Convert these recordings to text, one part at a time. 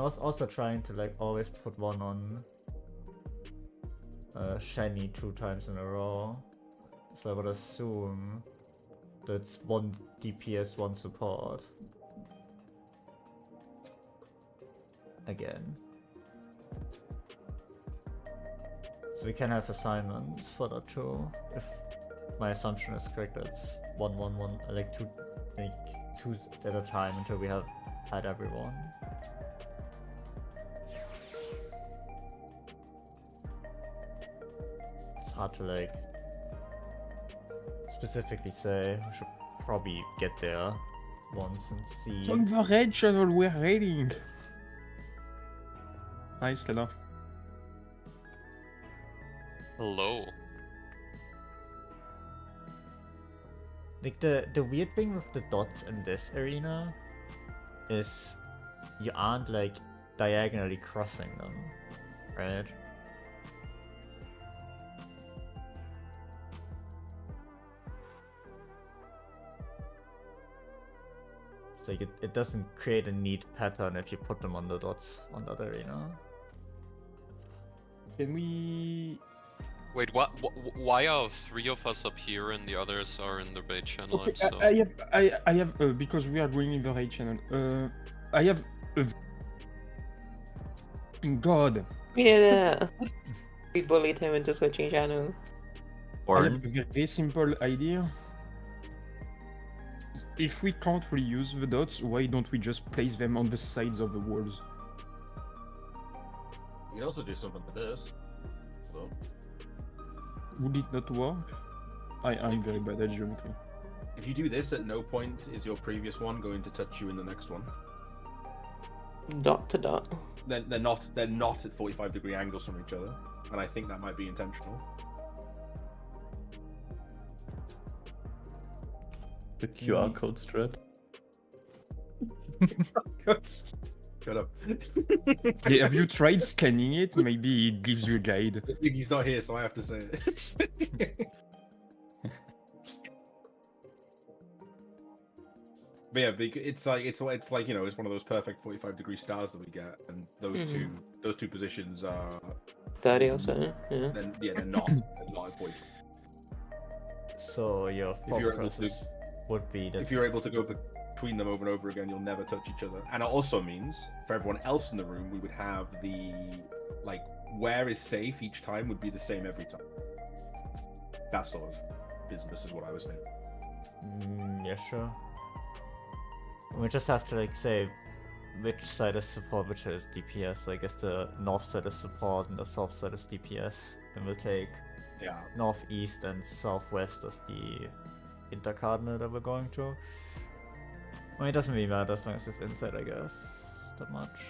was also trying to like always put one on Shiny 2 times in a row. So I would assume that's 1 DPS, 1 support. Again. So we can have assignments for that too. If my assumption is correct, that's 1, 1, 1, like two at a time until we have had everyone. It's hard to like specifically say. We should probably get there once and see. It's on the red channel, we're raiding. Nice, Lena. Hello. Like the weird thing with the dots in this arena is you aren't like diagonally crossing them, right? So it doesn't create a neat pattern if you put them on the dots on that arena. Can we... Wait, what? Why are 3 of us up here and the others are in the raid channel? Okay, So... I have because we are going in the raid channel. I have a... God. Yeah. We bullied him into switching channel. I have a very simple idea. If we can't reuse the dots, why don't we just place them on the sides of the walls? You can also do something like this. So. Would it not work? I'm very bad at geometry. If you do this, at no point is your previous one going to touch you in the next one. Dot to dot. They're not at 45-degree angles from each other, and I think that might be intentional. The QR code strat. Shut up. Yeah, have you tried scanning it? Maybe it gives you a guide. He's not here, so I have to say it. But yeah, it's like you know, it's one of those perfect 45-degree stars that we get, and those two positions are 30 or so. Yeah. Then they're not at 45. So your thought process would be that if you're able to go between them over and over again, you'll never touch each other. And it also means for everyone else in the room, we would have the like where is safe each time would be the same every time. That sort of business is what I was thinking. Yeah, sure. We just have to like say which side is support, which is DPS. So I guess the north side is support and the south side is DPS. And we'll take northeast and southwest as the intercardinal that we're going to. I mean, it doesn't really matter as long as it's inside, I guess, that much.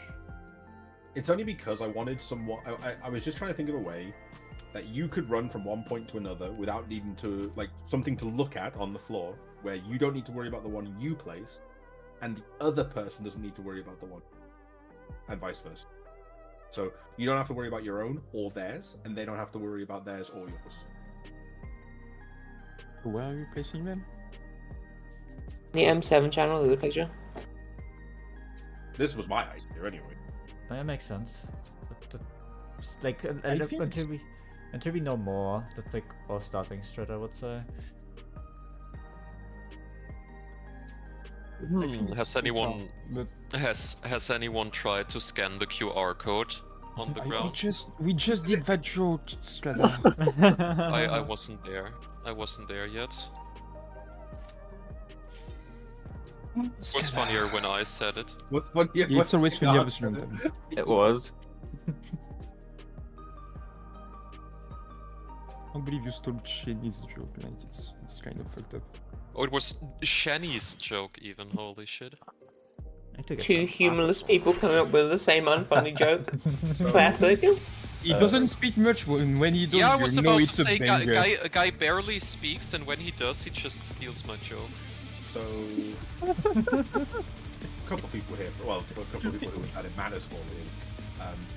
It's only because I wanted somewhat. I was just trying to think of a way that you could run from one point to another without needing to like something to look at on the floor, where you don't need to worry about the one you place, and the other person doesn't need to worry about the one, and vice versa. So you don't have to worry about your own or theirs, and they don't have to worry about theirs or yours. Where are you placing them? The M7 channel, the picture. This was my idea anyway. That makes sense. Just like until we know more, that's like our starting strat, I would say. Has anyone has anyone tried to scan the QR code on the ground? We just did that joke, Strada. I wasn't there. I wasn't there yet. It was funnier when I said it. It's always funnier with them. It was. I can't believe you stole Shenny's joke, like it's kind of fucked up. Oh, it was Shani's joke even, holy shit. Two humorless people coming up with the same unfunny joke. Classic. He doesn't speak much when he does. Yeah, I was you know about it's to say, a a guy barely speaks, and when he does, he just steals my joke. So, a couple of people here, for a couple of people who had it matters for me.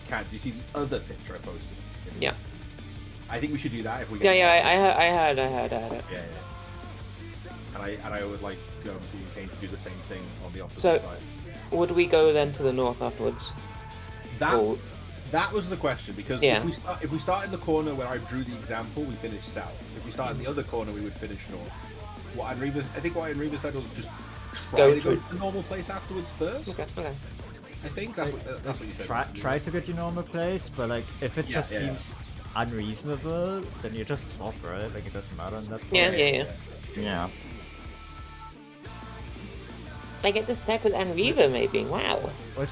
Kat, do you see the other picture I posted? Yeah. I think we should do that if we get I had it. Yeah. And I would like Kane to do the same thing on the opposite So, side. would we go then to the north afterwards? That was the question, because if we start in the corner where I drew the example, we finish south. If we start in the other corner, we would finish north. I think what Enriva said was just try to go to the normal place afterwards first. Okay. I think that's what you said. Try to get your normal place, but like if it just seems unreasonable, then you just swap, right? Like it doesn't matter in that point. Yeah. I get the stack with Enriva, maybe. Wow. We'll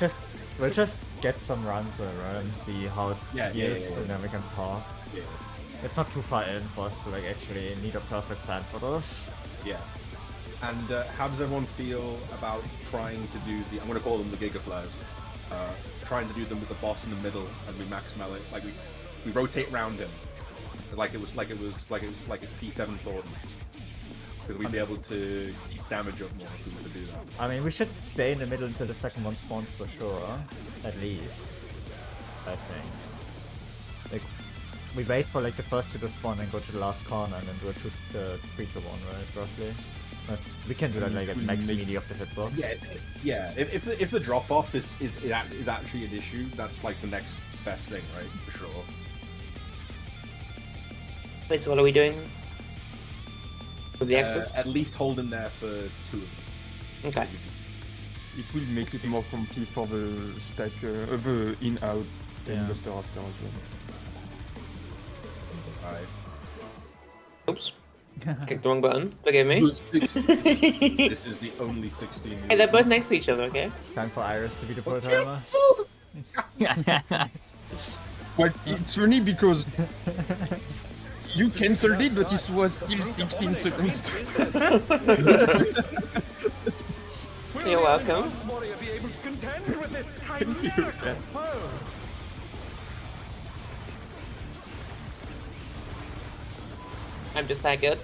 just get some runs around and see how it feels, and then we can talk. Yeah. It's not too far in for us to like actually need a perfect plan for this. Yeah. And how does everyone feel about trying to do the? I'm going to call them the Giga Flares. Trying to do them with the boss in the middle, and we max melee, like we rotate around him, like it's P7 Thornton, because we'd be able to keep damage up more if we were to do that. I mean, we should stay in the middle until the second one spawns for sure, at least. I think. Like, we wait for like the first two to spawn and go to the last corner and then do a 3 to 1, right? Roughly. We can do that like at max melee of the hitbox. Yeah. If the drop off is actually an issue, that's like the next best thing, right? For sure. Wait, so what are we doing with the X's? At least hold him there for 2 of them. Okay. It will make it more comfy for the stack, the in-out and Buster after as well. Alright. Oops. Clicked the wrong button. Forgive me. This is the only 16. Hey, they're both next to each other, okay? Time for Iris to be the pro timer. Well, it's funny because you cancelled it, but it was still 16 seconds. You're welcome. I'm just that good.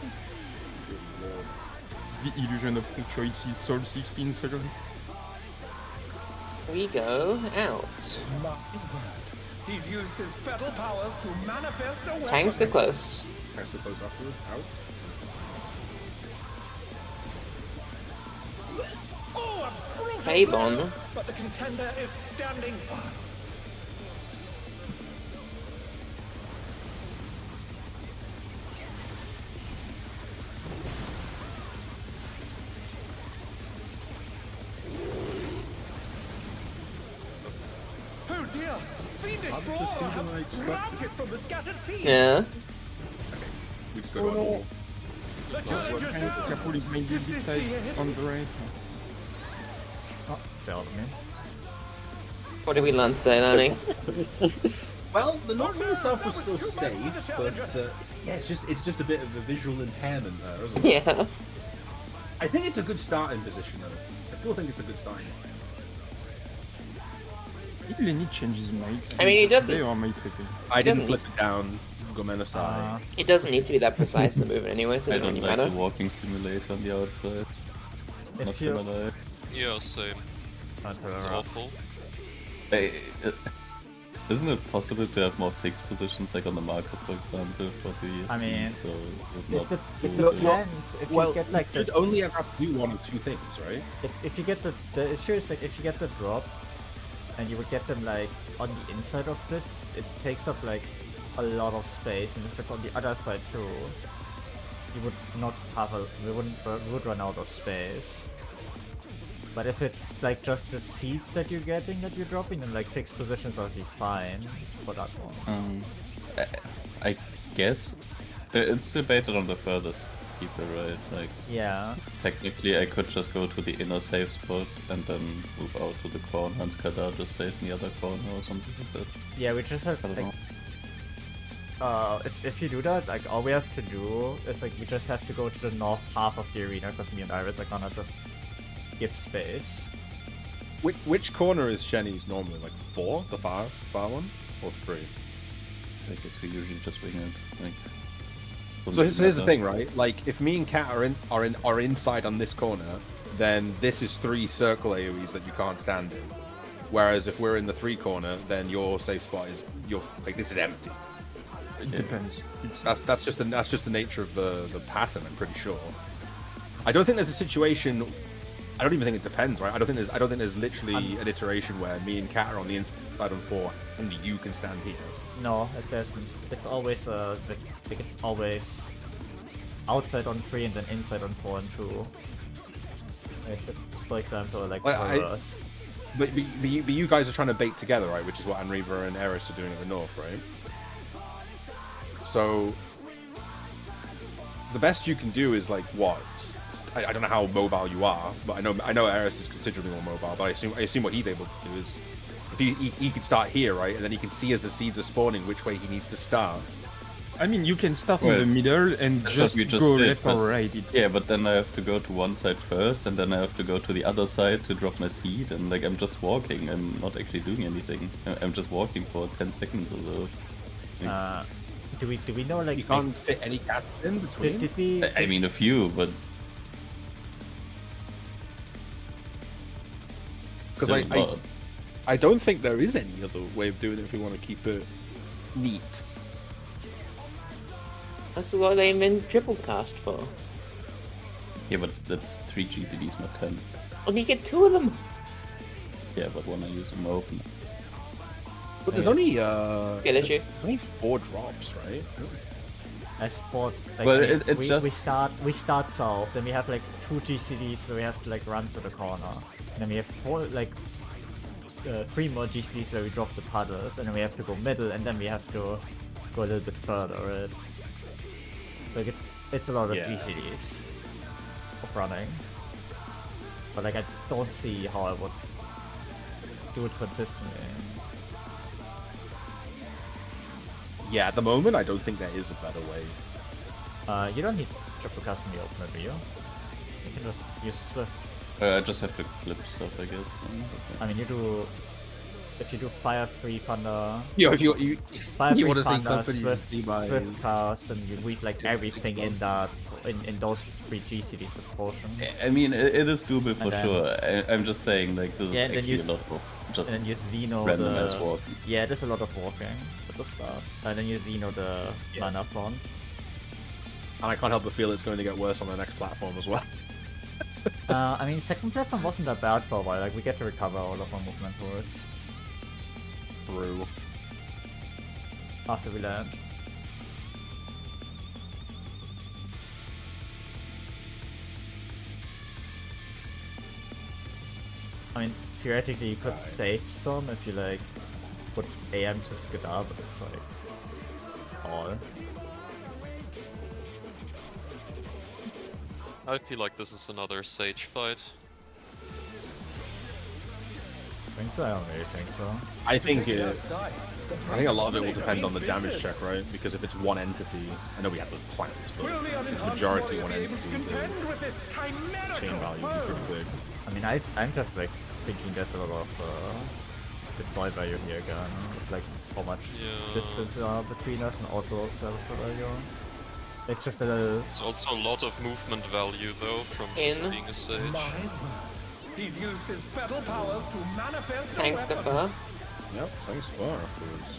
The illusion of free choices sold 16 seconds. We go out. He's used his fatal powers to manifest a weapon. Tanks get close. Tanks get close afterwards. Out. Oh, a brutal Fabon. blow, but the contender is standing firm. Oh dear! Fiendish brawl have sprouted from the scattered seeds. Yeah. We just go to a wall. The challenger's down. Careful, it may be This is side the end. on the right. Oh, failed me. What did we learn today, Danny? Well, the knockdown itself was still safe, but it's just a bit of a visual impairment there, isn't it? Yeah. I think it's a good starting position, though. I still think it's a good starting. Did Lenny change his mic? I mean, he doesn't. They are mic tripping. I didn't Doesn't flip it down. Gomen aside. It doesn't need to be that precise in the movement anyway, so I it doesn't don't really like matter. the walking simulator on the outside. Not If you... gonna lie. Yeah, same. It's awful. Hey, isn't it possible to have more fixed positions, like on the markers, for example, for the I mean, so it's it not depends. If you get like you should only ever have to do one of two things, right? if you get the issue is like if you get the drop and you would get them like on the inside of this, it takes up like a lot of space, and if it's on the other side too, you would not have we would run out of space. But if it's like just the seeds that you're getting that you're dropping, then like fixed positions are actually fine for that one. I guess it's debated on the furthest people, right? Like, Yeah. technically I could just go to the inner safe spot and then move out to the corner and Skadar just stays in the other corner or something like that. Yeah, we just have I don't like know. if you do that, like all we have to do is like we just have to go to the north half of the arena because me and Iris are gonna just give space. Which corner is Shenny's normally? Like 4, the far one, or 3? I guess we usually just wing it. Like, So here's the thing, right? Like if me and Kat are inside on this corner, then this is 3 circle AoEs that you can't stand in. Whereas if we're in the 3 corner, then your safe spot is this is empty. It depends. That's just the nature of the pattern. I'm pretty sure. I don't think there's a situation I don't even think it depends, right? I don't think there's literally an iteration where me and Kat are on the inside on 4, only you can stand here. No, it doesn't. It's always it's always outside on 3 and then inside on 4 and 2. For example, like reverse. But you guys are trying to bait together, right? Which is what Anriva and Eris are doing at the north, right? So the best you can do is like what? I don't know how mobile you are, but I know Eris is considerably more mobile. But I assume what he's able to do is if he could start here, right, and then he can see as the seeds are spawning which way he needs to start. I mean, you can start in the middle and just go left or right. Yeah, but then I have to go to one side first, and then I have to go to the other side to drop my seed, and like I'm just walking. I'm not actually doing anything. I'm just walking for 10 seconds or so. Do we know like you can't fit any cast in between? I mean, a few, but because I don't think there is any other way of doing it if we want to keep it neat. That's what they invented triple cast for. yeah, but that's 3 GCDs, not 10. And you get 2 of them. Yeah, but when I use them open. But there's only there's only 4 drops, right? As for like, Well, I mean, it's just we start south, then we have like 2 GCDs where we have to like run to the corner, and then we have 3 more GCDs where we drop the puddles, and then we have to go middle, and then we have to go a little bit further. Right? Like it's a lot of GCDs of running, but like I don't see how I would do it consistently. Yeah, at the moment I don't think there is a better way. You don't need triple cast in the opener, do you? You can just use Swift. I just have to clip stuff, I guess. I mean, you do. If you do Fire 3 Thunder, If you Fire 3 want to see Thunder, company, Swift, see my Swift cast, and you weave like everything in that in those 3 GCDs with potion. I mean, it is doable for then- sure. I'm just saying, like, this is Yeah, and then actually you- a lot of just And then you Xeno randomized walking. Yeah, there's a lot of walking at the start. And then you Xeno the mana font. And I can't help but feel it's going to get worse on the next platform as well. I mean, second platform wasn't that bad for a while. Like we get to recover all of our movement towards True. after we land. I mean, theoretically you could save some if you like put AM to Skadar, but it's like all. I feel like this is another Sage fight. Think so? I don't really think so. I think a lot of it will depend on the damage check, right? Because if it's one entity, I know we have those plans, but it's majority one entity, the chain value will be pretty big. I mean, I'm just like thinking there's a lot of deploy value here again, with like how much distance there are between us and auto value. It's just a little. It's also a lot of movement value though from just being a Sage. He's used his fetal powers to manifest Thanks, a weapon. Gaffer. Yep, thanks far afterwards.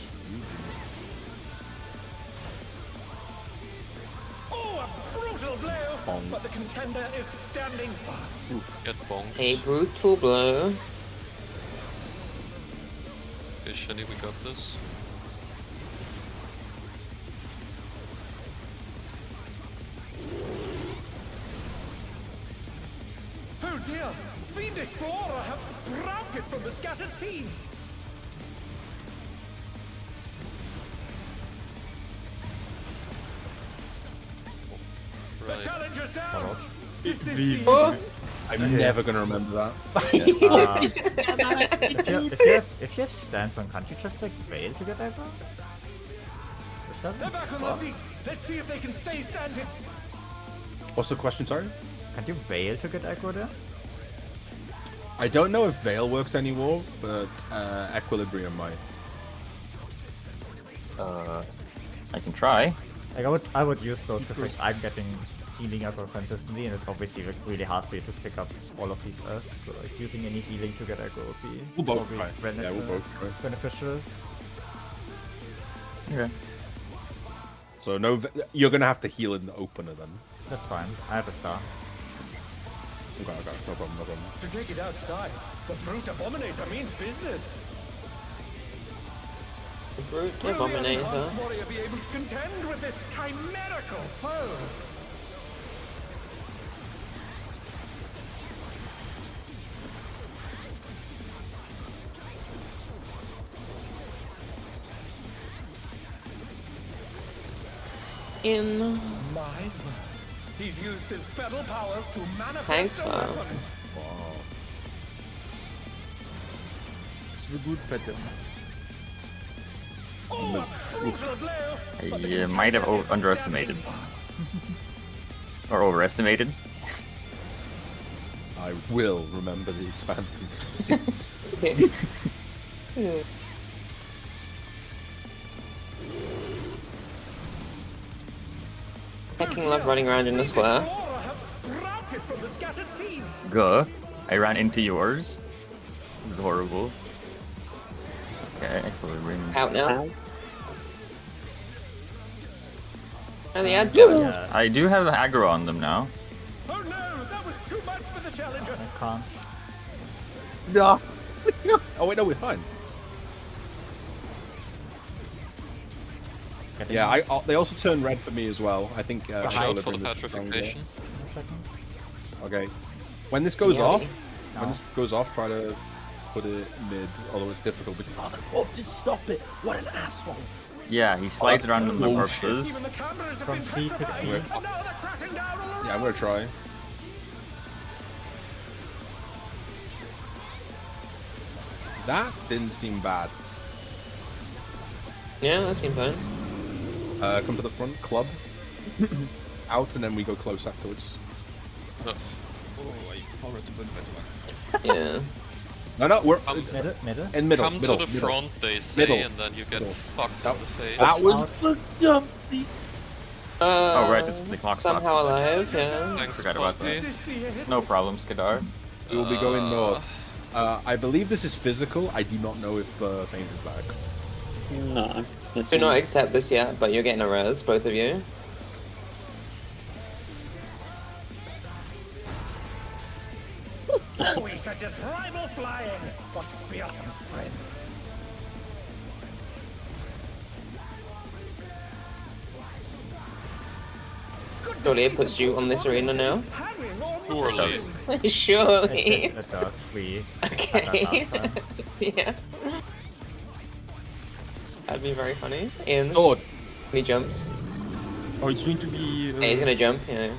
Oh, a brutal blow! But the contender is standing firm. Get bonked. A brutal blow. Okay, Shenny, we got this. Oh dear! Fiendish flora have sprouted from the scattered seeds! The Right. challenger's down! This is The- the... I'm never gonna remember that. If you have stance on, can't you just like fail to get aggro? Is that They're back on their feet! Let's see if they can stay standing! What's the question, sorry? Can't you fail to get aggro there? I don't know if Veil works anymore, but Equilibrium might. I can try. Like I would use those because like I'm getting healing aggro consistently, and it's obviously like really hard for you to pick up all of these earths. So like using any healing to get aggro would be We'll both probably try. Yeah, we'll both try. beneficial. Okay. So no, you're gonna have to heal in the opener then. That's fine. I have a star. Okay, no problem, no problem. To take it outside, the Brute Abominator means business. The Brute Will the Abominator. unharmed warrior be able to contend with this chimerical foe? In. My word. He's used his feral powers to manifest Thanks, a wow. weapon. Wow. It's a good pattern. Oh, a brutal blow! But the You might have contender is underestimated. standing Or overestimated. I will remember the expanded scenes. Fucking love running around in the square. Flora have sprouted from the scattered seeds. Go. I ran into yours. This is horrible. Okay, actually ring. Out now. And the ad's going. Yeah, I do have aggro on them now. Oh no, that was too much for the challenger. I can't. No. Oh wait, no, we're fine. Getting Yeah, they also turn red for me as well. I think. Watch out for the Equilibrium is stronger. petrification. a second. Okay. When this goes Yeah. off, try to put it mid. Although it's difficult because just stop it. What an asshole. Yeah, he slides around on the bullshit. Even corpses. the cameras have From been C to petrified. E. And now they're crashing down all around. Yeah, I'm gonna try. That didn't seem bad. Yeah, that seems fine. Come to the front, club. Out, and then we go close afterwards. Oh, I forgot about that one. Yeah. No, we're Middle. in middle. Come middle, to the middle. front, they say, Middle. and then you get Middle. fucked in the face. That was Oh right, this is the clock spot. Somehow alive, yeah. Thanks, Forgot about Poppy. Is this the end? No problem, Skadar. We will be going north. I believe this is physical. I do not know if Fane is back. No. Do not accept this yet, but you're getting a res, both of you. Always at this rival flying. What fearsome strength. Surely it puts you on this arena now. Hanging on the Poorly. Surely. It does. We Okay. had that last time. Yeah. That'd be very funny. In. Sword. He jumps. Oh, it's going to be. Yeah, he's gonna jump, yeah.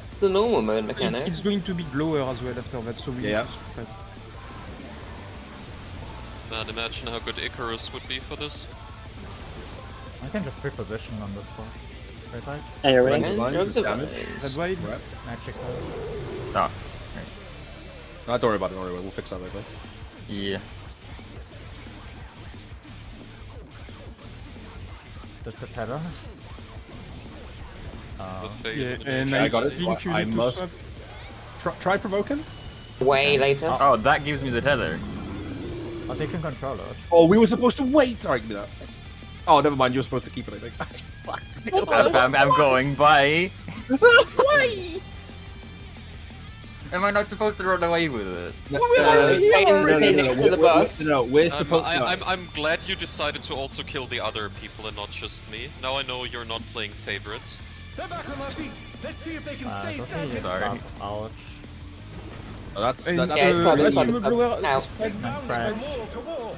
It's the normal mode mechanic. It's going to be glower as well after that, so we Yeah. need to spread. Man, imagine how good Icarus would be for this. I can just reposition on this one. Right, right? Hey, you're Right. right. Lines Drugs is are damage. fine. Red wide? Right. Magic. Oh, No, don't worry about it. Don't worry about it. We'll fix that later. yeah. Just the tether. The phase Yeah, animation. and I got it. think you I need to must- swap. Try provoking. Way later. Oh, that gives me the tether. Also, you can control it. Oh, we were supposed to wait. All right, give me that. Oh, never mind. You were supposed to keep it. I think. Fuck. I'm going. Bye. Why? Am I not supposed to run away with it? To the bus. No, we're supposed. no. I'm glad you decided to also kill the other people and not just me. Now I know you're not playing favorites. They're back on their feet. Let's see if they can stay I don't think standing. it's Sorry. Ouch. Oh, that's And, that's Yeah, it's probably- let's it's do a probably- blower. Ow. It's bounds Crash. from wall to wall.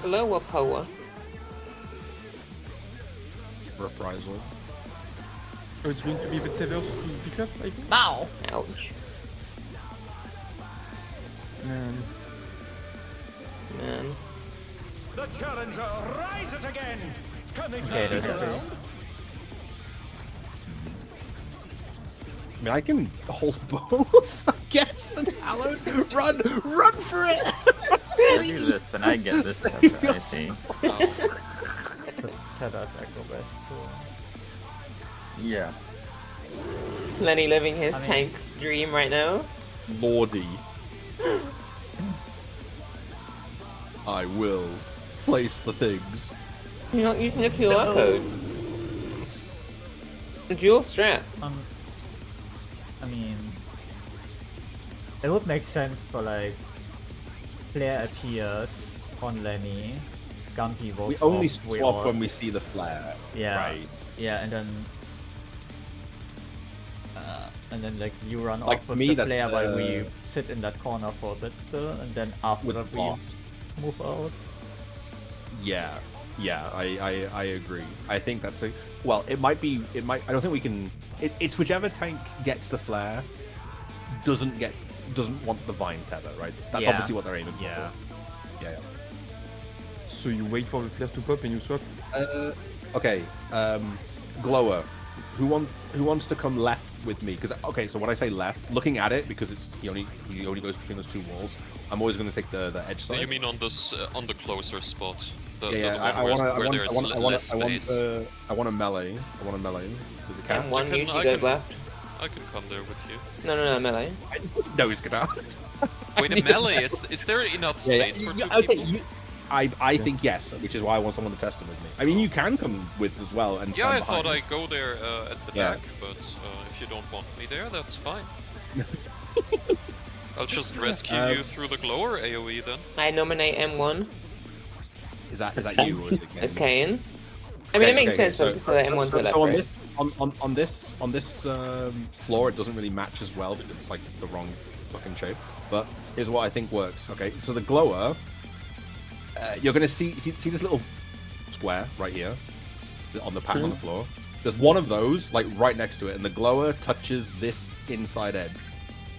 Lower power. reprisal. Oh, it's going to be the tethers to pick up, I think? Ouch. Man. Man. The challenger rises again. Can they Okay, turn there's this three. around? I mean, I can hold both, I guess, and Hallowed. Run for it! I do this and I get this tether, I see. The tether attack go back to... Yeah. Lenny living his I mean- tank dream right now. Lordy. I will place the things. You're not using the QR code. The dual strap. I mean, it would make sense for like flare appears on Lenny, Gumpy votes. We only off, we swap all- when we see the flare. Yeah. Right. Yeah, and then like you run Like, off for with me, the that's, flare while we sit in that corner for a bit still, and then after With that we boss. move out. Yeah, I agree. I think that's a well. It might be. It might. I don't think we can. It's whichever tank gets the flare, doesn't want the vine tether, right? That's Yeah. obviously what they're aiming for. Yeah. Yeah. So you wait for the flare to pop and you swap? Okay. Glower, who wants to come left with me? Because okay, so when I say left, looking at it, because it's he only goes between those two walls. I'm always going to take the edge side. You mean on this on the closer spot? The, Yeah, the I one want where there's less space. I want a melee. I want a melee. There's a cat. And one I can- usually I goes can- left. I can come there with you. No, melee. No, he's gonna. Wait, a melee? Is there enough space for two okay. people? I think yes, which is why I want someone to test it with me. I mean, you can come with as well and Yeah, stand I behind. thought I'd go there at the Yeah. back, but if you don't want me there, that's fine. I'll just rescue you through the glower AoE then. I nominate M1 Is that you or is it Kane? as Kane. I mean, it makes sense for the M1 to left, so on right? this on this floor, it doesn't really match as well because it's like the wrong fucking shape. But here's what I think works. Okay, so the glower, you're gonna see this little square right here on the pattern on the floor. There's one of those like right next to it, and the glower touches this inside edge.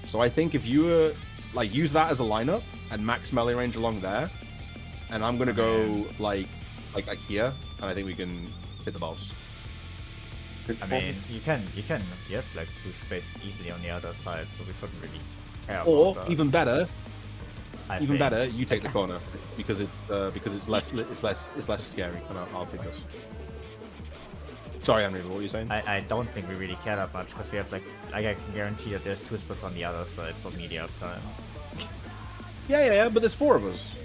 So I think if you were like use that as a lineup and max melee range along there, and I'm gonna go like here, and I think we can hit the boss. I mean, you have like two spaces easily on the other side, so we shouldn't really care Or about that. even better, I even think. better, you take the corner because it's less scary, and I'll pick this. Sorry, Henry, what were you saying? I don't think we really care that much because we have like I can guarantee that there's two spots on the other side for media time. Yeah, but there's four of us.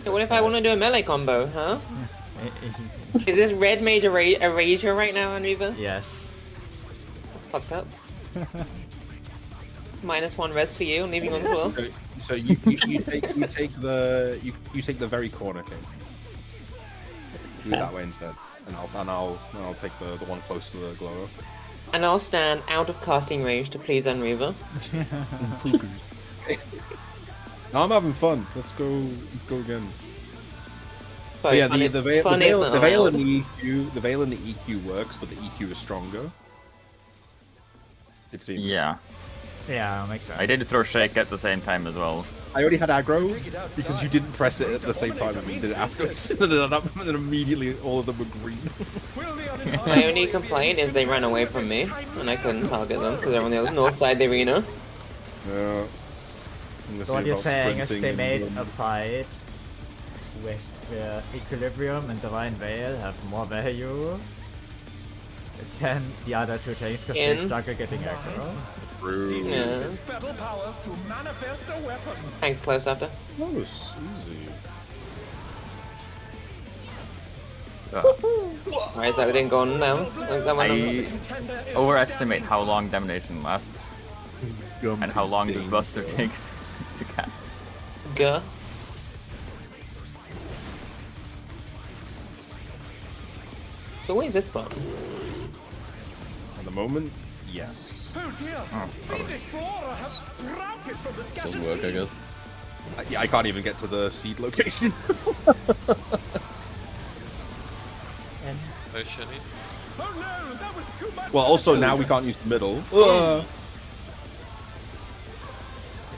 So what if I want to do a melee combo, huh? Is this red made erasure right now, Anriva? Yes. That's fucked up. -1 res for you, leaving on the floor. So you take the very corner, King. Do it that way instead, and I'll take the one close to the glower. And I'll stand out of casting range to please Anriva. No, I'm having fun. Let's go again. So But yeah, fun the veil isn't the veil allowed. and the EQ, the veil and the EQ works, but the EQ is stronger. It seems. Yeah. Yeah, makes sense. I did throw Shake at the same time as well. I already had aggro because you didn't press it at the same time as me did it afterwards. And then immediately all of them were green. My only complaint is they ran away from me, and I couldn't target them because they're on the other north side of the arena. Yeah. So what you're saying is they made a fight with Equilibrium and Divine Veil have more value than the other two tanks because they struggle getting aggro. Yeah. Feral powers to manifest a weapon. Thanks, close after. That was easy. Why is that we didn't go on now? Like that one I overestimate how long Domination lasts and how long this Buster takes to cast. Gah. So where is this from? At the moment, yes. Oh dear! Fiendish flora have sprouted from the scattered Doesn't work, I guess. I can't even get to the seed location. Hey, Shenny. Oh no, that was too much. Well, also now we can't use the middle. The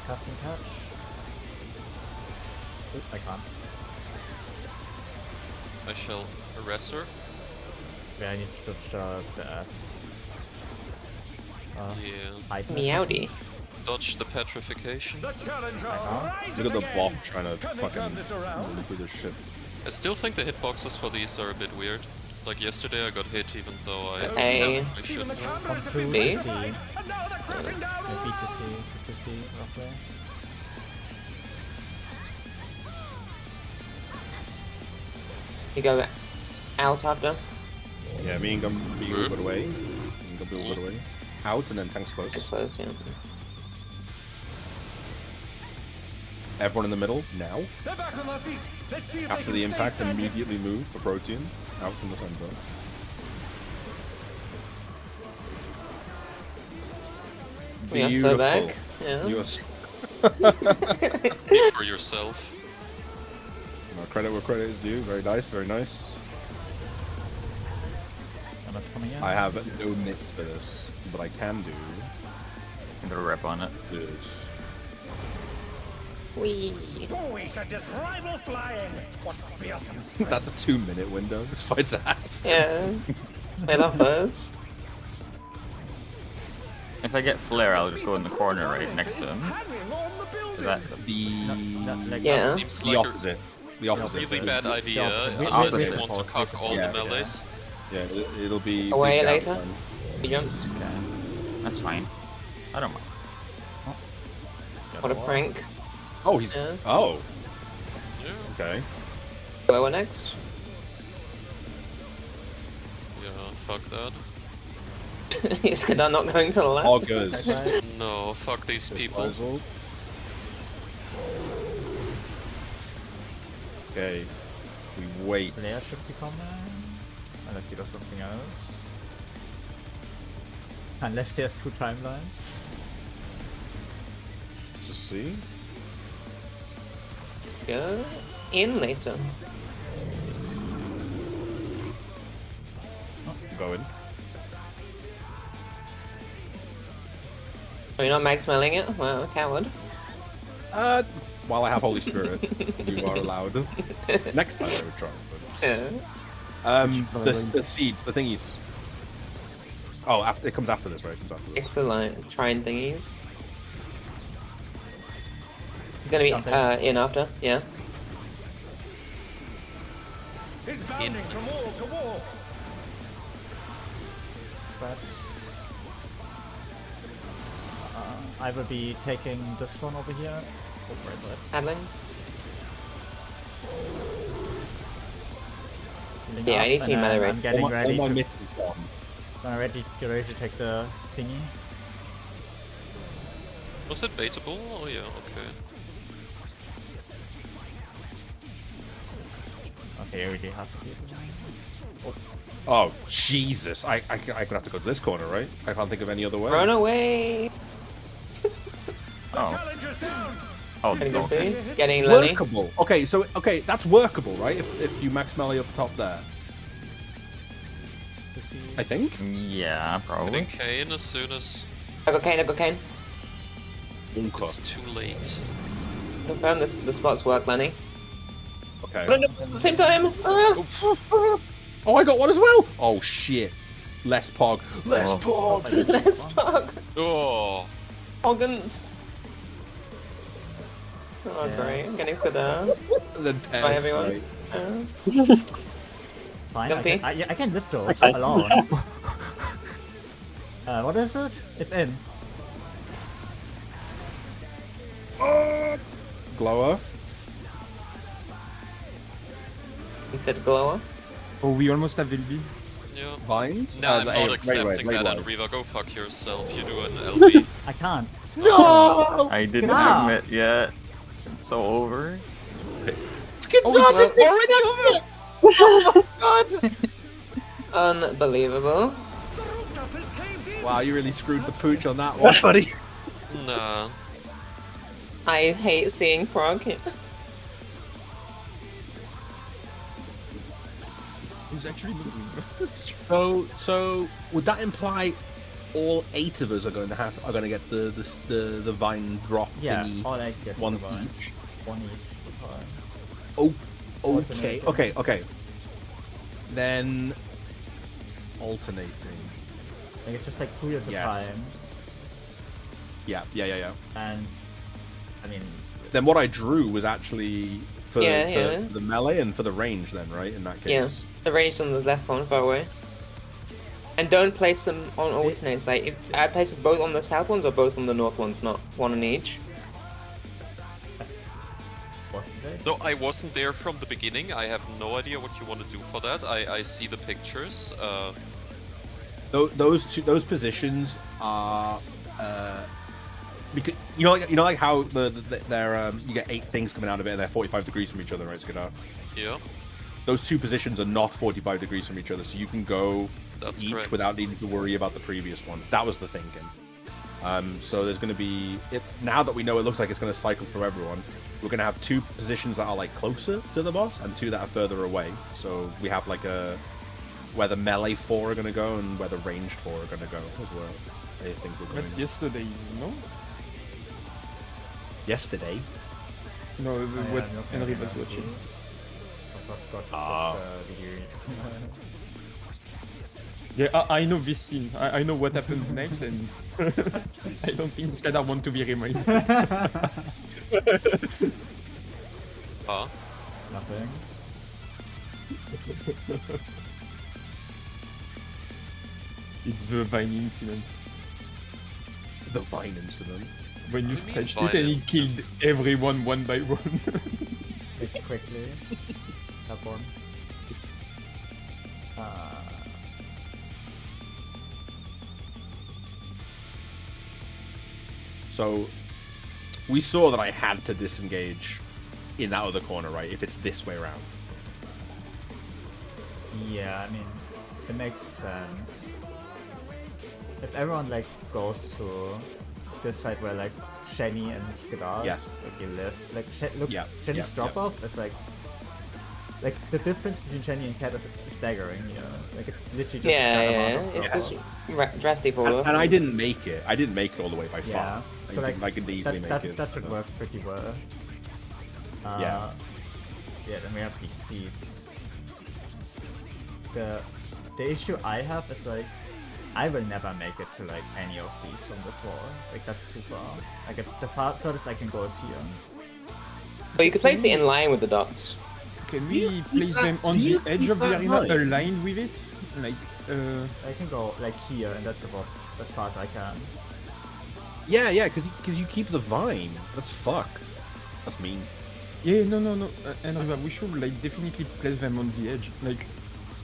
casting catch. Oops, I can't. I shall arrest her. Yeah, I need to dodge the Yeah. Meowdy. Dodge the petrification. The challenger rises Look at the again. bot trying to Can they fucking turn this around? move through this shit. I still think the hitboxes for these are a bit weird. Like yesterday I got hit even though I Hey. definitely Even the shouldn't have. cameras have B. been B. rectified, and now they're crashing down all B to around. C, B to C, roughly. You go out after. Yeah, me and Gumby will go away. Me and Gumby will go away. Out and then tanks close. It's close, yeah. Everyone in the middle now. They're back on their feet. Let's see if After they the can impact, stay standing. immediately move for Protean. Out from the center. We are so back. Yeah. You are Speak for yourself. credit where credit is due. Very nice, very nice. How much coming in? I have no nits for this, but I can do Get a rep on it. this. Wee. Oh, we should just rival flying. What fearsome That's a 2-minute window. This fight's ass. Yeah. I love those. If I get flare, I'll just go in the corner right next to him. hanging on the building. Is that Like Yeah. Seems The like a opposite. The opposite. really bad idea opposite. unless Opposite. you want to cock all Yeah, the melees. Yeah, it'll be Away big later. downtime. He jumps. okay? That's fine. I don't mind. What a prank. Oh, he's. Yeah. Oh, Yeah, okay. Where we're next? yeah, fuck that. Is Kadar not going to the left? Augers. No, fuck these people. Puzzle. Okay. We wait. Flare should be coming. Unless he does something else. Unless there's 2 timelines. Just see. Go in later. Going. Are you not max smelling it? Well, coward. While I have Holy Spirit, you are allowed. Next time I would try. But... Yeah. the seeds, the thingies. Oh, after it comes after this, right? It comes after this. Excellent. Trying thingies. It's gonna be Jumping. in after, yeah. He's bounding from wall to wall. I will be taking this one over here. Oh, right. Handling. Healing Yeah, I up, need to and melee then rate. I'm getting ready all my to. myth is gone. Get ready to take the thingy. Was it baitable? Oh yeah, okay. Okay, I really have to be. Oh, Jesus. I could have to go to this corner, right? I can't think of any other way. Run away! Oh, Challenger's down. oh, Getting it's okay. speed. Getting Lenny. Workable. Okay, so, that's workable, right? If you max melee up top there. I think. Yeah, probably. Getting Kane as soon as I got Kane. it's too late. Confirm this, the spots work, Lenny. Okay. But at the same time! Ah! Oh, I got one as well! Oh, shit. Less pog. Less Oh. pog! Let's fuck! Oh, Ogant! Oh, Yeah. great. I'm getting Skadar. Then Bye, pairs, everyone. right? Fine, Gumpy? I can lift those alone. What is it? It's in. Glower. He said glower. Oh, we almost have LB. yeah. Vines. No, I'm the not A- accepting right, that, right. and Riva, go fuck yourself. You do an LB. I can't. No! I didn't Ah. admit yet. It's so over. Skins Oh, on it! Oh my god! Unbelievable. The rooftop is caved in. Wow, you really screwed the pooch on that one, buddy. Nah. I hate seeing Prog. He's actually moving. So would that imply all 8 of us are going to get the vine drop Yeah, thingy? all I get. One is one. each. One each. Fine. Oh, okay, Alternating. okay. Then alternating. Like it's just like 2 at a Yes. time. Yeah. And I mean, Then what I drew was actually for, Yeah, for the melee and for the range. Then, right? In that Yeah, case. the range on the left one, far away. And don't place them on alternates. Like, if I place both on the south ones or both on the north ones, not one on each. wasn't it? No, I wasn't there from the beginning. I have no idea what you want to do for that. I see the pictures. Those positions are because you know like how they're you get 8 things coming out of it and they're 45 degrees from each other, right, Skidar? Yeah. Those 2 positions are not 45 degrees from each other, so you can go That's each correct. without needing to worry about the previous one. That was the thinking. So there's going to be now that we know it looks like it's going to cycle through everyone. We're going to have 2 positions that are like closer to the boss and 2 that are further away. So we have like where the melee 4 are going to go and where the ranged 4 are going to go as well. I think we're going. That's yesterday, no? Yesterday. No, what Henry was watching. Yeah, I know this scene. I know what happens next, and I don't think Skadar want to be reminded. Nothing. It's the Vine incident. The Vine incident. When you stretched it and it killed everyone one by one. Just quickly. That one. So we saw that I had to disengage in that other corner, right? If it's this way around. Yeah, I mean, it makes sense. If everyone like goes to this side where like Shenny and Skadar like you live, like Shenny's drop off is like the difference between Shenny and Cat is staggering, you know? Like it's literally just it's drastic fall. And I didn't make it. I didn't make it all the way by far. So I could easily make it. That should work pretty well. Yeah, then we have these seeds. The issue I have is like I will never make it to like any of these from this wall. Like that's too far. Like if the furthest I can go is here. But you could place it in line with the dots. Can we place them on the edge of the arena, aligned with it? Like, I can go like here, and that's about as far as I can. Yeah, because you keep the vine. That's fucked. That's mean. Yeah, no. And we should like definitely place them on the edge. Like,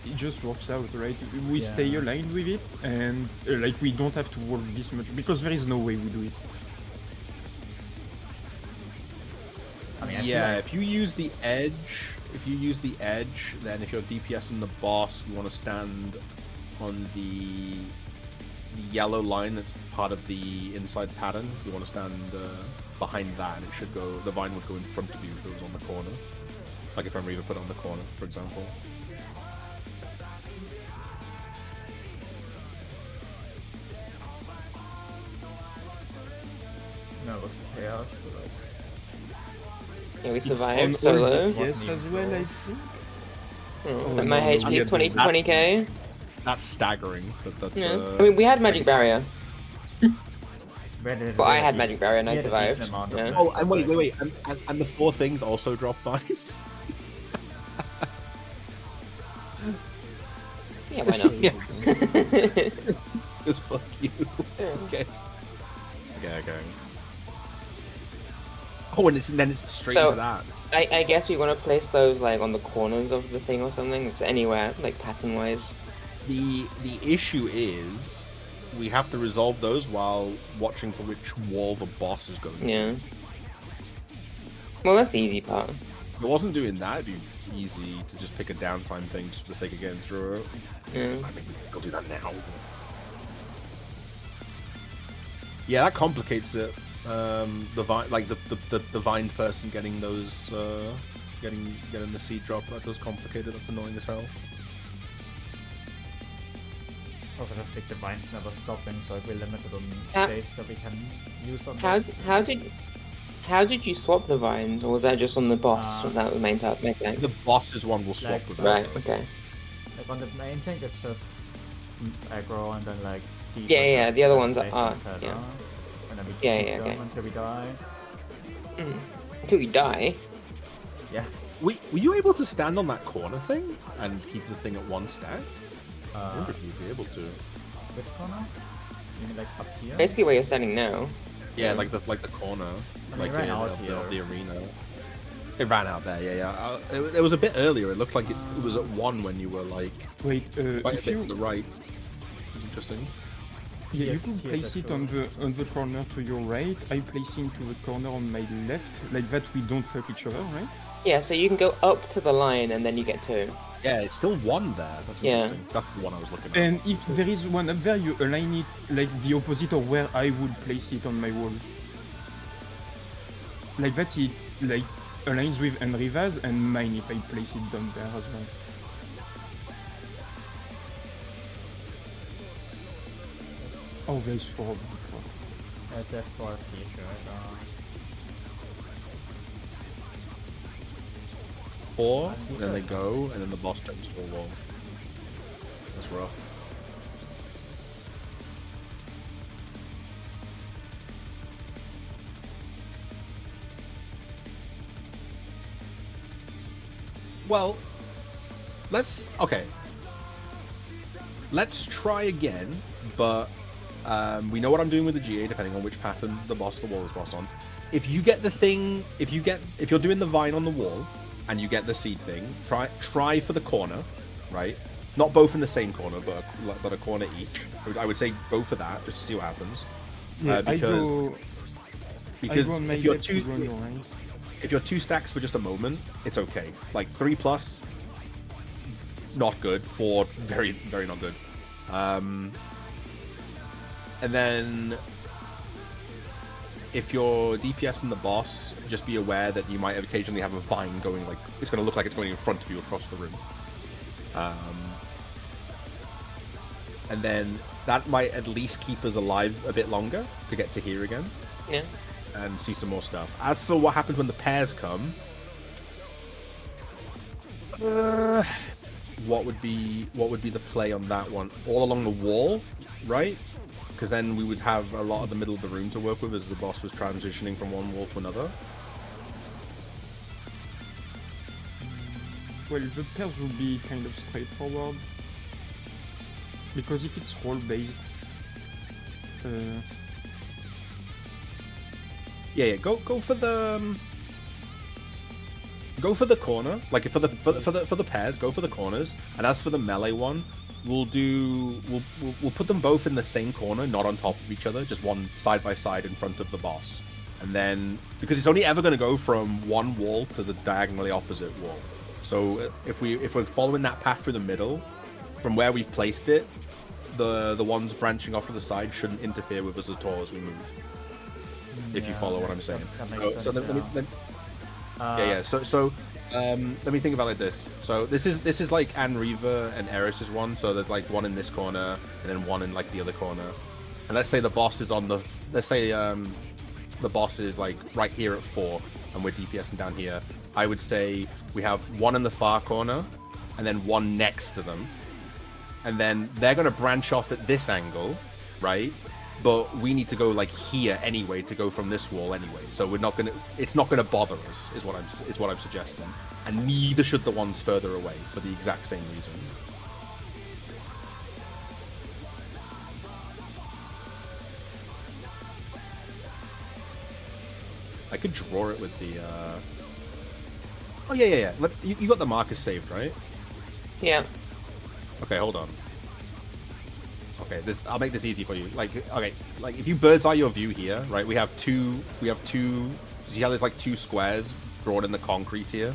it just works out, right? We stay aligned with it, and like we don't have to work this much because there is no way we do it. I mean, if you use the edge, then if you're DPSing the boss, you want to stand on the yellow line that's part of the inside pattern. You want to stand behind that, and it should go. The vine would go in front of you if it was on the corner. Like if Enriva put it on the corner, for example. No, it was chaos, but like. Yeah, we survived solo. Yes, as well, I think. My HP is 20k. That's staggering. I mean, we had magic barrier. But I had magic barrier and I survived. Yeah. Oh, and wait, and the 4 things also drop vines. Yeah, why not? Just fuck you. Yeah. Okay. Oh, and then it's straight into that. I guess we want to place those like on the corners of the thing or something, anywhere like pattern wise. The issue is we have to resolve those while watching for which wall the boss is going to. Yeah. Well, that's the easy part. If it wasn't doing that, it'd be easy to just pick a downtime thing just for the sake of getting through it. Yeah. I mean, we can still do that now. Yeah, that complicates it. The vine, like the vined person getting those, getting the seed drop, that does complicate it. That's annoying as hell. Also, just pick the vines never stopping, so we're limited on space that we can use on. How did you swap the vines, or was that just on the boss? That was the main tank. The boss's one will swap with right. Okay. Like on the main thing, it's just aggro, and then like. Yeah. The other ones are yeah. And then we keep going until we die. Until we die. Yeah. Were you able to stand on that corner thing and keep the thing at 1 stack? I wonder if you'd be able to. Which corner? You mean like up here? Basically where you're standing now. Yeah, like the corner, I mean, like right the arena. It ran out there, yeah. It was a bit earlier. It looked like it was at 1 when you were like Wait, quite a if bit you to the right. It's interesting. yeah, you Yes, can yes, place it actually. on the corner to your right. I place it to the corner on my left, like that we don't fuck each other, right? Yeah, so you can go up to the line and then you get 2. Yeah, it's still 1 there. That's Yeah. interesting. That's the one I was looking at. And if there is one up there, you align it like the opposite of where I would place it on my wall. Like that, it like aligns with Enriva's and mine if I place it down there as well. Oh, there's 4. That's for future. 4, and then they go, and then the boss jumps to a wall. That's rough. Well, okay. Let's try again, but we know what I'm doing with the GA depending on which pattern the wall is boss on. If you get the thing, if you're doing the vine on the wall and you get the seed thing, try for the corner, right? Not both in the same corner, but a corner each. I would say go for that just to see what happens. Yeah, because if you're two, if you're 2 stacks for just a moment, it's okay. Like 3+, not good. 4, very, very not good. And then if you're DPS in the boss, just be aware that you might occasionally have a vine going, like, it's going to look like it's going in front of you across the room. And then that might at least keep us alive a bit longer to get to here again. Yeah. And see some more stuff. As for what happens when the pairs come, what would be the play on that one? All along the wall, right? Because then we would have a lot of the middle of the room to work with as the boss was transitioning from one wall to another. Well, the pairs will be kind of straightforward. Because if it's roll-based... Yeah, go for the corner. Like for the pairs, go for the corners. And as for the melee one, we'll put them both in the same corner, not on top of each other, just one side by side in front of the boss. And then because it's only ever going to go from one wall to the diagonally opposite wall. So if we're following that path through the middle, from where we've placed it, the ones branching off to the side shouldn't interfere with us at all as we move. If you follow what I'm saying. So let me let me think about it like this. So this is like Anriva and Eris's one. So there's like one in this corner and then one in like the other corner. And let's say the boss is on the the boss is like right here at 4 and we're DPSing down here. I would say we have one in the far corner and then one next to them. And then they're gonna branch off at this angle, right? But we need to go like here anyway to go from this wall anyway. So it's not gonna bother us, is what I'm suggesting. And neither should the ones further away for the exact same reason. I could draw it with the Oh yeah. You got the markers saved, right? Yeah. Okay, hold on. Okay, I'll make this easy for you. Like if you bird's eye your view here, right? We have two. See how there's like 2 squares drawn in the concrete here?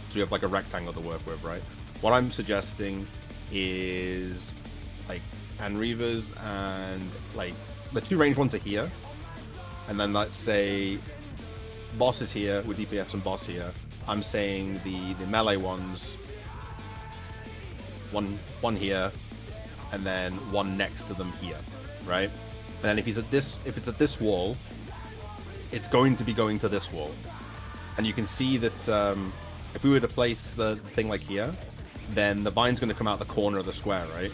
So we have like a rectangle to work with, right? What I'm suggesting is like Anriva's and like the 2 range ones are here, and then let's say boss is here with DPS and boss here. I'm saying the melee ones, one here, and then one next to them here, right? And then if it's at this wall, it's going to be going to this wall. And you can see that if we were to place the thing like here, then the vine's going to come out the corner of the square, right?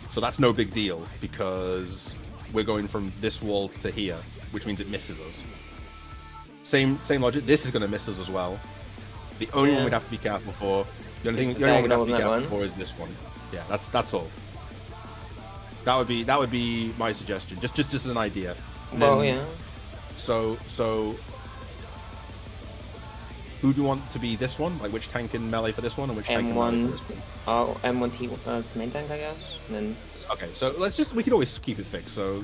So that's no big deal because we're going from this wall to here, which means it misses us. Same logic. This is going to miss us as well. The only one we'd have to be careful for. The only one we'd have to be careful for is this one. Yeah, that's all. That would be my suggestion. Just as an idea. Well, yeah. So Who do you want to be this one? Like which tank in melee for this one, and which tank in melee for this one? Oh, M1 T main tank, I guess. And then. Okay, so we can always keep it fixed. So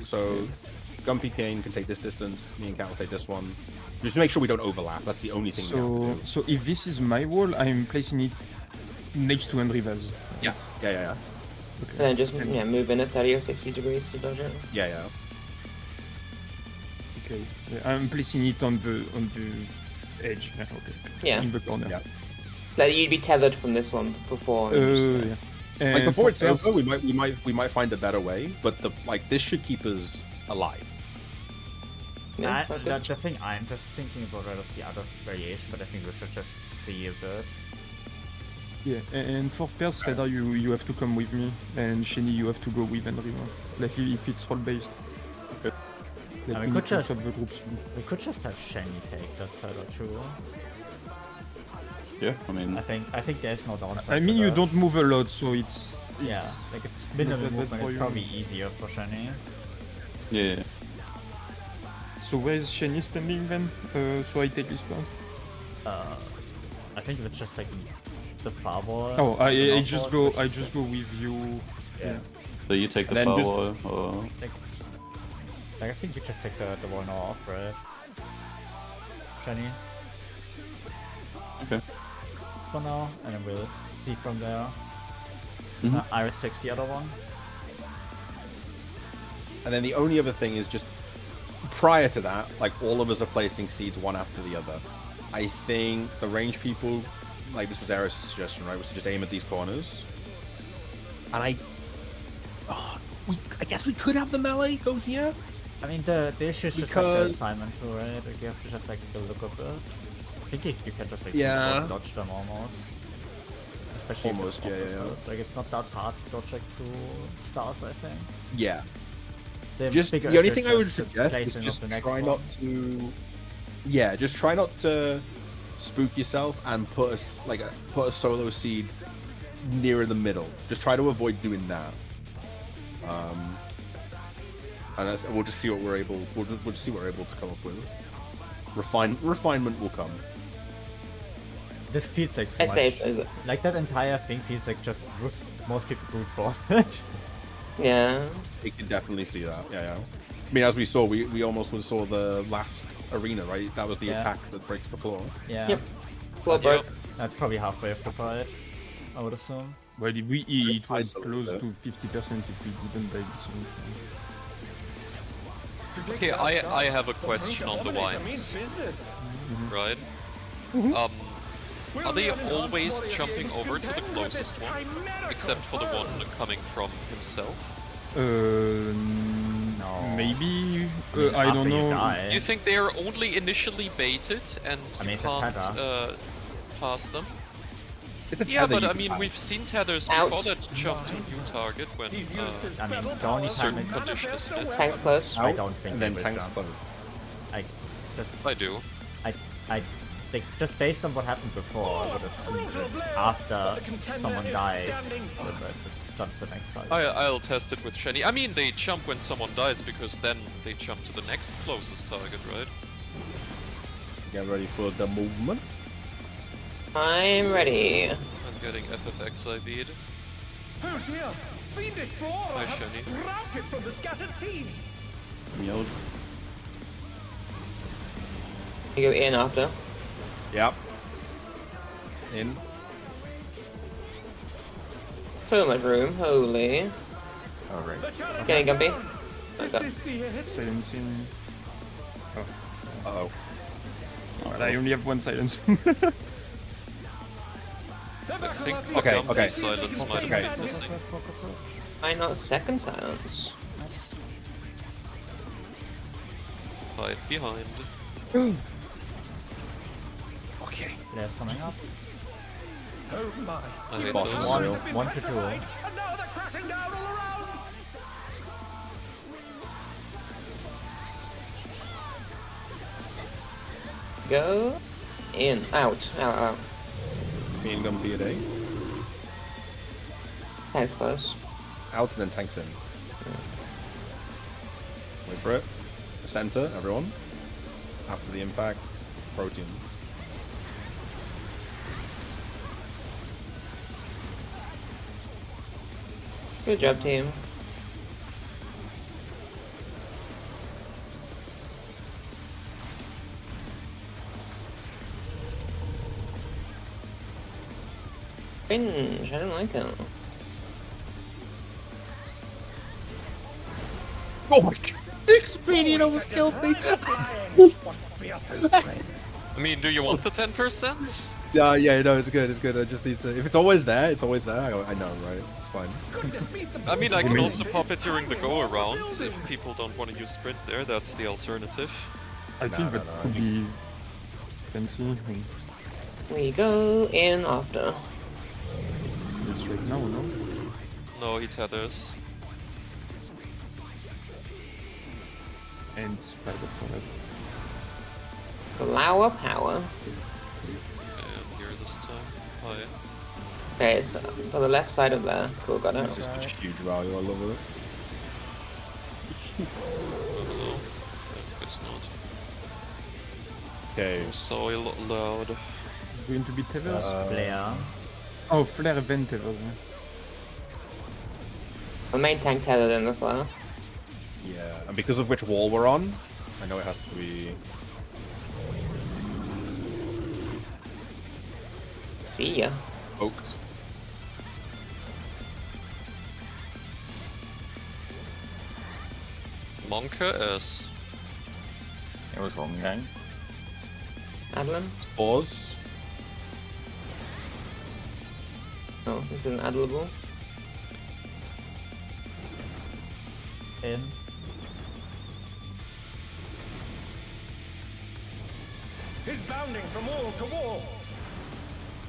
Gumpy Kane can take this distance. Me and Cat will take this one. Just to make sure we don't overlap. That's the only thing we have to do. So if this is my wall, I'm placing it next to Andrivas. Yeah. Okay. And then just move in at 30 or 60 degrees to dodge it. Yeah. Okay. I'm placing it on the edge. Yeah. Okay. Yeah. In the corner. Yeah. Like you'd be tethered from this one before. Yeah. And like before it's over, we might find a better way. But this should keep us alive. Yeah, the thing I'm just thinking about is the other variation, but I think we should just see a bit. Yeah, and for Pers, Radar, you have to come with me, and Shani, you have to go with Andriva. Like if it's role based. Okay. We could just have Shani take that Tether too. Yeah, I mean... I think there's no downside. I mean, to you that. don't move a lot, so it's yeah, like it's minimal movement. It's probably easier for Shani. Yeah. So where is Shani standing then? So I take this part. I think it's just like the firewall. Oh, I just go with you. Yeah. So you take the firewall, or... Like I think we just take the wall now off, right? Shani. Okay. For now, and then we'll see from there. Iris takes the other one. And then the only other thing is just prior to that, like all of us are placing seeds one after the other. I think the range people, like this was Eris' suggestion, right, was to just aim at these corners. And I guess we could have the melee go here. I mean, the issue is just like the assignment too, right? Like you have to just like look up it. I think you can just like dodge them almost. Especially almost, yeah. Like it's not that hard to dodge like 2 stars, I think. Yeah. The only thing I would suggest is just try not to spook yourself and put a solo seed nearer the middle. Just try to avoid doing that. And we'll just see what we're able. We'll just see what we're able to come up with. Refinement will come. This feels like so much. Like that entire thing feels like just most people brute force it. Yeah. You can definitely see that. Yeah. I mean, as we saw, we almost saw the last arena, right? That was the attack that breaks the floor. Yeah. Yep. Floor broke. That's probably halfway of the fight, I would assume. Well, it was close to 50% if we didn't die this one. Okay, I have a question on the wines. Right? Are they always jumping over to the closest one? Except for the one coming from himself? No. Maybe? I don't know. You think they are only initially baited and you can't pass them? Yeah, but I mean, we've seen tethers before that jump to a new target when the only certain conditions met. Tanks close. I don't think and then tanks close. I do. I think just based on what happened before, I would assume that after someone dies, jump to the next target. I'll test it with Shani. I mean, they jump when someone dies because then they jump to the next closest target, right? Get ready for the movement. I'm ready. I'm getting FFX IV'd. Oh dear! Fiendish flora Hi, have Shani. sprouted from the scattered seeds! Meowed. You go in after. Yep. In. So much room, holy. Alright. Getting Gumpy. Is this the end? Silencing. Uh-oh. But I only have one silence. I think Okay. silence might have been missing. Why not second silence? Hide behind. Okay. There's coming up. Oh my! I hate Boss. those. 1 to 2. And now they're crashing down all around! Go in, out. Me and Gumpy at A. Tanks close. Out and then tanks in. Wait for it. Center, everyone. After the impact, protein. Good job, team. Cringe, I don't like it. Oh my god! The expedient almost killed me! I mean, do you want the 10%? Yeah, no, it's good, I just need to... If it's always there, it's always there. I know, right? It's fine. I mean, I can also pop it during the go-around, if people don't want to use sprint there, that's the alternative. I think that could be fancy. We go in after. It's right now, no? No, he tethers. And spider for that. Flower power. I'm here this time. Oh yeah. Okay, it's on the left side of there. Cool, got it. This is such a huge value, I love it. No, it's not. Okay. Soil loud. Going to be tethers? Flare. Oh, flare event tethers. The main tank tethered in the flare. Yeah, and because of which wall we're on, I know it has to be... See ya. Oaked. Monka is. It was one gang. Adeline? Pause. Oh, this isn't addable. In. He's bounding from wall to wall.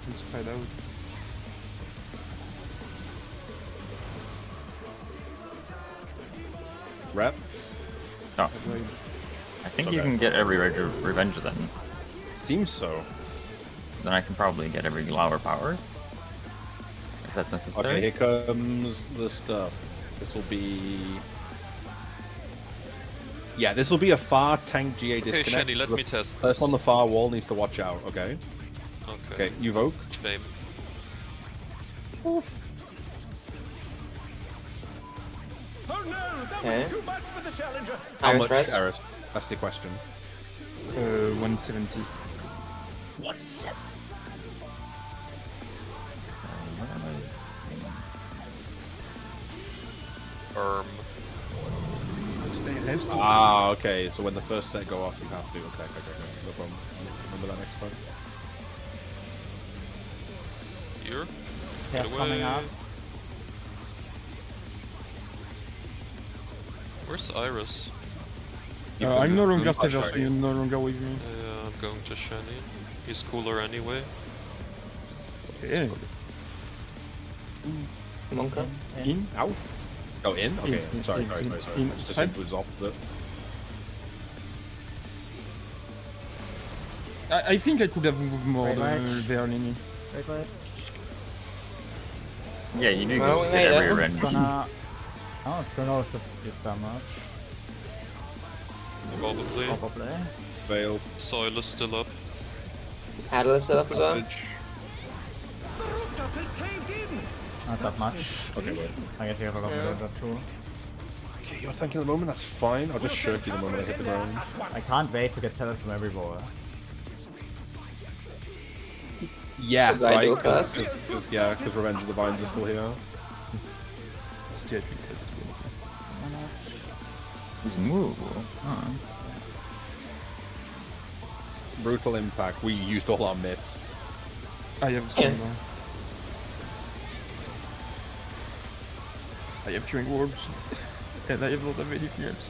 It's spread out. Rep. Oh. I think you can get every revenge then. Seems so. Then I can probably get every Glower power. If that's necessary. Okay, here comes the stuff. This will be... Yeah, this will be a far tank GA disconnect. Okay, Shelly, let me test Person this. on the far wall needs to watch out, okay? Okay, you Voke. Name. Oh no, that was too much for the challenger. How much, Eris? That's the question. 170. 170. Ah, okay. So when the first set go off, you have to. Okay. No problem. Remember that next time. Here. They're coming up. Where's Iris? I'm no longer tether, so you're no longer with me. Yeah, I'm going to Shani. He's cooler anyway. Yeah. Monka? In? Ow. Oh, in? Okay. Sorry. I just assumed it was opposite. I think I could have moved more there, Lenny. Wait. Yeah, you do get every revenge. I don't know if it's that much. Probably. Failed. Soil is still up. Adler still up as well? The rooftop is caved in. Not that much. Okay, wait. I guess you have a lot of that too. Okay, you're tanking at the moment, that's fine. I'll just shirk you the moment I hit the ground. I can't wait to get tethered from every ball. Yeah, right. Because Revenge of the Vines is still here. His move. Brutal impact. We used all our mitts. I have some. I have curing orbs. And I have a lot of many fears.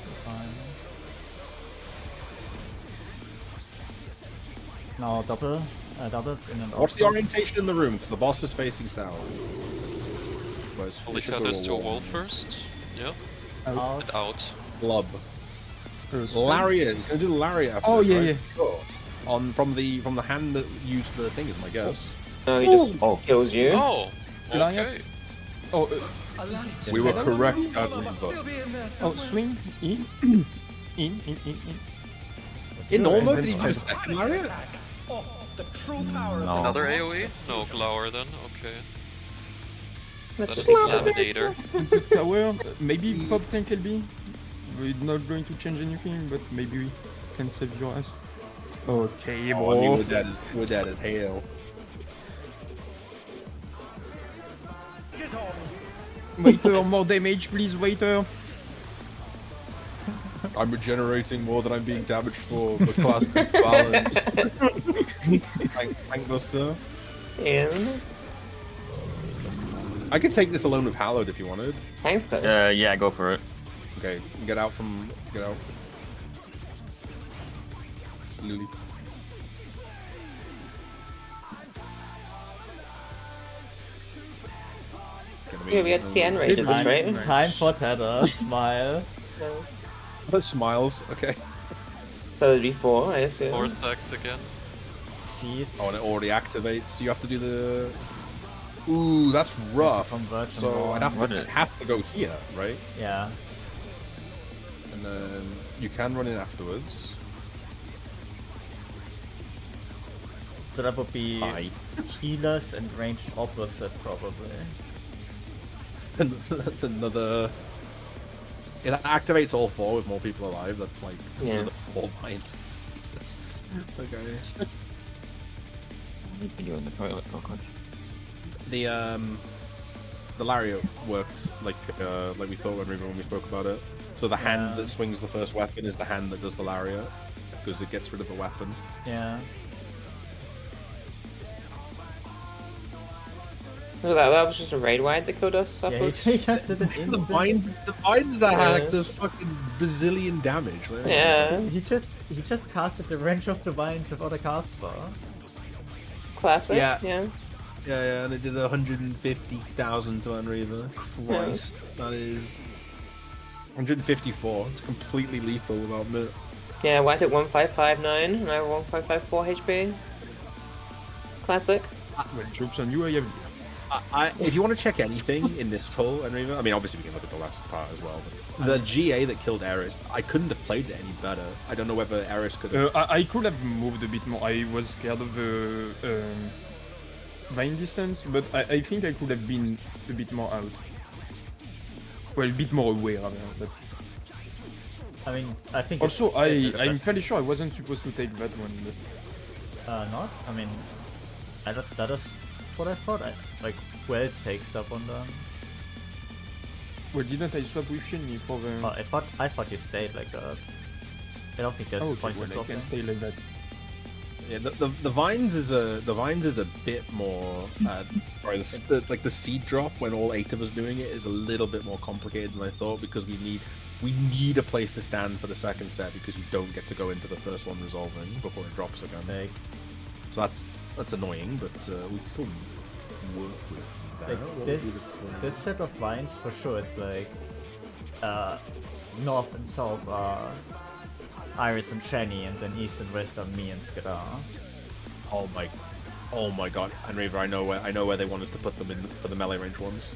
Now double in and out. What's the orientation in the room? Because the boss is facing south. Only tethers to a wall first. Yeah. Out. And out. Club. Lariat. He's gonna do the lariat. After this, right? Sure. From the hand that used the thing is my guess. No, he just kills you. Oh. Okay. Oh. We were correct. Oh, swing in. In. In normal, did he do a second lariat? Oh, the true power No. Another AoE? No, Glower then. Okay. That's Laminator. Into tower, maybe pop tank LB. We're not going to change anything, but maybe we can save your ass. Okay, bro. I mean, we're dead as hell. Waiter, more damage, please, waiter. I'm regenerating more than I'm being damaged for the class balance. Tank buster. And I could take this alone with Hallowed if you wanted. thanks, guys. Yeah, go for it. Okay, get out. Luli. Yeah, we had to see end rate of this, right? Time for tether. Smile. Smiles. Okay. So it'd be 4, I assume. Fourth act again. Seeds. Oh, and it already activates. So you have to do the. Ooh, that's rough. So I'd have to go here, right? Yeah. And then you can run in afterwards. So that would be healers and ranged opposite, probably. And that's another. It activates all 4 with more people alive. That's like another 4 points. Okay. You can go in the toilet real quick. The lariat worked like we thought when we spoke about it. So the hand that swings the first weapon is the hand that does the lariat because it gets rid of the weapon. Yeah. No, that was just a raid wide that killed us. Yeah, he just did an instant. The vines that hack does fucking bazillion damage. Right? Yeah. He just casted the Wrench of the Vines without a cast bar. Classic. Yeah. Yeah, and it did 150,000 to Unreaver. Christ, that is 154. It's completely lethal without Mitt. Yeah, whacked at 1559 and I have 1554 HP. Classic. Well, jokes on you, I have. If you want to check anything in this pull, Unreaver, I mean, obviously we can look at the last part as well. But the GA that killed Eris, I couldn't have played it any better. I don't know whether Eris could have. I could have moved a bit more. I was scared of the Vine distance, but I think I could have been a bit more out. Well, a bit more aware of it. But I mean, I think. Also, I'm fairly sure I wasn't supposed to take that one. But not? I mean, that is what I thought. Like, who else takes that one then? Well, didn't I swap with Shinny for the... Oh, I thought you stayed like that. I don't think there's a point to swap. I can stay like that. Yeah, the vines is a bit more. Sorry, the seed drop when all 8 of us doing it is a little bit more complicated than I thought because we need a place to stand for the second set because you don't get to go into the first one resolving before it drops again. Like, so that's annoying, but we can still work with that. Like this set of vines for sure. It's like north and south are Iris and Shani, and then east and west are me and Skadar. Oh my god, Unreaver, I know where they want us to put them in for the melee range ones.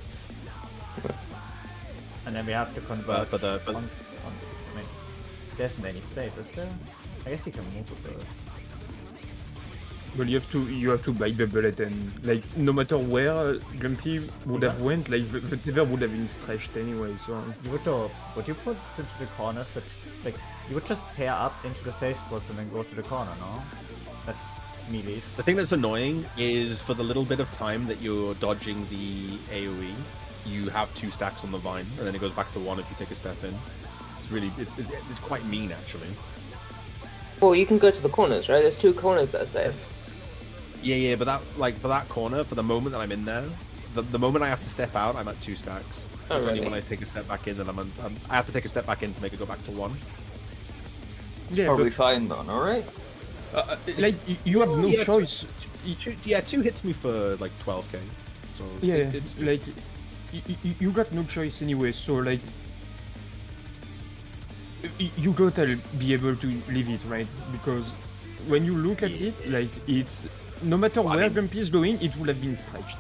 And then we have to convert for the. I mean, there's many space, is there? I guess you can move with those. Well, you have to buy the bullet, and like no matter where Gumpy would have went, like the tether would have been stretched anyway. So would you put into the corners that like you would just pair up into the safe spots and then go to the corner, no? That's melees. The thing that's annoying is for the little bit of time that you're dodging the AoE, you have 2 stacks on the vine, and then it goes back to 1 if you take a step in. It's really it's quite mean actually. Well, you can go to the corners, right? There's 2 corners that are safe. Yeah, but that for that corner, for the moment that I'm in there, the moment I have to step out, I'm at 2 stacks. Oh, it's really? only when I take a step back in that I have to take a step back in to make it go back to 1. yeah, Probably fine then, alright? like you have no choice. 2 hits me for like 12k. So Yeah, it's like you got no choice anyway. So like you gotta be able to leave it, right? Because when you look at it, like it's no matter where Gumpy is going, it would have been stretched.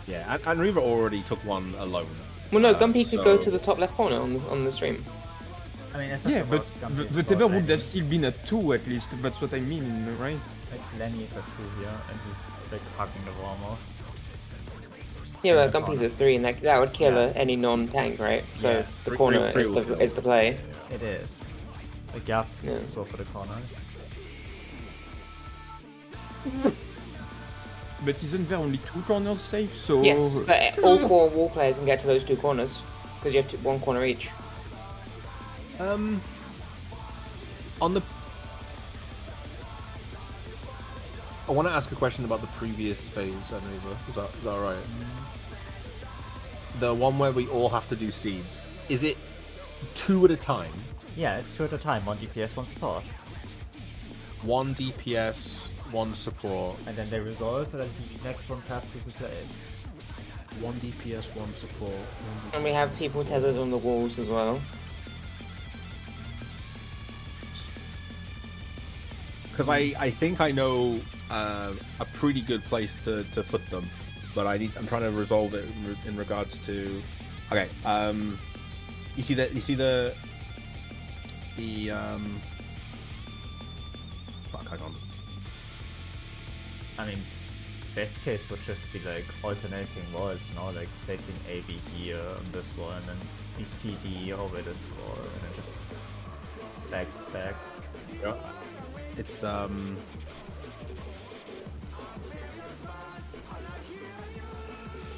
Yeah, and Reaver already took 1 alone. Well, no, Gumpy could go to the top left corner on the stream. I mean, Yeah, but the tether would have still been at 2 at least. That's what I mean, right? Like Lenny is at 2 here, and he's like hugging the wall almost. Yeah, but Gumpy's at 3, and that would kill any non-tank, right? So Yeah. the corner is the play. It is. The gap is go for the corner. But isn't there only 2 corners safe? So yes, but all 4 wall players can get to those 2 corners because you have 1 corner each. On the, I want to ask a question about the previous phase, Anova. Is that alright? The one where we all have to do seeds. Is it 2 at a time? Yeah, it's 2 at a time. 1 DPS, 1 support. 1 DPS, 1 support. And then they resolve, and then the next one have to replace. 1 DPS, 1 support. And we have people tethered on the walls as well. Because I think I know a pretty good place to put them, but I'm trying to resolve it in regards to. Okay, you see the fuck, hang on. I mean, best case would just be like alternating walls, you know, like taking AB here on this one, and then BCD over this wall, and then just back. Yeah. It's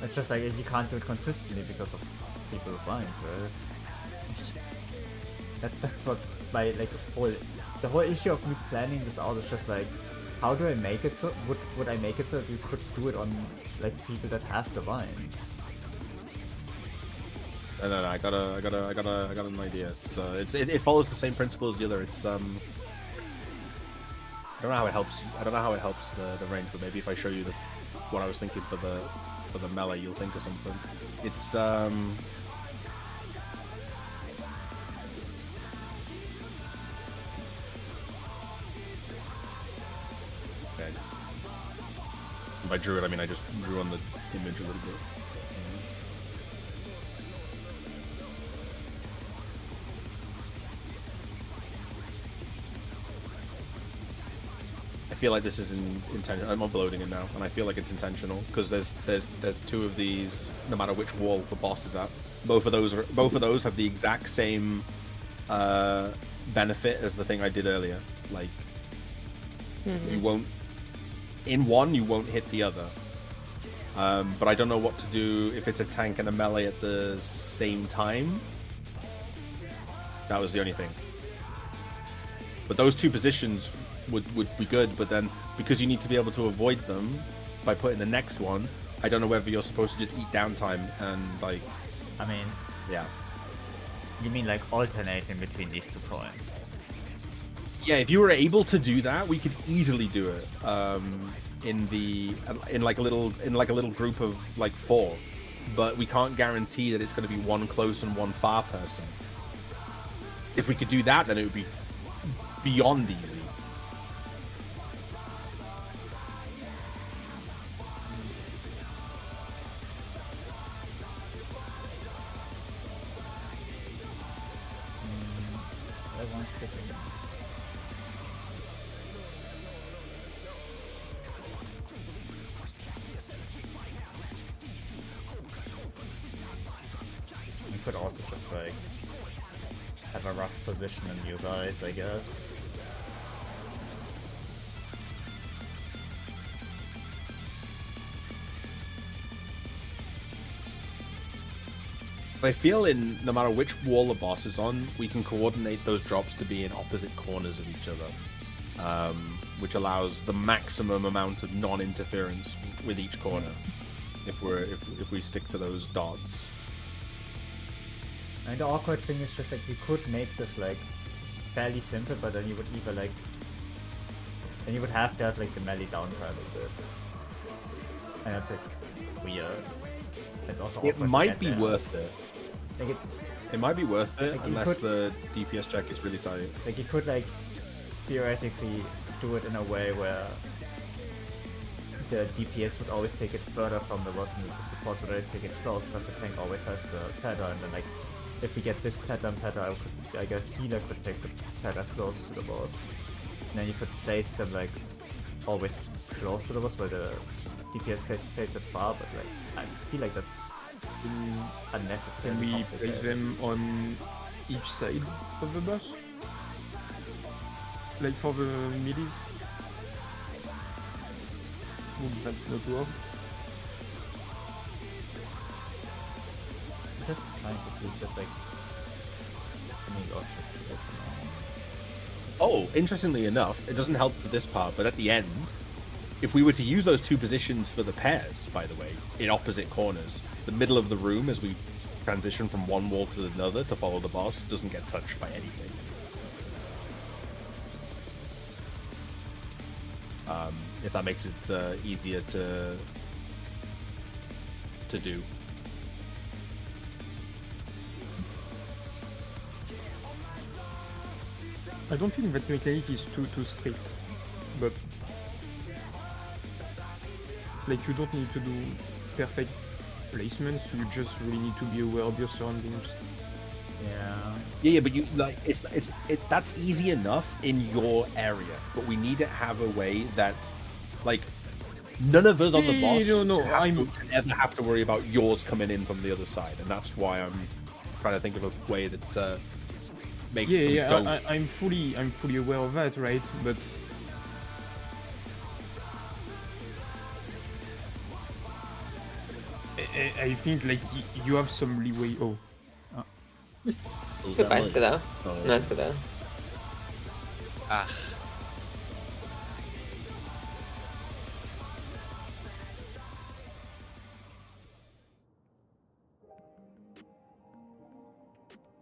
It's just like you can't do it consistently because of people blind, right? That's what the whole issue of me planning this out is just like, how do I make it so would I make it so that you could do it on like people that have the vines? No, I got an idea. So it follows the same principle as the other. It's I don't know how it helps. I don't know how it helps the range, but maybe if I show you what I was thinking for the melee, you'll think of something. It's okay. By drew it, I mean I just drew on the image a little bit. I feel like this is intentional. I'm uploading it now, and I feel like it's intentional because there's 2 of these. No matter which wall the boss is at, both of those have the exact same benefit as the thing I did earlier. Like you won't in one, you won't hit the other. But I don't know what to do if it's a tank and a melee at the same time. That was the only thing. But those 2 positions would be good, but then because you need to be able to avoid them by putting the next one, I don't know whether you're supposed to just eat downtime and like. I mean, yeah. You mean like alternating between these 2 points? Yeah, if you were able to do that, we could easily do it. In like a little group of like 4, but we can't guarantee that it's going to be 1 close and 1 far person. If we could do that, then it would be beyond easy. You could also just like have a rough position and use eyes, I guess. I feel no matter which wall the boss is on, we can coordinate those drops to be in opposite corners of each other, which allows the maximum amount of non-interference with each corner if we stick to those dots. And the awkward thing is just like you could make this like fairly simple, but then you would either like then you would have to have like the melee down quite a bit, and that's like weird. It's also it might be worth it. Like it might be worth it like unless the DPS check is really tight. Like you could like theoretically do it in a way where the DPS would always take it further from the boss and the support would always take it close because the tank always has the tether, and then like if we get this tether and tether, I guess healer could take the tether close to the boss. And then you could place them like always close to the boss, but the DPS plays that far, but like I feel like that's unnecessary. Can we place them on each side of the boss? Like for the middies? Would that not work? I'm just trying to see just like Oh, interestingly enough, it doesn't help for this part, but at the end, if we were to use those two positions for the pairs, by the way, in opposite corners, the middle of the room as we transition from one wall to another to follow the boss doesn't get touched by anything. If that makes it easier to do. I don't think that mechanic is too strict, but like you don't need to do perfect placements. You just really need to be aware of your surroundings. Yeah, but you like that's easy enough in your area, but we need to have a way that like none of us on the boss should ever have to worry about yours coming in from the other side, and that's why I'm trying to think of a way that makes I'm fully aware of that, right? But I think like you have some leeway. Goodbye, Skadar. No, Skadar. Ah.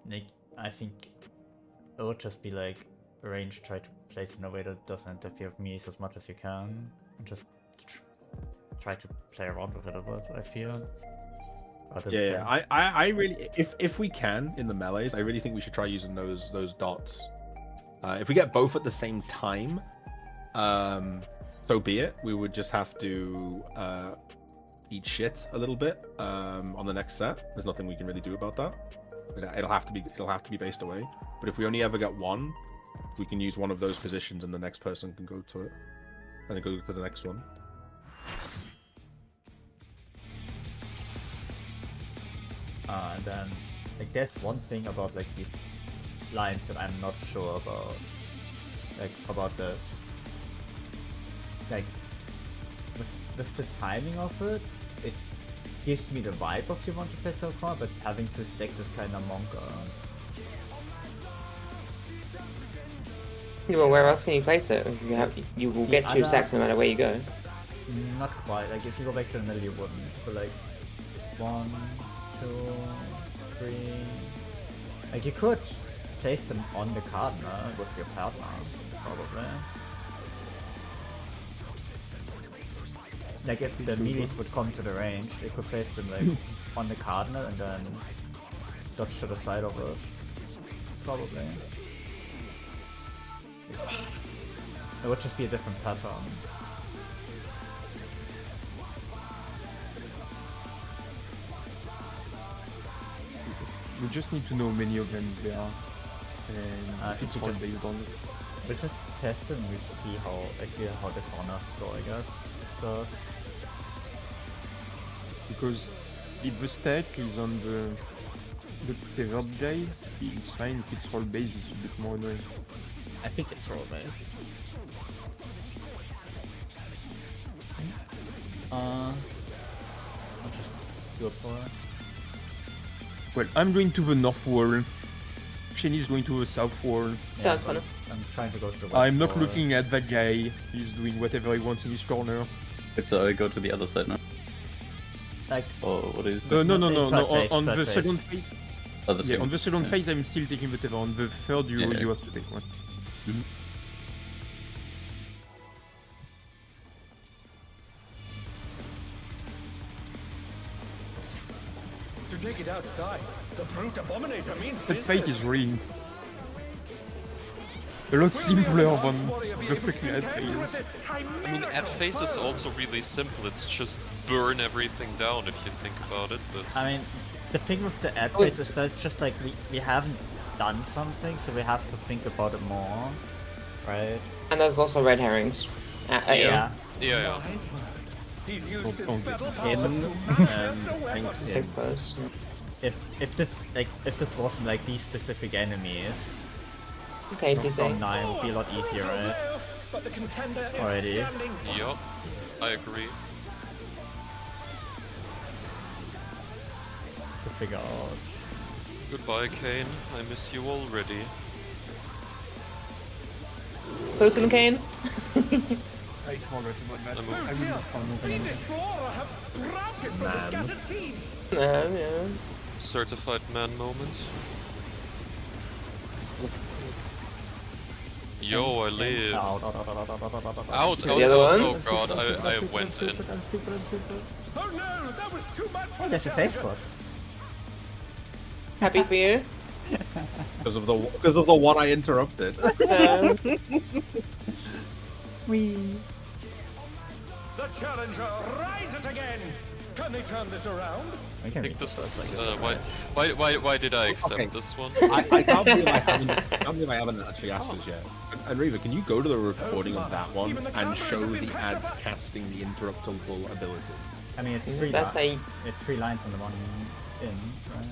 Nick, I think it would just be like range, try to place in a way that doesn't interfere with me as much as you can, and just try to play around with it a bit, I feel. I really, if we can in the melees, I really think we should try using those dots. If we get both at the same time, so be it. We would just have to eat shit a little bit on the next set. There's nothing we can really do about that. It'll have to be based away. But if we only ever get one, we can use one of those positions, and the next person can go to it, and then go to the next one. And then, like, there's one thing about like the lines that I'm not sure about, like about this. Like, with the timing of it, it gives me the vibe of you want to play so far, but having 2 stacks is kind of monka. Yeah, well, where else can you place it? You will get 2 stacks no matter where you go. Not quite. Like if you go back to the middle, you wouldn't. But like 1, 2, 3. Like you could place them on the card with your partner, probably. Like if the melees would come to the range, they could place them like on the cardinal and then dodge to the side of it. Probably. It would just be a different pattern. We just need to know many of them there are, and if it's hard based on it. We'll just test and we'll see how the corners go, I guess, first. Because if the stack is on the tethered guy, it's fine. If it's roll based, it's a bit more annoying. I think it's roll based. I'll just go for it. Well, I'm going to the north wall. Shenny's going to the south wall. Yeah, that's fine. I'm trying to go to the west. I'm not looking at that guy. He's doing whatever he wants in his corner. So I go to the other side now. Like, what is? No. On the second phase. Oh, the yeah, on the second phase, I'm still taking the tether. On the third, you have to take one. Mm-hmm. To take it outside, the brute abominator means that fight is really a lot simpler than the freaking ad phase. I mean, ad phase is also really simple. It's just burn everything down if you think about it. But I mean, the thing with the ad phase is that it's just like we haven't done something, so we have to think about it more, right? And there's lots of red herrings. Yeah. He's used his Don't feather get powers to manifest a weapon. Thanks Take in. first. If this wasn't like these specific enemies, Okay, Storm CC. 9 would be a lot easier, right? But the contender is Already. standing. Yup, I agree. To figure out. Goodbye, Kane. I miss you already. Totem Kane. I forgot about that. I'm Oh I will dear, not follow fiendish flora have sprouted from the scattered seeds. Yeah. Certified man moment. Yo, I live. Out, The other one? oh god, I went in. Oh no, that was too much for There's the a safe challenger. spot. Happy for you. Because of the one I interrupted. The challenger rises again. Can they turn this around? I I can think read this this is, like why did I accept Okay. this one? I can't believe I haven't actually asked this yet. And Reva, can you go to the recording of that one and show the ads casting the interruptible ability? I mean, it's 3 That's how you, it's 3 lines on the one in, right?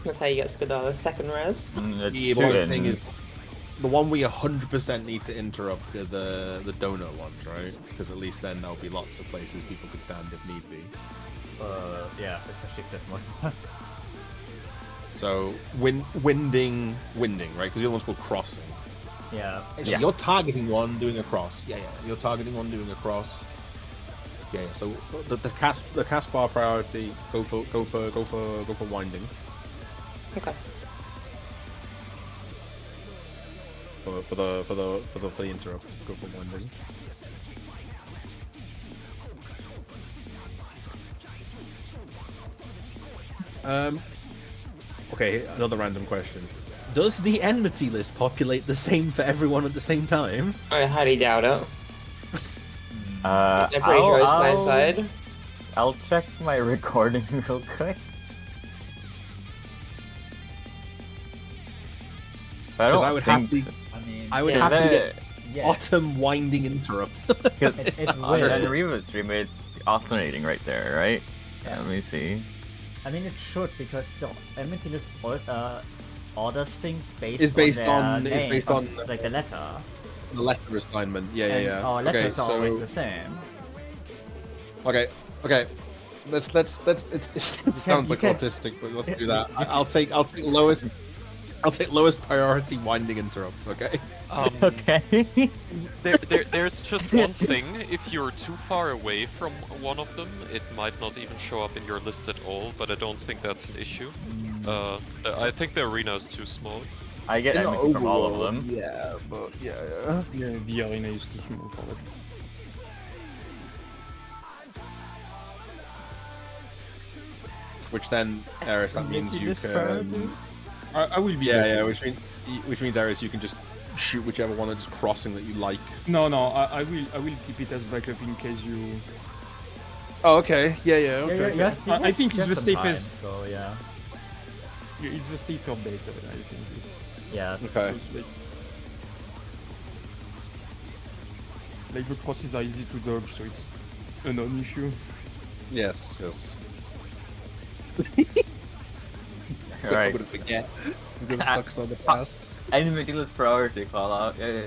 that's how you get Skadala. Second res. It's Yeah, two but the thing ends. is, the one we 100% need to interrupt are the donut ones, right? Because at least then there'll be lots of places people could stand if need be. Yeah, especially if there's more. So winding, right? Because the other one's called crossing. Yeah. So you're targeting one, doing a cross. Yeah. You're targeting one, doing a cross. Yeah. So the cast bar priority, go for winding. Okay. For the interrupt, go for winding. Okay, another random question. Does the enmity list populate the same for everyone at the same time? I highly doubt it. I'm pretty sure it's client-side. I'll check my recording real quick. But I don't I would think happily, so. I would yeah, happily get yeah. autumn winding interrupt. Because It on will. Reva's stream, it's alternating right there, right? Yeah. Let me see. I mean, it should, because the enmity list orders things based Is based on their on- is name, based on- like the letter. The letter assignment. Yeah. And our letters Okay, are so always the same. okay. Let's it sounds like can't- autistic, but let's do that. I'll take lowest priority winding interrupt. Okay. Okay. There's just one thing. If you're too far away from one of them, it might not even show up in your list at all. But I don't think that's an issue. I think the arena is too small. I get enmity from all of them. Yeah, but yeah, the arena is too small for that. Which then, Eris, that means you can. I will be. Yeah, which means Eris, you can just shoot whichever one that is crossing that you like. No, I will keep it as backup in case you. Oh, okay. Yeah. Okay. Yeah, I think it's get the some safest. time, so yeah. It's the safer bet. I think. Yeah. Okay. Like the crosses are easy to dodge, so it's a non-issue. Yes. I'm Alright. gonna forget. This is gonna suck so the past. Enmity list priority call out. Yeah.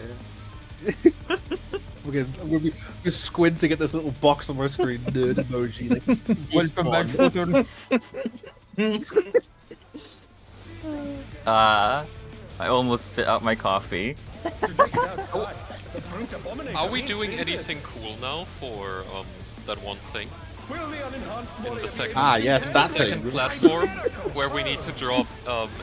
We're squinting at this little box on my screen. Nerd emoji. Like, Welcome back, Photon. I almost spit out my coffee. To take it outside, the brute abominator Are we needs doing to anything cool now for that one thing? Will the unenhanced warrior The second, Ah, yes, that second thing. platform where we need to drop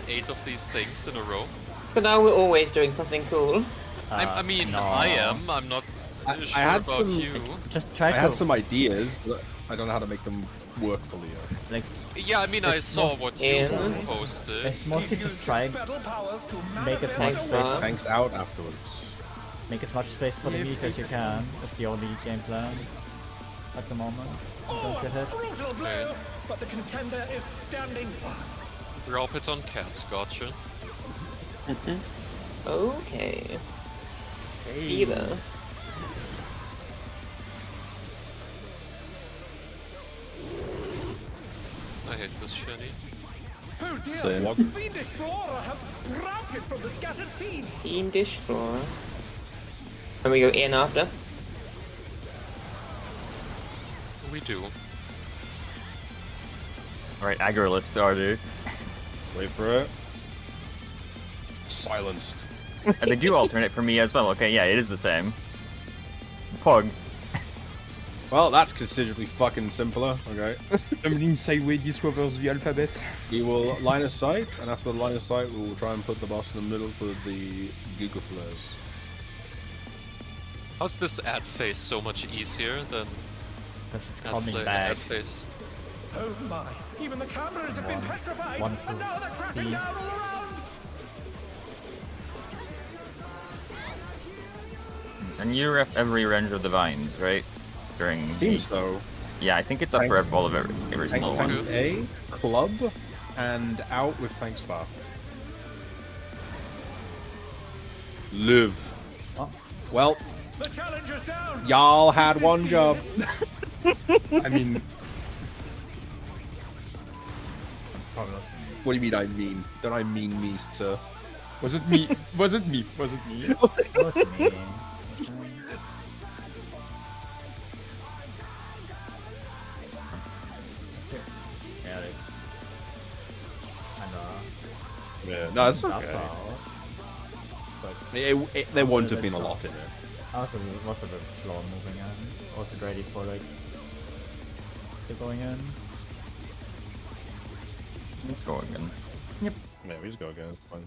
8 of these things in a row. So now we're always doing something cool. I mean, no. I am. I'm not I sure had about some- you. Just try I to had some ideas, but I don't know how to make them work fully yet. like. Yeah, I mean, I saw what you in. posted. It's mostly just try fetal powers to make as much Thanks, space. man. Thanks out afterwards. Make as much space for the meat as you can. That's the only game plan at the moment. Don't get hit. brutal blow, but the contender is standing firm. Drop it on cats, gotcha. Okay. See you there. I hate this shiny. Oh dear! Same. Fiendish flora have sprouted from the scattered seeds. Fiendish flora. And we go in after. We do. Alright, aggro starter. Wait for it. Silenced. They do alternate for me as well. Okay, yeah, it is the same. Pog. Well, that's considerably fucking simpler. Okay. Tumbling sideways discovers the alphabet. We will line of sight, and after the line of sight, we will try and put the boss in the middle for the Giga Flares. How's this ad phase so much easier than Because it's ad coming ad back. phase? Oh my! Even the cameras have been petrified, one, and now they're crashing three. down all around. And you ref every range of the vines, right? During Seems so. Yeah, I think it's up for Thanks. all of every single one. Thanks A, club, and out with thanks far. Live. Oh. Well, The challenge is down. y'all had one job. I mean, What do you mean I mean? Don't I mean me, sir? was it me? Was it me? Was it me? What's me? Yeah, I know. Yeah, no, it's Not okay. foul. But There wouldn't have been a lot in it. I was a bit slow moving in. I wasn't ready for like going in. Let's go again. Yeah, we just go again. It's fine.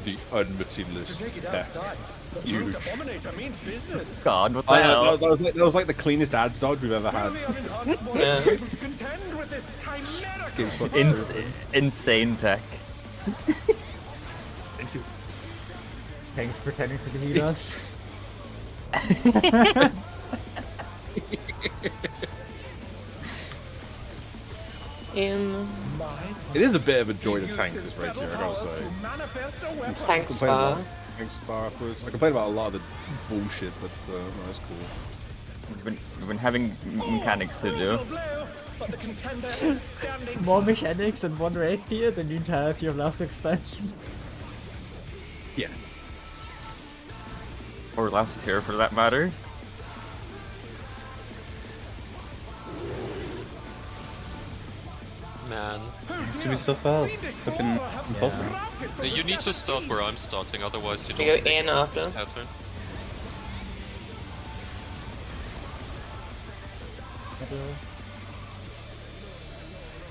The unmerciless To take it death. outside. The Huge. brute abominator means business. God, what the I know, hell? that was like the cleanest ads dodge we've ever had. Will the unenhanced one Yeah. be able to contend with this chimerical game's fucking foe? Insane tech. Thank you. Thanks for pretending to heal us. In. It is a bit of a joy to Use tank his this right fetal here, I gotta powers say. to manifest a weapon. Thanks Complain about far. thanks far afterwards. I complain about a lot of the bullshit, but no, that's cool. We've been having mechanics to do. Brutal blow, but the contender is standing More mechanics and one raid tier than the entirety of last expansion. Yeah. Or last tier for that matter. Man. To be so fast, it's fucking impossible. You need to start where I'm starting, otherwise you We don't go pick in this after. pattern.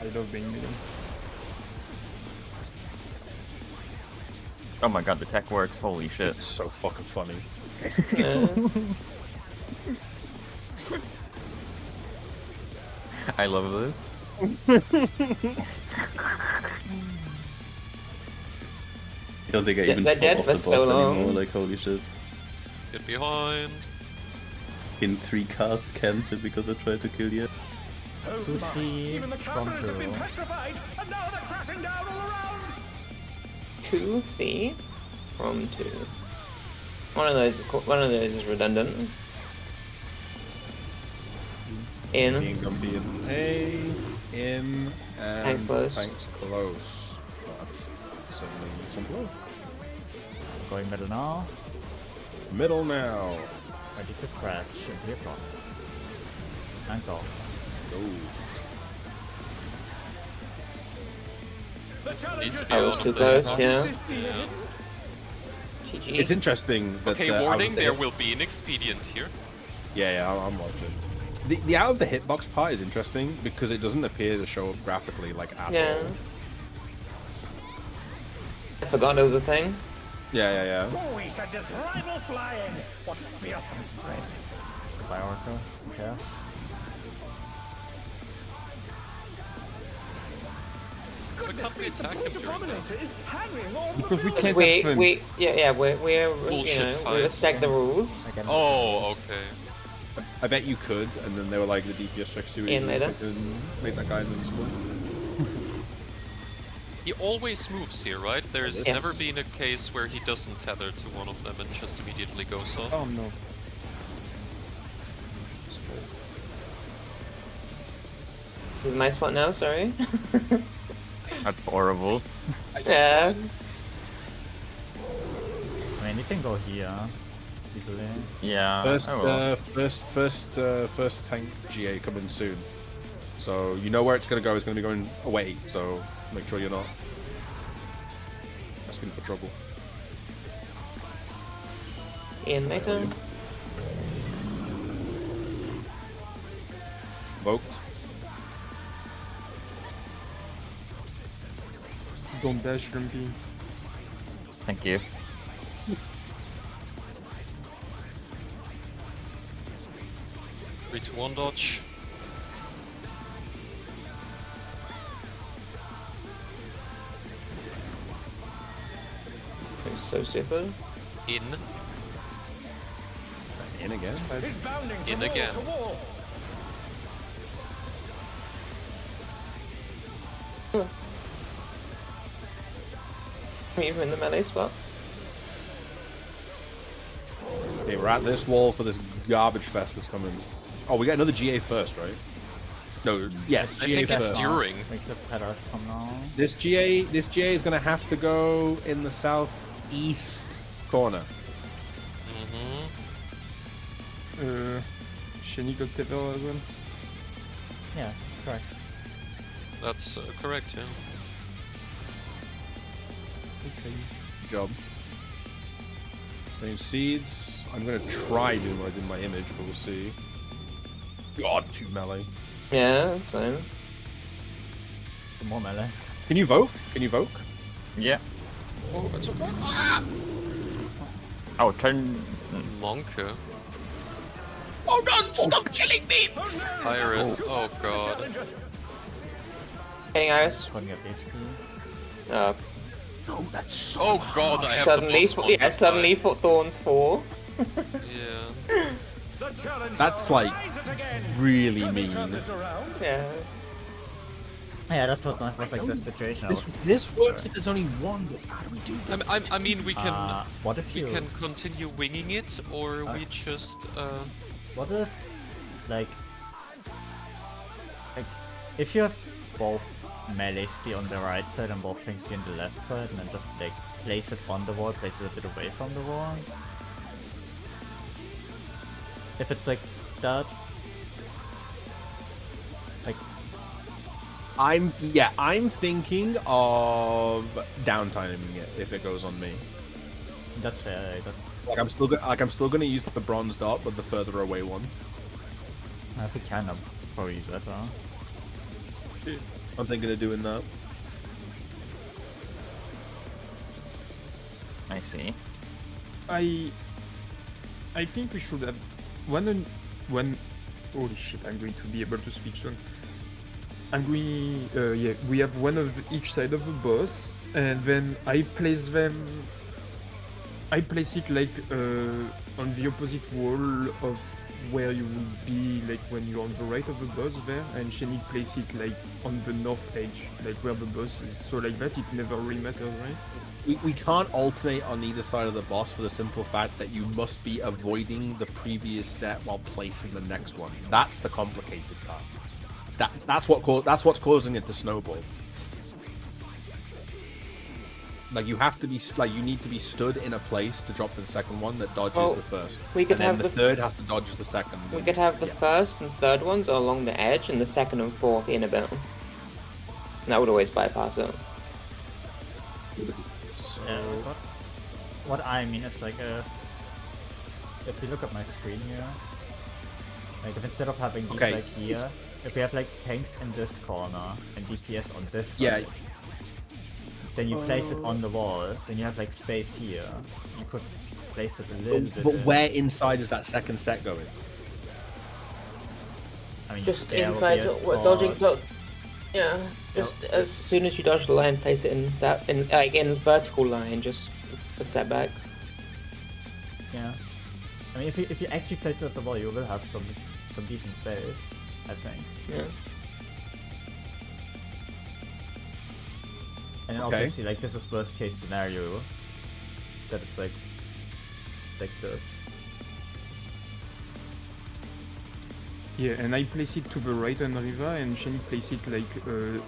I love being middle. Oh my god, the tech works. Holy shit. It's so fucking funny. I love this. I don't think I even They're saw dead off for the so boss long. anymore, like holy shit. Get behind. In 3 casts cancelled because I tried to kill you. Oh To my. see Even the from cameras have been through. petrified, and now they're crashing down all around. 2C from 2. One of those is redundant. In. Being Gumpy in A, in, and Thanks close. thanks close. That's certainly simpler. Going middle now. Middle now. Ready to scratch and here from. And go. Go. The challenge is I was Out too of the close, box. yeah. This is the end. GG. It's interesting that Okay, the warning, out of the there hit- will be an expedient here. Yeah, I'm watching. The out of the hitbox part is interesting because it doesn't appear to show up graphically like at Yeah. all. I forgot it was a thing. Yeah. Oh, we should just rival flying. What fearsome strength. By Orca. Yes. Goodness can't we me, the attack him brute during that? abominator is hanging on Because the we building. can't We, have fun. we're Bullshit you know, fight. we respect the rules. Again. Oh, okay. I bet you could, and then they were like the DPS checks too easy. In later. And make that guy invincible. He always moves here, right? There's Yes. never been a case where he doesn't tether to one of them and just immediately goes off. Oh no. This is my spot now, sorry. That's horrible. Yeah. I mean, you can go here. Easily. Yeah. First, I will. first tank GA coming soon. So you know where it's gonna go. It's gonna be going away. So make sure you're not asking for trouble. Ian, make him. Voked. Don't dash, Grumpy. Thank you. 3 to 1 dodge. It's so stupid. In. In again. He's bounding from In wall again. to wall. Even in the melee spot. Okay, we're at this wall for this garbage fest that's coming. Oh, we got another GA first, right? No, yes, I GA think it's first. during. Make the pedals come now. This GA is gonna have to go in the southeast corner. Mm-hmm. Shani got tether as well. Yeah, correct. That's correct, yeah. Okay. Good job. Same seeds. I'm gonna try doing what I did in my image, but we'll see. God, 2 melee. Yeah, that's fine. Some more melee. Can you vote? Can you vote? Yeah. Oh, it's okay. Oh, turn. Monka. Oh God! Stop killing me! Iris. Oh god. Getting Iris. Putting up HP. No, that's so. Oh god, I have Suddenly, the plus 1 yeah, this suddenly time. for Thorns 4. Yeah. The challenger That's like rises again. really Can we mean. turn this around? Yeah. Yeah, that's what was like the situation. I This was- this works if there's only one, but how do we do that? I mean, we can what if we you? can continue winging it, or we just What if, like, if you have both melees be on the right side and both things be on the left side, and then just like place it on the wall, place it a bit away from the wall. If it's like that, like, I'm thinking of downtiming it if it goes on me. that's fair. Like I'm still gonna use the bronze dot, but the further away one. If we can, I'll probably use that. I'm thinking of doing that. I see. I think we should have one. Holy shit! I'm going to be able to speak soon. I'm going. Yeah, we have one of each side of the boss, and then I place them. I place it like on the opposite wall of where you would be, like when you're on the right of the boss there, and Shani place it like on the north edge, like where the boss is. So like that, it never really matters, right? We can't alternate on either side of the boss for the simple fact that you must be avoiding the previous set while placing the next one. That's the complicated part. That's what's causing it to snowball. Like you have to be you need to be stood in a place to drop the second one that dodges the first. We could and then have the third has to dodge the second. We could have the first and third ones along the edge, and the second and fourth in a bit. And that would always bypass it. So, Yeah, what I mean is like if you look at my screen here, like if instead of having these like here, if we have like tanks in this corner and DPS on this side, then you place it on the wall, then you have like space here. You could place it a little bit. But where inside is that second set going? I mean, Just there will inside, be a dodging. spot. Yeah, just as soon as you dodge the line, place it in that, in vertical line, just a step back. Yeah. I mean, if you actually place it at the wall, you will have some decent space, I think. Yeah. And then obviously, like, this is worst case scenario, that it's like this. Yeah, and I place it to the right on Riva, and Shani place it like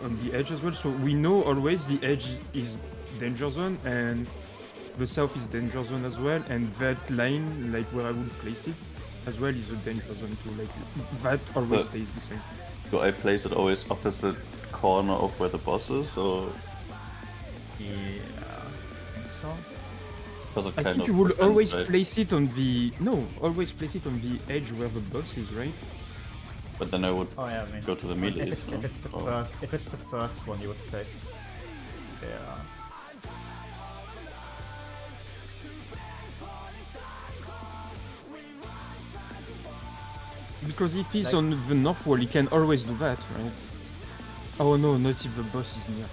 on the edge as well. So we know always the edge is danger zone, and the south is danger zone as well. And that line, like where I would place it, as well is a danger zone too. Like that always stays the same. Do I place it always opposite corner of where the boss is, or? Yeah, I think so. I think you will always place it on the always place it on the edge where the boss is, right? But then I would go to the melee. If it's the first one, you would place there. Because if he's on the north wall, he can always do that, right? Oh no, not if the boss is near.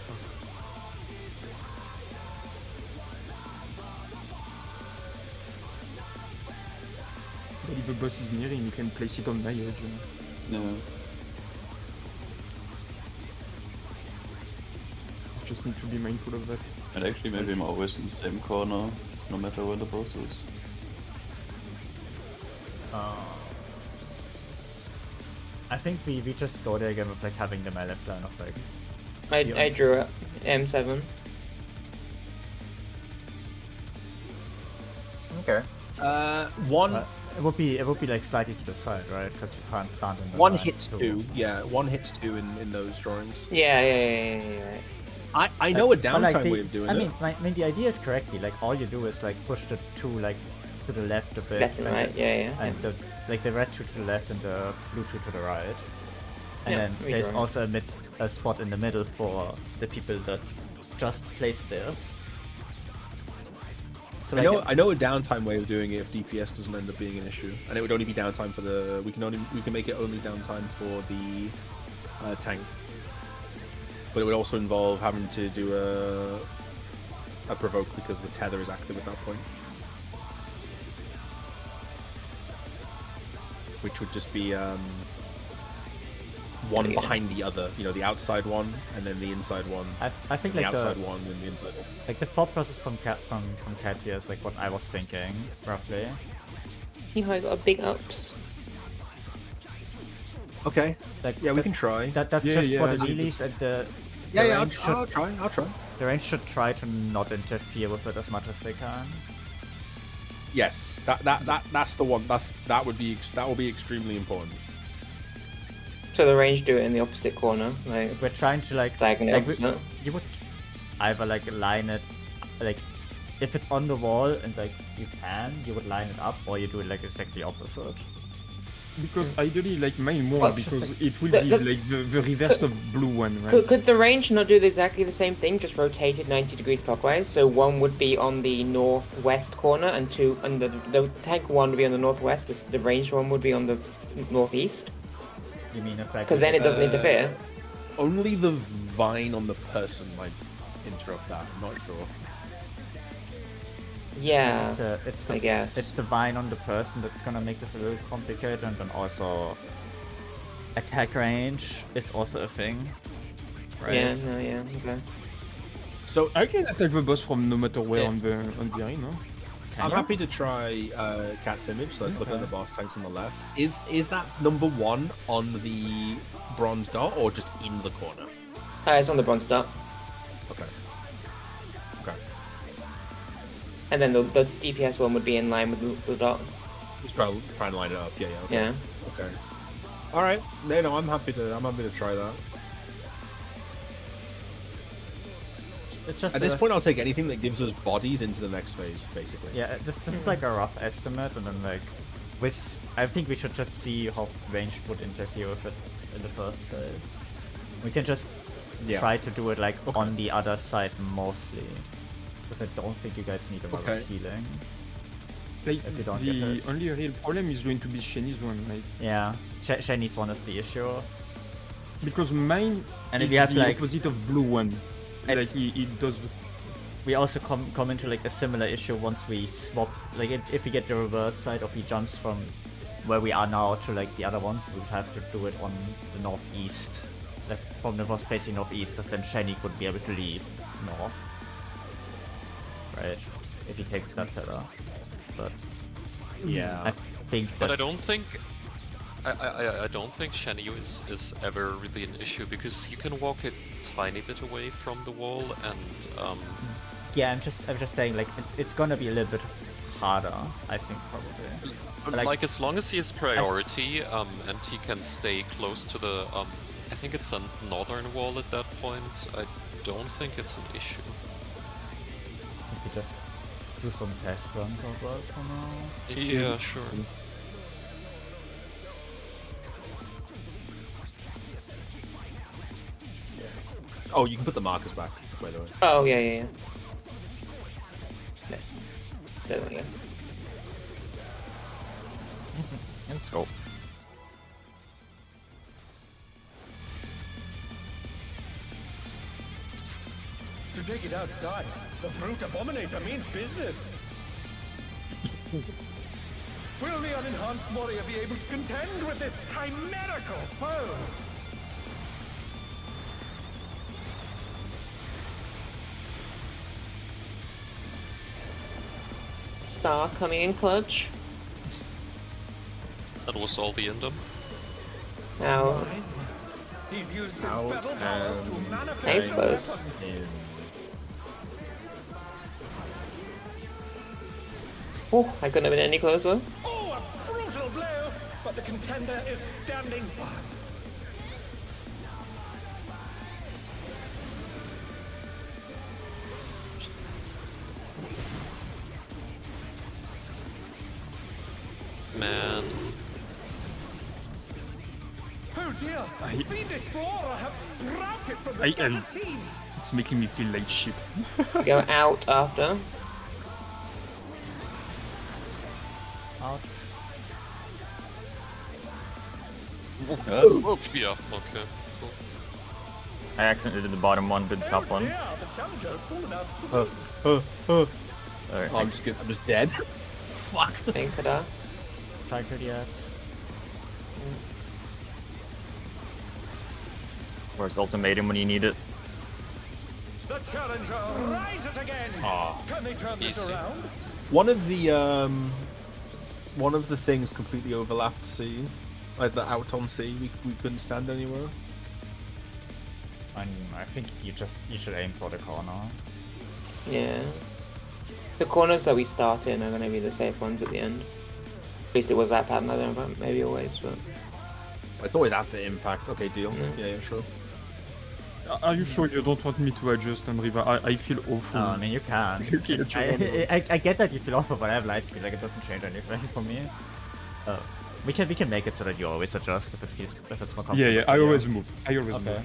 But if the boss is near him, you can place it on my edge. No. Just need to be mindful of that. And actually, maybe I'm always in the same corner, no matter where the boss is. I think we just go there again with like having the melee plan of like. I drew it. M7. Okay. It would be like slightly to the side, right? Because you can't stand in the One line hits too. two. Yeah, one hits two in those drawings. Yeah. I know a downtime way of doing it. I mean, the idea is correctly. Like all you do is like push the two like to the left a bit. Left and right. Yeah. And the red two to the left and the blue two to the right. And then there's also a spot in the middle for the people that just place theirs. So I know a downtime way of doing it if DPS doesn't end up being an issue, and it would only be downtime for the. We can make it only downtime for the tank, but it would also involve having to do a provoke because the tether is active at that point, which would just be one behind the other. You know, the outside one and then the inside one. I think the like outside one and the inside one. Like the thought process from Cat here is like what I was thinking roughly. You know, I got a big ups. Okay. Like we can try. That's just for the melees and the. I'll try. The range should try to not interfere with it as much as they can. Yes, that's the one. That will be extremely important. So the range do it in the opposite corner. Like we're trying to like you would either like line it like if it's on the wall and like you would line it up, or you do it like exactly opposite. Because ideally like mine more because it will be like the reverse of blue one, right? Could the range not do exactly the same thing, just rotate it 90 degrees clockwise? So one would be on the northwest corner and the tank one would be on the northwest, the ranged one would be on the northeast? You mean because then it doesn't interfere? Only the vine on the person might interrupt that, I'm not sure. Yeah, I guess. It's the vine on the person that's gonna make this a little complicated, and then also attack range is also a thing. Right? Yeah, okay. So I can attack the boss from no matter where on the arena. I'm happy to try Cat's image, so let's look at the boss tanks on the left. Is that number one on the bronze dot or just in the corner? It's on the bronze dot. Okay. And then the DPS one would be in line with the dot. Just try and line it up. Yeah. Okay. Yeah. Okay. All right. No, I'm happy to try that. At this point, I'll take anything that gives us bodies into the next phase, basically. Yeah, this is like a rough estimate, and then like, I think we should just see how range would interfere with it in the first phase. We can just try to do it like on the other side mostly, because I don't think you guys need a lot of healing. Like the only real problem is going to be Shani's one, right? Yeah, Shani's one is the issue. Because mine is if the opposite of blue one. Like it does. We also come into like a similar issue once we swap. Like if we get the reverse side, or he jumps from where we are now to like the other ones, we would have to do it on the northeast, like from the boss facing northeast, because then Shani would be able to leave north, right? If he takes that tether, but yeah, I think. But I don't think I don't think Shenyu is ever really an issue because you can walk a tiny bit away from the wall and Yeah, I'm just saying like it's gonna be a little bit harder, I think probably. like as long as he has priority and he can stay close to the I think it's a northern wall at that point. I don't think it's an issue. We could just do some test runs of that for now. Yeah, sure. Oh, you can put the markers back, by the way. Oh, yeah. There we go. Let's go. To take it outside, the brute abominator means business. Will the unenhanced warrior be able to contend with this chimerical foe? Star coming in clutch. That was all the Indom. Now, He's used his fetal powers to manifest thanks, a boss. weapon. Oh, I couldn't have been any closer. Oh, a brutal blow! But the contender is standing firm. Man. Oh dear! Fiendish flora have sprouted from the scattered seeds! It's making me feel like shit. Go out after. Out. Oh, yeah, okay. Cool. I accidentally did the bottom one, did the top one. Dear, the challenger has fallen out. Alright. Oh, I'm just dead. Fuck. Thanks for that. Tiger the axe. Where's ultimatum when you need it? The challenger rises again! Can they turn this Easy. around? One of the things completely overlapped C. Like the out on C, we couldn't stand anywhere. I think you should aim for the corner. Yeah. The corners that we start in are going to be the safe ones at the end. At least it was that pattern, I don't know about maybe always, but... It's always after impact. Okay, deal. Yeah, sure. Are you sure you don't want me to adjust, and Riva? I feel awful. No, I mean you can. I get that you feel awful, but I have light speed, like it doesn't change anything for me. We can make it so that you always adjust if it's more comfortable. Yeah, I always move. Okay.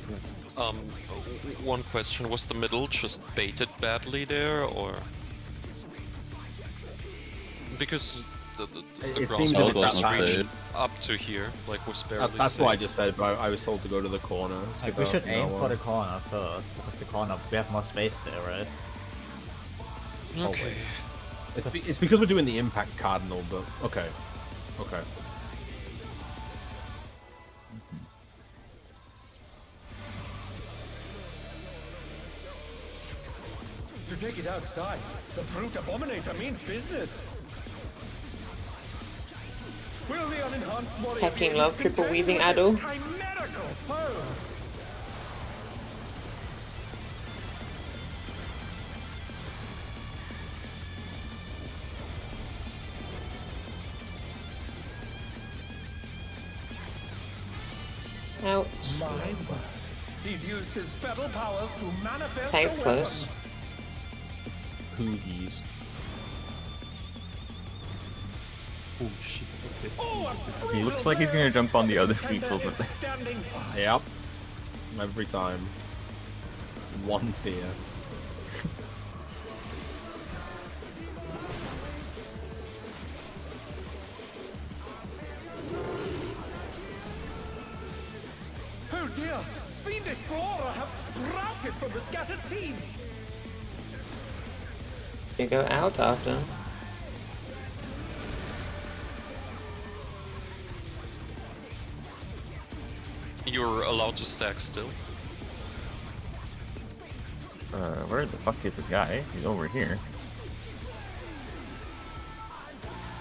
One question, was the middle just baited badly there, or...? Because the It ground seemed a bit was that reached bad. up to here, like was barely That's safe. what I just said, but I was told to go to the corner. Like we should aim for the corner first, because the corner, we have more space there, right? Okay. It's because we're doing the impact cardinal, but okay. To take it outside, the brute abominator means business. Will the unenhanced warrior Hacking be able love, to triple contend weaving with Addo. this chimerical foe? Out. My word. He's used his fetal powers to manifest Thanks, a weapon. close. Hoogies. Oh shit, okay. Oh, a He looks brutal like he's blow, gonna jump on the other contender people, is but standing firm. Yep. Every time. One fear. Oh dear! Fiendish flora have sprouted from the scattered seeds! You go out after. You're allowed to stack still. where the fuck is this guy? He's over here.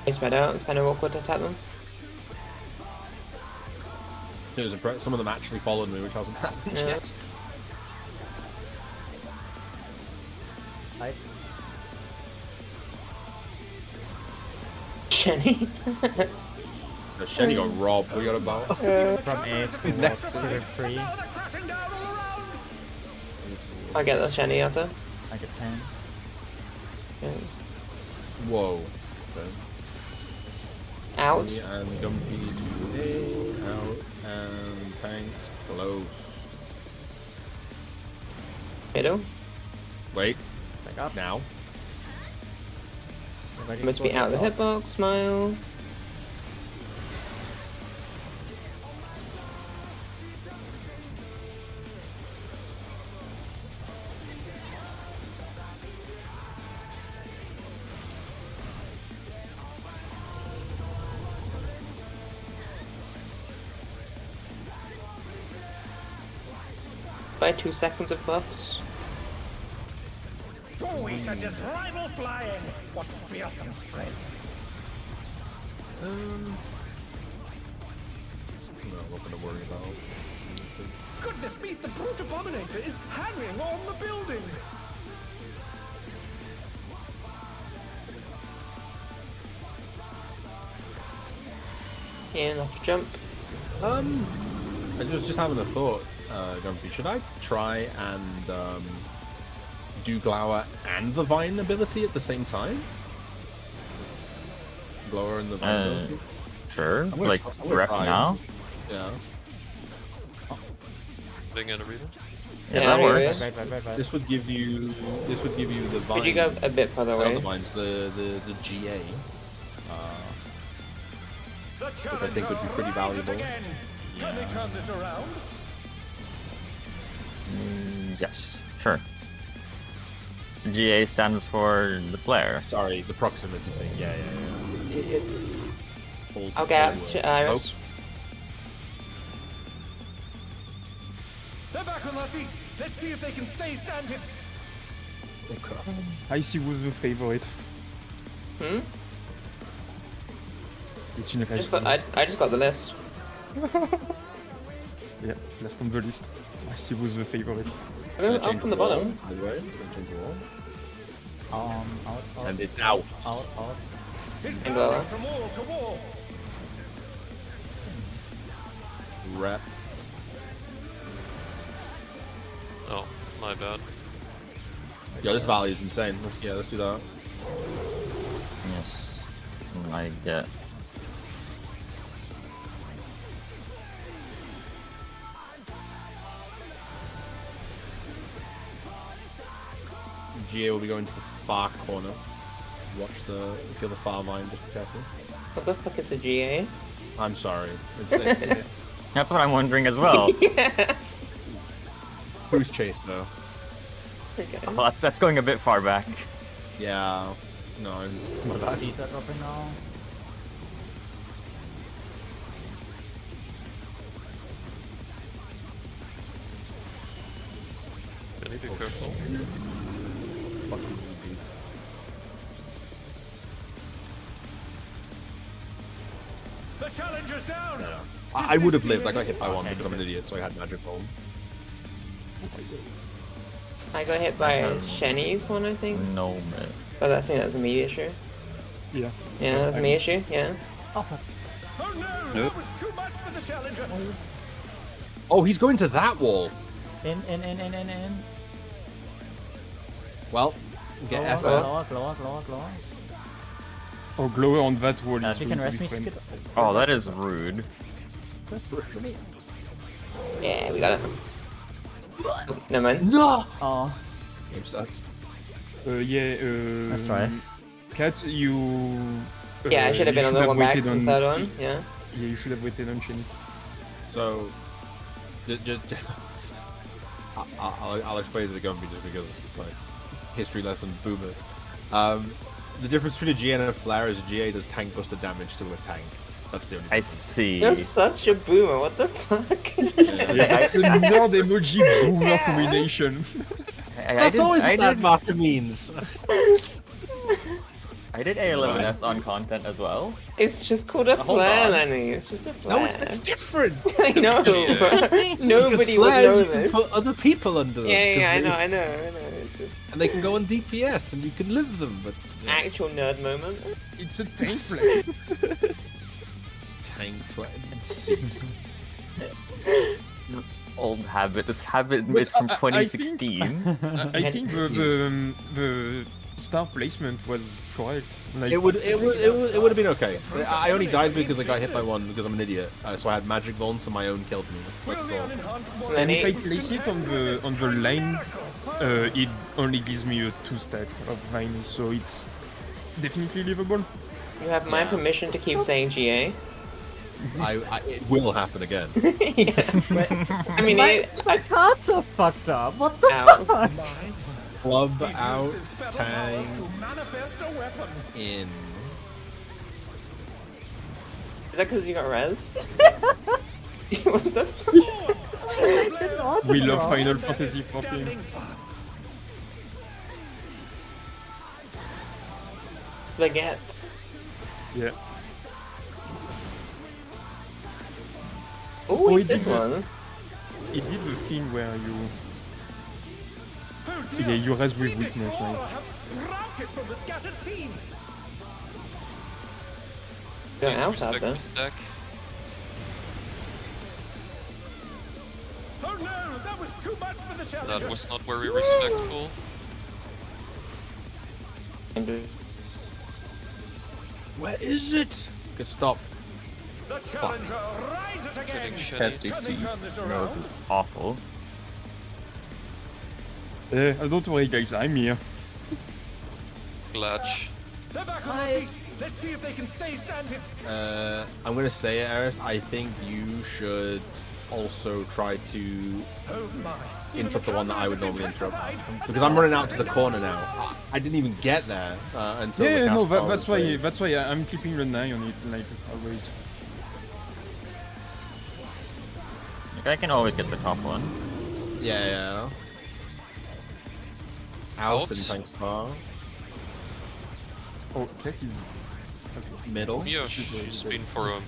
They spread out, it's kind of awkward to attack them. Some of them actually followed me, which hasn't happened yet. Shenny. No, Shenny got robbed. We got a bow. From 8 to Next to the 3. Now they're crashing down all around. I get the Shenny out there. I get 10. Yeah. Whoa. Okay. Out. Me and Gumpy to A, out, and tank close. Middle. Wait, Back up. now. Ready Meant to be out of the hitbox. Smile. By 2 seconds of buffs. Oh, we should just rival flying. What fearsome strength. No, not gonna worry about. Goodness me, the brute abominator is hanging on the building. Yeah, enough to jump. I was just having a thought, Gumpy. Should I try and do Glower and the Vine ability at the same time? Glower and the Vine ability? Sure. gonna Like, try- I'm gonna rep try. now? Yeah. Thing in arena. Yeah, Yeah, that I works. Right. This would give you the Vine. Could you go a bit further Not away? the Vines, the GA. The I think would be pretty rises valuable. again. Can they turn this around? Yes, sure. GA stands for the flare. Sorry, the proximity thing. Yeah. I'll get Iris. They're back on their feet. Let's see if they can stay standing. Icy was the favorite. It's in I just got the list. Yeah, last on the list. Icy was the favorite. Up from the bottom. By the way, it's gonna change the wall. Out. And it's out. Out. He's Blower. going from wall to wall. Rep. Oh, my bad. Yeah, this value is insane. Let's do that. Yes. I get. GA will be going to the far corner. Feel the far line, just be careful. What the fuck is a GA? I'm sorry. It's That's what I'm wondering as well. Yeah. Cruise chase though. Okay. Well, that's going a bit far back. Yeah. No, my bad. These are dropping now. Can you be careful? Fucking easy. The challenger's down. I would have lived. I got hit by one because I'm an idiot, so I had magic bomb. I got hit by Shenny's one, I think. No, man. But I think that was a me issue. Yeah. Yeah, that was a me issue, yeah. Oh no, that was too much for the challenger. Oh, he's going to that wall. In. Well, get F up. Glower. Or glower on that wall If is you going can to rest be me, friend. skip. Oh, that is rude. Yeah, we got it. Oh, never mind. No! Oh, Game sucks. Yeah, let's try. Cat, you... Yeah, I should have been on the one back, waited the third one, yeah. Yeah, you should have waited on Shenny. So, just I'll explain to the Gumby just because, like, history lesson boomers. The difference between a GA and a flare is a GA does tank buster damage to a tank. That's the only I difference. see. You're such a boomer, what the fuck? Yeah, it's the nerd emoji boomer combination. That's always what that marker means. I did A11S on content as well. It's just called a Hold flare, on. Lenny. It's just a flare. No, it's different. I know, but nobody would flares, know you can this. put other people under them. Yeah, 'cause I know. It's just And they can go on DPS, and you can live them. But yes. actual nerd moment. It's a tank flame. Tank flame. Cease. Old habit. This habit But is from I 2016. I think the star placement was correct. Like, It would have been okay. I only died because I got hit by one because I'm an idiot. So I had magic vuln, so my own killed me. That's all. And if I Lenny, place it on the line, it only gives me a 2-stack of vine, so it's definitely livable. you have my permission to keep saying GA. It will happen again. Yeah, but, I mean, My cards are fucked up. What the Ow. fuck? Club He's out, used his spell tank powers to manifest a weapon. in. Is that because you got res? What the fuck? We love Final Fantasy 14. Spaghetti. Yeah. Oh, Oh, it's it this did one. It did the thing where you... Oh Yeah, dear, you res with Fiendish weakness, flora right? have sprouted from the scattered seeds. Don't Please out respect that then. the stack. Oh no, that was too much for the challenger. That was not very respectful. Where is it? Good stop. The challenger rises again. Getting shitty. Can't Can they see. turn this No, around? this is awful. Don't worry guys, I'm here. Glatch. They're back on their feet. Let's see if they can stay standing. I'm gonna say it, Eris. I think you should also try to Oh my. interrupt the one that I would normally interrupt. Because I'm running out to the corner now. I didn't even get there until the Yeah, cast no, power that's was why there. that's why I'm keeping an eye on it, like always. Like, I can always get the top one. Yeah. Out Out. and tank star. Oh, that is... Middle. Yeah, she's been for a...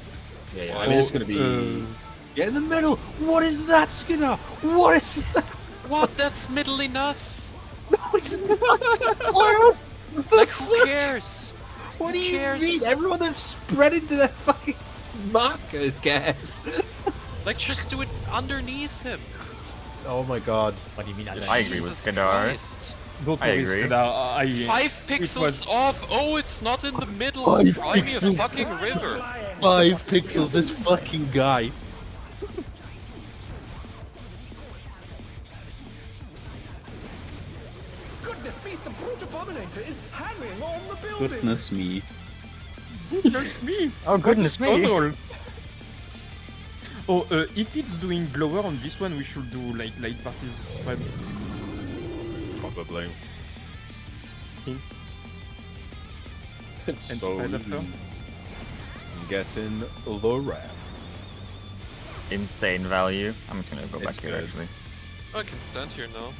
Yeah. I mean, it's gonna be. Yeah, in the middle. What is that, Skinner? What is that? What? That's middle enough? No, it's not. What the Like, who fuck? cares? What do Who you cares? mean? Everyone that's spread into their fucking markers cares. Like, just do it underneath him. Oh my god. What do you mean? I agree with Jesus Skadar. Christ. Don't I worry, agree. Skadar, 5 pixels was- off! Oh, it's not in the middle! 5 Cry me a pixels. fucking river! 5 pixels, this fucking guy. Goodness me, the brute abominator is hanging on the building. Goodness me. Just me! Oh, goodness me. Tunnel. Oh, if it's doing glower on this one, we should do like light parties spread. Probably. And So spread after. getting the wrap. Insane value. I'm just gonna go It's back here good. actually. I can stand here now.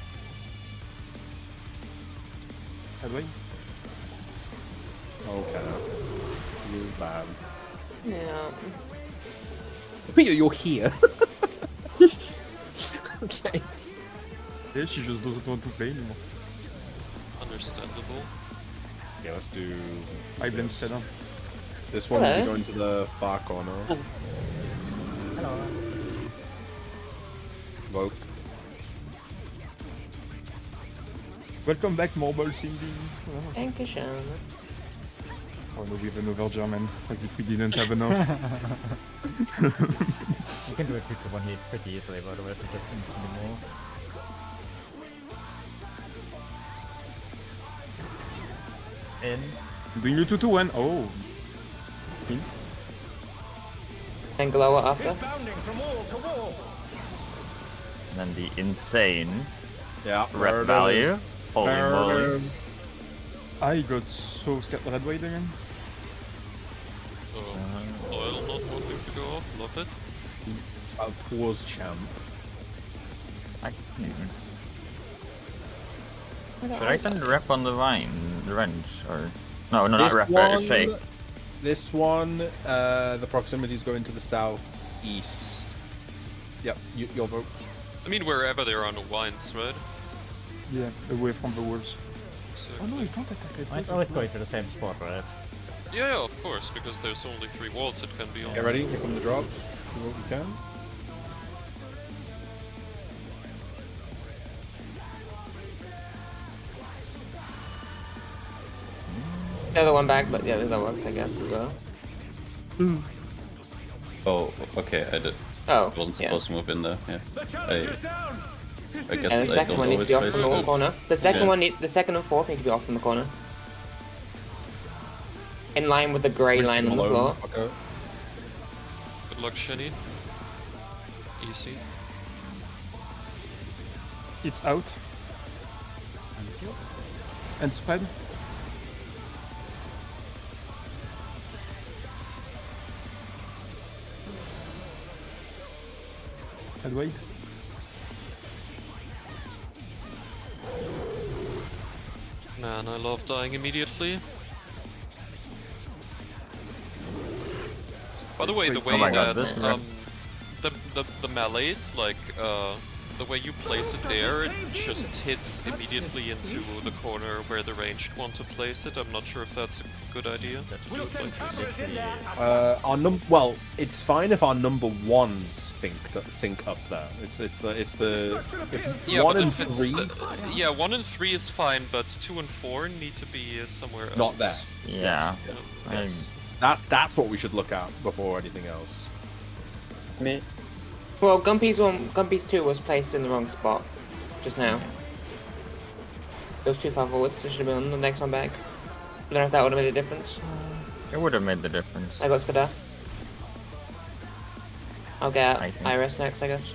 How do I? Okay. You bad. Yeah. You're here. Okay. Yeah, she just doesn't want to play anymore. Understandable. Yeah, let's do. I blame Skadar. This one will be Hello. going to the far corner. Hello. Vote. Welcome back, Marble Cindy. Thank you, Sean. Oh no, we have another German, as if we didn't have enough. You can do it 2 to 1 hit pretty easily, by the way, if you just need more. In. Doing you 2-1. Oh. And glower after. He's bounding from wall to wall. And then the insane Yeah. rep value. Holy moly. I got so scared. Red white again. Oil not wanting to go off, love it. Pause champ. Should I send rep on the vine, the wrench, or No, not This rapid, fake. This one, the proximity is going to the southeast. Yep, your vote. I mean, wherever there are no vines, right? Yeah, away from the walls. So, Oh no, you can't attack it. It's always going to the same spot, right? yeah, of course, because there's only 3 walls it can be on. Get ready, here come the drops. Do what we can. The other one back, but yeah, that works, I guess, as well. Oh, okay, I did. Oh, Wasn't yeah. supposed to move in there. Yeah. The challenge is down. I guess And the I second don't one needs to be off always from the place it. corner. The second Yeah. one, the second and fourth need to be off from the corner. In line with the grey line on the floor. Okay. Good luck, Shenny. Easy. It's out. And spread. And wait. Man, I love dying immediately. By the way, the way Oh my God, that this is the melees, like the way you place it there, it just hits immediately into the corner where the ranged want to place it. I'm not sure if that's a good idea. We'll send cameras in there. Well, it's fine if our number ones sync up there. It's the if Yeah, 1 but and if it's, 3 yeah, 1 and 3 is fine, but 2 and 4 need to be somewhere else. not there. Yeah. Yes. That's what we should look at before anything else. Me. Well, Gumpy's 2 was placed in the wrong spot just now. It was too far forward, so it should have been on the next one back. I don't know if that would have made a difference. It would have made the difference. I got Skada. I'll get I think. Iris next, I guess.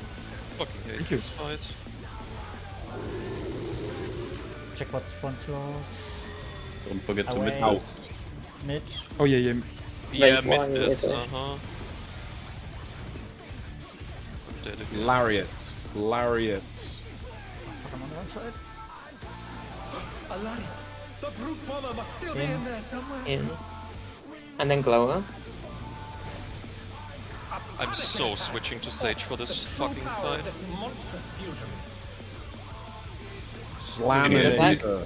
Fucking hate this fight. Check what's front claws. Don't forget to Away. mid this. Mid. Oh yeah, yeah. Yeah, Range one mid this, is it? Dedicated. Lariat. Fuck, I'm on the wrong side. Alaria, the brute bomber must still be in there somewhere. In. And then Glower. I'm so switching to Sage for this fucking fight. This monstrous fusion. Slam Yeah, it. that's- in.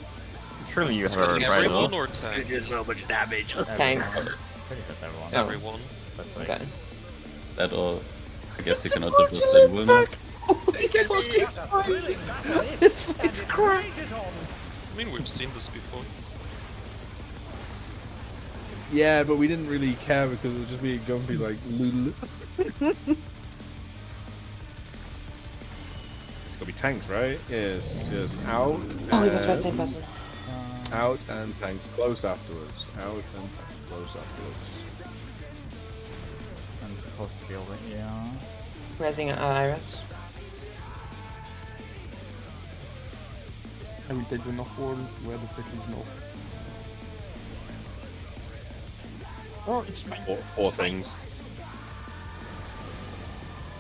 Surely you have a Everyone rival. or tank? Tanks. Pretty good, everyone. Oh. Everyone. That's like, Okay. That or I guess you can also just send Wilma. What a thrilling battle this is. And it rages on. I mean, we've seen this before. Yeah, but we didn't really care because it would just be Gumpy like lul. It's gonna be tanks, right? Yes. Out. Oh, we were the and- same person. Out and tanks close afterwards. Out and tanks close afterwards. I'm supposed to be over here. Raising Iris. I will take the north wall where the fuck is north. Oh, it's mine. Four things.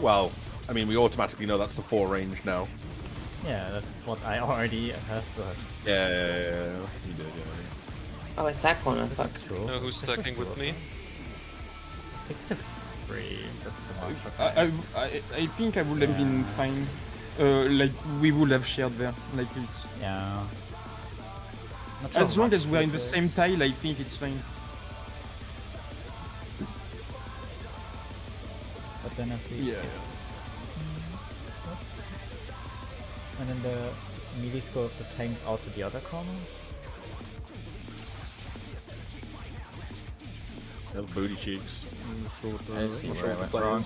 Well, I mean, we automatically know that's the 4 range now. Yeah, that's what I already have, but Yeah. You did, yeah. Oh, it's that corner. Fuck. cool. Know who's stacking with me? 63, that's too much. Okay. I think I would have been fine. Like we would have shared there. Like it's Yeah. Not so as long much as we're in the with same tile, I think it's fine. But then at least. Yeah. And then the melee score of the tanks out to the other corner. Those booty cheeks. I see where I went wrong.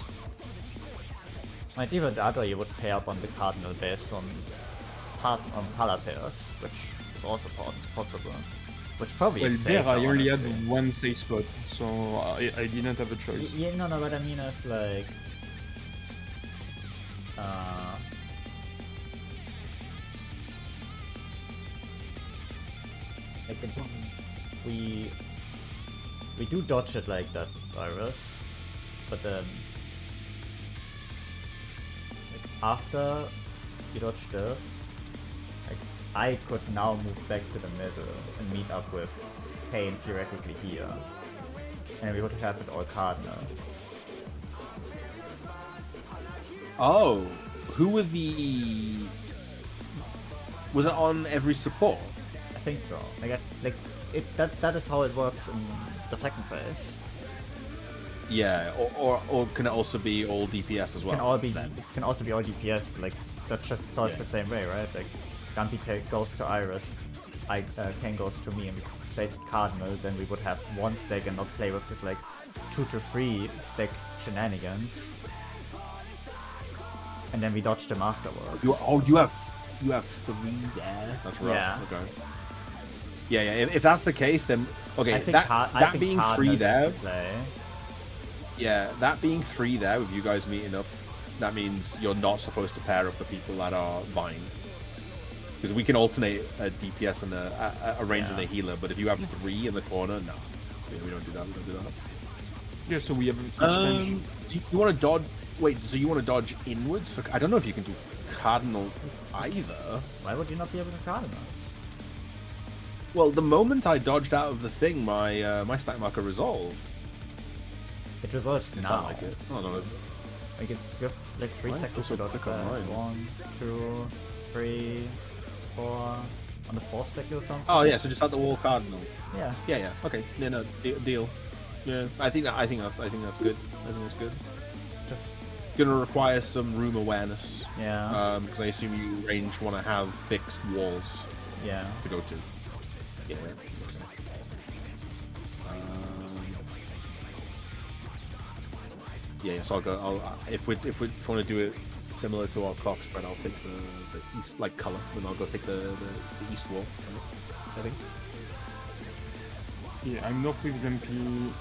Might even the other you would pair up on the cardinal based on pala pairs, which is also possible. Which probably Well, is there safer, I only had honestly. one safe spot, so I didn't have a choice. Yeah, no, what I mean is like, like we do dodge it like that virus, but then like, after you dodge this, like I could now move back to the middle and meet up with Pain theoretically here. And we would have it all cardinal. Oh, who were the... Was it on every support? I think so. That is how it works in the second phase. Yeah, or can it also be all DPS as well? It can also be all DPS, but like that's just sort of the same way, right? Like Gampi goes to Iris, Ken goes to me, and we place it cardinal. Then we would have one stack and not play with this like 2 to 3 stack shenanigans, and then we dodge them afterwards. You have 3 there. That's rough. Yeah. Okay. Yeah. If that's the case, then okay. That being 3 there. Yeah, that being 3 there with you guys meeting up, that means you're not supposed to pair up the people that are vined. Because we can alternate a DPS and a range and a healer, but if you have 3 in the corner, no. Yeah, we don't do that. Yeah, so we have... Do you want to dodge... Wait, so you want to dodge inwards? I don't know if you can do cardinal either. Why would you not be able to cardinal? Well, the moment I dodged out of the thing, my stack marker resolved. It resolves now. Like it. Oh, no. Like it's good, like 3 seconds to dodge that. 1, 2, 3, 4. On the 4th second or something. Oh yeah, so just at the wall cardinal. Yeah. Yeah. Okay. Yeah, no, deal. Yeah, I think that's good. Just gonna require some room awareness. Yeah. Because I assume you ranged want to have fixed walls. Yeah. To go to. Yeah. Yeah, so if we want to do it similar to our clock spread, I'll take the east like color, and I'll go take the east wall. I think. Yeah, I'm not with Grumpy.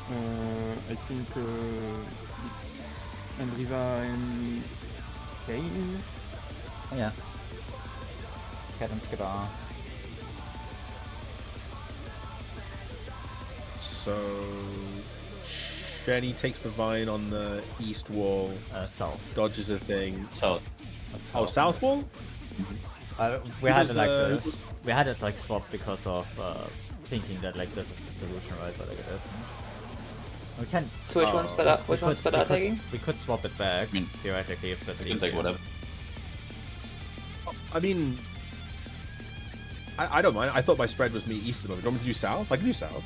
I think it's Andriva and Kane. Yeah. Cat and Skidar. So Shani takes the vine on the east wall. South. Dodges a thing. South. Oh, south wall? We had it like this. We had it like swapped because of thinking that like this is the solution, right? But like it isn't. We can. So which one's better? Which one's better taking? We could swap it back theoretically if that's You can take whatever. I mean, I don't mind. I thought my spread was me east of them. Do you want me to do south? I can do south.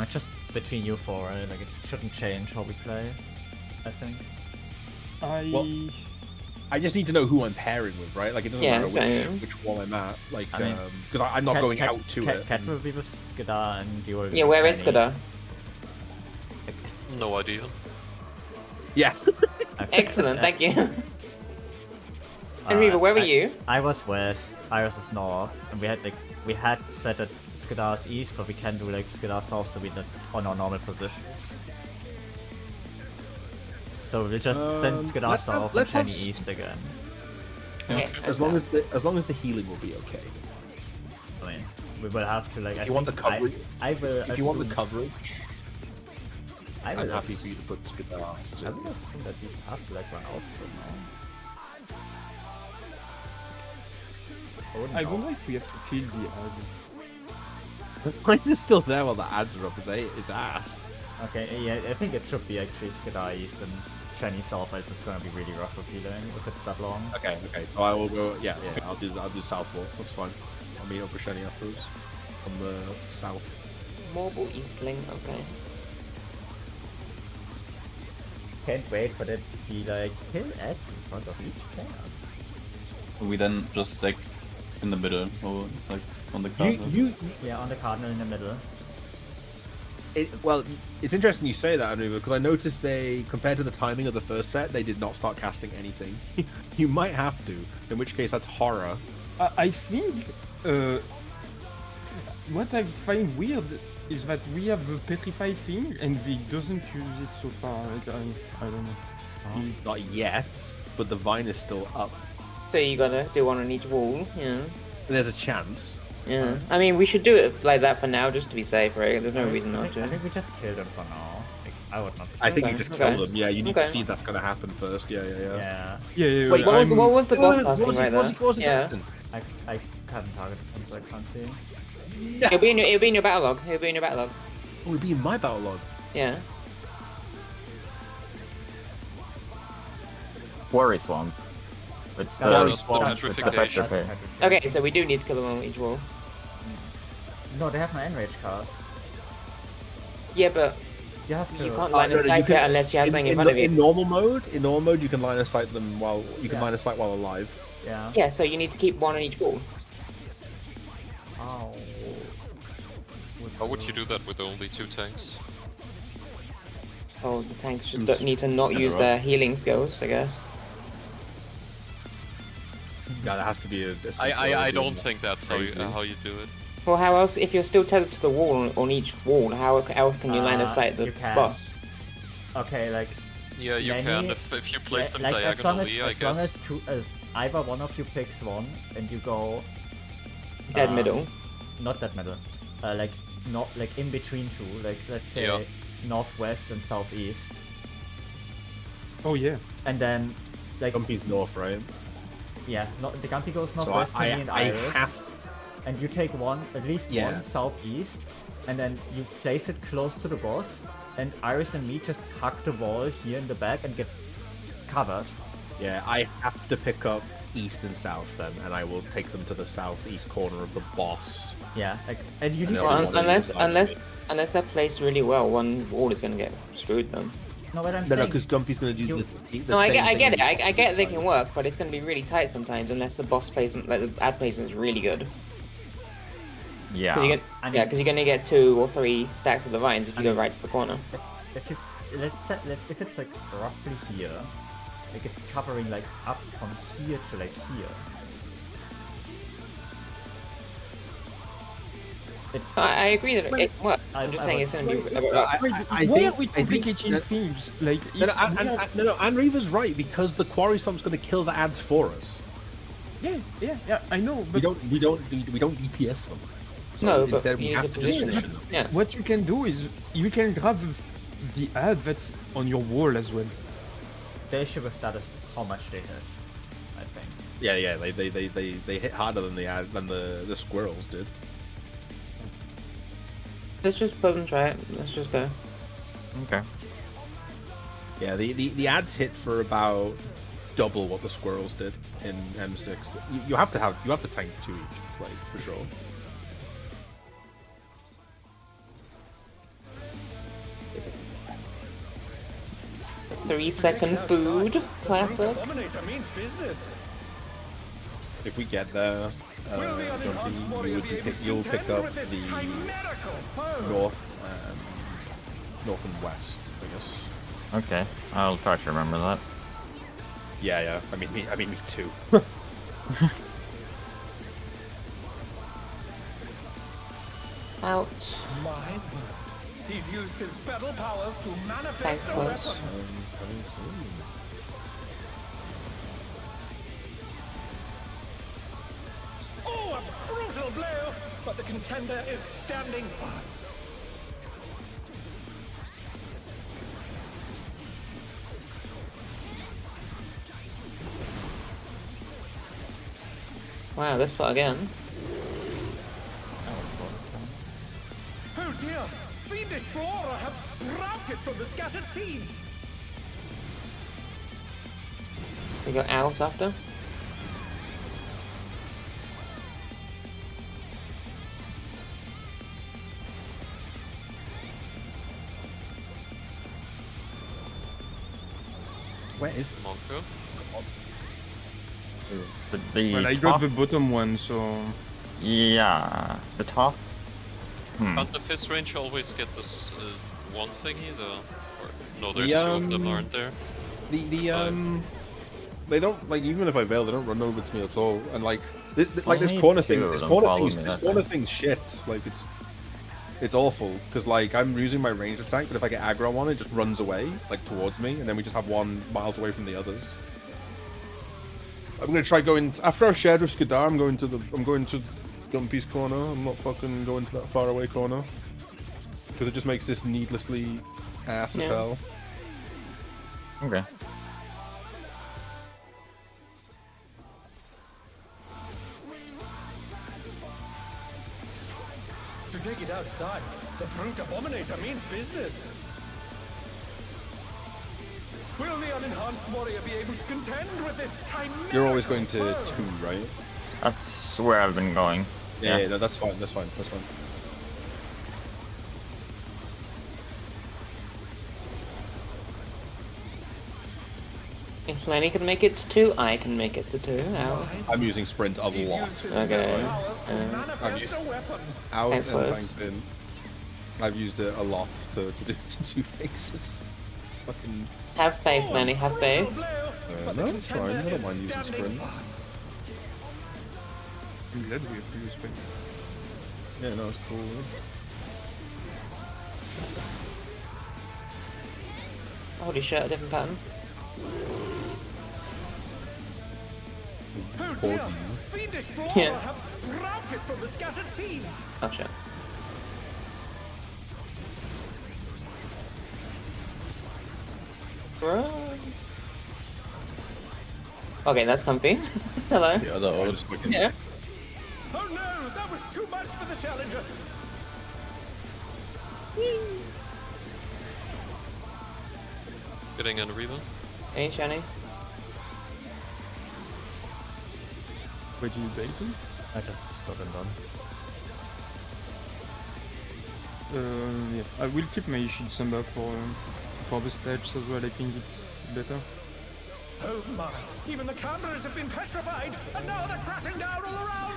Just between you four, right? Like it shouldn't change how we play, I think. I just need to know who I'm pairing with, right? Like it doesn't matter which wall I'm at. Like because I'm not going out to it. Cat will be with Skidar and you will be Yeah, where is Skidar? No idea. Yes. Excellent, thank you. And Reva, where were you? I was west, Iris was north, and we had set it Skidar's east, but we can do like Skidar south, so we're on our normal positions. So we'll just send Skidar south and Shiny east again. Okay, as long as the healing will be okay. I mean, we will have to like. If you want the coverage, I will. If you want the coverage, I'm happy for you to put Skidar. I will assume that these have to like run out somehow. I wonder if we have to kill the ads. The point is still there while the ads are up. It's ass. Okay, yeah, I think it should be actually Skidar east and Shiny south, as it's gonna be really rough with healing if it's that long. Okay. So I will go. Yeah. I'll do south wall. That's fine. I'll meet up with Shiny afterwards on the south. Mobile Eastling. Okay. Can't wait for that to be like kill ads in front of each player. We then just like in the middle, or it's like on the cardinal. Yeah, on the cardinal in the middle. Well, it's interesting you say that, Anuva, because I noticed they, compared to the timing of the first set, they did not start casting anything. You might have to, in which case that's horror. I think what I find weird is that we have a petrify thing and we doesn't use it so far. Like, I don't know. Not yet, but the vine is still up. So you gotta do one on each wall, yeah. There's a chance. Yeah. I mean, we should do it like that for now, just to be safe, right? There's no reason not to. I think we just kill them for now. Like, I would not. I think you just kill them. Yeah, you need to see if that's gonna happen first. Yeah. Wait, what was the boss casting right there? What was the casting? I can't target him, so I can't see. No. It'll be in your battle log. It'll be in your battle log. Oh, it'll be in my battle log. Yeah. Quarry Swamp. It's Quarry the Swamp. Petrification. Okay, so we do need to kill them on each wall. No, they have no enrage cards. Yeah, but You have to. you can't line of no, sight you it can- unless she has something in front of you. In normal mode, you can line of sight them while line of sight while alive. Yeah. Yeah, so you need to keep one on each wall. Oh. How would you do that with only 2 tanks? Oh, the tanks just need to not use their healing skills, I guess. Yeah, there has to be a I don't think that's how you do it. Well, how else? If you're still tethered to the wall on each wall, how else can you line of sight the you can. boss? Okay, like. Yeah, you many- can if you place them like, diagonally, I as long guess. as either one of you picks one and you go. Dead middle. Not that middle. Like not like in between two. Like let's say northwest and southeast. Oh yeah. And then like. Gumpy's north, right? Yeah, the Gumpy goes So northwest to me and I Iris. have. And you take at least one southeast, and then you place it close to the boss, and Iris and me just hug the wall here in the back and get covered. Yeah, I have to pick up east and south then, and I will take them to the southeast corner of the boss. Yeah, like, and you need they'll to... be Unless they're placed really well, one wall is gonna get screwed then. No, what I'm No, saying... because Gumpy's going to do the No, I same get thing it. I as get they time. can work, but it's gonna be really tight sometimes unless the boss placement, like the ad placement, is really good. Yeah. Because you're gonna get 2 or 3 stacks of the vines if you go right to the corner. If it's like roughly here, like it's covering like up from here to like here. I agree that it works. I'm just saying it's gonna be. Why are we complicating things? Like, No, and Reva's right, because the Quarry Stomp's going to kill the ads for us. Yeah, I know, but We don't DPS them. So No, but instead we you have need to to just position position them. them. Yeah. what you can do is you can grab the ad that's on your wall as well. The issue with that is how much they hit, I think. Yeah, they hit harder than the squirrels did. Let's just put and try it. Let's just go. Okay. Yeah, the ads hit for about double what the squirrels did in M6. You have to tank 2 each, like for sure. Three-second food, classic. Dominator means business. If we get there, you'll pick up the north and west, I guess. Okay. I'll try to remember that. Yeah. I mean me too. Out. My word. He's used his feral powers to manifest Thanks, a boss. weapon. Oh, a brutal blow! But the contender is standing firm. Wow, this spot again. Oh dear! Fiendish flora have sprouted from the scattered seeds! We go out after. Where is Monko? The Well, I top, got the bottom one, so yeah, the top. Can't the fist range always get this one thingy? No, there's The, 2 of them, aren't there? They don't, like, even if I bail, they don't run over to me at all. And like this Only corner 2 thing, of this them corner follow thing's me, this that's corner it. thing's shit. Like it's awful because like I'm using my ranged attack, but if I get aggro on it, just runs away like towards me, and then we just have one miles away from the others. I'm gonna try going after I've shared with Skadar. I'm going to Gumpy's corner. I'm not fucking going to that far away corner because it just makes this needlessly ass as hell. Okay. To take it outside, the Brute Abominator means business. Will the unenhanced warrior be able to contend with this chimerical You're always going to foe? 2, right? That's where I've been going. Yeah, no, that's fine. That's fine. That's fine. If Lenny can make it to 2, I can make it to 2. Out. I'm using sprint a He's lot. used his Okay. powers to manifest used- a weapon. Out and Close. tanked in. I've used it a lot to do to 2 things. It's fucking. Have faith, Lenny, have faith. No, it's fine. I don't mind using sprint. I'm glad we have to use sprint. Yeah, no, it's cool. Holy shit, a different pattern. Oh dear! Fiendish flora Yeah. have sprouted from the scattered seeds. Oh shit. Run. Okay, that's comfy. Hello. The other ult. Yeah. Oh no! That was too much for the challenger. Getting a Reba. Hey, Shani. Where do you bait him? I just got them done. Yeah, I will keep my shield samba for the stage as well. I think it's better. Oh my! Even the cameras have been petrified, and now they're crashing down all around.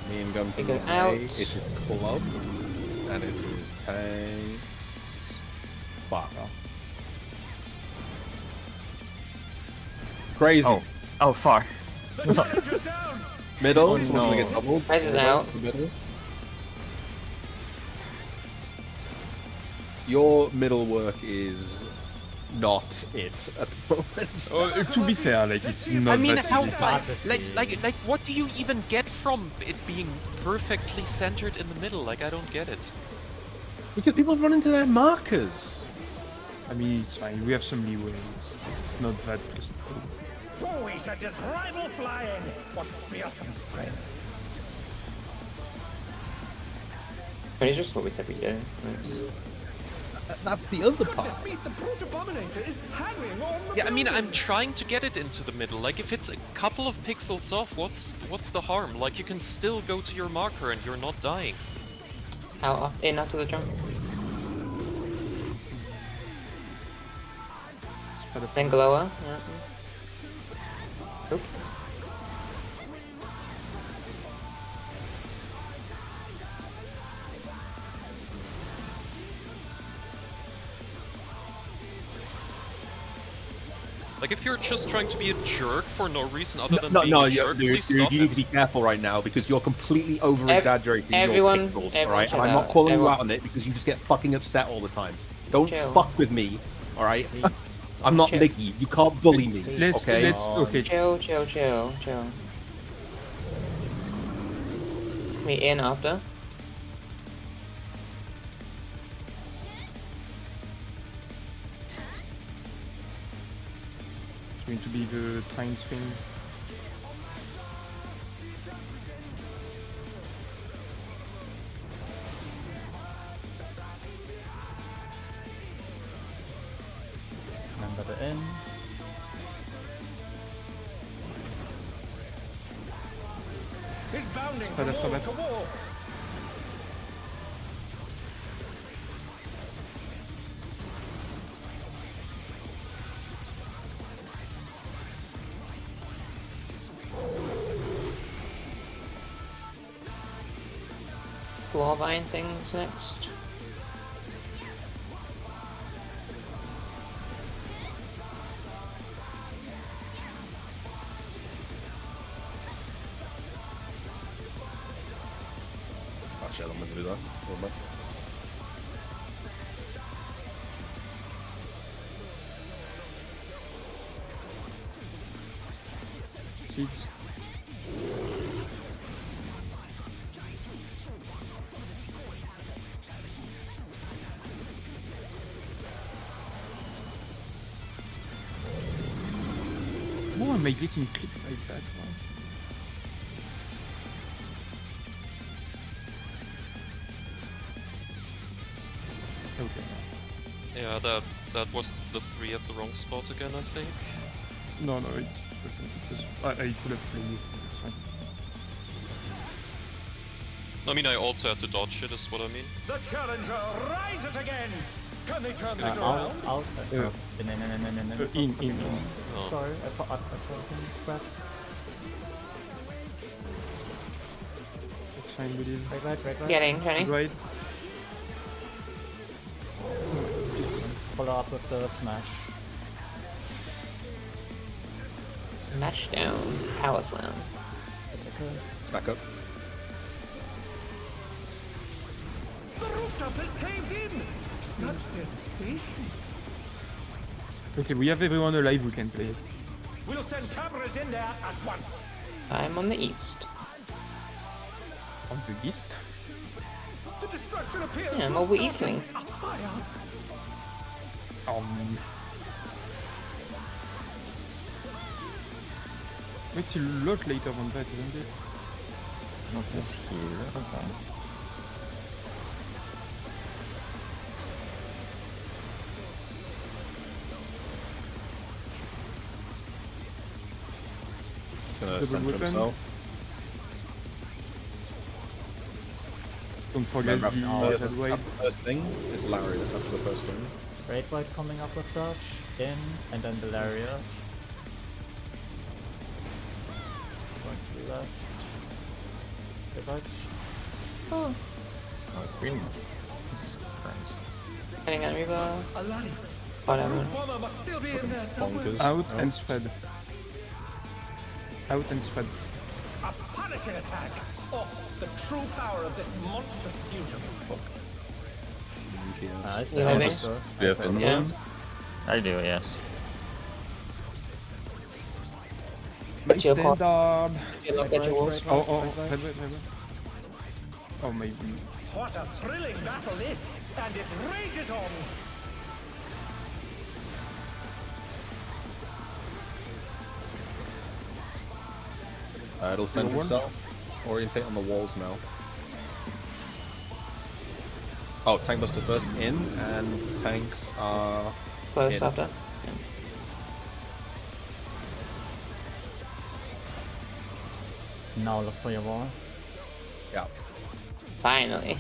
Me and Gun We go Away. out. It is club, and it is tanks. Fuck. Crazy. Oh, fuck. The challenger's down. Middle. Oh, Someone's no. gonna get doubled. Price is out. Middle. Your middle work is not it at the moment. To be fair, like it's not I mean, that how easy. like what do you even get from it being perfectly centered in the middle? Like, I don't get it. Because people run into their markers. I mean, it's fine. We have some leeway. It's not that. Boy, such as rival flying. What fearsome strength. It's just what we said we do. That's the other part. Goodness me, the Brute Abominator is hanging on the Yeah, I mean, building. I'm trying to get it into the middle. Like, if it's a couple of pixels off, what's the harm? Like, you can still go to your marker and you're not dying. Out, in after the jump. Then glower. Yeah. Oop. Like, if you're just trying to be a jerk for no reason other than No, being no, a jerk, dude, please stop you need it. to be careful right now because you're completely over-exaggerating everyone- your pixels, everyone alright? And chill I'm not out. calling Everyone- you out on it because you just get fucking upset all the time. Don't Chill. fuck with me, alright? Please. I'm not Chill. Mickey. You can't bully me, Let's okay? okay. Chill. Me in after. It's going to be the trains thing. Remember the end. He's bounding Spread from after wall that. to wall. Floor vine things next. Actually, I'm gonna do that. Never mind. Seats. am I getting clipped like that? Wow. Okay. Yeah, that was the 3 at the wrong spot again, I think. No, it's I could have played it. It's fine. I mean, I also had to dodge it, is what I mean. The challenger rises again. Can they turn this Out, around? out. Yeah. No. In. Oh. Sorry, I thought him crap. It's fine, buddy. Right. Getting, Tony. Right. Follow up with the smash. Smash down. Power slam. Back up. The rooftop has caved in. Such devastation. Okay, we have everyone alive, we can play it. We'll send cameras in there at once. I'm on the east. On the east? The destruction appears Yeah, to I'm have over started eastling. a fire. It's a lot later than that, isn't it? Not this here. Okay. Gonna Double center weapon. himself. Don't forget the First, that wave. first thing is Lariat after the first thing. Great White coming up with dodge. In, and then the lariat. Going to the left. The dodge. Oh, green. Jesus Christ. Getting on Riva. A laddie. Whatever. Root bomber must still be in there somewhere. Bonkers. Out and spread. Out and spread. A punishing attack. Oh, the true power of this monstrous fusion. Nice. You have it? first. Do you have Okay. Yeah. anyone? I do, yes. My Chill call. standard! You look at your walls. Wait. Oh, maybe. What a thrilling battle this, and it rages on. It'll send One. himself. Orientate on the walls now. Oh, Tank Buster first in, and tanks are Close in. after. Now look for your wall. Yeah. Finally.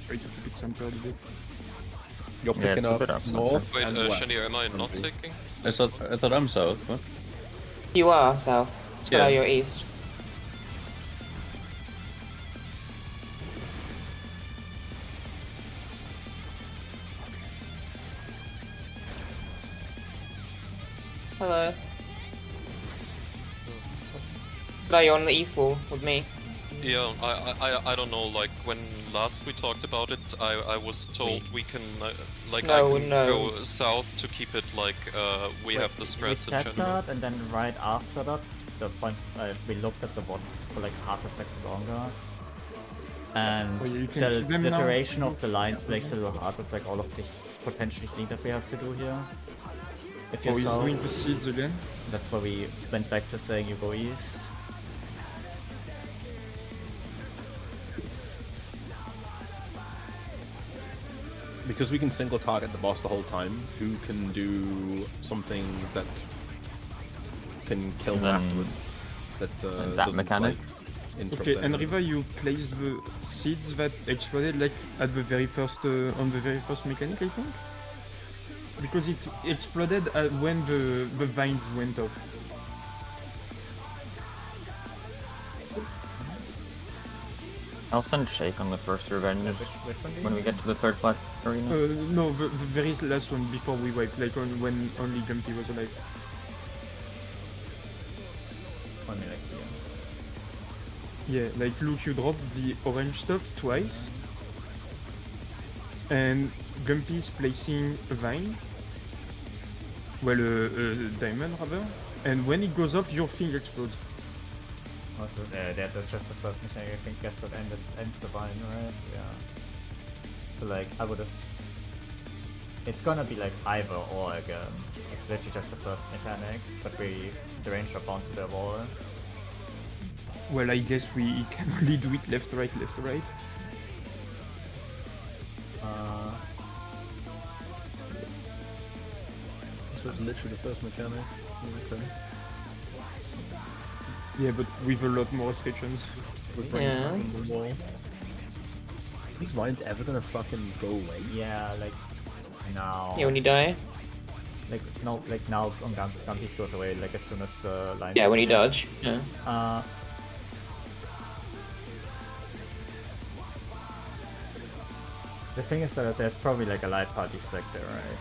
Try to keep it centered a bit. You're Yeah, picking it's a up bit up north Wait, and west. Shenny, am I not taking? I thought I'm south. What? You are south. Yeah. Oh, you're east. Hello. No, you're on the east wall with me. Yeah, I don't know, like, when last we talked about it, I was told we can, like, No, I can no. go south to keep it, like, we have the spreads We in said general. that, and then right after that, the point we looked at the bot for like half a second longer. And Oh, yeah, you can the kill them now. duration of the lines makes it a little hard with like all of the potentially clean that we have to do here. If Oh, you he's saw, doing the seeds again. that's why we went back to saying you go east. Because we can single target the boss the whole time, who can do something that can kill them Then- afterward. That, that doesn't, mechanic? like, interrupt Okay, them. and Riva, you placed the seeds that exploded like at the very first on the very first mechanic, I think, because it exploded when the vines went off. I'll send Shake on the first revenge Which one do you when we get to the third plat arena. No, the very last one before we wiped, like when only Gumpy was alive. I mean, like, Yeah, like look, you dropped the orange stuff twice, and Gumpy's placing a vine, well, a diamond rather, and when it goes off, your thing explodes. Also, that's just the first mechanic I think guess that ends the vine, right? Yeah. So like I would have it's gonna be like either or again. Literally just the first mechanic, but the range are bound to the wall. Well, I guess we can only do it left, right, left, right. So it's literally the first mechanic. Okay. Yeah, but with a lot more restrictions. Yeah. These vines ever gonna fucking go away? Yeah, like now. Yeah, when you die. Like no, like now on Gampi's goes away. Like as soon as the line. Yeah, when you dodge. Yeah. The thing is that there's probably like a light party stack there, right?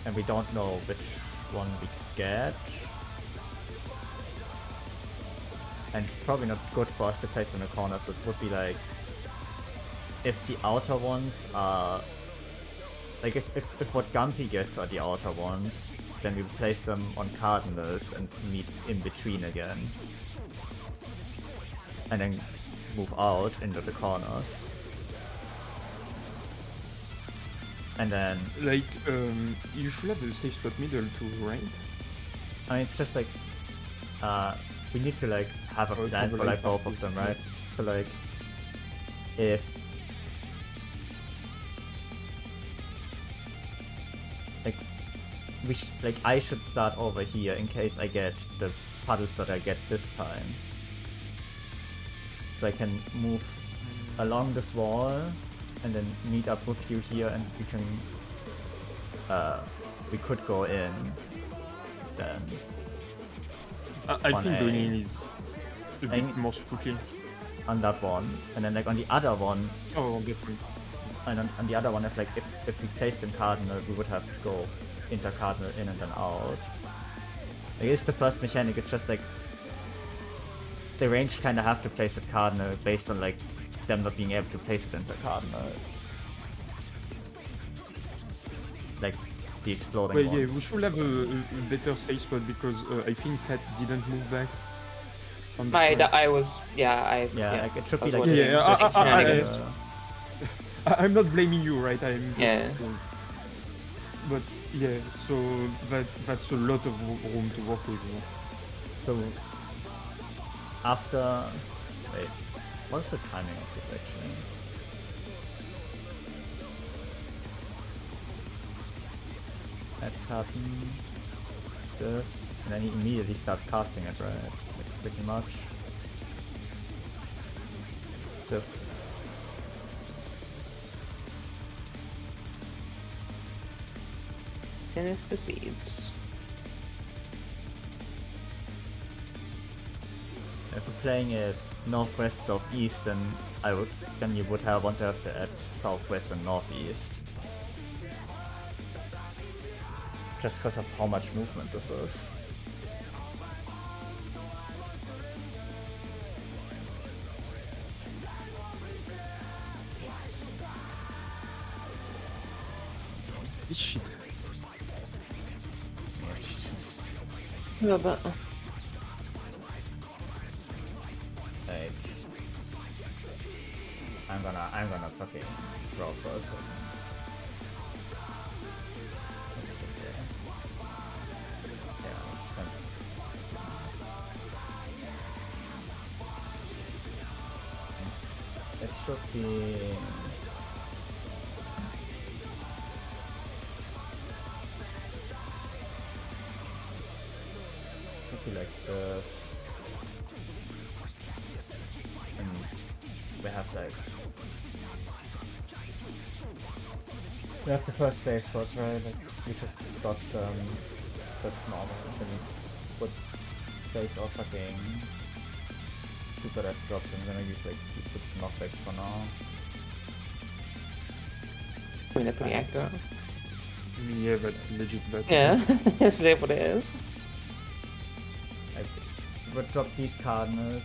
And we don't know which one we get. And probably not good for us to place in the corner, so it would be like if the outer ones are like if what Gampi gets are the outer ones, then we place them on cardinals and meet in between again. And then move out into the corners. And then Like, you should have a safe spot middle too, right? I mean, it's just like we need to like have a plan for like both of them, right? So like if like I should start over here in case I get the puddles that I get this time. So I can move along this wall and then meet up with you here, and we can we could go in then. I think going in is a bit more spooky. On that one, and then like on the other one. Oh, different. And on the other one, if we placed in cardinal, we would have to go inter-cardinal in and then out. Like, it's the first mechanic. It's just like the range kind of have to place it cardinal based on like them not being able to place it inter-cardinal. Like the exploding Well, ones. yeah, we should have a better safe spot because I think Cat didn't move back. I was, yeah, like it should be like I'm not blaming you, right? I'm just, Yeah. But yeah, so that's a lot of room to work with. You know? So after, wait, what's the timing of this actually? That happens, this, and then he immediately starts casting it, right? Like, pretty much. So Sinister Seeds. if we're playing it northwest, southeast, then you would want to have to add southwest and northeast. Just because of how much movement this is. This shit. Yeah, but Like, I'm gonna fucking throw first. It should be. Should be like this. And we have like. We have the first safe spots, right? Like, we just dodge them. That's normal. Then we put place all fucking stupid ass drops. I'm gonna use like these stupid knockbacks for now. I mean, they're pretty accurate. Yeah, that's legit bad. Yeah, that's what it is. I would drop these cardinals.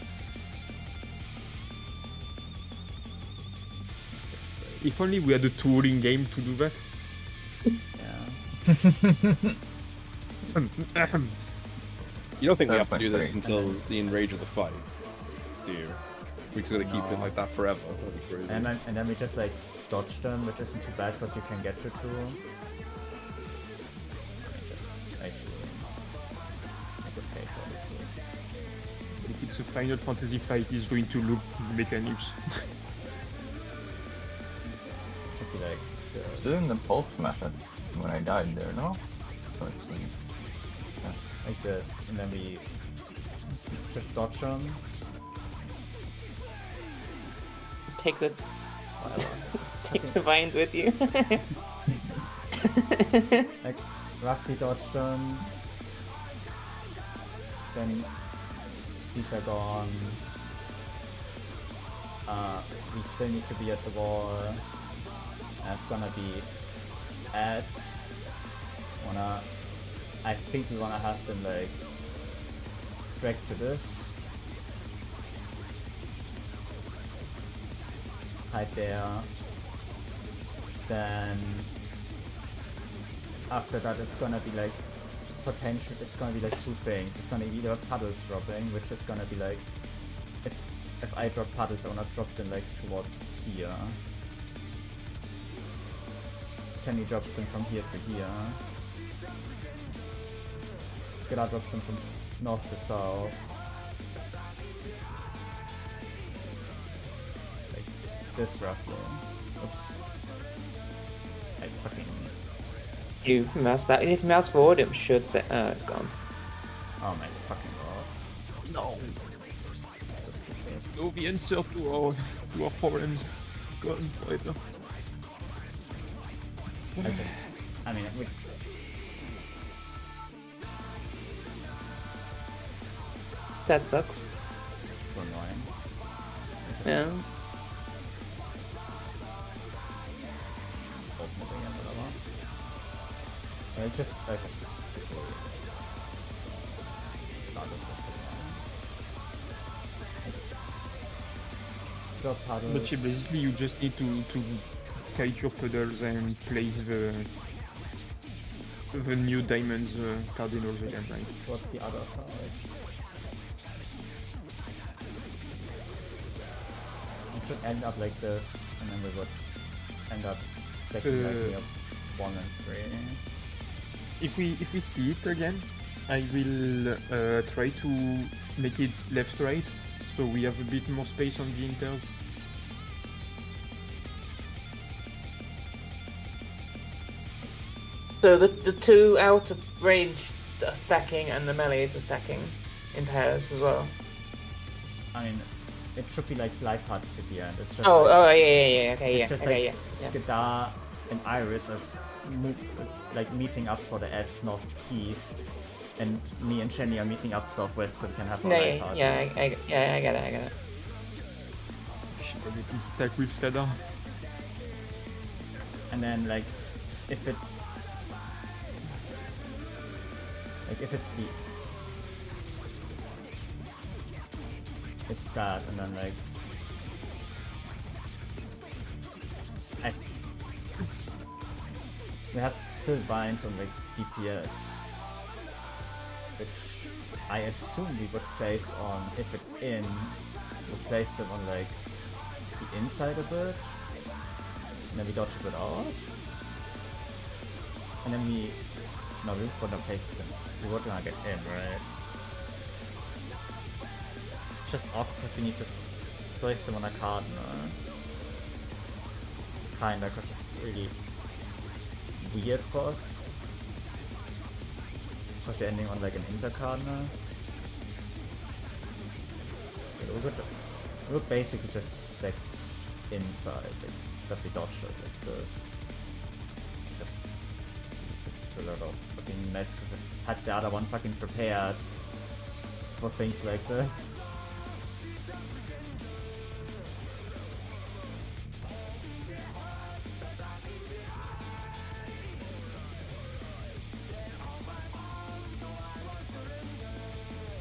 If only we had a tool in game to do that. Yeah. You don't think we have to do this until the enrage of the fight, do you? We're just gonna keep it like that forever. That'd be crazy. And then we just like dodge them, which isn't too bad because you can get to two. the Final Fantasy fight is going to look mechanics. Should be like Doing the pulse method when I died there, no? Let's see. like this, and then we just dodge them. Take the Whatever. take the vines with you. Like roughly dodge them. Then these are gone. We still need to be at the wall. That's gonna be ads. I think we wanna have them like drag to this. Hide there. Then after that it's gonna be like potential, it's gonna be like two things. It's gonna be either puddles dropping, which is gonna be like if I drop puddles I wanna drop them like towards here. Kenny drops them from here to here. Skilla drops them from north to south. Like this roughly. Oops. I fucking... You mouse back. If you mouse forward, it should say. It's gone. Oh my fucking god. No! No, the answer to our problems. God, fighter. I mean, we... That sucks. So annoying. Yeah. Ultimately, and whatever. It's just like... But yeah, basically you just need to kite your puddles and place the new diamonds cardinals again, right? What's the other side? It should end up like this, and then we would end up stacking like near 1 and 3. If we see it again, I will try to make it left-right, so we have a bit more space on the inters. So the two out of range are stacking, and the melees are stacking in pairs as well. I mean, it should be like glide paths at the end. It's just Oh, like, yeah, okay, yeah, it's just okay, like yeah. Skidar and Iris are like meeting up for the edge northeast, and me and Jenny are meeting up southwest, so we can have a glide path. I get it. Should I need to stack with Skadar? And then like, if it's the... It's that, and then like... We have still vines on like DPS, which I assume we would place on, if it's in, we'll place them on like the inside a bit, and then we dodge it out, and then we... No, we would not place them. We would not get in, right? It's just awkward because we need to place them on a card, no? Kinda, because it's really weird for us. Because we're ending on like an intercard now. We would basically just stack inside, like, that we dodge it like this. Just... This is a lot of fucking mess because I had the other one fucking prepared for things like that.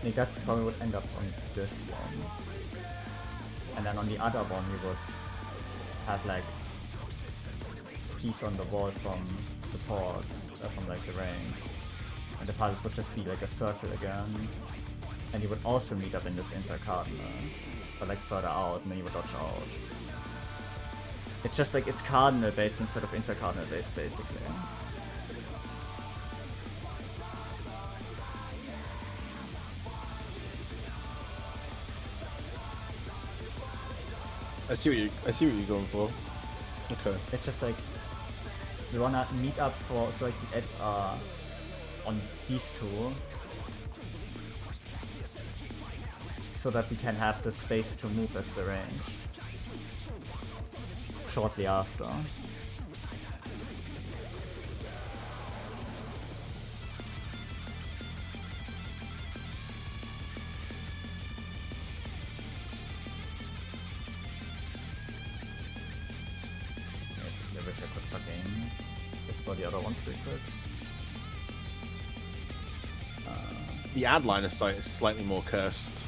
Negati probably would end up on this one. And then on the other one we would have like piece on the wall from support, from like the range. And the puzzles would just be like a circle again. And you would also meet up in this intercardinal, but like further out, and then you would dodge out. It's just like, it's cardinal based instead of intercardinal based basically. I see what you're going for. Okay. It's just like we wanna meet up for so like the edges are on these two, so that we can have the space to move as the range shortly after. I wish I could fucking restore the other ones real quick. The ad line of sight is slightly more cursed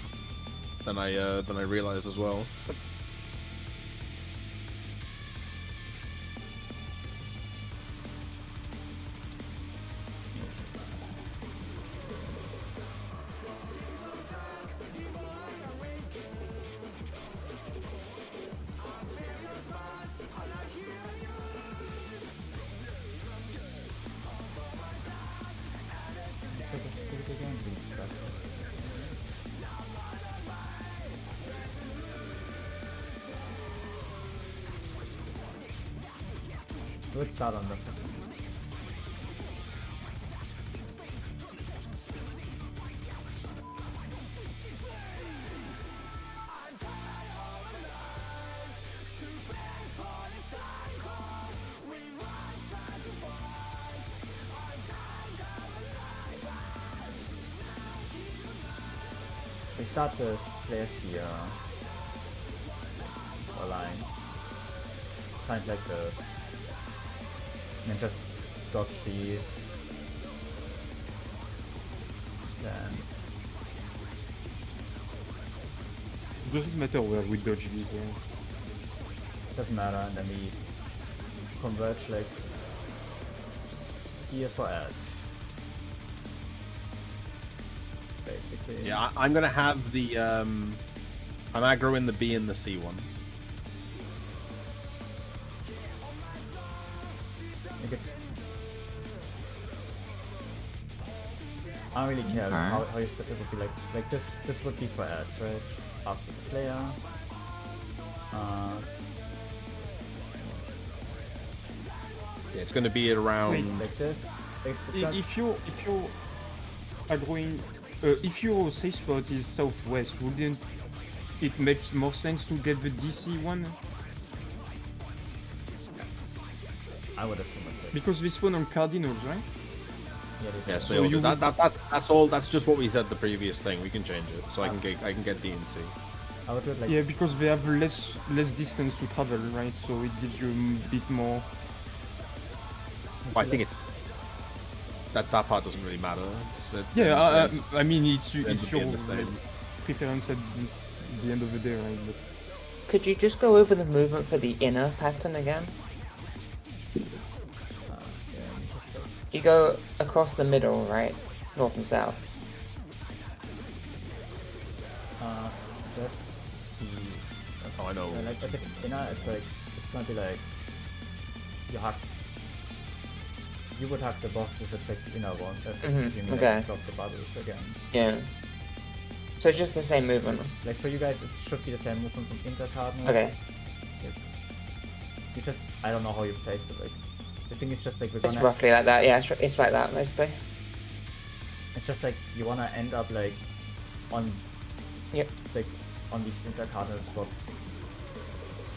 than I realized as well. Good start on them. We start the players here. Align. Kind of like this. And then just dodge these. Then Doesn't matter where we dodge these. doesn't matter, and then we converge like here for ads. Basically. Yeah, I'm gonna have the I'm aggroing the B and the C one. I don't really care how you split it. Would be like this would be for ads, right? After the player. Yeah, it's gonna be around Like this. If you're aggroing, if your safe spot is southwest, wouldn't it make more sense to get the DC one? I would assume it's like, Because they spawn on Cardinals, right? Yes, So you would- that's all. That's just what we said the previous thing. We can change it, so I can get D and C. I would do it like Yeah, because they have less distance to travel, right? So it gives you a bit more. Well, I think it's that part doesn't really matter. Yeah, I mean it's ends up your being the same. preference at the end of the day, right? But Could you just go over the movement for the inner pattern again? You go across the middle, right? North and south. that's these. Oh, I know. Like at the inner, it's like it's gonna be like you would hack the boss if it's like the inner one. That's you mean okay. like drop the bubbles again. Yeah. So it's just the same movement. Like for you guys, it should be the same movement from intercardinal. Okay. You just I don't know how you place it. Like the thing is just like we're It's gonna. roughly like that. Yeah, it's like that basically. It's just like you wanna end up like on. Yep. Like on these intercardinal spots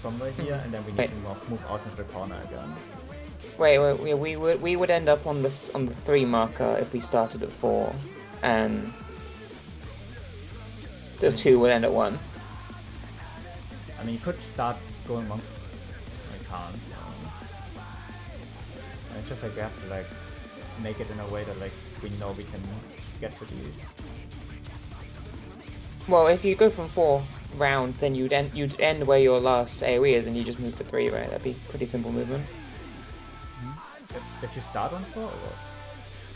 somewhere here, and then we need to move out into the corner again. Wait, we would end up on the 3 marker if we started at 4, and the 2 would end at 1. I mean, you could start going on. I can't. It's just like we have to like make it in a way that like we know we can get to these. Well, if you go from 4 round, then you'd end where your last AoE is, and you just move to 3, right? That'd be pretty simple movement. If you start on 4 or what?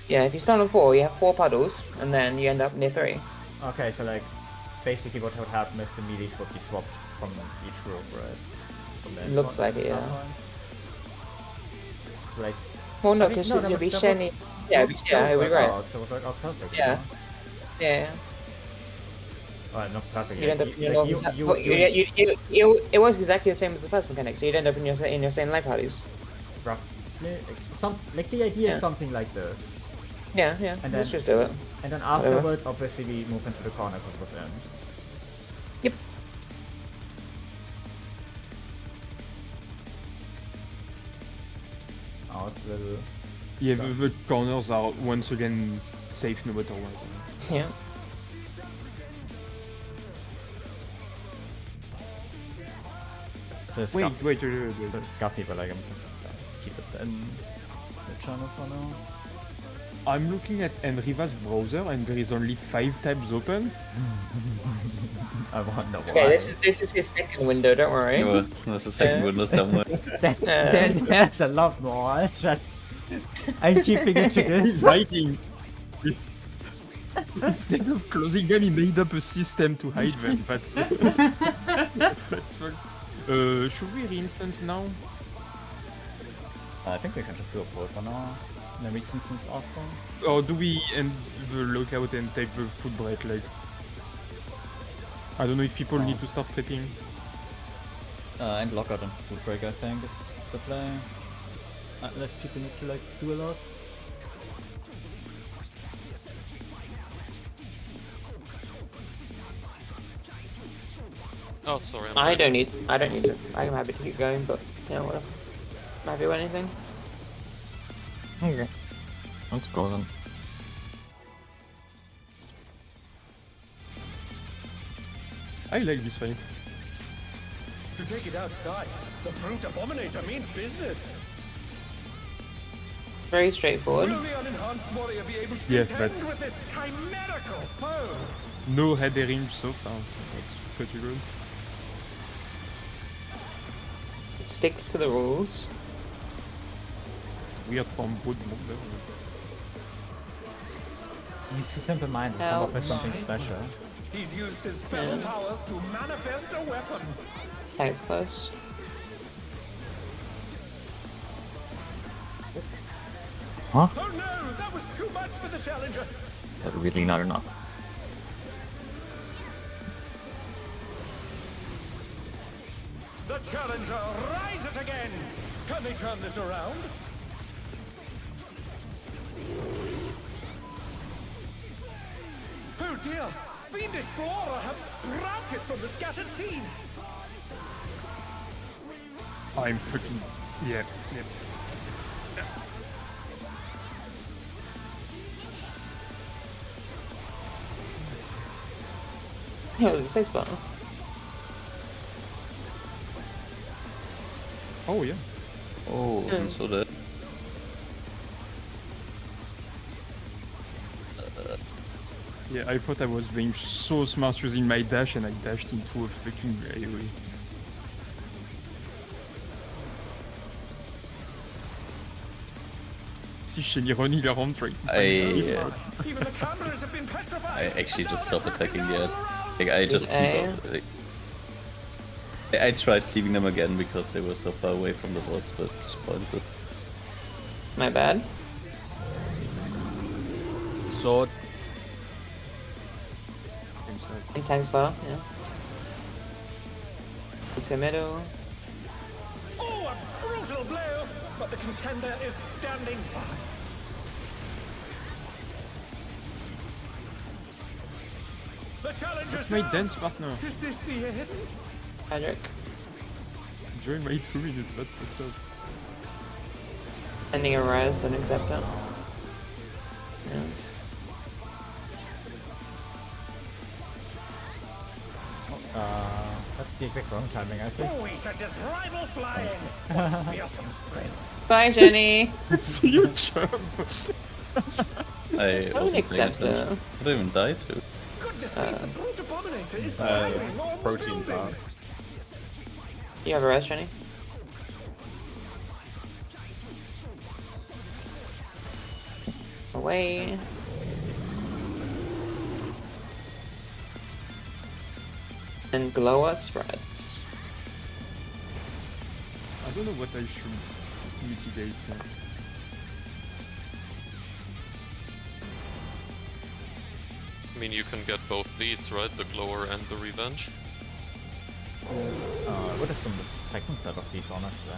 Yeah, if you start on 4, you have 4 puddles, and then you end up near 3. Okay, so like basically what would happen is the melees would be swapped from each group, right? From the Looks like it, yeah. standpoint. So, like, Well, no, I mean, because no, you'll be that Shani. would- Yeah, that would yeah, work we're right. out, that would work out perfect. Yeah. You know? Yeah. No, perfect. You'd end up in your it was exactly the same as the first mechanic, so you'd end up in your same life values. Roughly, like the idea is something like this. Yeah, And let's then, just do it. And then afterward, obviously, we move into the corner because it was in. Yep. Oh, it's a little... Yeah, the corners are once again safe no matter what. Yeah. Wait. Got people like I'm keep it in the channel for now. I'm looking at Enriva's browser and there is only 5 tabs open. I wonder why. Okay, this is his second window, don't worry. Well, there's a second window somewhere. There's a lot more. I'm keeping it to this. Writing. Instead of closing them, he made up a system to hide them. That's fun. Should we re-instance now? I think we can just do a poll for now. Then re-instance after. Or do we end the lockout and take the food break? Like, I don't know if people need to start prepping. And lockout and food break, I think, is the play. Unless people need to like do a lot. Oh, sorry. I don't need to. I'm happy to keep going, but yeah, whatever. Happy with anything? Okay. Let's go then. I like this fight. To take it outside, the Brute Abominator means business. Very straightforward. Will the unenhanced warrior be able to Yes, contend that's- with this chimerical foe? No head range so far, so that's pretty good. It sticks to the rules. Weird from wood mover. He's a simple mind to come up with something special. He's used his feral powers to manifest a weapon. Tank's close. Huh? Oh no, that was too much for the challenger. But really not enough. The challenger rises again. Can they turn this around? Oh dear, fiendish flora have sprouted from the scattered seeds. I'm freaking... Yeah. Yeah, there's a safe spot. Oh, yeah. Oh, I'm so dead. Yeah, I thought I was being so smart using my dash and I dashed into a freaking AoE. Si Shelly run, il rentre right. Even the cameras have been petrified. I actually just stopped attacking yet. Like, I just keep up. Like, I tried cleaving them again because they were so far away from the boss, but it's pointless. My bad. Sword. And tank's far, yeah. Let's go middle. Oh, a brutal blow! But the contender is standing by. The challenger's That's my down. dance partner. Is this the end? Patrick. During my 2 minutes, that's fucked up. Ending a rise, don't accept it. Yeah. That's the exact wrong timing, I think. Oh, he sent his rival flying. What fearsome strength. Bye, Jenny. See you jump! I wouldn't accept it. I don't even die to. Goodness me, the Brute Abominator is climbing on the Protein building. bar. You have a res, Jenny? Away. And Gloa spreads. I don't know what I should mitigate now. mean, you can get both these, right? The Glower and the Revenge. I would assume the second set of these, honestly.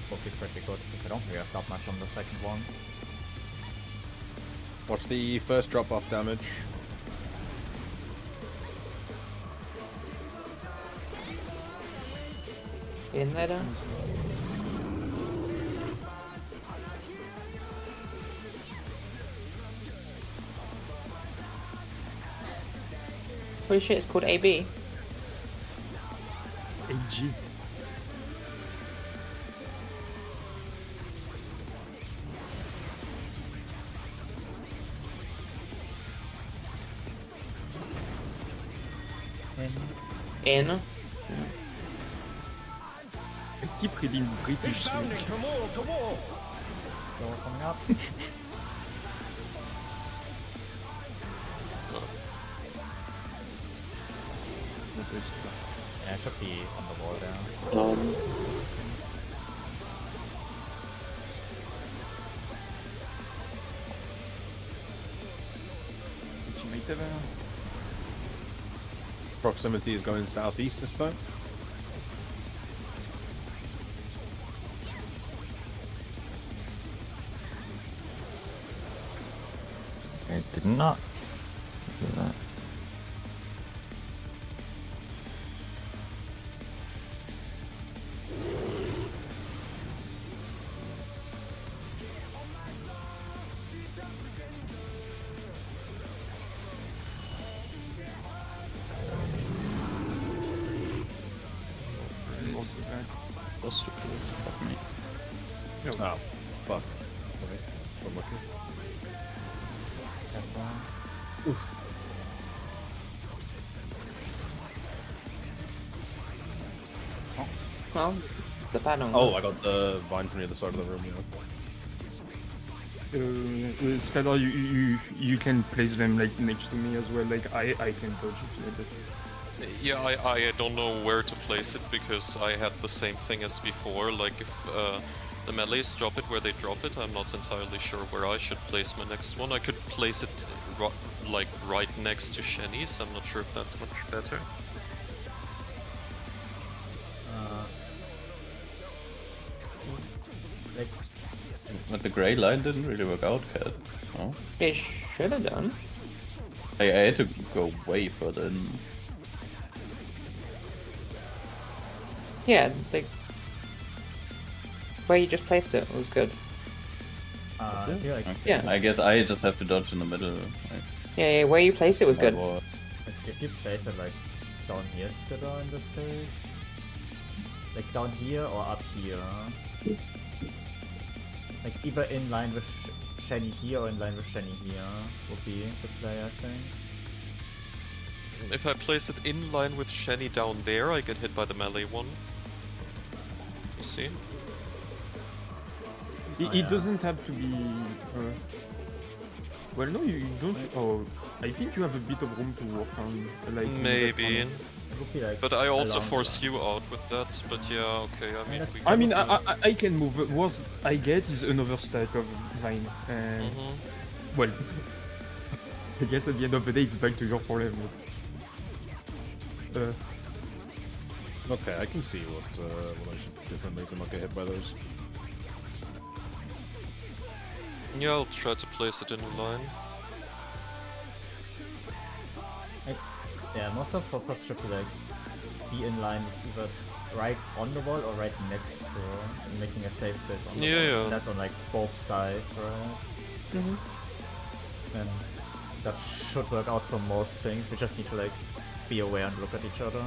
Would be pretty good, because I don't think we have that much on the second one. What's the first drop-off damage? In there. Holy shit, it's called AB. AG. In. I keep reading British. Resounding from wall to wall. Still coming up. Yeah, it should be on the wall there. Proximity is going southeast this time. I did not do that. Fuck me. Oh, fuck. Okay. I'm lucky. Oof. Well, the pattern. Oh, I got the vine from the other side of the room, yeah. Skylar, you can place them like next to me as well. Like I can dodge if needed. Yeah, I don't know where to place it because I had the same thing as before. Like if the melees drop it where they drop it, I'm not entirely sure where I should place my next one. I could place it like right next to Shenny's. I'm not sure if that's much better. Like, But the grey line didn't really work out, Cat. No? It should have done. I had to go way further in. Yeah, like where you just placed it was good. I feel like, Okay. Yeah. I guess I just have to dodge in the middle. Right? Yeah, where you placed it was good. if you place it like down here, Skidder, in this case, like down here or up here, like either in line with Shenny here or in line with Shenny here would be the play, I think. If I place it in line with Shenny down there, I get hit by the melee one. You see? It doesn't have to be. Well, no, you don't. Oh, I think you have a bit of room to work on. Like Maybe. Would be like But I also along forced the- you out with that. But yeah, okay. I mean, we I mean, can do it. I can move. What I get is another stack of vine. And well, I guess at the end of the day, it's back to your problem. Okay, I can see what I should do differently to not get hit by those. Yeah, I'll try to place it in a line. Yeah, most of focus should be like be in line with either right on the wall or right next to it, and making a safe place on the wall. Yeah. And that's on like both sides, right? And that should work out for most things. We just need to like be aware and look at each other.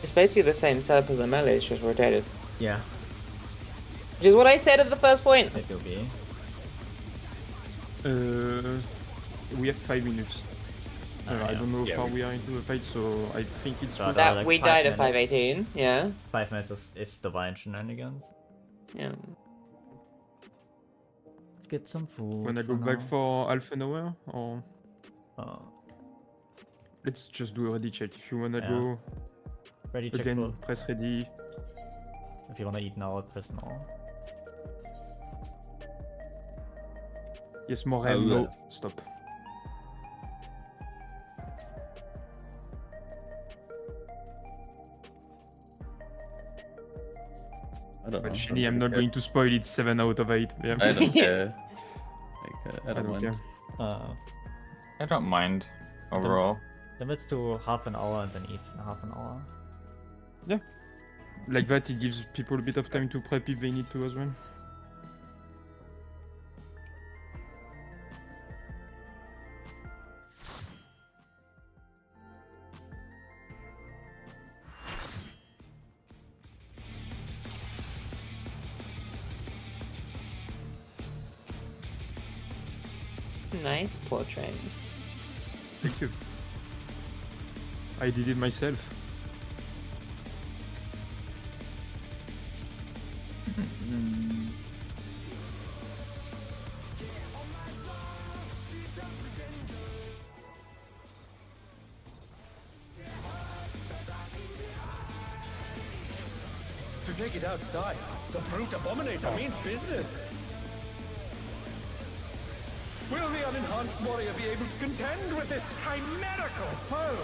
It's basically the same setup as a melee, it's just rotated. Yeah, Which is what I said at the first point. it will be. We have 5 minutes. I yeah. don't know Yeah, how far we- we are into the fight, so I think it's So good. that- That like we 5 died at minutes. 5:18. Yeah. 5 minutes is divine shenanigans. Yeah. Let's get some food. Wanna go for back now. for half an hour, or Oh, let's just do a ready check. If you wanna Yeah. go ready check. again, Full. press ready. If you wanna eat now, press now. Yes, Morel, Oh, no, yeah. stop. I don't know. But Shinny, I'm not going to spoil it 7 out of 8. Yeah. I don't care. Like, I don't mind. care. I don't mind overall. Limits to half an hour and then eat in half an hour. Yeah. Like that, it gives people a bit of time to prep if they need to as well. Nice portrait. Thank you. I did it myself. To take it outside, the brute abominator means business. Will the unenhanced warrior be able to contend with this chimerical foe?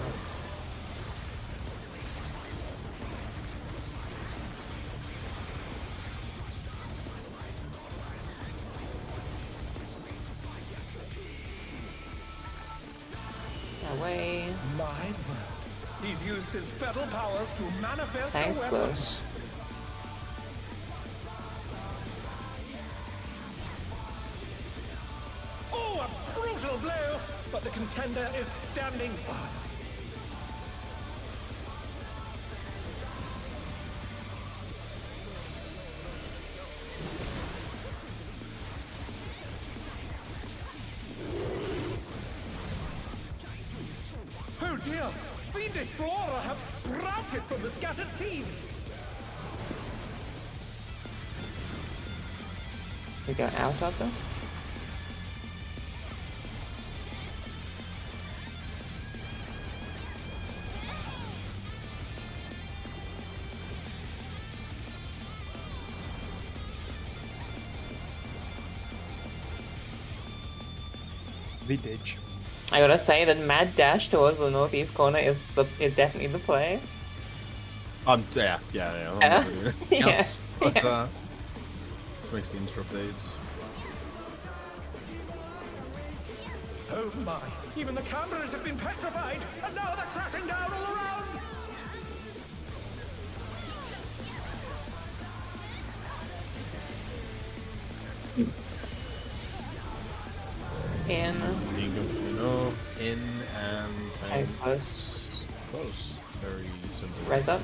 Away. My word. He's used his fetal powers to manifest a Thanks, weapon. close. Oh, a brutal blow! But the contender is standing firm. Oh dear! Fiendish flora have sprouted from the scattered seeds! We go out of them. Vintage. I gotta say that mad dash towards the northeast corner is definitely the play. Yeah. I'm Yeah. not doing anything Yeah. else but that. This makes the intro updates. Oh my! Even the cameras have been petrified, and now they're crashing down all around! In. In and Nice, close. close. Very simple. Res up.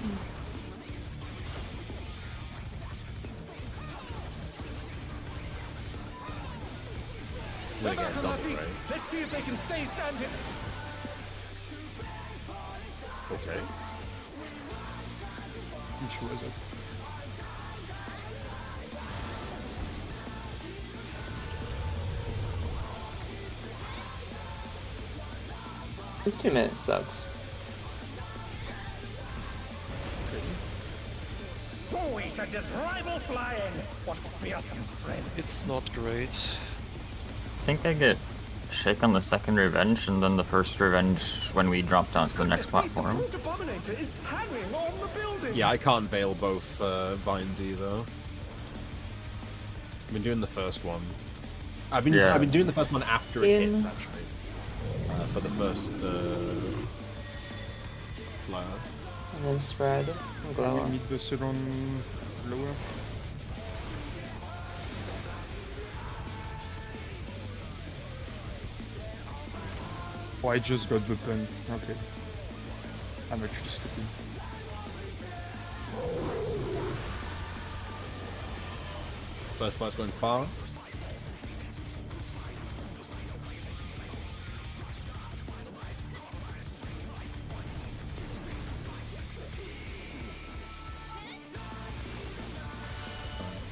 We're They're gonna back get on their double, feet. right? Let's see if they can stay standing. Okay. Which was it? This 2 minutes sucks. Oh, he sent his rival flying! What fearsome strength! It's not great. I think I get shake on the second revenge and then the first revenge when we drop down to the next platform. The brute abominator is hanging on the building! Yeah, I can't veil both vines either. I've been doing the first one. I've been doing the first one after it hits actually. For the first flare. And then spread. And glow We up. meet the second lower. Oh, I just got the pun. Okay. I'm actually stupid. First flare's going far.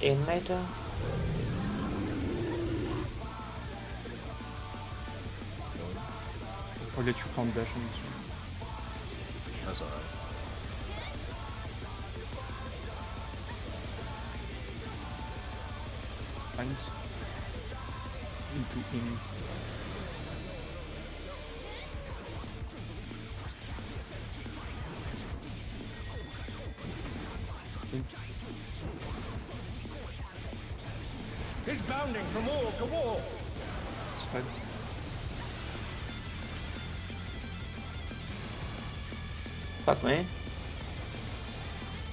In later. I'll let you count dash on this one. That's alright. Lines. Into in. In. is bounding from wall to wall. Spread. Fuck me.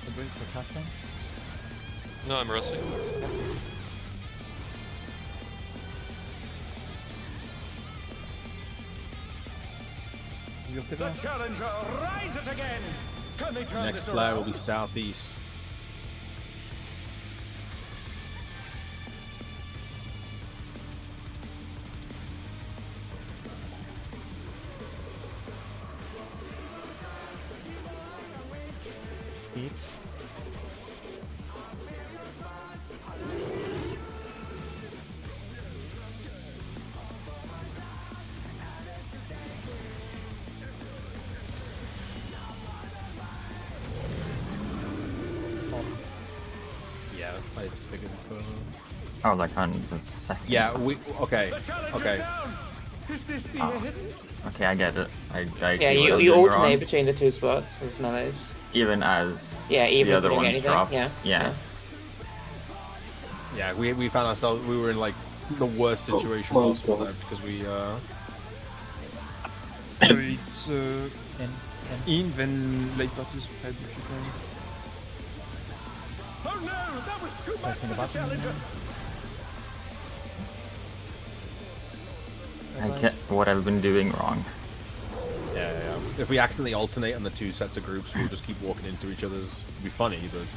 The break for casting. No, I'm resting. You're The challenger rises again. Can they turn Next this flare around? will be southeast. Beats. Yeah, I figured. Oh, that counts as second. Yeah, we okay. The challenger's Okay. down. Is this the Oh. end? Okay, I get it. I Yeah, see what I'm you doing alternate wrong, between the two spots as melees. even as Yeah, even the other doing ones anything. drop. Yeah. Yeah. Yeah, we found ourselves. We were in like the worst situation possible there because we It's In. then late party spread if you can. Oh no, that was too much Pressing for the the button. challenger. I get what I've been doing wrong. yeah. If we accidentally alternate on the two sets of groups, we'll just keep walking into each other's. It'd be funny, but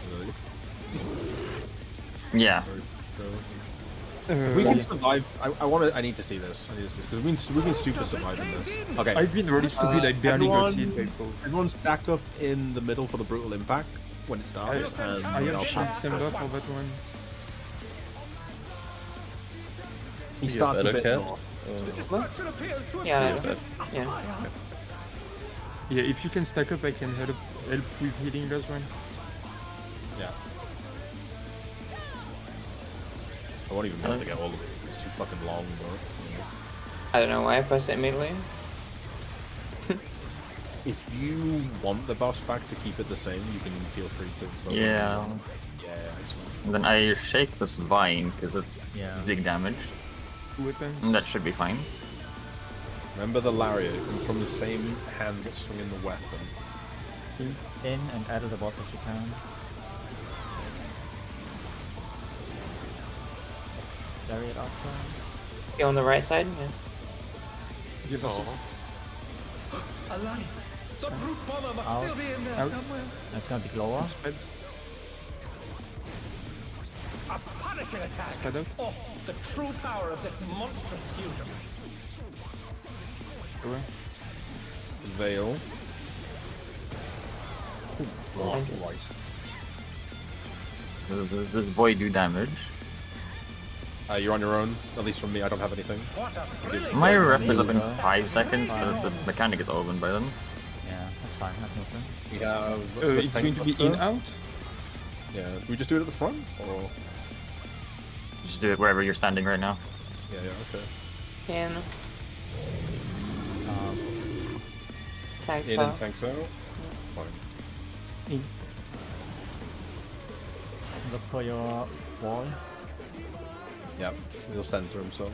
Yeah. if we can survive, I need to see this. I need to see this because we've been super surviving this. Okay, I've been really stupid, I barely got hit by both. everyone stack up in the middle for the brutal impact when it starts. and I have I'll shield pass. Simba for that one. He starts a better, bit Cat? north. The destruction appears to have Yeah. started. Yeah. Yeah, if you can stack up, I can help with healing those one. Yeah. I won't even be able to get all of it. It's too fucking long, bro. I don't know why I pressed it immediately. If you want the buffs back to keep it the same, you can feel free to. vote. Yeah. Yeah, it's fine. And then I shake this vine because it's Yeah. big damage. Weapons. And that should be fine. Remember the lariat it comes from the same hand that's swinging the weapon. In and add the boss if you can. Lariat after. You on the right side? Yeah. Give us Alive. The brute bomber must Out. still be in there Out. somewhere. And it's gonna be Glower. spreads. A punishing attack. Spread out. Oh, the true power of this monstrous fusion. Go away. Veil. Thank you. Christ. Does this boy do damage? You're on your own, at least from me. I don't have anything. What a brilliant My ref is up in 5 seconds, but the mechanic is open by then. Yeah, that's fine. That's nothing. We have. the It's tank going to be buster. in out. Yeah. Do we just do it at the front, or? Just do it wherever you're standing right now. Yeah. Okay. In. Thanks, In Far. and tanks out. Fine. In. Look for your wall. Yep. He'll center himself.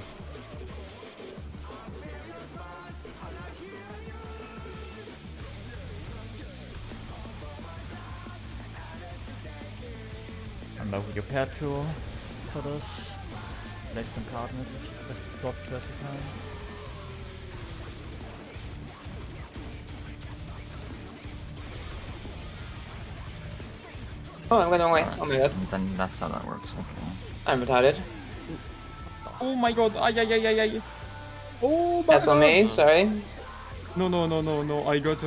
And now we're prepared to for this. Place them cabinets if you close to as you can. Oh, I'm going the wrong way. Oh my god. And then that's how that works. Okay. I'm retarded. Oh my god! Ay ay ay ay ay! Oh my That's on me, sorry. No! I got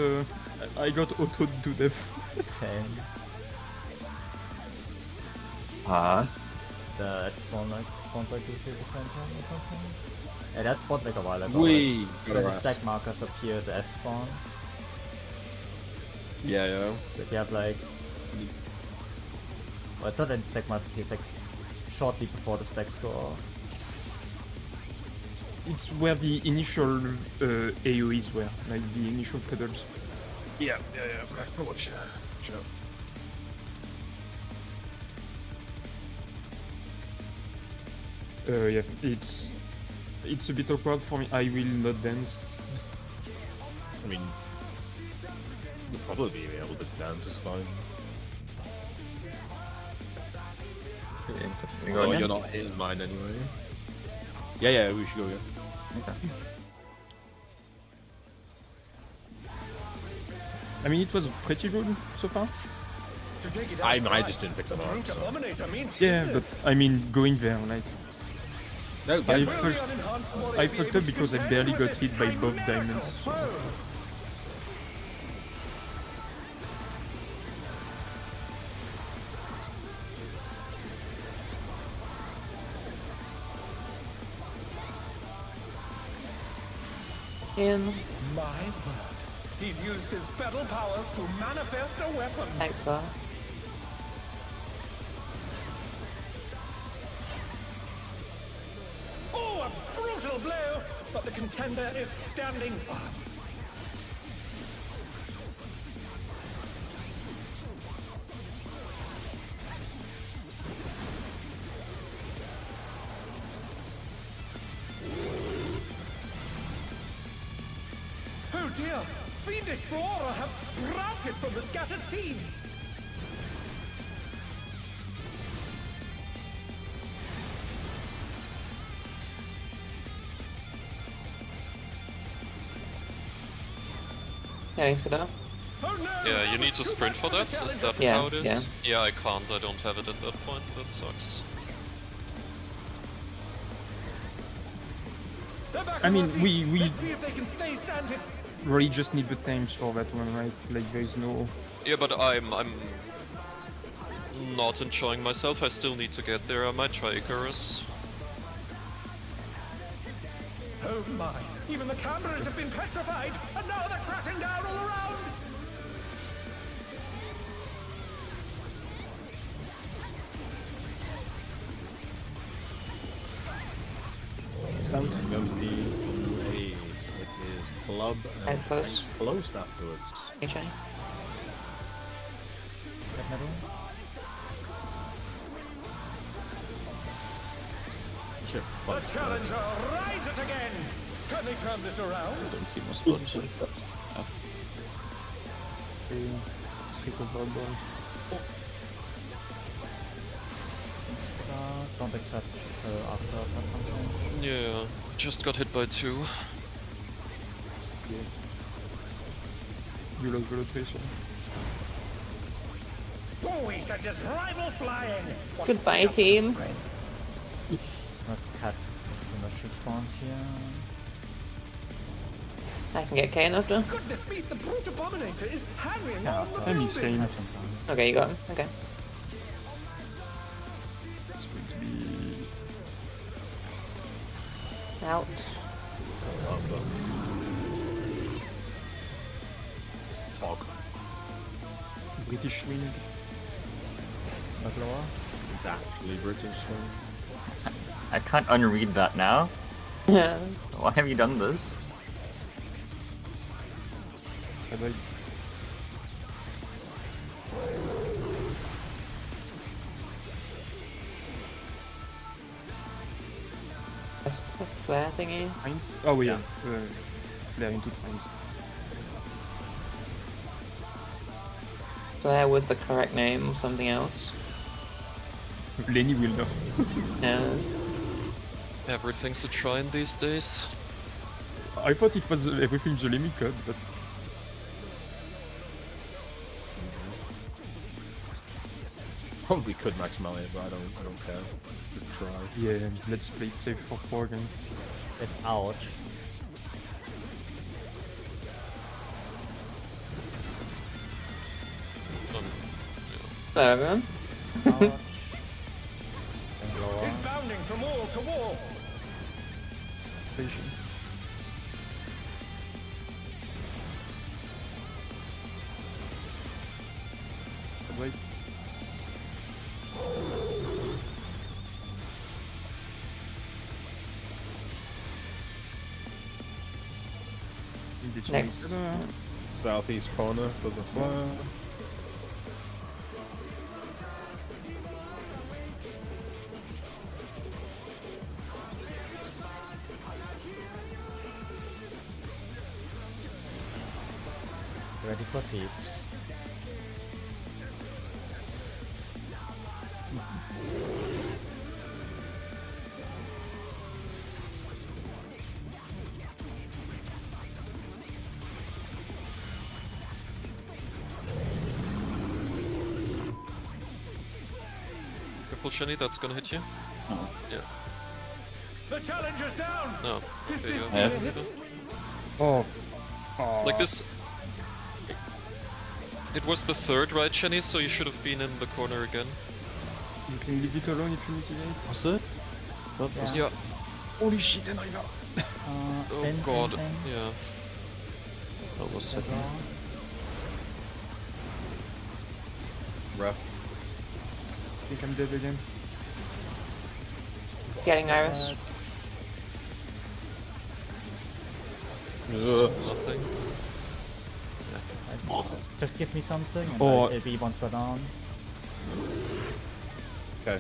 auto to death. Same. The spawn like 2-3% or something. Yeah, that spawned like a while ago. We got When our the ass. stack markers appeared at spawn. Yeah. So if you have like, well, it's not in stack markers. It's like shortly before the stacks go off. It's where the initial AoEs were, like the initial cuddles. Yeah. Watch out. Yeah, it's a bit awkward for me. I will not dance. I mean, you'll probably be able to dance, it's fine. We go Oh, again? you're not hitting mine anyway. Yeah, we should go again. Okay. I mean, it was pretty good so far. To take it I outside, just didn't pick them the up. brute So. abominator means Yeah, but business. I mean, going there, like, No, I yeah, Will the fucked- unenhanced warrior I be fucked able up to because I contend barely with got this hit by both chimerical diamonds. foe? In. My word. He's used his fetal powers to manifest a weapon. Thanks, Var. Oh, a brutal blow! But the contender is standing firm. Oh dear! Fiendish flora have sprouted from the scattered seeds! Yeah, thanks for that. Oh no! Yeah, you that need was to too sprint much for the that? Is challenger. that Yeah, how it is? yeah. Yeah, I can't. I don't have it at that point. That sucks. They're back I on mean, their feet. we Let's see if they can stay standing. really just need the times for that one, right? Like, there's no... Yeah, but I'm not enjoying myself. I still need to get there. I might try Icarus. Oh my! Even the cameras have been petrified, and now they're crashing down all around. It's out. Hey, it is club and Thanks, close. tanks close afterwards. HI. Get middle. Chip, The fuck. challenger rises again. Can they turn this around? Don't see my spot. It's recovered ball. Don't accept after that function. Yeah, just got hit by 2. You lost the tracer. Oh, he sent his rival flying. Goodbye, team. Not cat too much response here. I can get Kane after. Goodness me, the brute abominator is hanging Yeah, on the I miss building. Kane. I think Okay, you got him. Okay. It's going to be... Out. Hog. British swing. not lower. Exactly British swing. I can't unread that now. Yeah. Why have you done this? I died. That's the flare thingy. Fines? Oh yeah, flare into fines. Flare with the correct name or something else. Lenny will know. Yeah. Everything's a try these days. I thought it was everything's a limit code, but Probably could max melee, but I don't care. Good try. yeah, let's play it safe for poor again. Get out. Hello, everyone. Out. And lower. He's bounding from wall to wall. Station. Wait. Next. Southeast corner for the flare. Ready for heat. Careful, Shani, that's gonna hit you. Oh. Yeah. The challenger's down. No. Is There you this go. Yeah. the end? Oh. Like this. It was the third, right, Shani? So you should have been in the corner again. You can leave it alone if you mitigate. Was it? What was Yeah. Holy shit, and I got. Oh god. Yeah. That was second. Rough. I think I'm dead again. Getting Iris. Nothing. Just give me something and Or- I'll be once we're down. Okay.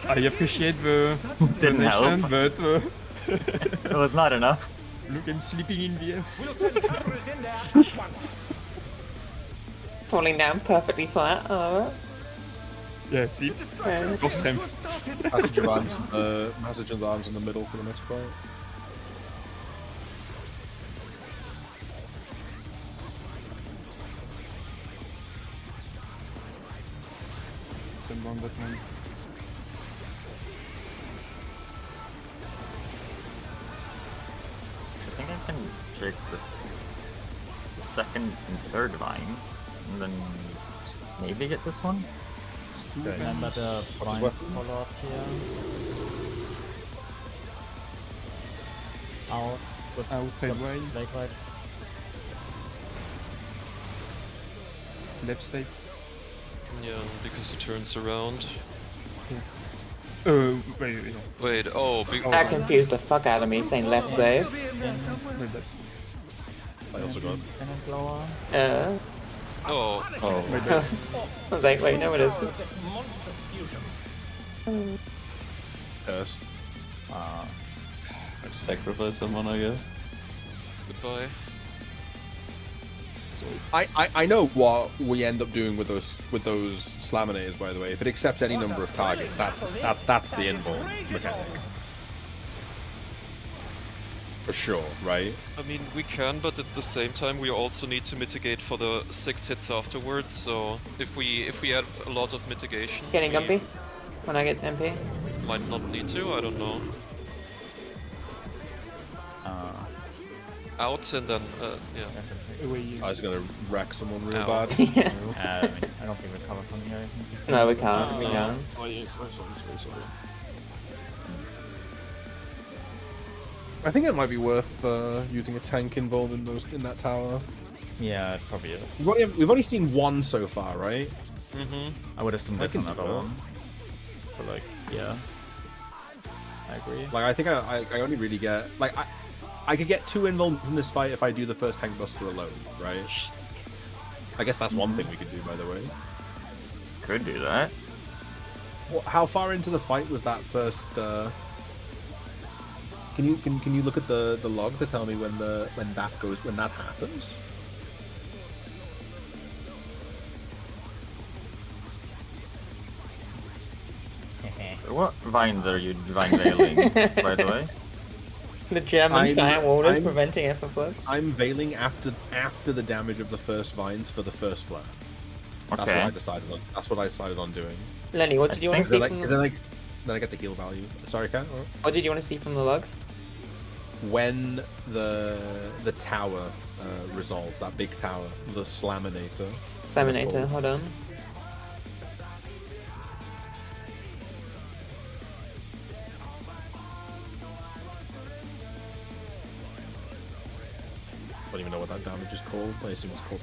I appreciate the Didn't donation, help. but It was not enough. look, I'm sleeping in the air. We'll send cameras in there at once. Falling down perfectly flat. Oh, Yeah, see? The destruction No appears to strength. have started. Passage of arms in the middle for the next part. It's around that one. I think I can take the second and third vine, and then maybe get this one. Remember the blind what- follow up here. Out. With Out, red wide, Lake right. left side. Yeah, because he turns around. Wait. Wait, oh, that confused the fuck out of me saying left save. Could be in there somewhere. Wait, that. I also got. Cannon blower. oh, Oh, Wait, that. I was like, wait, no it isn't. This monstrous fusion. Cursed. I've sacrificed someone, I guess. goodbye. I know what we end up doing with those Slaminators, by the way. If it accepts any number of targets, that's the invuln mechanic. For sure, right? I mean, we can, but at the same time, we also need to mitigate for the 6 hits afterwards. So if we have a lot of mitigation, Getting we Gumpy when I get MP. might not need to. I don't know. Out and then yeah. Wait, I was gonna wreck someone real Ow. bad. Yeah. I mean, I don't think we cover from here. I think we No, we can't. We can't. Oh, yes, sorry. I think it might be worth using a tank invuln in that tower. Yeah, it probably is. We've only seen one so far, right? Mm-hmm. I would assume I there's can do another that. one. But like, yeah. I agree. Like I think I only really get like I could get 2 invulns in this fight if I do the first tank buster alone, right? I guess that's one thing we could do, by the way. Could do that. How far into the fight was that first? Can you look at the log to tell me when that happens? What vines are you vine veiling, by the way? The German I'm- firewall is I'm- preventing Everflux. I'm veiling after the damage of the first vines for the first flare. That's what Okay. I decided on. That's what I decided on doing. Lenny, what did you want to see from Is it like then I get the heal value? Sorry, Kat? Or- what did you want to see from the log? When the tower resolves, that big tower, the Slaminator. Saminator, hold on. I don't even know what that damage is called. I assume it's called.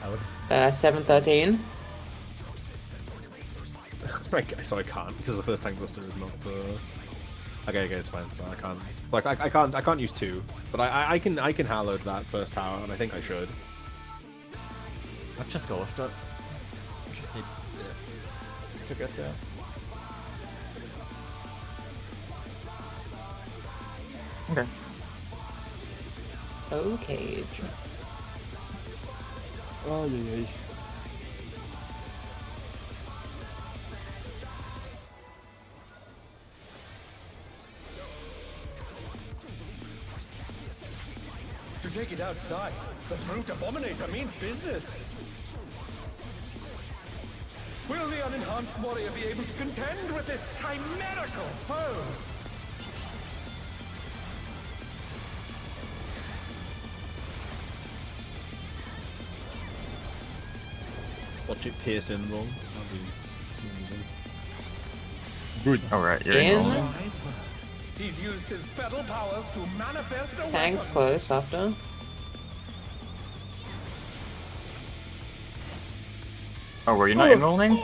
I would. 713. So I can't because the first tank buster is not. Okay, it's fine. So I can't. So I can't use 2, but I can hallowed that first tower, and I think I should. Let's just go with that. Just need to get there. Okay. Okay. Oh, yeah, yeah. To take it outside, the brute abominator means business. Will the unenhanced warrior be able to contend with this chimerical foe? Watch it pierce in wrong. That'd be amazing. Good. Alright, you're In. in. He's used his fetal powers to manifest a Tank's weapon. close after. Oh, were you not enrolling?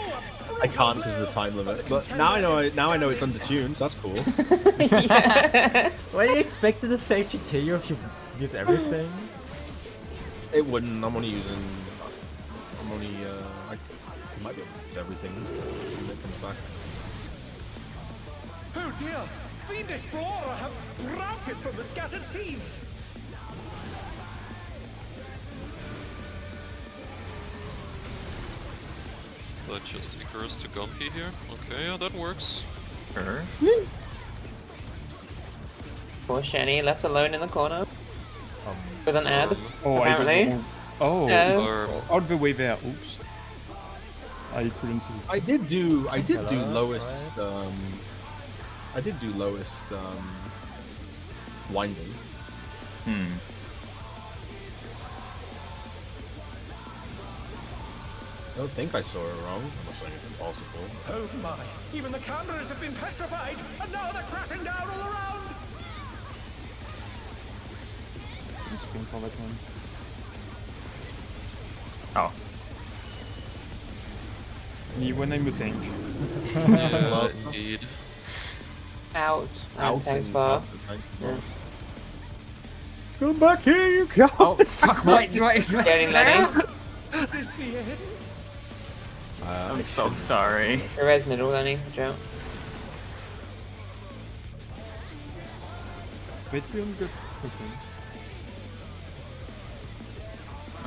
I can't because of the time limit. But now I know. Now I know it's under tuned. So that's cool. What do you expect the same to kill you if you use everything? It wouldn't. I'm only using. I'm only. I might be able to use everything when it comes back. Oh dear! Fiendish flora have sprouted from the scattered seeds! But just Icarus to Gumpy here. Okay, yeah, that works. Sure. Poor Shani left alone in the corner. With an ad, Oh, apparently. Oh, Yes. it's all the way there. Oops. I couldn't see. I did do Hello, lowest. I did do lowest winding. I don't think I saw it wrong. I'm not saying it's impossible. Oh my! Even the cameras have been petrified, and now they're crashing down all around! Spin for that one. Oh. Me when I'm a tank. Yeah, indeed. Out. Out. Tank's far. Yeah. Come back here, you cow! Oh, fuck, wait. Getting Lenny. Is this the end? I'm so sorry. Res middle, Lenny. Watch out. Wait, we only got. Okay.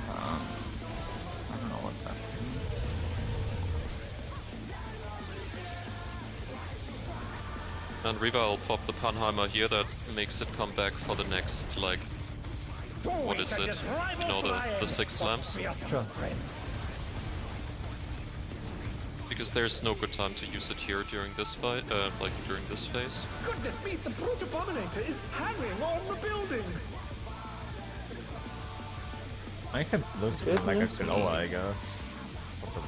I don't know what's happening. And Riva will pop the Panheimer here, that makes it come back for the next, like, what is it? You know, the 6 slams? Sure. Because there's no good time to use it here during this fight, like during this phase. Goodness me, the brute abominator is hanging on the building! I can lose it like a slower, I guess. What the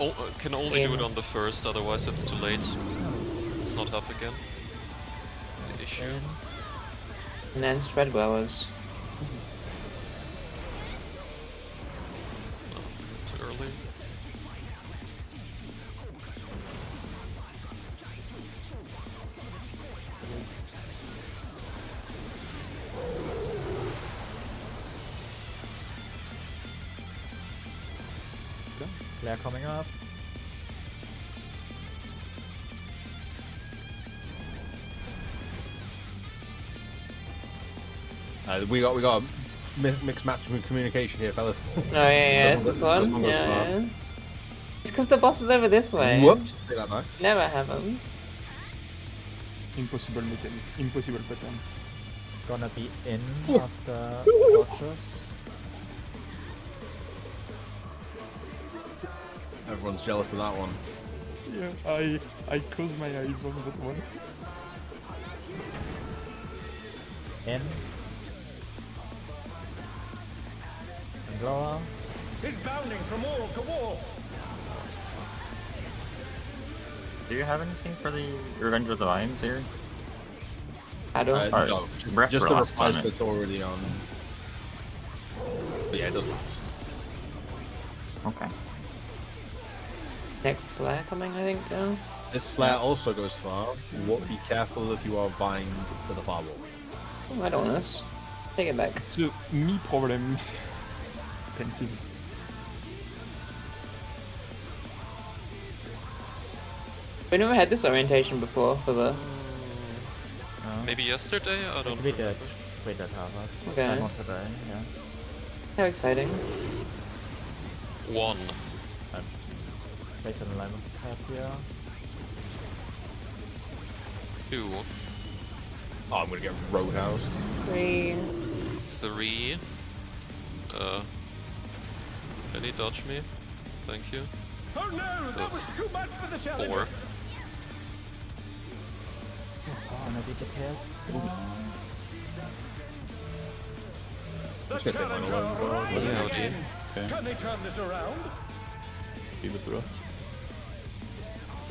worst. Can only do it on the first, otherwise it's too late. It's not up again. That's the issue. And then spread blowers. Too early. Flare coming up. We got a mixed match communication here, fellas. Oh yeah, it's this one. Yeah. It's because the boss is over this way. Whoops! Take that back. Never happens. Impossible mechanic. Impossible pattern. Gonna be in Oof. after Rogers. Everyone's jealous of that one. Yeah, I closed my eyes on that one. In. And Glower. He's bounding from wall to wall! Do you have anything for the Revenge of the Vines here? I don't. Alright, No, Breath just the Frost on replies it. that's already on. But yeah, it does last. Okay. Next flare coming, I think, now. This flare also goes far. Be careful if you are vined to the firewall. Oh, I don't want this. Take it back. It's a me problem. Pensive. We never had this orientation before for the Maybe yesterday? I don't We know. did. We did have it. Okay. Not today, yeah. How exciting. 1. Place an alignment pad here. 2. Oh, I'm gonna get roadhoused. 3. 3. Can he dodge me? Thank you. Oh no, that was too much for the challenger. 4. Oh, maybe the pairs. The Let's get that one challenger along. rises Yeah, again. okay. Can they turn this around? Feel it, bro.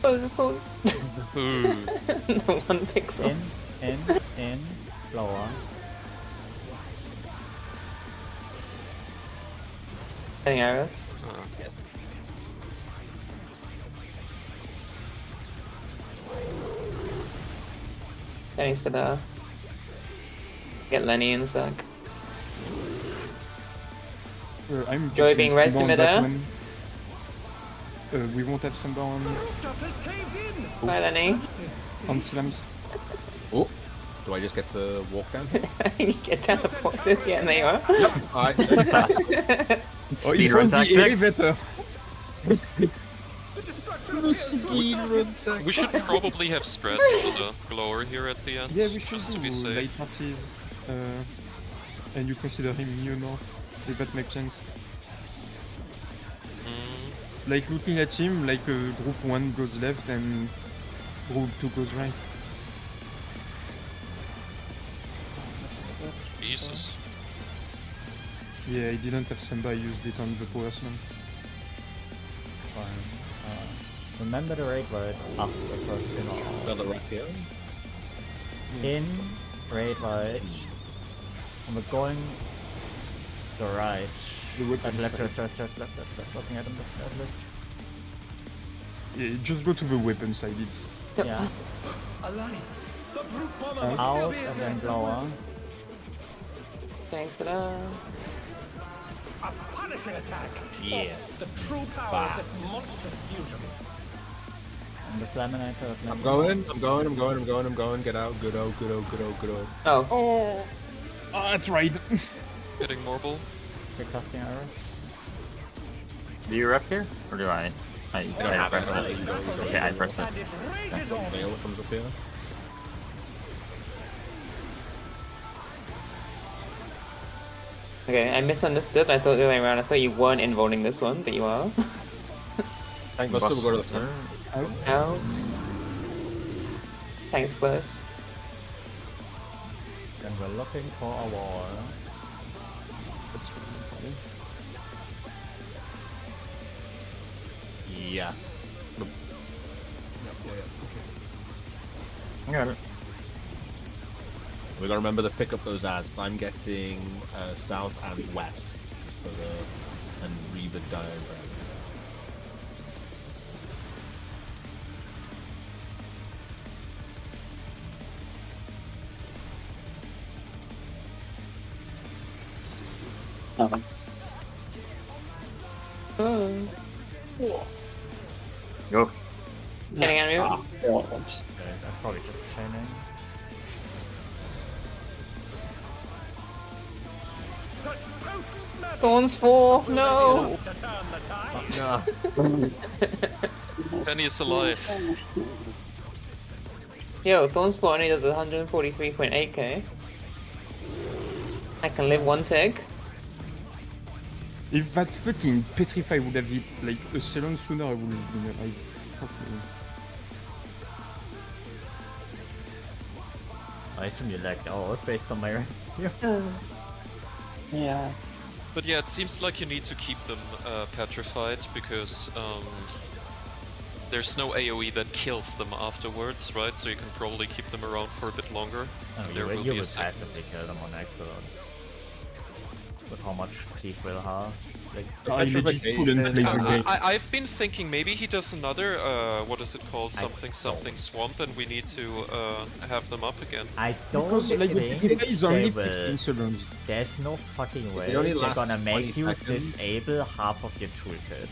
Oh, is this all? Ooh. The 1 pixel. In, lower. Any arrows? Yes. Thanks for the. Get Lenny in a sec. I'm Joy just being gonna raised come to on that mid-air. one. We won't have Samba The rooftop has caved in. Bye, Lenny. on slams. Oh, do I just get to walk down? You get teleported, yeah, and there you are. Alright, so Speedrun tactics. elevator. The destruction of the We should probably have spreads for the glower here at the end. Yeah, we should just to do be safe. late parties. And you consider him near north, if that makes sense. Mm, Like looking at him, like group 1 goes left and group 2 goes right. Jesus. Yeah, I didn't have Samba, I used it on the power slam. Fine. Remember the raid wide after the first in or another rack here. in raid wide. And we're going the right. The weapon Left, side. left. Looking at him, left. Yeah, just go to the weapon side, it's... Yeah. Alani, the brute bomber must still Out be in and there then somewhere. lower. Thanks for that. A punishing attack. Yeah. The true power of this monstrous fusion. And the Slaminator. I'm going. Get out. Good out. Oh. Oh, that's right. Getting Morble. Big casting arrows. Do you rep here? Or do I? I have press it. it. Okay, I pressed it. And it rages on. Nail comes up here. Okay, I misunderstood. I thought the other way around. I thought you weren't involving this one, but you are. Thank Buster, we'll go to the front. Out. Thanks, close. And we're looking for a wall. That's funny. Yeah. I got it. We gotta remember to pick up those ads. I'm getting south and west for the and Reba diagram. Go. Getting out of here. Okay, that's probably just chaining. Such potent magic. Thorns 4, no! To turn the tide. Penny is alive. Yo, Thorns 4 only does 143.8k. I can live 1 tick. If that fucking Petrify would have hit like a second sooner, I would have been alive. Fuck me. I assume you lagged out based on my rank here. Yeah. But yeah, it seems like you need to keep them petrified because there's no AoE that kills them afterwards, right? So you can probably keep them around for a bit longer. Oh, There will you be a would second. passively kill them on Ekron. With how much cleave will have. Like, I legit Petrification. couldn't play the game. I've been thinking maybe he does another, what is it called? Something don't. swamp, and we need to have them up again. I don't Because like the think Petrify is only they 15 will. seconds. There's no fucking way only they're lasts gonna 20 make you seconds. disable half of your toolkit.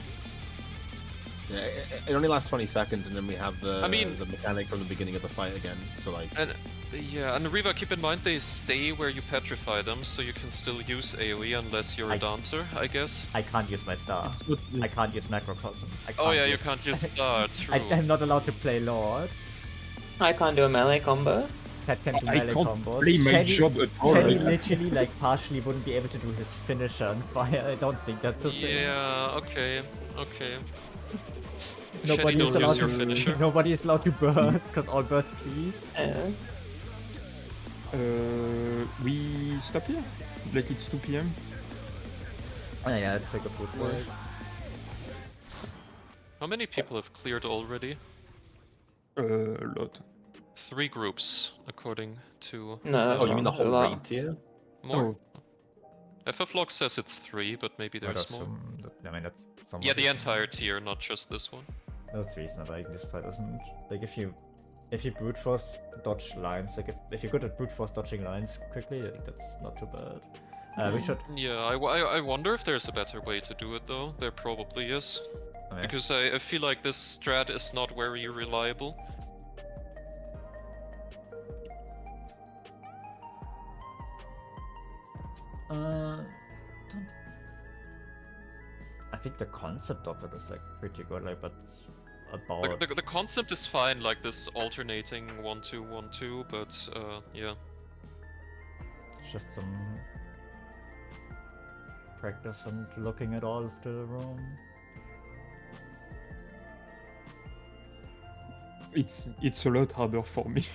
Yeah, it only lasts 20 seconds, and then we have the I mean- the mechanic from the beginning of the fight again. So like, And yeah, and Riva, keep in mind they stay where you petrify them, so you can still use AoE unless you're a dancer, I guess. I can't use my star. I can't use macrocosm. Oh yeah, you can't use star, true. I'm not allowed to play Lord. I can't do a melee combo. Cat can do I melee can't combos. play my job at all. Shelly literally, like, partially wouldn't be able to do his finisher on fire. I don't think that's a thing. Yeah, okay. Nobody Shelly, is don't allowed use your to. finisher. Nobody is allowed to burst, because all burst please. We stop here? Like it's 2 PM? Oh, yeah, it's like a food war. How many people have cleared already? A lot. 3 groups, according to... No, oh, you mean the that's a whole lot. raid tier? More. FFlog says it's 3, but maybe Oh, there's that's more. I mean, that's somewhat Yeah, the reasonable. entire tier, not just this one. That's reasonable. Like, this fight doesn't. Like, if you brute force dodge lines, like if you're good at brute force dodging lines quickly, like, that's not too bad. We should. Yeah, I wonder if there's a better way to do it though. There probably is. Okay. Because I feel like this strat is not very reliable. I think the concept of it is like pretty good, like, but about Like, the concept is fine, like this alternating 1-2, 1-2, but yeah. it's just some practice and looking at all of the room. It's a lot harder for me.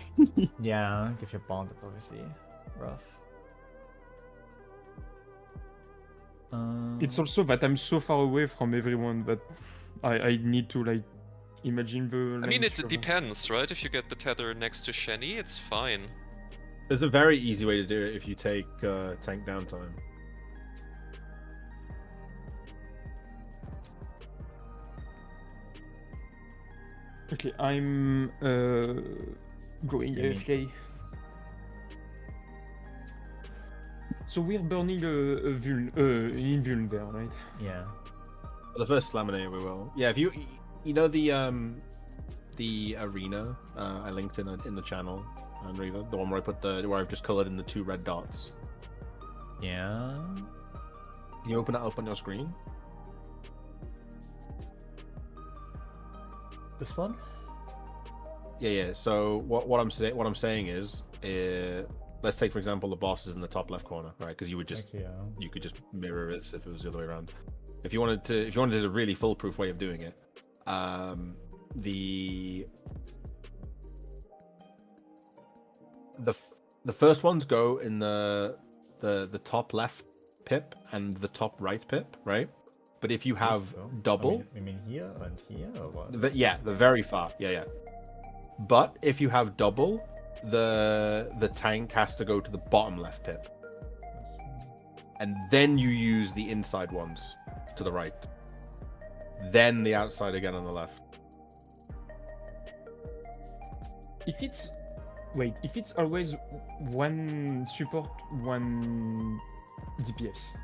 Yeah, if you're bound, it's obviously rough. It's also that I'm so far away from everyone that I need to like imagine the. I mean, lines it from- depends, right? If you get the tether next to Shenny, it's fine. There's a very easy way to do it if you take tank downtime. Okay, I'm going Yeah. AFK. So we're burning a invuln there, right? Yeah. For the first Slaminate, we will. Yeah, if you know the arena I linked in the channel on Riva, the one where I put where I've just colored in the 2 red dots. Yeah. Can you open that up on your screen? This one? Yeah. So what I'm saying is, let's take for example the boss is in the top left corner, right? Because you would just Okay, yeah. you could just mirror it if it was the other way around. If you wanted a really foolproof way of doing it, the first ones go in the top left pip and the top right pip, right? But if you have So, double, you mean here and here, or what? the very far, yeah. But if you have double, the tank has to go to the bottom left pip, and then you use the inside ones to the right, then the outside again on the left. If it's always one support, one DPS.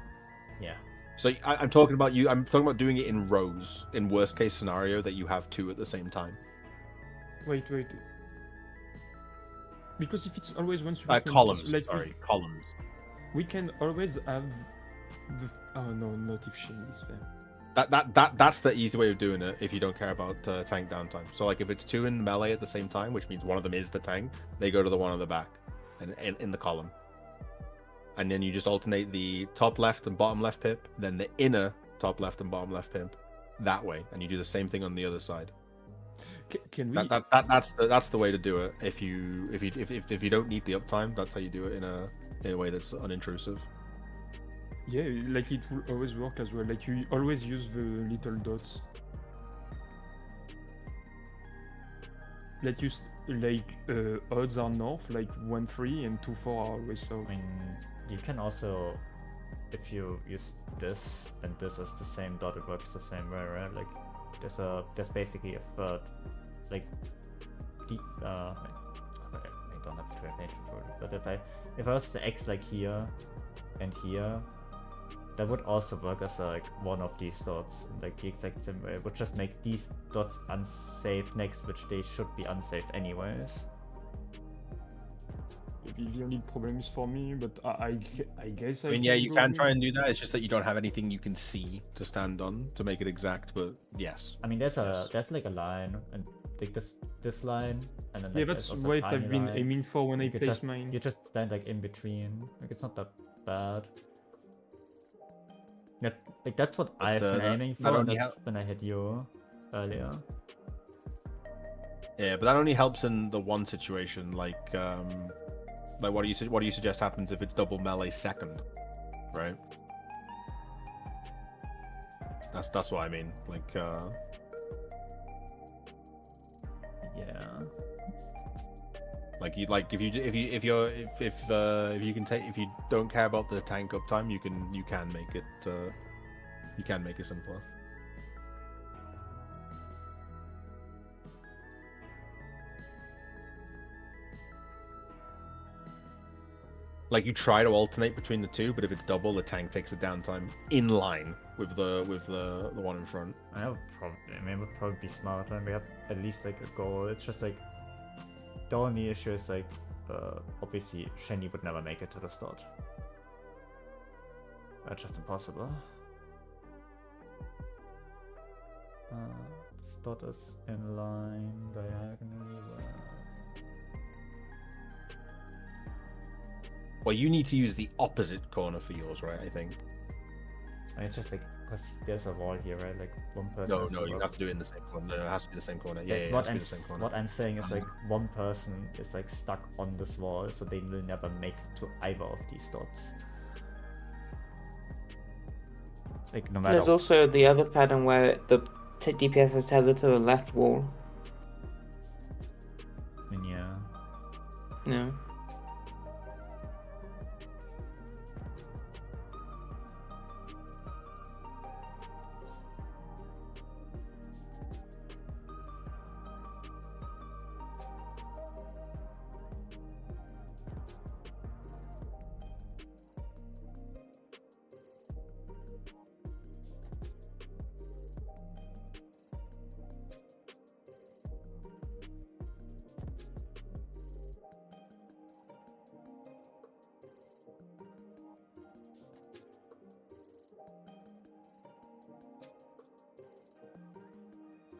Yeah. So I'm talking about doing it in rows. In worst case scenario, that you have 2 at the same time. Wait. Because if it's always one support, Columns. like Sorry, columns. we can always have the. Oh no, not if Shen is there. That's the easy way of doing it if you don't care about tank downtime. So like if it's 2 in melee at the same time, which means one of them is the tank, they go to the one on the back and in the column. And then you just alternate the top left and bottom left pip, then the inner top left and bottom left pip that way, and you do the same thing on the other side. Can we? That's the way to do it. If you don't need the uptime, that's how you do it in a way that's unintrusive. Yeah, like it will always work as well. Like you always use the little dots. Odds are north, like 1-3 and 2-4 are always south. I mean, you can also, if you use this and this as the same dot, it works the same way, right? Like, there's basically a third, like, deep. I don't have translation for it, but if I was the X like here and here, that would also work as like one of these dots in like the exact same way. It would just make these dots unsafe next, which they should be unsafe anyways. Maybe the only problem is for me, but I guess I mean, yeah, you can try and do that. It's just that you don't have anything you can see to stand on to make it exact. But yes. I mean, there's like a line, and like this line, and then like, yeah, that's what I've been aiming for when I place mine. You just stand like in between. Like it's not that bad. Like that's what I've been aiming for. And that's when I hit you earlier. Yeah, but that only helps in the one situation. Like what do you suggest happens if it's double melee second, right? That's what I mean. Like yeah. Like if you don't care about the tank uptime, you can make it simpler. Like you try to alternate between the two, but if it's double, the tank takes a downtime in line with the one in front. I would probably be smarter, and we have at least like a goal. It's just like the only issue is like obviously Shenny would never make it to the start. That's just impossible. Start is in line diagonally. Well, you need to use the opposite corner for yours, right? I think. It's just like because there's a wall here, right? Like one person. No, you have to do it in the same corner. No, it has to be the same corner. Yeah, it has to be the same corner. What I'm saying is like one person is like stuck on this wall, so they will never make it to either of these dots. Like no matter. There's also the other pattern where the DPS is tethered to the left wall. Yeah. Yeah.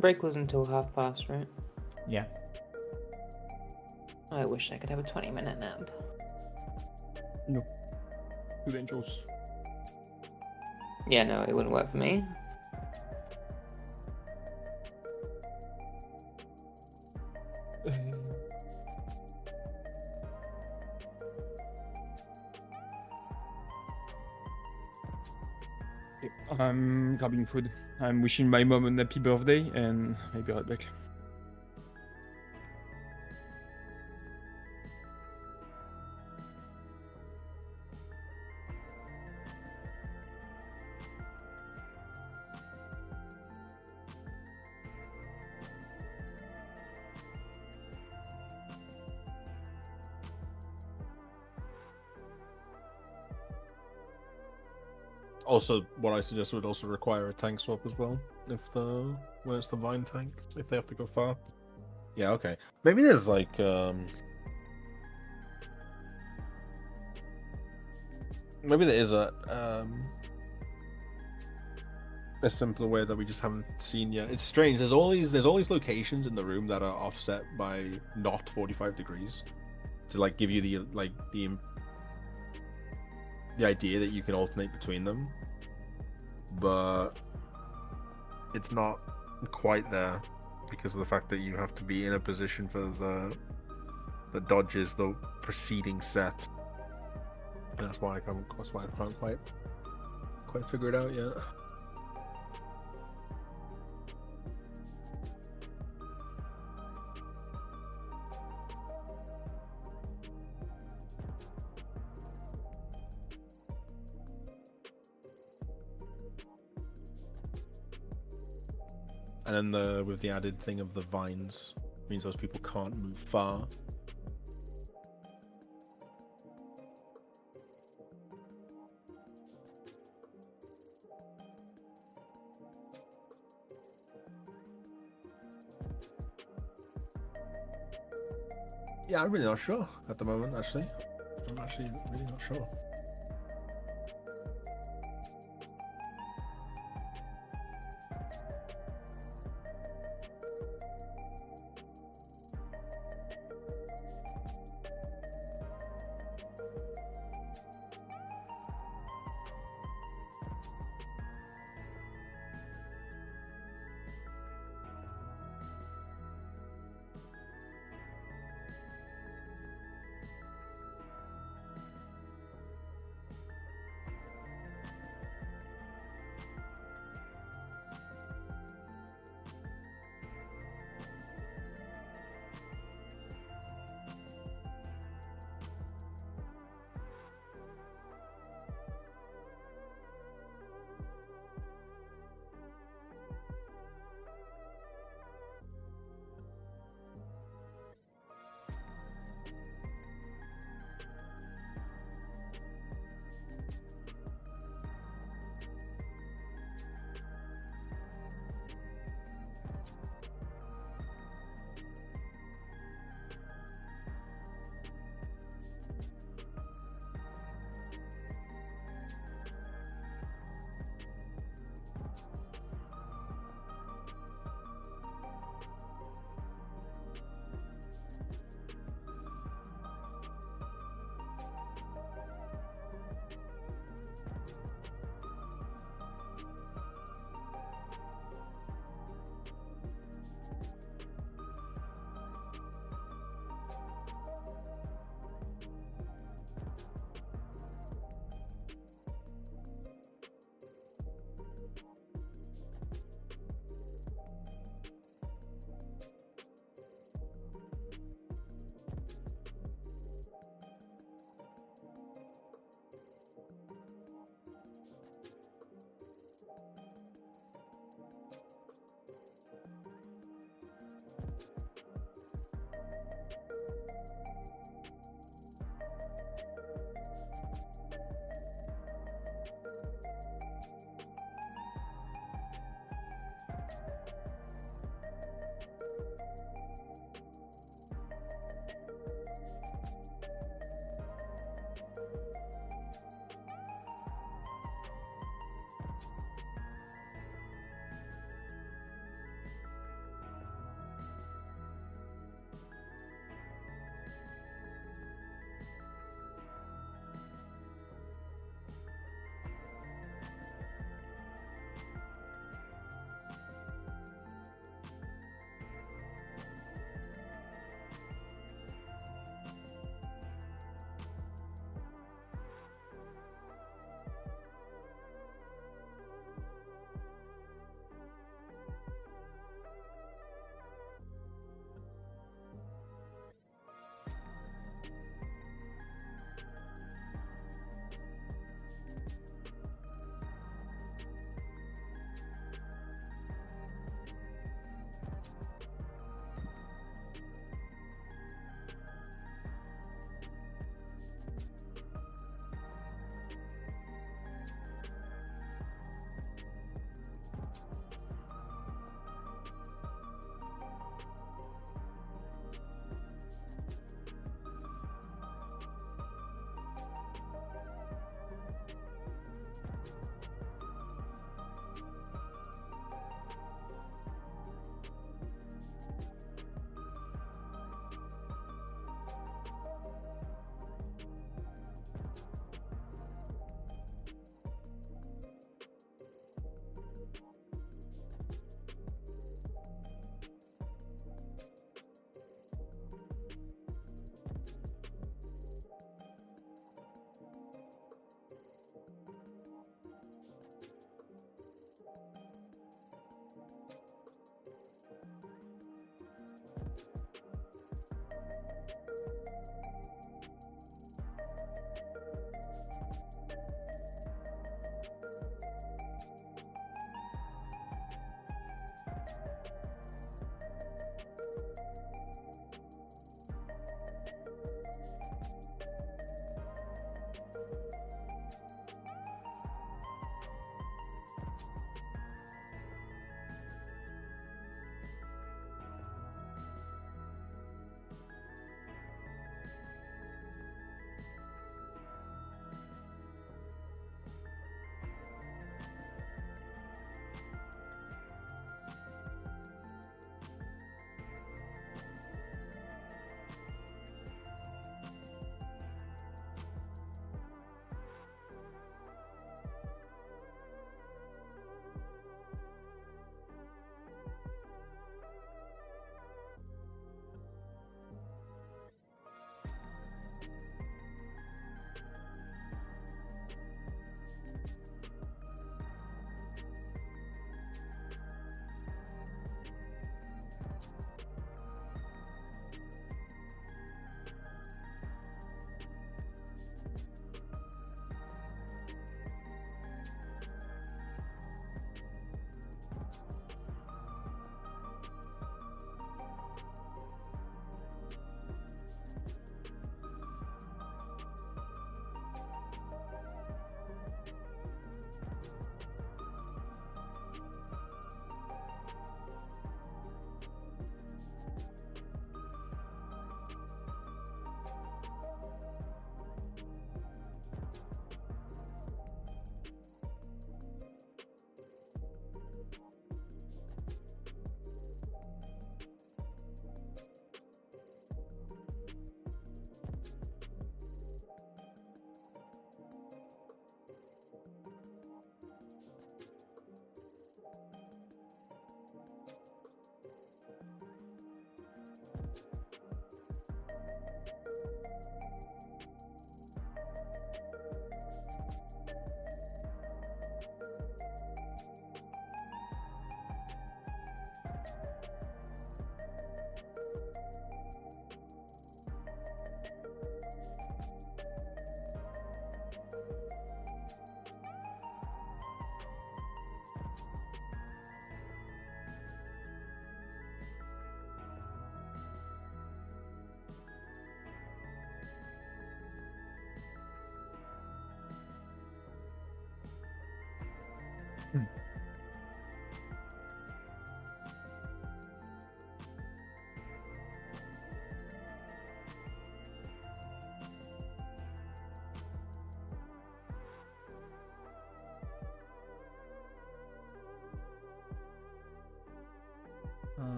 Break was until past, right? Yeah. I wish I could have a 20-minute nap. No. Too dangerous. Yeah, no, it wouldn't work for me. I'm grabbing food. I'm wishing my mom a happy birthday, and I'll be right back. Also, what I suggest would also require a tank swap as well, when it's the Vine tank, if they have to go far. Yeah, okay. Maybe there's like maybe there is a simpler way that we just haven't seen yet. It's strange. There's all these locations in the room that are offset by not 45 degrees to like give you the idea that you can alternate between them, but it's not quite there because of the fact that you have to be in a position for the dodges the preceding set. And that's why I can't quite figure it out yet. And then with the added thing of the vines, means those people can't move far. Yeah, I'm really not sure at the moment, actually. I'm actually really not sure.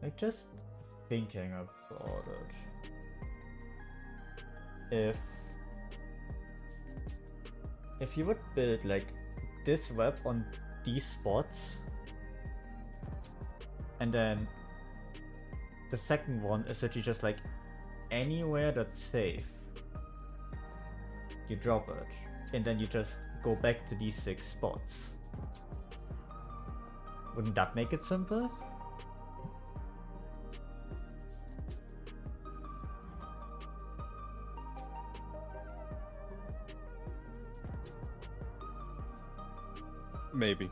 Like just thinking about it. If you would build like this web on these spots, and then the second one is literally just like anywhere that's safe, you drop it, and then you just go back to these 6 spots. Wouldn't that make it simple? Maybe.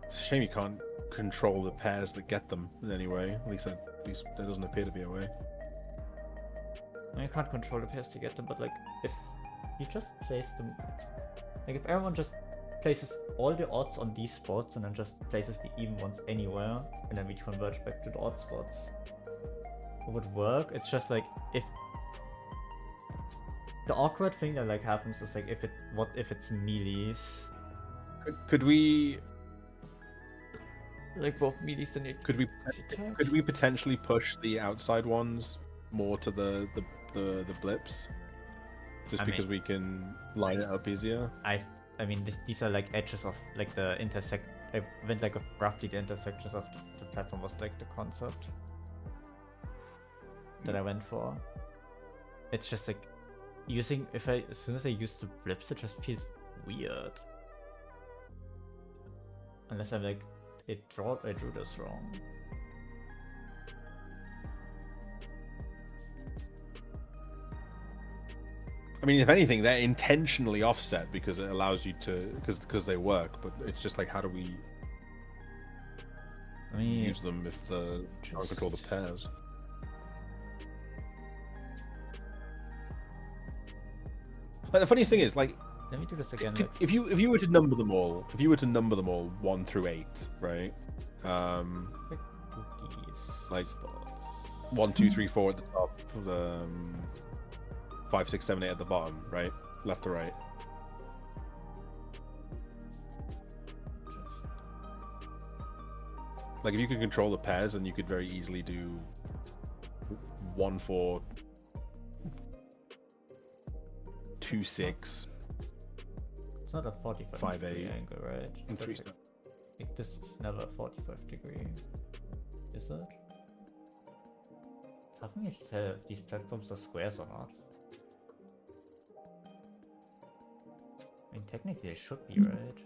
It's a shame you can't control the pairs that get them in any way. At least there doesn't appear to be a way. You can't control the pairs to get them, but like if you just place them, like if everyone just places all the odds on these spots and then just places the even ones anywhere, and then we converge back to the odd spots, it would work. It's just like if the awkward thing that like happens is like what if it's melees? Could we? Like both melees, then you Could we potentially push the outside ones more to the blips, just because we can line it up easier? I mean these are like edges of like the intersect. I went like roughly the intersections of the platform was like the concept that I went for. It's just like using as soon as I use the blips, it just feels weird. Unless I'm like I drew this wrong. I mean, if anything, they're intentionally offset because it allows you to, because they work. But it's just like, how do we use them if the can't control the pairs? But the funniest thing is, like, let me do this again. If you were to number them all, 1 through 8, right? Like 1, 2, 3, 4 at the top, 5, 6, 7, 8 at the bottom, right? Left to right. Like if you could control the pairs, then you could very easily do 1, 4, 2, 6. It's not a 45 5, degree 8, angle, right? and 3. Like this is never a 45 degree, is it? How can you tell if these platforms are squares or not? I mean, technically they should be, right?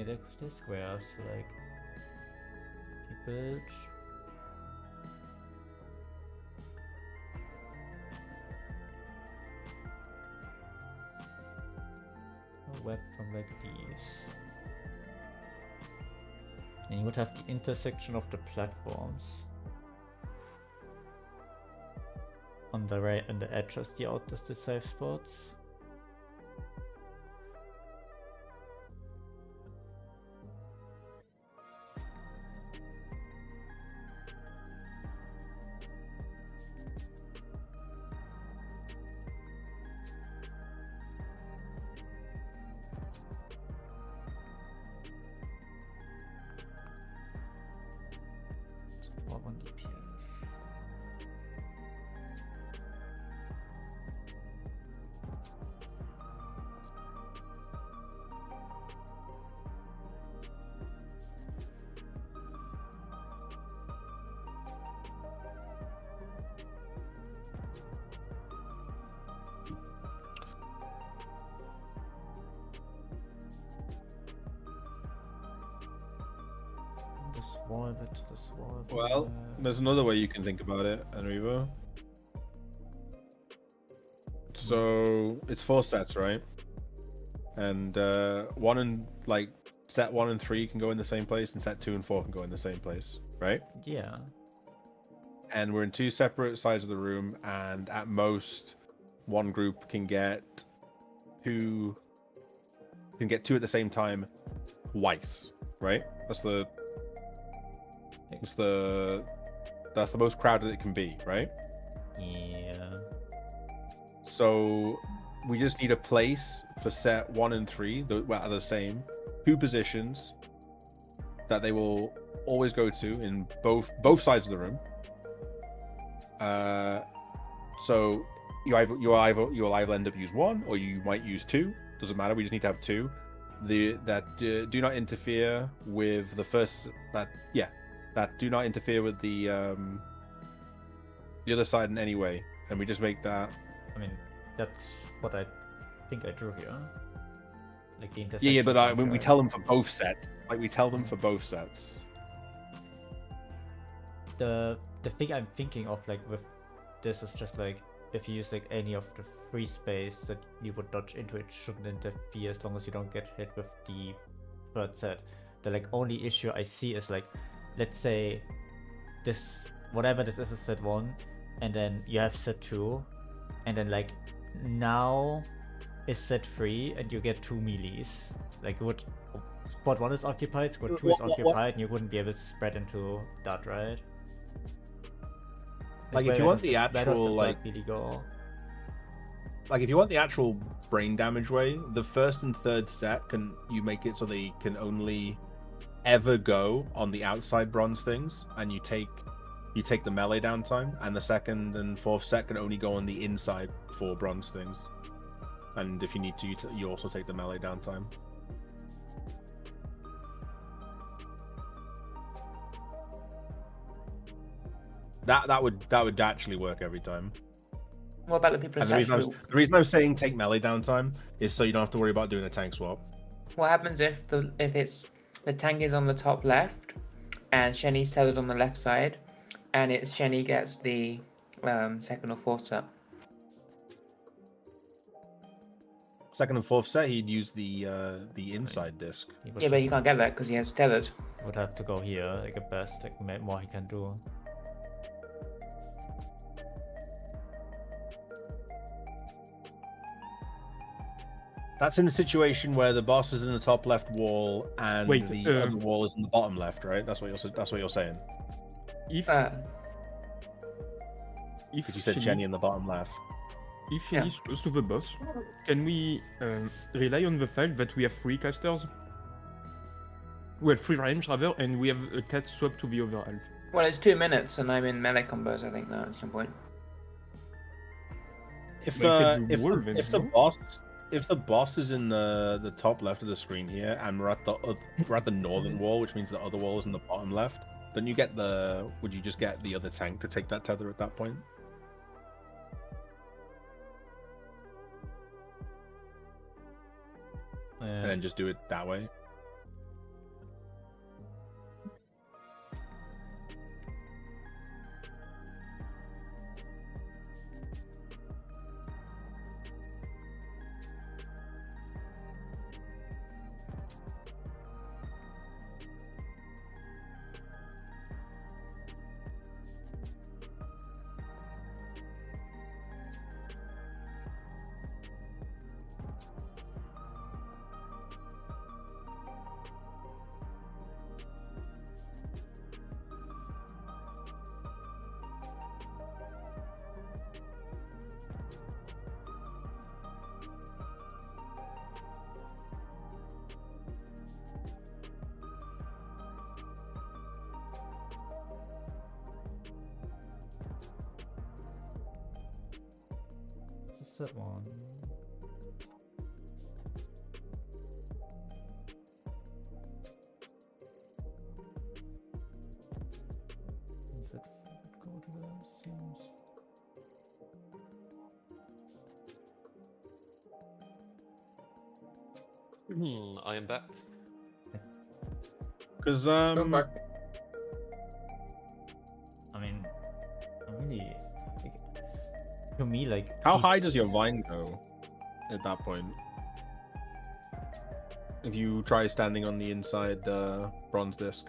They're squares, like you build a web from like these, and you would have the intersection of the platforms on the right and the edges, the safe spots. swap on DPS. Well, there's another way you can think about it, Enrivo. So it's 4 sets, right? And set 1 and 3 can go in the same place, and set 2 and 4 can go in the same place, right? Yeah. And we're in 2 separate sides of the room, and at most, one group can get 2 at the same time twice, right? That's the most crowded it can be, right? Yeah. So we just need a place for set 1 and 3 that are the same, 2 positions that they will always go to in both sides of the room. So you'll either end up use 1 or you might use 2. Doesn't matter. We just need to have 2 that do not interfere with the first. That do not interfere with the other side in any way, and we just make that. I mean, that's what I think I drew here. Like the intersection. Yeah, but when we tell them for both sets, The thing I'm thinking of, like, with this is just like, if you use like any of the free space that you would dodge into, it shouldn't interfere as long as you don't get hit with the third set. The like only issue I see is like, let's say this, whatever this is set 1, and then you have set 2, and then like now is set 3 and you get 2 melees. Like spot 1 is occupied, spot 2 is occupied, and you wouldn't be able to spread into that, right? Like if you want the actual if you want the actual brain damage way, the first and third set you make it so they can only ever go on the outside bronze things, and you take the melee downtime, and the second and fourth set can only go on the inside 4 bronze things, and if you need to, you also take the melee downtime. That would actually work every time. What about the people? And the reason I'm saying take melee downtime is so you don't have to worry about doing a tank swap. What happens if the tank is on the top left, and Shenny's tethered on the left side, and it's Shenny gets the second or fourth set? Second and fourth set, he'd use the inside disc. Yeah, but he can't get that because he has tethered. Would have to go here, like at best, like more he can do. That's in the situation where the boss is in the top left wall and the other wall is in the bottom left, right? That's what you're saying. If because you said Jenny in the bottom left. If he is close to the boss, can we rely on the fact that we have 3 casters? Well, 3 range rather, and we have a cat swap to the other half. Well, it's 2 minutes, and I'm in melee combos. I think now at some point. If the boss is in the top left of the screen here, and we're at the northern wall, which means the other wall is in the bottom left, then would you just get the other tank to take that tether at that point? And then just do it that way? that one? Does it go to the seams? I am back. Because I mean, really, like, to me, like, how high does your vine go at that point? If you try standing on the inside bronze disc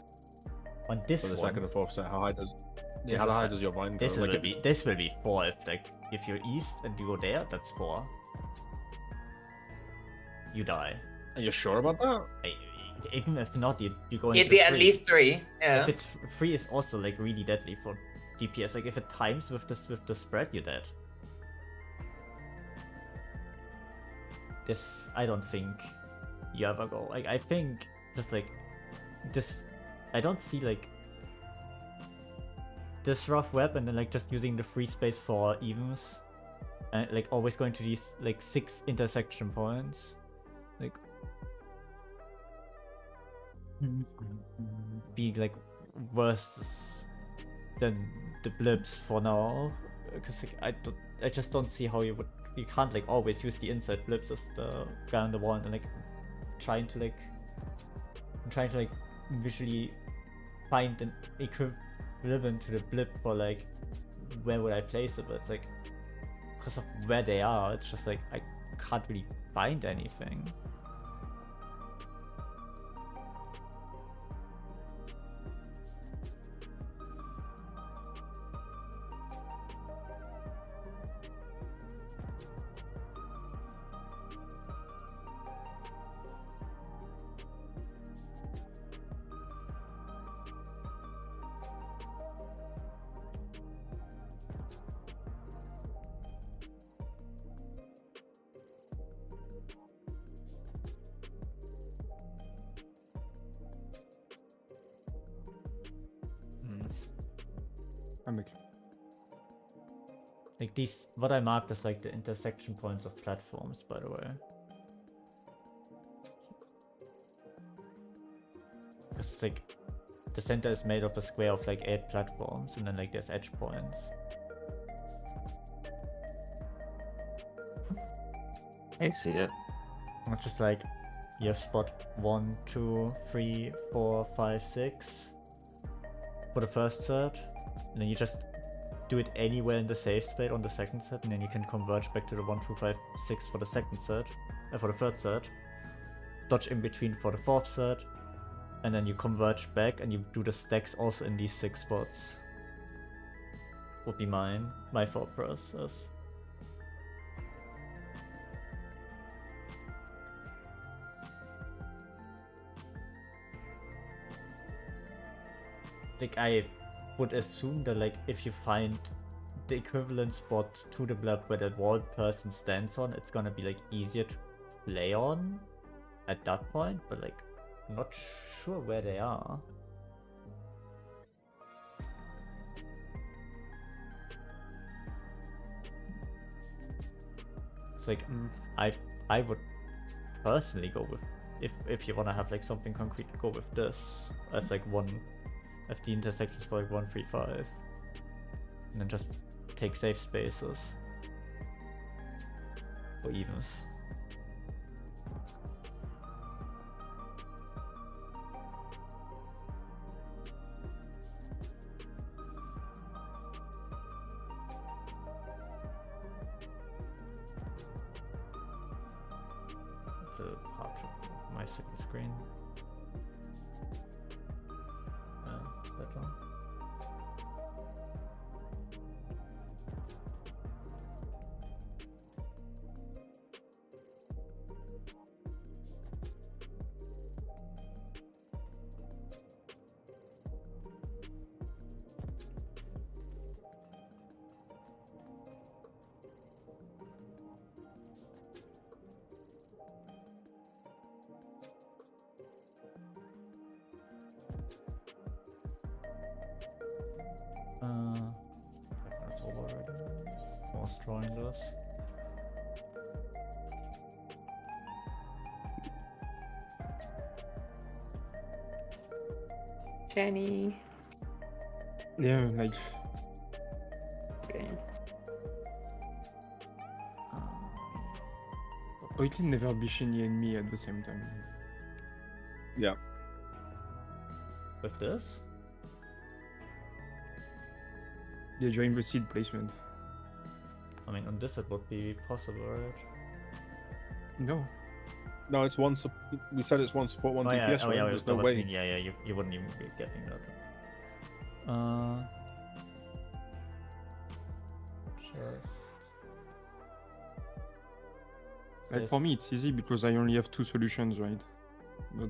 on this for the one, second and fourth set, how high does This how is high a- does your vine go? this Like will if be it's- this will be 4 if you're east and you go there, that's 4. You die. Are you sure about that? Even if not, you go into It'd be at 3. least 3. Yeah. If it's 3 is also like really deadly for DPS. Like if it times with the spread, you're dead. This I don't think you ever go. Like I think just like this, I don't see like this rough web and then like just using the free space for evens, and like always going to these like 6 intersection points, like be like worse than the blips for now, because like, I just don't see how you can't like always use the inside blips as the guy on the wall and like trying to visually find an equivalent to the blip for like where would I place it, but it's like because of where they are, it's just like I can't really find anything. Like these, what I marked is like the intersection points of platforms, by the way. It's like the center is made of a square of like 8 platforms, and then like there's edge points. I see it. It's just like you have spot 1, 2, 3, 4, 5, 6 for the first set, and then you just do it anywhere in the safe state on the second set, and then you can converge back to the 1, 2, 5, 6 for the second set, for the third set, dodge in between for the fourth set, and then you converge back and you do the stacks also in these 6 spots. Would be my thought process. Like I would assume that like if you find the equivalent spot to the blab where that wall person stands on, it's gonna be like easier to play on at that point, but like I'm not sure where they are. It's like I would personally go with, if you wanna have like something concrete, go with this as like one of the intersections for like 1, 3, 5, and then just take safe spaces for evens. It's a hard to my second screen. That one. That's over already. More drawing this. Jenny. Yeah, like Okay. oh, it can never be Shinny and me at the same time. Yeah. With this? Yeah, during the seed placement. I mean, on this it would be possible, right? No. No, it's one. We said it's one support, one Oh, yeah, DPS. oh, right? yeah, There's that no was way. mean, yeah, you wouldn't even be getting that. Just... Like for me, it's easy because I only have 2 solutions, right? But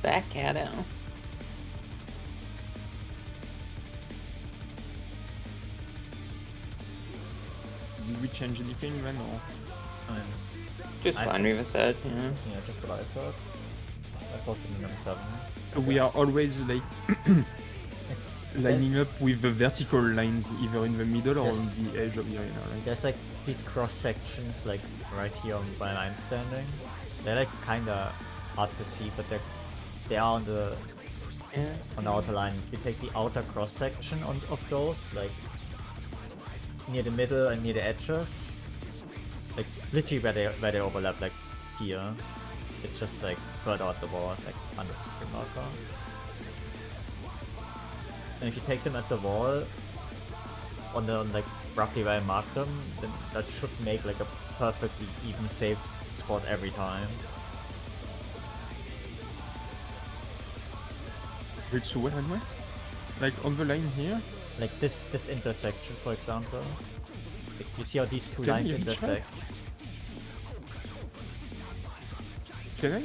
Back at it. did we change anything then, or? I mean, Just I fine, think- River said, yeah. yeah, just what I thought. I posted in m7. We are always like lining up with the vertical lines either in the middle or Yes. on the edge of the arena, right? There's like these cross sections, like right here where I'm standing. They're like kinda hard to see, but they are on the outer line. You take the outer cross section of those, like near the middle and near the edges, like literally where they overlap, like here. It's just like further out the wall, like under the screen marker. And if you take them at the wall, on like roughly where I marked them, then that should make like a perfectly even safe spot every time. Wait, so where and where? Like on the line here? Like this intersection, for example. Like, you see how these two Can lines you reach that? intersect? Can I?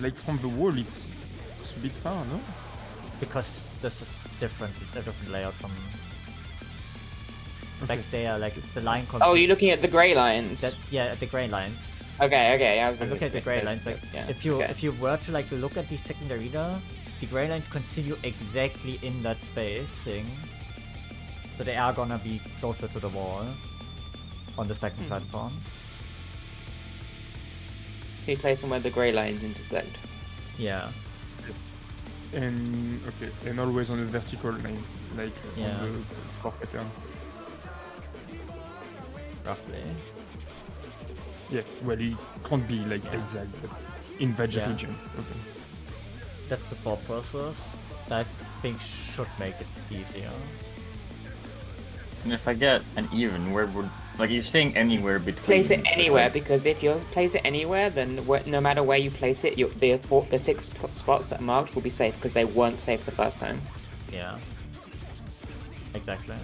Like from the wall, it's a bit far, no? Because this is a different layout from Okay. back there. Like the line. Oh, you're looking at the grey lines? At the grey lines. Okay, I was Like, look at the grey lines. Like yeah, if you okay. if you were to like look at the second arena, the grey lines continue exactly in that spacing. So they are gonna be closer to the wall on the second platform. Can you place them where the grey lines intersect? Yeah. And okay, and always on a vertical line, like Yeah. on the floor pattern. Roughly. Yeah, well, it can't be like exact, but in that Yeah. region. Okay. That's the thought process that I think should make it easier. And if I get an even, where would, like, you're saying anywhere between? Place it anywhere, like, because if you place it anywhere, then no matter where you place it, the 6 spots that are marked will be safe, because they weren't safe the first time. Yeah. Exactly.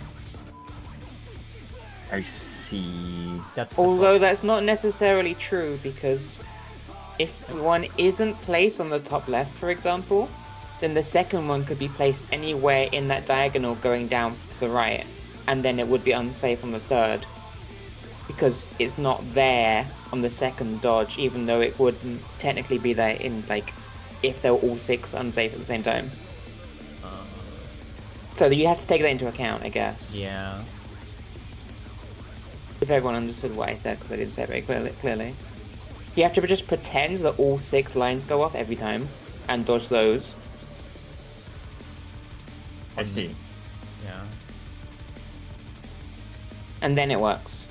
I see. That's the Although thought. that's not necessarily true, because if one isn't placed on the top left, for example, then the second one could be placed anywhere in that diagonal going down to the right, and then it would be unsafe on the third, because it's not there on the second dodge, even though it wouldn't technically be there in, like, if they were all 6 unsafe at the same time. So you have to take that into account, I guess. Yeah. If everyone understood what I said, because I didn't say it very clearly. You have to just pretend that all 6 lines go off every time, and dodge those. I see. Yeah. And then it works.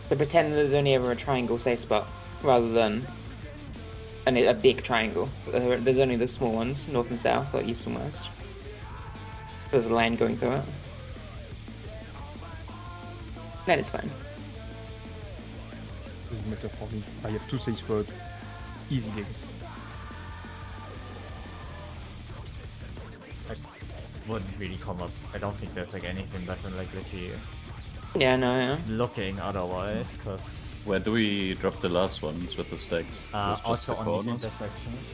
So pretend that there's only ever a triangle safe spot. rather than a big triangle. There's only the small ones, north and south, or east and west. There's a line going through it. That is fine. Doesn't matter for me. I have 2 safe spots. Easy game. I wouldn't really come up. I don't think there's like anything better than like literally Yeah, no, yeah. looking otherwise, because Where do we drop the last ones with the stacks? Just also the on these corners? intersections.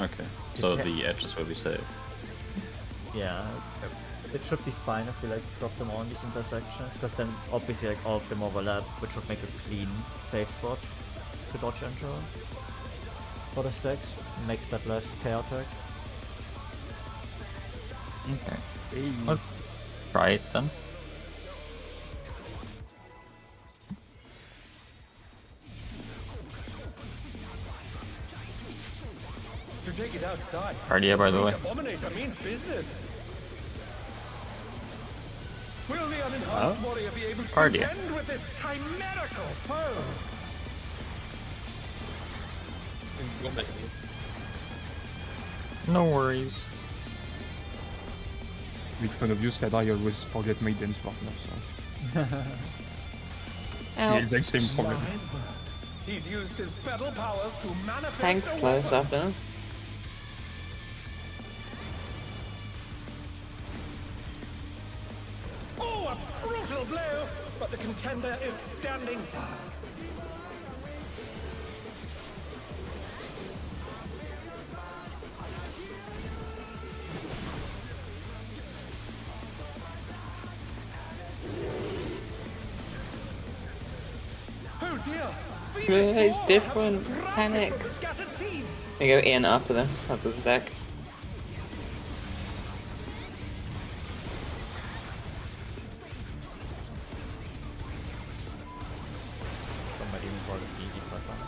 Okay, so the edges will be safe. Yeah, it should be fine if we like drop them on these intersections, because then obviously like all of them overlap, which would make a clean safe spot to dodge into for the stacks. Makes that less chaotic. Okay. Hey. Well, try it then. To take it outside. Cardia, by the way. Abominator means business. Will the unenhanced warrior be able to Cardia. contend with this chimerical foe? No worries. Big fan of you, Skad. I always forget my dance partner, so. It's the exact same problem. He's used his feral powers to manifest Thanks, a close weapon. after. Oh, a brutal blow! But the contender is standing firm. Oh dear! It's different. Panic. We go in after this, after the deck. Somebody even call it easy pattern.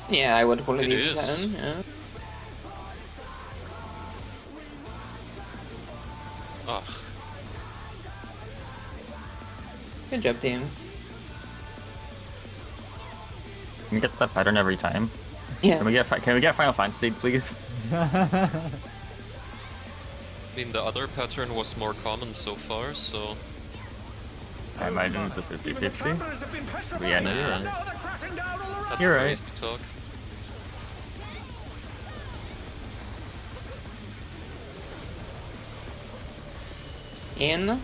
Yeah, I would call it It easy is. pattern, yeah. Ugh. Good job, team. Can we get that pattern every time? Yeah. Can we get Final Fantasy, please? I mean, the other pattern was more common so far, so... I imagine it's a 50-50. We end it, or... That's You're crazy right. talk. In.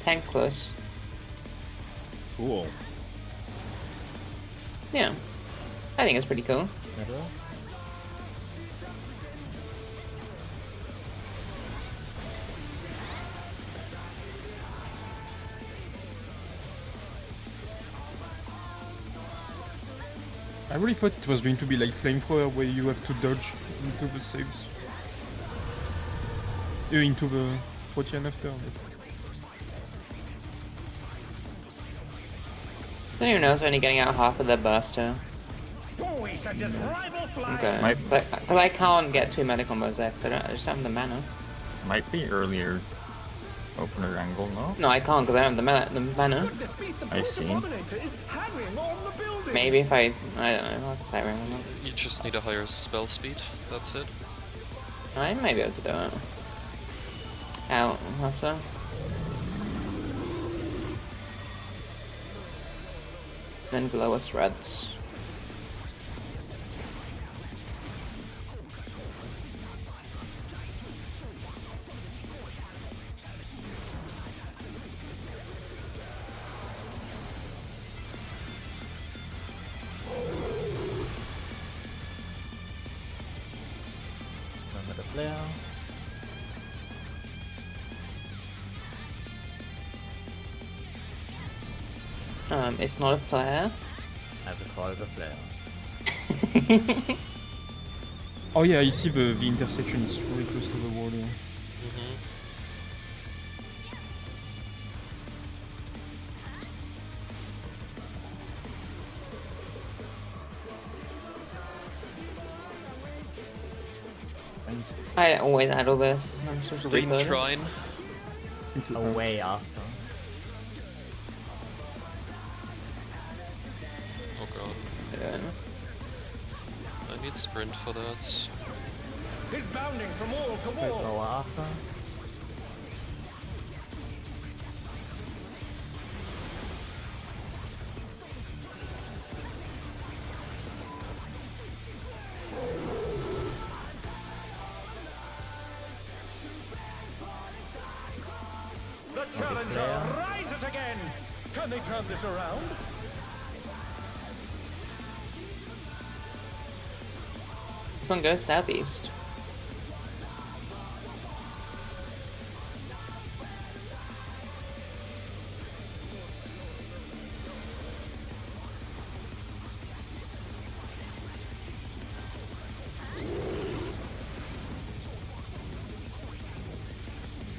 Tank's close. Cool. Yeah. I think it's pretty cool. Middle. I really thought it was going to be like flamethrower where you have to dodge into the saves. Into the Protean after. But... I don't even know if they're only getting out half of their burst here. Okay. Because I can't get 2 mana combos there, because I just don't have the mana. Might be earlier opener angle, no? No, I can't, because I don't have the mana. I see. Maybe if I don't know, I'll play around with it. You just need a higher spell speed, that's it. I may be able to do it. Out after. Then below us reds. Remember the player. It's not a flare. I will call it a flare. Oh yeah, I see the intersection is really close to the wall. Yeah. I always add all this. I'm so Green stupid. Shrine. Away after. I need sprint for that. He's bounding from wall to Wait, wall. lower after. The challenger rises again. Can they turn this around? This one goes southeast.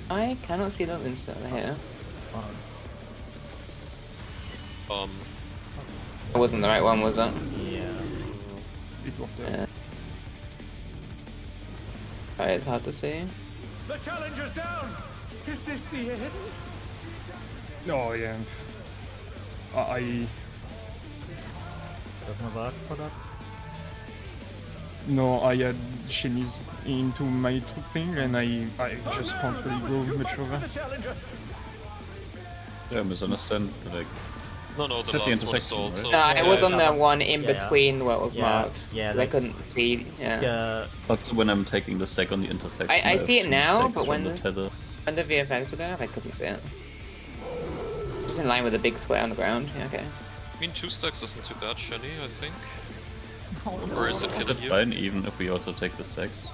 I cannot see that instant here. That wasn't the right one, was it? Yeah. It worked out. Yeah. Right, it's hard to see. The challenger's down. Is this the end? Oh yeah. I Doesn't work for that. no, I had shinies into my troop thing, and I just can't really go much further. Yeah, misunderstand. Like, No, the Set the last one is intersection, also. right? No, it was on the Yeah. one in Yeah. between where it was Yeah. marked. Yeah, 'Cause I like- couldn't see. Yeah. Yeah, also when I'm taking the stack on the intersection, I have see it 2 now, stacks but from when the tether. When the VFX were there, I couldn't see it. Just in line with the big square on the ground. Yeah, okay. I mean, 2 stacks isn't too bad, Shenny, I think. Or is it killing That's you? fine, even if we also take the stacks.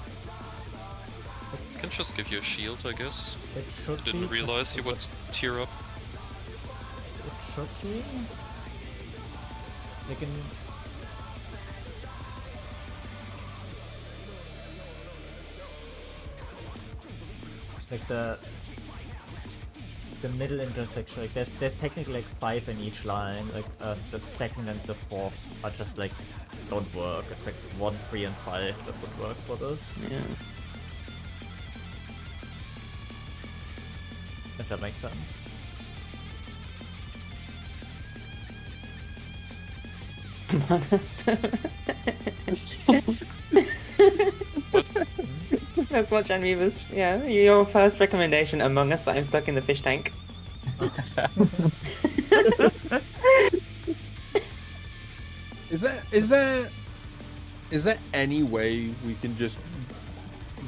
I can just give you a shield, I guess. it should be. Didn't realize you would tear up. It should be. They can. Like the middle intersection, like there's technically like 5 in each line. Like the second and the fourth are just like don't work. It's like 1, 3, and 5 that would work for this. Yeah. If that makes sense. Let's watch Anviva's. Yeah, your first recommendation, Among Us, but I'm stuck in the fish tank. Is there any way we can just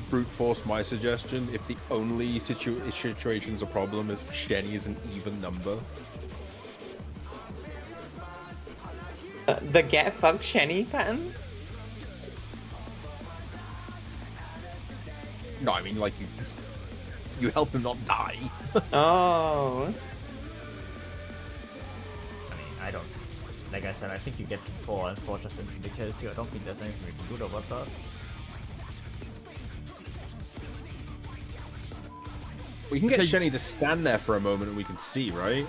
brute force my suggestion if the only situation's a problem if Shenny is an even number? The get fucked Shenny pattern? No, I mean like you help him not die. Oh. I mean, I don't. Like I said, I think you get to 4 and 4 just instantly kills you. I don't think there's anything we can do about that. We can get Okay. Shenny to stand there for a moment and we can see, right?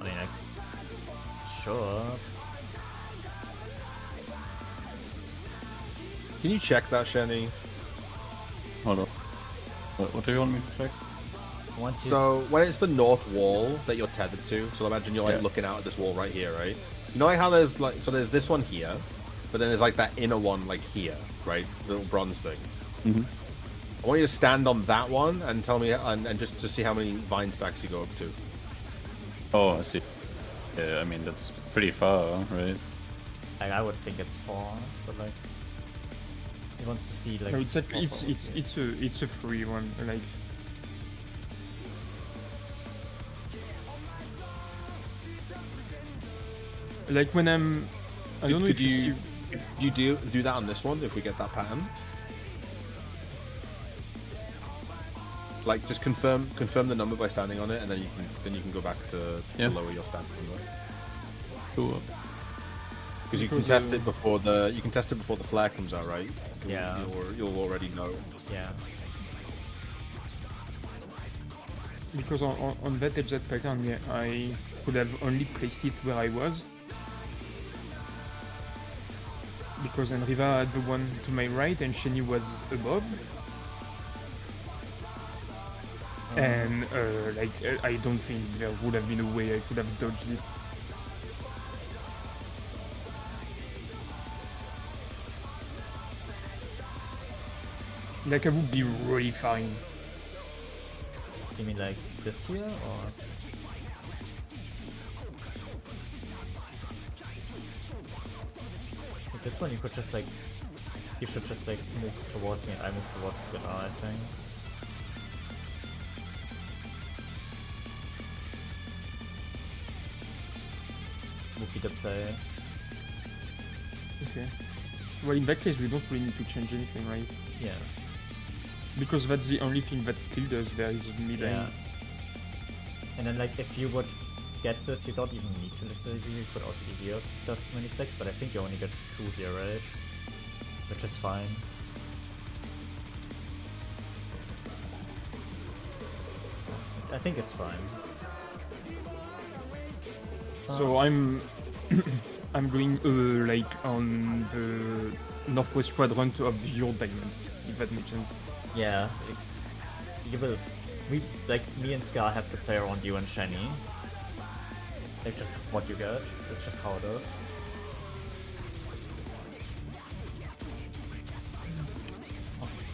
I mean, sure. Can you check that, Shenny? Hold on. What do you want me to check? Once you So when it's the north wall that you're tethered to, so imagine you're like Yeah. looking out at this wall right here, right? You know how there's like there's this one here, but then there's like that inner one like here, right? The little bronze thing. Mm-hmm. I want you to stand on that one and tell me and just to see how many vine stacks you go up to. Oh, I see. Yeah, I mean that's pretty far, right? like, I would think it's 4, but like he wants to see like. No, it's how far- it's a free one. Like when I don't know if you see. Could you do that on this one if we get that pattern? Like just confirm the number by standing on it, and then you can go back to lower your stand number. Cool. Because you can test it before the flare comes out, right? Yeah. You'll already know. Yeah. Because on that exact pattern, yeah, I could have only placed it where I was. Because Enriva had the one to my right and Shenny was above. And I don't think there would have been a way I could have dodged it. Like I would be really fine. You mean like this here, or? With this one you could just like... You should just like move towards me and I move towards Skadar, I think. Would be the play. Okay. Well, in that case, we don't really need to change anything, right? Yeah. Because that's the only thing that killed us there is mid lane. Yeah. And then like if you would get this, you don't even need to literally be, you could also be here without too many stacks, but I think you only get 2 here, right? Which is fine. I think it's fine. So I'm I'm going like on the northwest quadrant of your diamond, if that makes sense. Yeah. You will... like, me and Scar have to play around you and Shani. Like, just what you get. That's just how it is.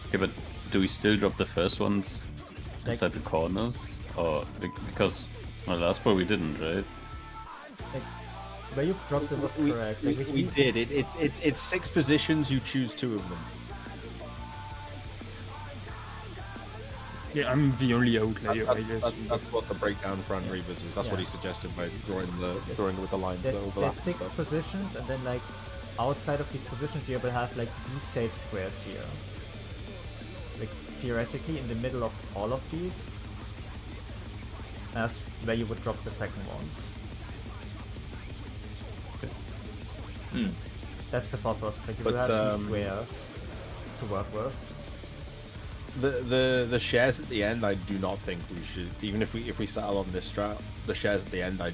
Okay, but do we still drop the first ones Like- inside the corners? Or because my last ball we didn't, right? Like, where you dropped it was correct. Like, We did. It's 6 positions. You choose 2 of them. Yeah, I'm the only outlier, I guess. That's what the breakdown for Unreavers is. That's what he suggested by drawing it with the lines that there's overlap and 6 stuff. positions, and then like outside of these positions you will have like these safe squares here. Like theoretically in the middle of all of these, that's where you would drop the second ones. That's the thought process. Like you will have these squares to work with. The shares at the end, I do not think we should. Even if we settle on this strat, the shares at the end, I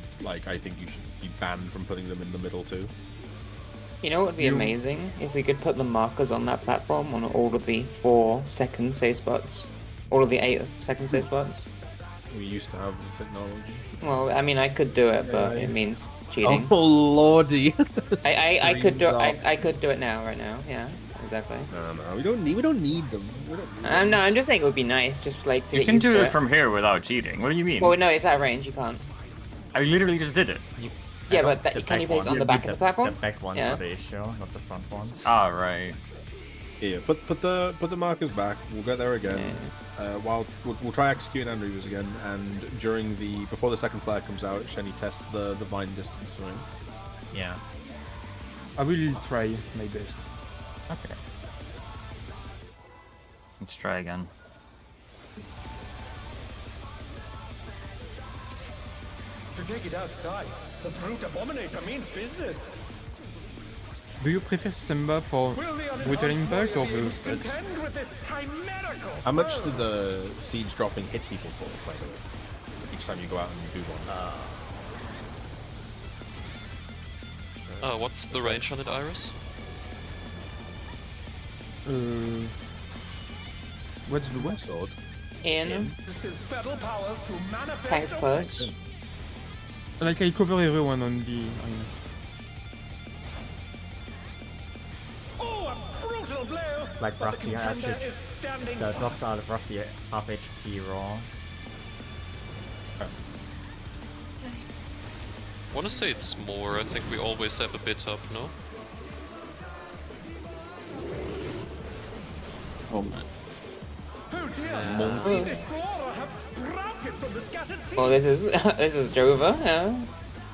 think you should be banned from putting them in the middle too. You know what would be amazing? If we could put the markers on that platform on all of the 4 second save spots. All of the 8 second save spots. We used to have the technology. Well, I mean, I could do it, but it means cheating. Oh lordy! I could do Dreams I could do it now, right now. Yeah, exactly. No, we don't need them. We don't need them. No, I'm just saying it would be nice, just like to You get can used do to it from here without cheating. What do you mean? Well, no, it's out of range. You can't. I literally just did it. Yeah, but can you place it on the back of the platform? The back ones Yeah. are the issue, not the front ones. Ah, right. Yeah, put the markers back. We'll get there again. While we'll try executing Unreavers again, and before the second flag comes out, Shani tests the vine distance for him. Yeah. I will try my best. Okay. Let's try again. To take it outside, the brute abominator means business. Do you prefer Semba for Will the Brutal unenhanced Impact or warrior be able the to contend with this chimerical How much foe? do the seeds dropping hit people for, by the way? Each time you go out and you do one. What's the range on it, Iris? What's the what? Sword. In. This is federal powers to manifest Thanks, close. Like I cover everyone on the arena. Oh, a brutal blow! Like But roughly the contender actually, is standing the firm. drops are roughly half HP raw. I wanna say it's more, I think we always have a bit up, no? Oh man. Oh dear! Fiendish flora have sprouted from the scattered seed! Oh, this is this is Jova. Yeah.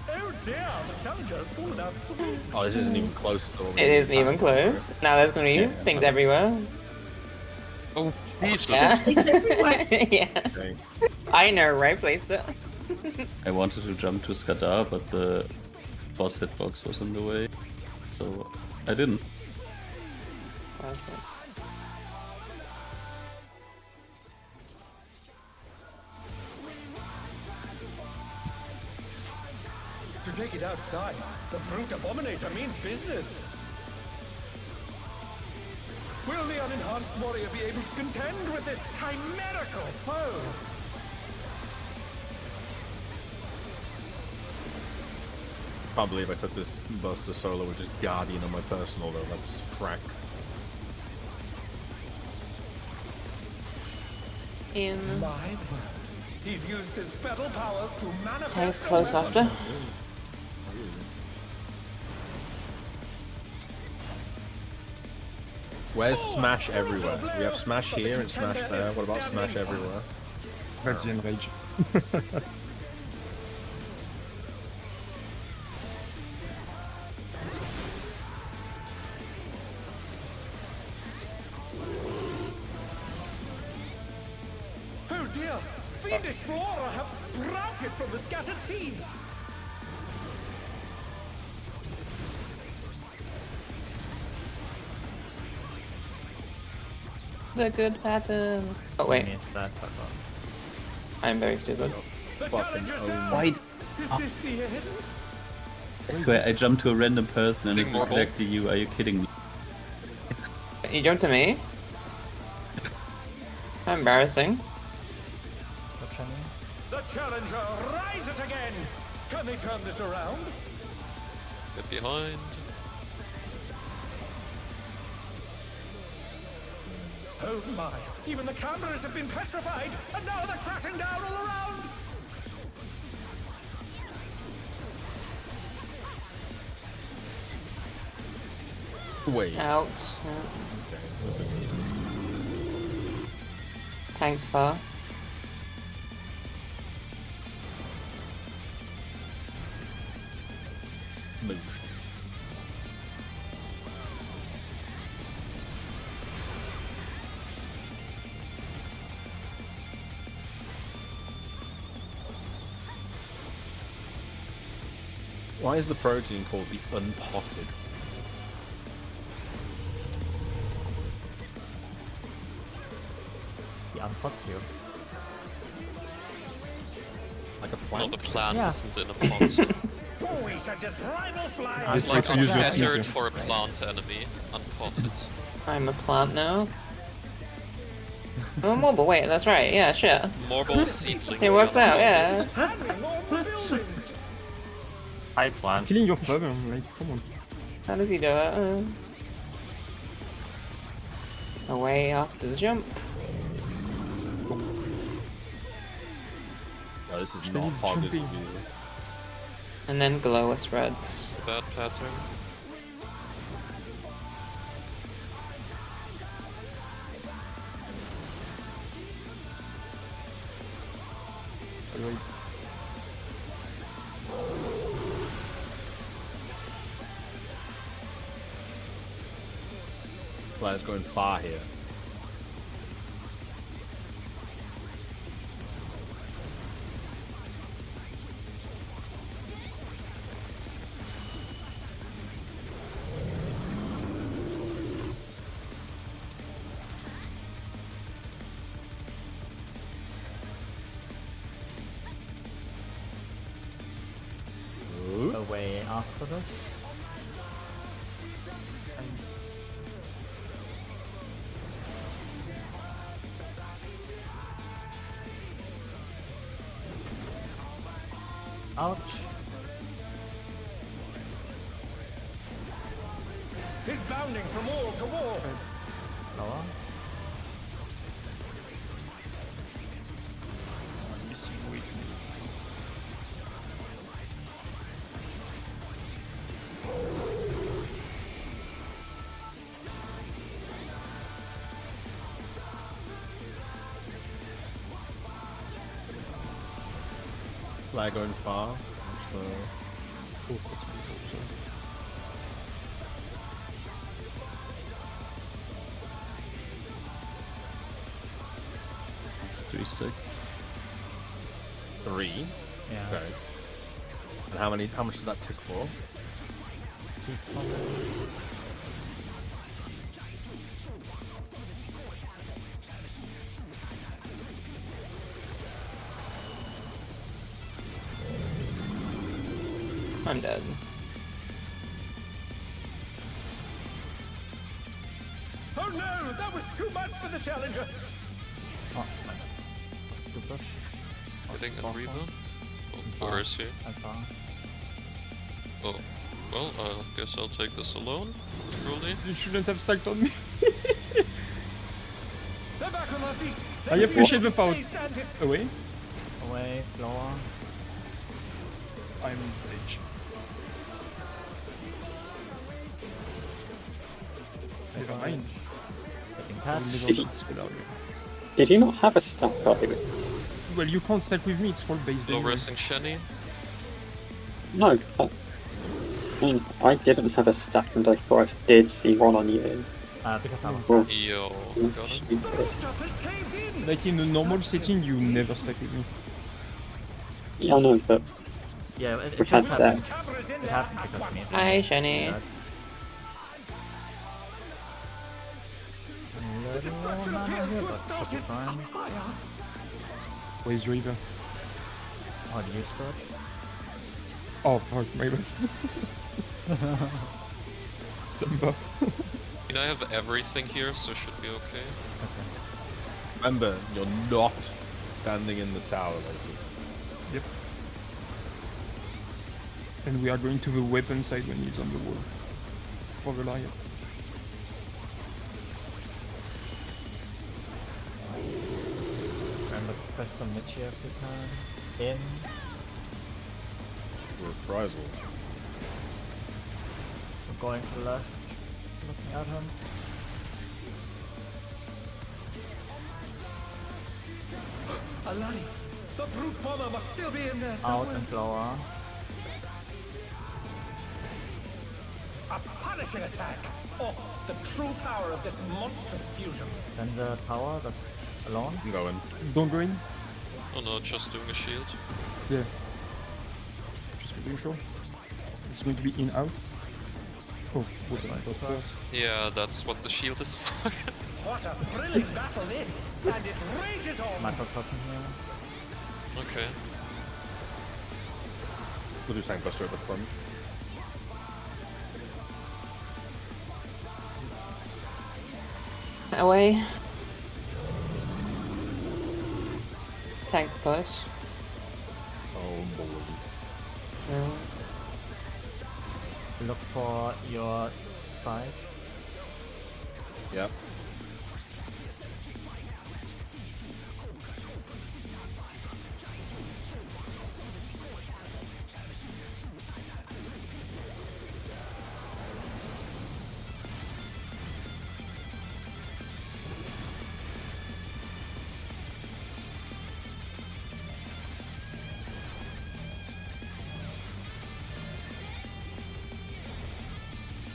Oh dear! The challenger has fallen out of the room. Oh, this isn't even close to. It isn't even close. Now there's gonna be things everywhere. Oh, Jesus. Yeah. Yeah. Okay. I know, right? Placed it. I wanted to jump to Skadar, but the boss hitbox was in the way, so I didn't. That's good. To take it outside, the brute abominator means business. Will the unenhanced warrior be able to contend with this chimerical foe? Can't believe I took this Buster solo with just Guardian on my personal though. That's crack. in. My word. He's used his fetal powers to manifest. Tank's a close weapon. after. Where's Smash everywhere? We have Smash here and Smash there. What about Smash everywhere? That's the enrage. Oh dear! Fiendish flora have sprouted from the scattered seeds! The good pattern. Oh wait, Missed that pattern. I'm very stupid. The challenger's down! Why? Is this the end? I swear I jumped to a random person and Big it's marble. exactly you. Are you kidding me? You jumped to me? How embarrassing. What I mean? The challenger rise it again! Can they turn this around? Get behind. Oh my! Even the cameras have been petrified, and now they're crashing down all around! Wait. Out. Okay, that's a good one. Tank's far. Move. Why is the protein called the unpotted? The unpot you. Like a Well, plant? the plant Yeah. isn't in a pot. Oh, we should just rival fly! It's It's like like to use your unfettered teeth. for a plant enemy, unpotted. I'm a plant now. I'm a mobile, wait, that's right, yeah, shit. Marble seedling. It works out, yeah. Hanging on the building! High plant. Killing your father, like, come on. How does he do it? Away after the jump. No, this is He's not targeted jumping. view. And then glower spreads. Bad pattern. Player's going far here. Away after this. Ouch. He's bounding from wall to wall! Lower. Player going far. So... It's 3 stick. 3. Yeah. Okay. And how many? How much does that tick for? I'm dead. Oh no! That was too much for the challenger! Oh, stupid. Getting a Reaver. Oh, where is he? I'm far. Oh, well, I guess I'll take this alone. Truly. You shouldn't have stacked on me. They're back on their feet! I appreciate the power. Away. Away, lower. I'm rage. Never mind. Getting I'll catch. never pass without you. Did you not have a stack guys? Well, you can't stack with me, it's all based Low anyway. resting Shenny. No, but, I mean, I didn't have a stack and I thought I did see one on you. Because I was Well, Yo, got it. you The did. rooftop has caved in. Like in a normal setting, you never stack with me. Yeah, I know, but yeah, it we just had happened. that. Cavalry's in It there happened at because of me. once. Hi, Shani. The destruction appears to have started. Fine. Fire. Where's River? How do you start? Oh, fuck, my bad. Samba. I mean, I have everything here, so should be okay. Remember, you're not standing in the tower later. Yep. And we are going to the weapon side when he's on the wall. For the Goliath. Remember to press some mid here if you can. In. Reprisal. We're going to the left. Looking at him. Alani, the brute bomber must still be in there Out somewhere. and lower. A punishing attack. Oh, the true power of this monstrous fusion. Then the tower that's alone. I'm going. Don't go in. Oh no, just doing a shield. Yeah. Just making sure. It's going to be in out. Oh, weapon go first. Yeah, that's what the shield is for. What a thrilling battle this, and it rages on. Microcosm here. Okay. We'll do Tank Buster at the front. Away. Tank close. Oh boy. No. Look for your side. Yep.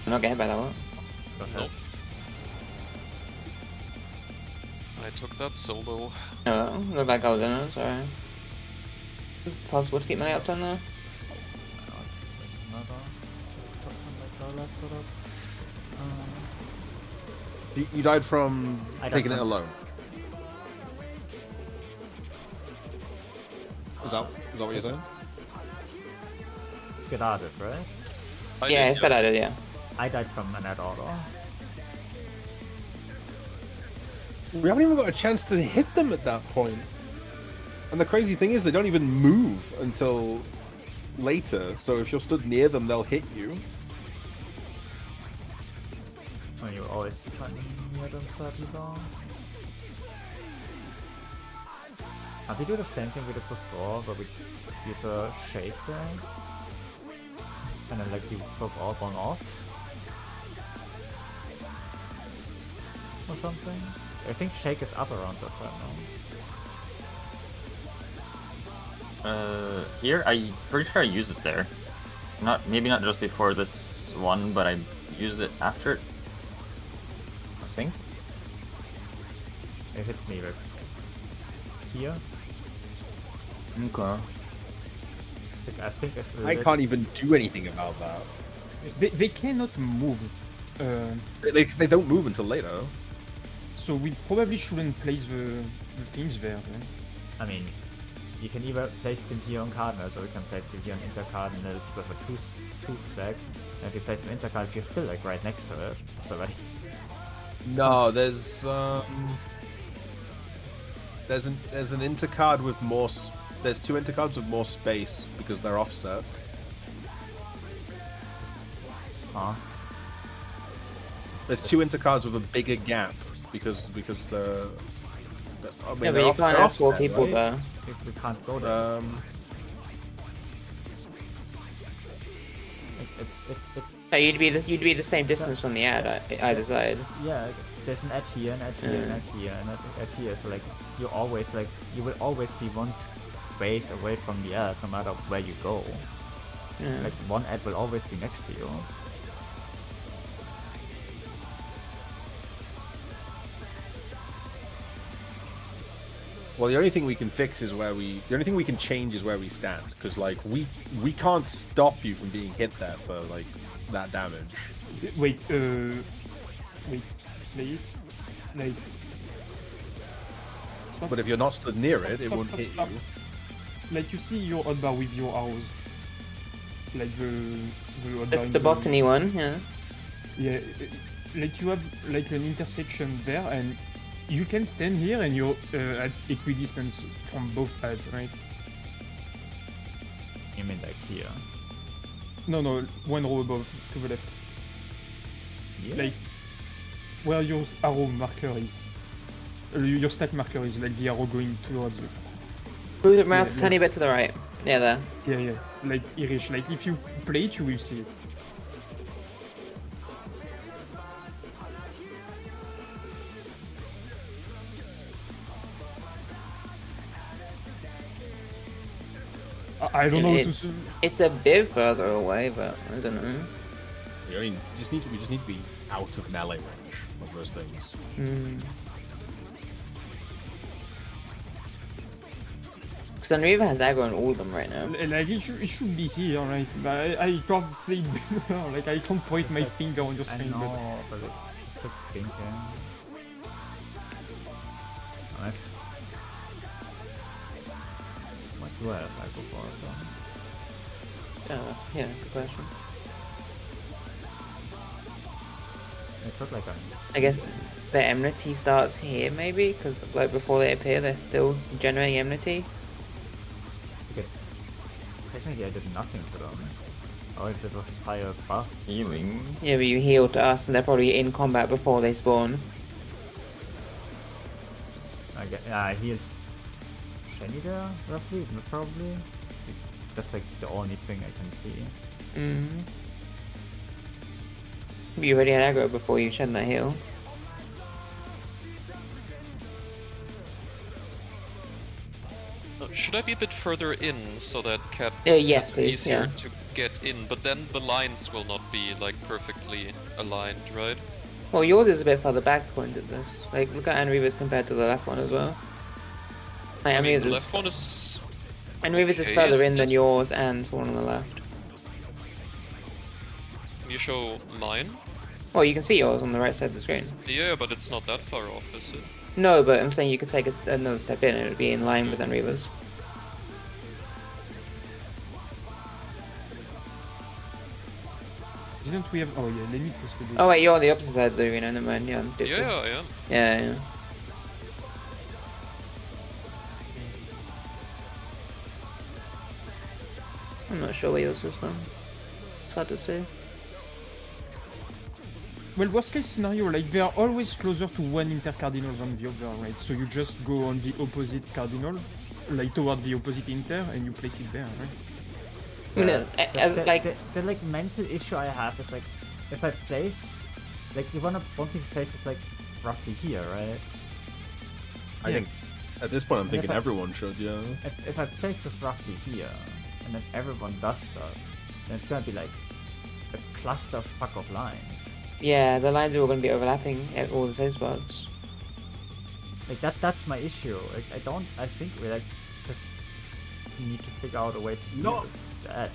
I'm not getting by that one. Go ahead. Nope. I took that solo. No, look like I was in it, sorry. Possible to keep my up on there? You died from I died taking it from- alone. Is that what you're saying? Get out of it, right? I Yeah, did, it's got yes. added, yeah. I died from an auto. We haven't even got a chance to hit them at that point. And the crazy thing is, they don't even move until later. So if you're stood near them, they'll hit you. When you always finding near them slightly long. Can we do the same thing we did before, where we use a shake there? And then like you both all one off? Or something? I think shake is up around that right now. Here, I'm pretty sure I used it there. Maybe not just before this one, but I used it after it. I think. It hits me with here. Okay. I think it's I can't even do anything about that. They cannot move. They don't move until later. So we probably shouldn't place the things there then. I mean, you can either place them here on cardinals, or you can place them here on intercardinals with a two stack. And if you place them intercardinals, you're still like right next to it. So like, No, there's an intercard with more. There's two intercards with more space because they're offset. huh? There's two intercards with a bigger gap because they're. I mean, Yeah, but they're you off- can't they're have 4 offset, people right? there. We can't go there. It's No, you'd be the same distance from the ad either side. yeah. There's an edge here, an edge here, an edge here, and an edge here. So like you will always be one space away from the ad, no matter where you go. Yeah. Like one ad will always be next to you. Well, the only thing we can fix is the only thing we can change is where we stand, because like we can't stop you from being hit there for like that damage. Wait, play it. Like. Stop. But if you're not stood near it, it won't hit you. Like you see your hotbar with your arrows. Like the hotbar The botany one, yeah. Yeah, like you have like an intersection there, and you can stand here and you're at equidistance from both ads, right? You mean like here? No, one row above, to the left. Yeah. Like where your arrow marker is. Your stack marker is, like the arrow going towards you. Move the mouse a tiny bit to the right. Yeah, there. Yeah, like Irish. Like if you play it, you will see it. I don't know what to. It's a bit further away, but I don't know. I mean, we just need to be out of melee range of those things. Because Unreaver has aggro on all of them right now. Like it should be here, right? But I can't say better. Like I can't point my finger on your I screen. know, but it's just thinking. Alright. What do I have aggro for? Yeah, good question. It looked like I guess the enmity starts here, maybe? Because like before they appear, they're still generating enmity. because technically I did nothing to them. All I did was fire buff. Healing. Yeah, but you heal to us, and they're probably in combat before they spawn. I healed Shenny there, roughly, probably. That's like the only thing I can see. You already had aggro before you shed that heal. Should I be a bit further in so that Cat yes, is please, easier yeah. to get in? But then the lines will not be like perfectly aligned, right? Well, yours is a bit further back according to this. Like, look at Anreaver's compared to the left one as well. Like, I mean, Anreaver's the left one is... Anreaver's is okay, further isn't in than it? yours and the one on the left. Can you show mine? Well, you can see yours on the right side of the screen. Yeah, but it's not that far off, is it? No, but I'm saying you could take another step in and it would be in line with Anreaver's. Didn't we have? Oh yeah, let me posted it. Oh wait, you're on the opposite side of the arena, never mind, yeah. I'm different. Yeah, I am. Yeah. I'm not sure where yours is though. It's hard to say. Well, worst case scenario, like they are always closer to one intercardinal than the other, right? So you just go on the opposite cardinal, like toward the opposite inter, and you place it there, right? The like mental issue I have is like, if I place, like you want me to place this like roughly here, right? I think at this point I'm And thinking if I- everyone should, yeah. If I place this roughly here, and then everyone does stuff, then it's gonna be like a clusterfuck of lines. Yeah, the lines are all going to be overlapping at all the same spots. Like that's my issue. Like I think we like just need to figure out a way to deal Not- with that.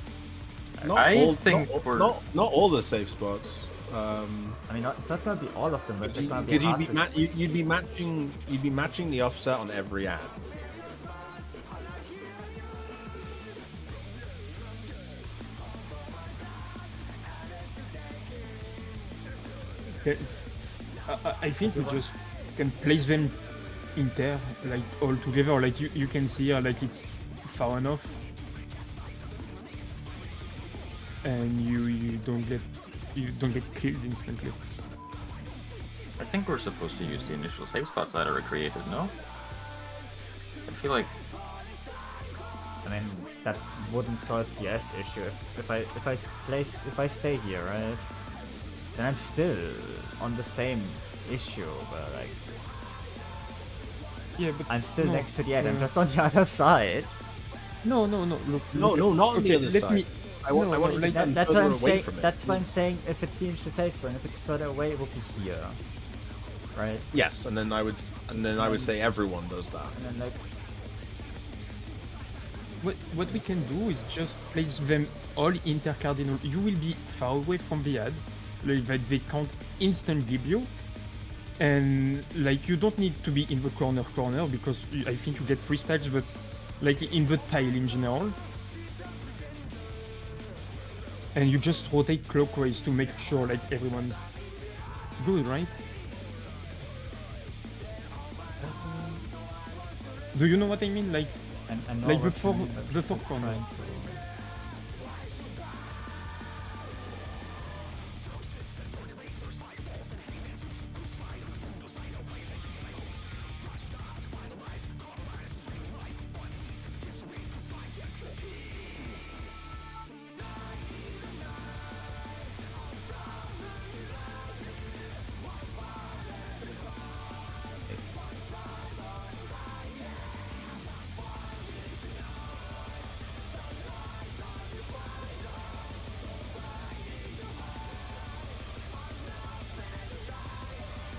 Not all the safe spots. I mean, it's not gonna be all of them, but it's gonna be Because hard to you'd be matching the offset on every ad. Okay. I think we just can place them inter, like all together. Like you can see here, like it's far enough, and you don't get killed instantly. I think we're supposed to use the initial save spots that are created, no? feel like... I mean, that wouldn't solve the edge issue. If I stay here, right? Then I'm still on the same issue, but like... Yeah, but I'm still next to the edge, I'm just on the other side. No, look. No, not on the other let side. Me... I want you to stand That's further what I'm away saying. from it. That's why I'm saying if it's the interface point, if it's further away, it will be here, right? Yes, and then I would say everyone does that. And then like, What we can do is just place them all intercardinal. You will be far away from the ad, like that they can't instant give you, and like you don't need to be in the corner because I think you get free styles, but like in the tile in general. And you just rotate clockwise to make sure like everyone's good, right? Do you know what I mean? Like, like the four corners.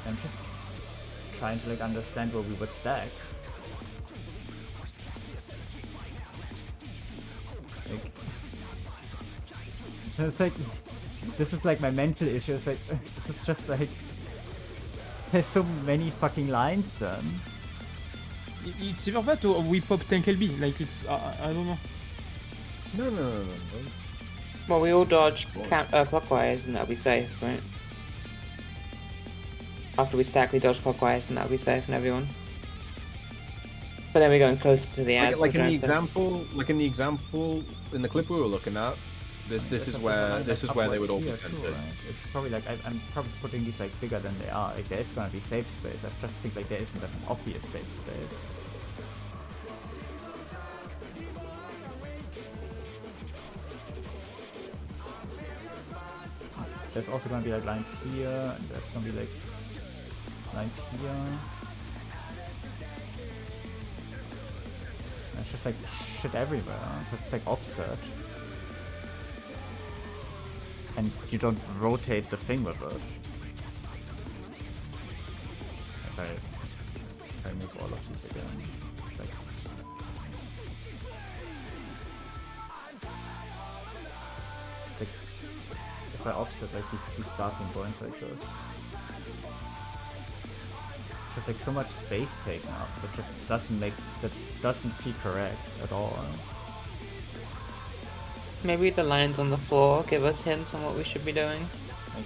I'm just trying to like understand where we would stack. Like, it's like, this is like my mental issue. It's like, it's just like, there's so many fucking lines then. It's either that or we pop tank LB. Like it's, I don't know. No. Well, we all dodge clockwise and that'll be safe, right? After we stack, we dodge clockwise and that'll be safe and everyone. But then we're going closer to the ad. Like in the example, in the clip we were looking at, this is where they would all be centered. Too, right? It's probably like I'm probably putting these like bigger than they are. Like there is gonna be safe space. I just think like there isn't an obvious safe space. There's also gonna be like lines here, and there's gonna be like lines here. And it's just like shit everywhere. It's like offset. And you don't rotate the thing with it. If I move all of these again. Like, if I offset like these starting points like this. Just like so much space taken up, that just doesn't feel correct at all. Maybe the lines on the floor give us hints on what we should be doing. Like,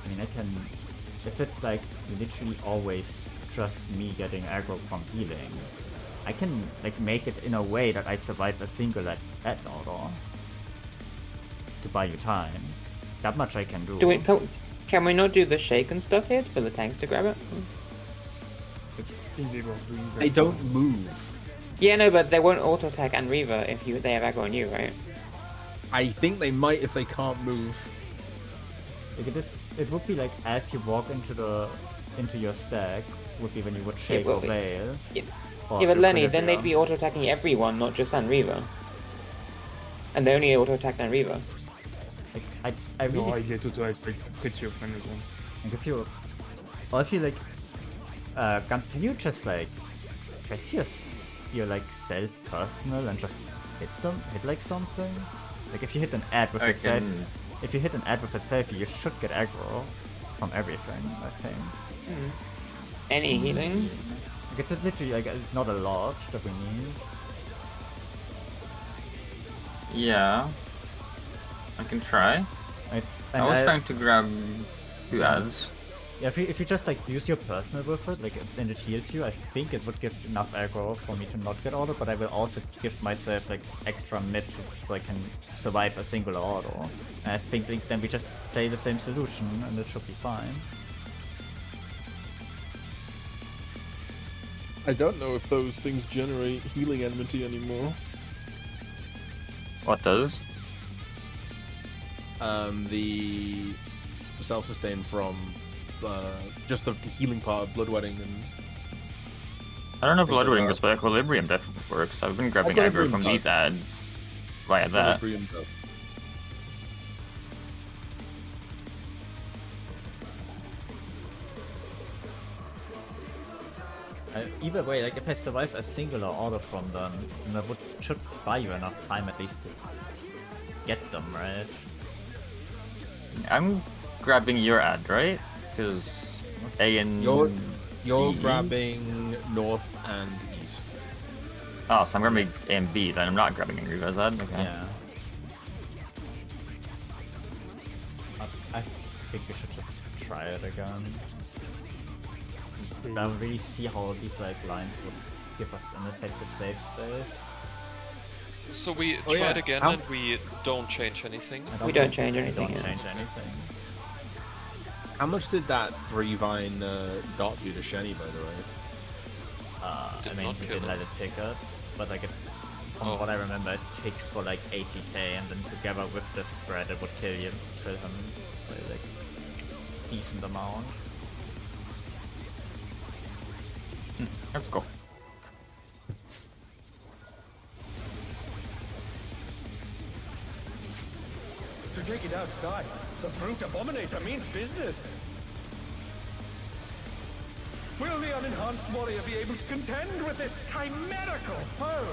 I mean, I can, if it's like literally always just me getting aggro from healing, I can like make it in a way that I survive a single ad auto to buy you time. That much I can do. Can we not do the shake and stuff here for the tanks to grab it? They don't move. Yeah, no, but they won't auto attack and Reaver if they have aggro on you, right? I think they might if they can't move. Like it would be like as you walk into your stack would be when you would shake or veil. Yeah, but Lenny, then they'd be auto attacking everyone, not just Reaver. And they only auto attack Reaver. Like, I really... No, I get to like quit your friend as well. Like if you... Or if you like... Guns, can you just like... press your like self-personal and just hit like something? Like if you hit an ad with yourself... If you hit an ad with a selfie, you should get aggro from everything, I think. Any healing? Like it's literally like it's not a lot that we need. Yeah. I can try. I was trying to grab 2 ads. Yeah, if you just like use your personal with it, like and it heals you, I think it would give enough aggro for me to not get auto, but I will also give myself like extra mid so I can survive a single auto. And I think then we just play the same solution and it should be fine. I don't know if those things generate healing enmity anymore. What does? The self-sustain from just the healing part of Bloodwedding and... I don't know if Bloodwedding does, but Equilibrium definitely works. I've been grabbing aggro from these ads via that. Either way, like if I survive a singular order from them, then that should buy you enough time at least to get them, right? I'm grabbing your ad, right? Because A and You're E? grabbing north and east. Oh, so I'm grabbing A and B, then I'm not grabbing Enriva's ad? Okay. Yeah. I think we should just try it again. I don't really see how these like lines would give us an effective save space. So we tried again and we don't change anything. We don't change anything. We don't change anything. How much did that 3-vine dot do to Shenny, by the way? I mean, we didn't let it tick it, but like from what I remember, it ticks for like 80k, and then together with the spread, it would kill him by like decent amount. Let's go. To take it outside, the Brute Abominator means business. Will the unenhanced warrior be able to contend with this chimerical foe?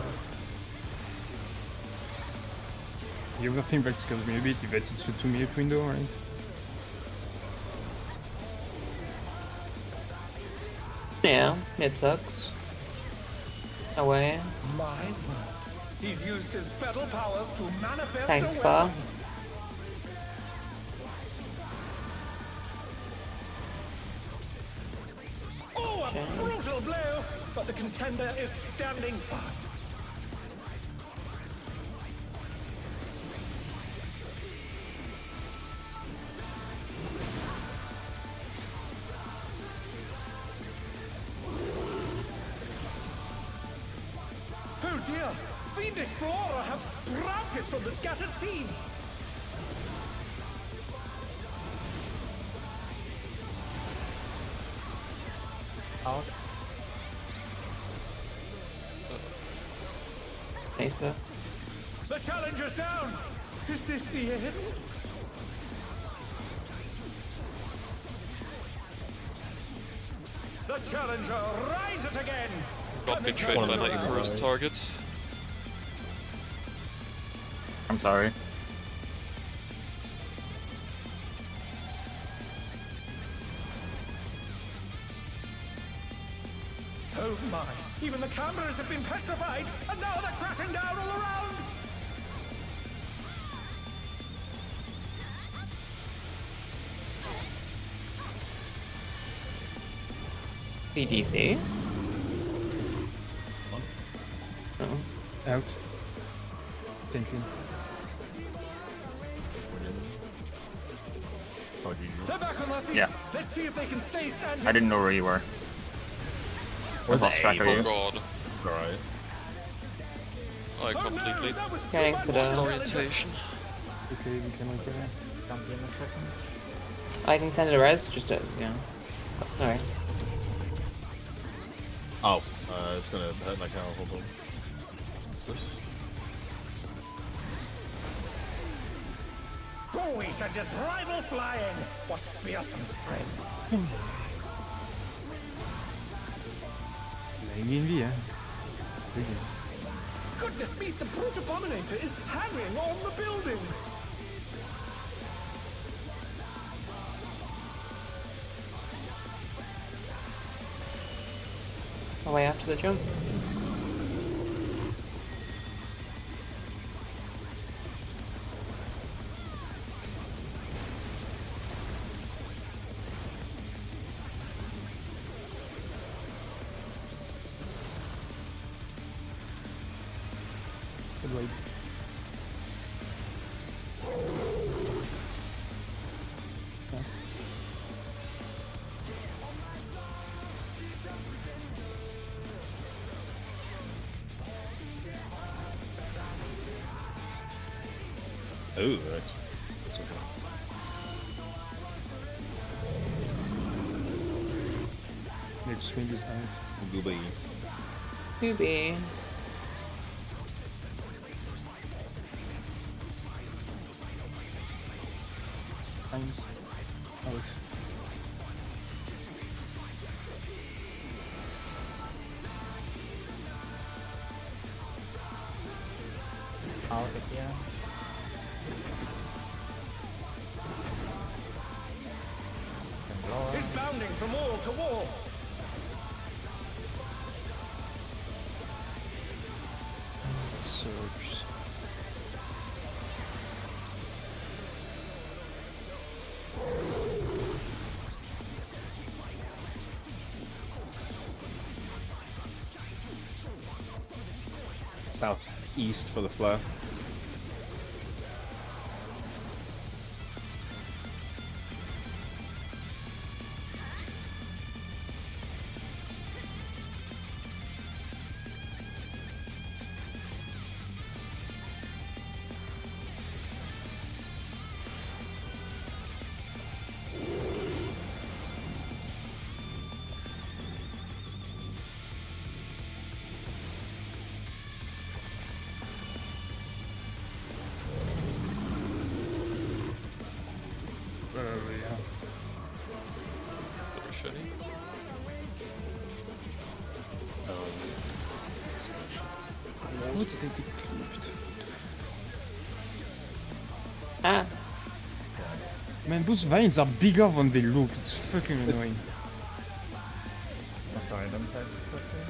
The other thing that scares me a bit is that it's a 2-minute window, right? Yeah, it sucks. Away. My word. He's used his fetal powers to manifest Thanks, a Far. weapon. Oh, a brutal blow! But the contender is standing firm. Oh dear! Fiendish flora have sprouted from the scattered seeds! Out. Thanks, Bert. The challenger's down! Is this the end? The challenger rises again! Got betrayed by my first target. I'm sorry. Oh my! Even the cameras have been petrified, and now they're crashing down all around! BDC. Oh. Out. Attention. They're back on their feet! Yeah. Let's see if they can stay standing! I didn't know where you were. Was lost track of Oh you. god. Alright. I completely that was too Thanks much for for lost the- the orientation. Okay, we can like that. Jump in a second. I can send it a res, just to, yeah. Alright. Oh, it's gonna hurt like hell. Hold on. What's this? Boys and his rival flying! What fearsome strength! Flying in the air. Very good. Goodness me, the Brute Abominator is hanging on the building! Away after the jump. Good wave. Yeah. Oh, that's okay. Need to swing his out. Gooby. Gooby. Times. Out. Out again. He's bounding from wall to wall. Surge. Southeast for the flare. Yeah. Little shitty. What did they do? Clipped? Ah. Man, those vines are bigger than they look. It's fucking annoying. Oh, sorry, don't press quickly.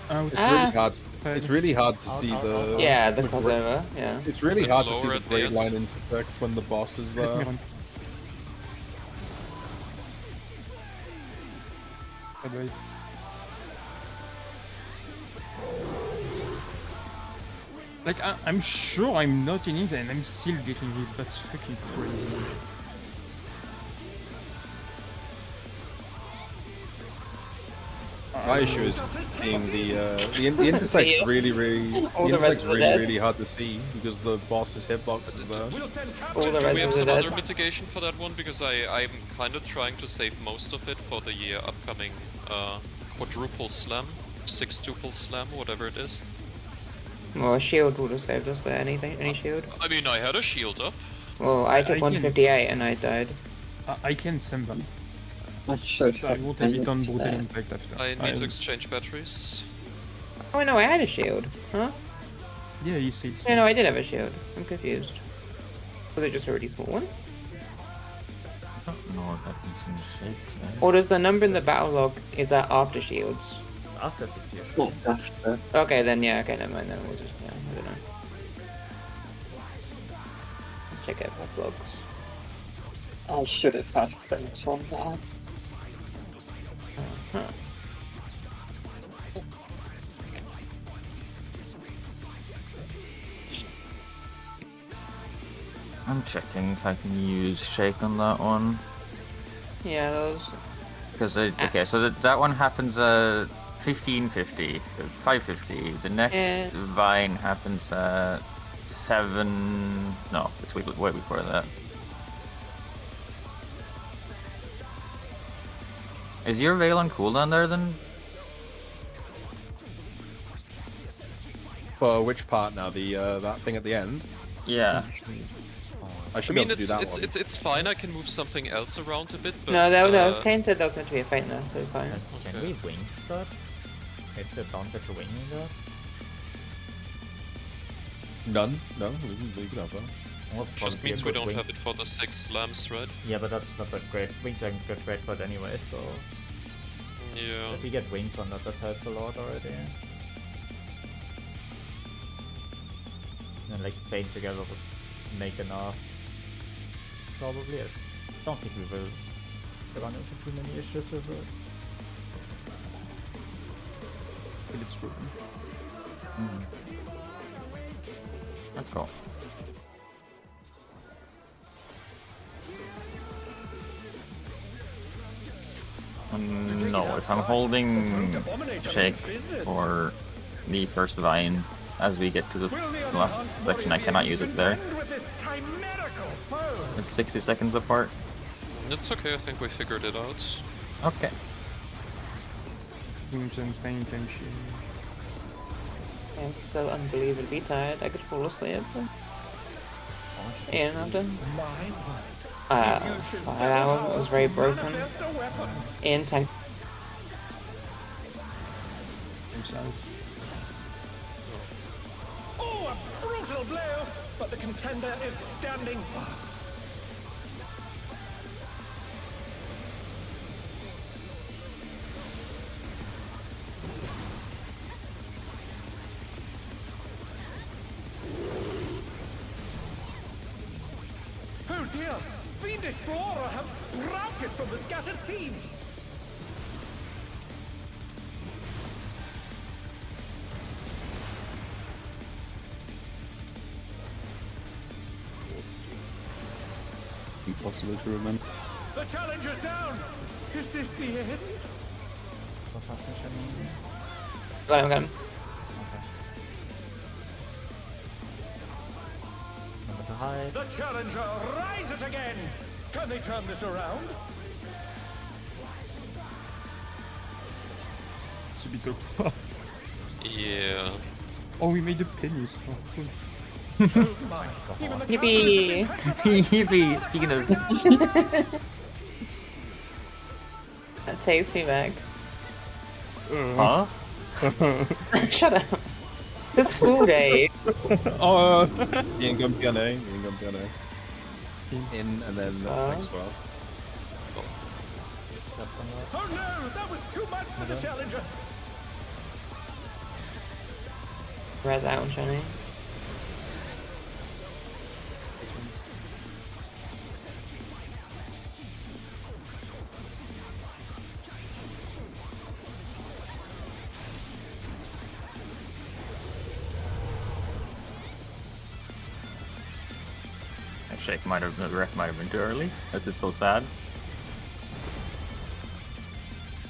Out. It's really hard. It's really hard to see the. Yeah, the the gra- crossover. Yeah. It's really Bit hard to see lower the at the grade end. line intersect when the boss is Let me there. run. Bad wave. Like, I'm sure I'm not in it and I'm still getting hit. That's fucking crazy. My issue is being the intersect's really All the the rest intersect's of the really dead. really hard to see because the boss's hitbox is there. We'll send All captains the Do rest we have of the some dead. other mitigation for that one? Because I'm kind of trying to save most of it for the upcoming quadruple slam, sextuple slam, whatever it is. Well, a shield would have saved us there. Any shield? I mean, I had a shield up. Well, I took I can- 158 and I died. I can send them. I should I have won't have it on been brutal there. impact after. I need to exchange batteries. Oh no, I had a shield. Huh? Yeah, you see. Yeah, no, I did have a shield. I'm confused. Was it just a really small one? I don't know what happens in the shakes. Or does the number in the battle log, is that after shields? After 50 years. Not after. Okay, then yeah, okay, never mind then. We'll just, yeah, I don't know. Let's check out my vlogs. I should have had French on that. Huh. I'm checking if I can use shake on that one. Yeah, those. Because, okay, so that one happens 1550, 550. The next vine happens 7. No, it's way before that. Is your veil on cooldown there then? For which part now? The that thing at the end. Yeah. I I should mean, be able to do that one. it's fine. I can move something else around a bit. But, No, Kane said that was meant to be a feint now, so it's fine. Can we wings that? Is the downside to winging that? None. No, we can have that. Well, just probably means a we good don't wing. have it for the 6 slams, right? Yeah, but that's not that great. Wings are good great for it anyway, so Yeah. if we get wings on that, that helps a lot already. And like playing together would make enough. Probably. I don't think we will run into too many issues with it. But it's broken. Let's go. No, if I'm holding Shake or the first Vine as we get to the last section, I cannot use it there. It's 60 seconds apart. It's okay, I think we figured it out. Okay. Paying attention. I'm so unbelievably tired. I could fall asleep. And I'm done. 5 hours was very broken. And tanks. Oh, a brutal blow! But the contender is standing firm. Oh dear! Fiendish flora have sprouted from the scattered seeds! Impossible to remember. The challenger's down! Is this the end? Got him, got him. Remember to hide. The challenger rises again! Can they turn this around? It's a bit awkward. Yeah. Oh, we made a penis. Oh, cool. Oh my. Even the Yippee! Yippee! Penis. That takes me back. Huh? Shut up. The school day. Oh, Ian Gumpy on A. Ian Gumpy on A. In and then next well. Oh no! That was too much for the challenger! Res out, Johnny. Shake might have, the ref might have been too early. This is so sad.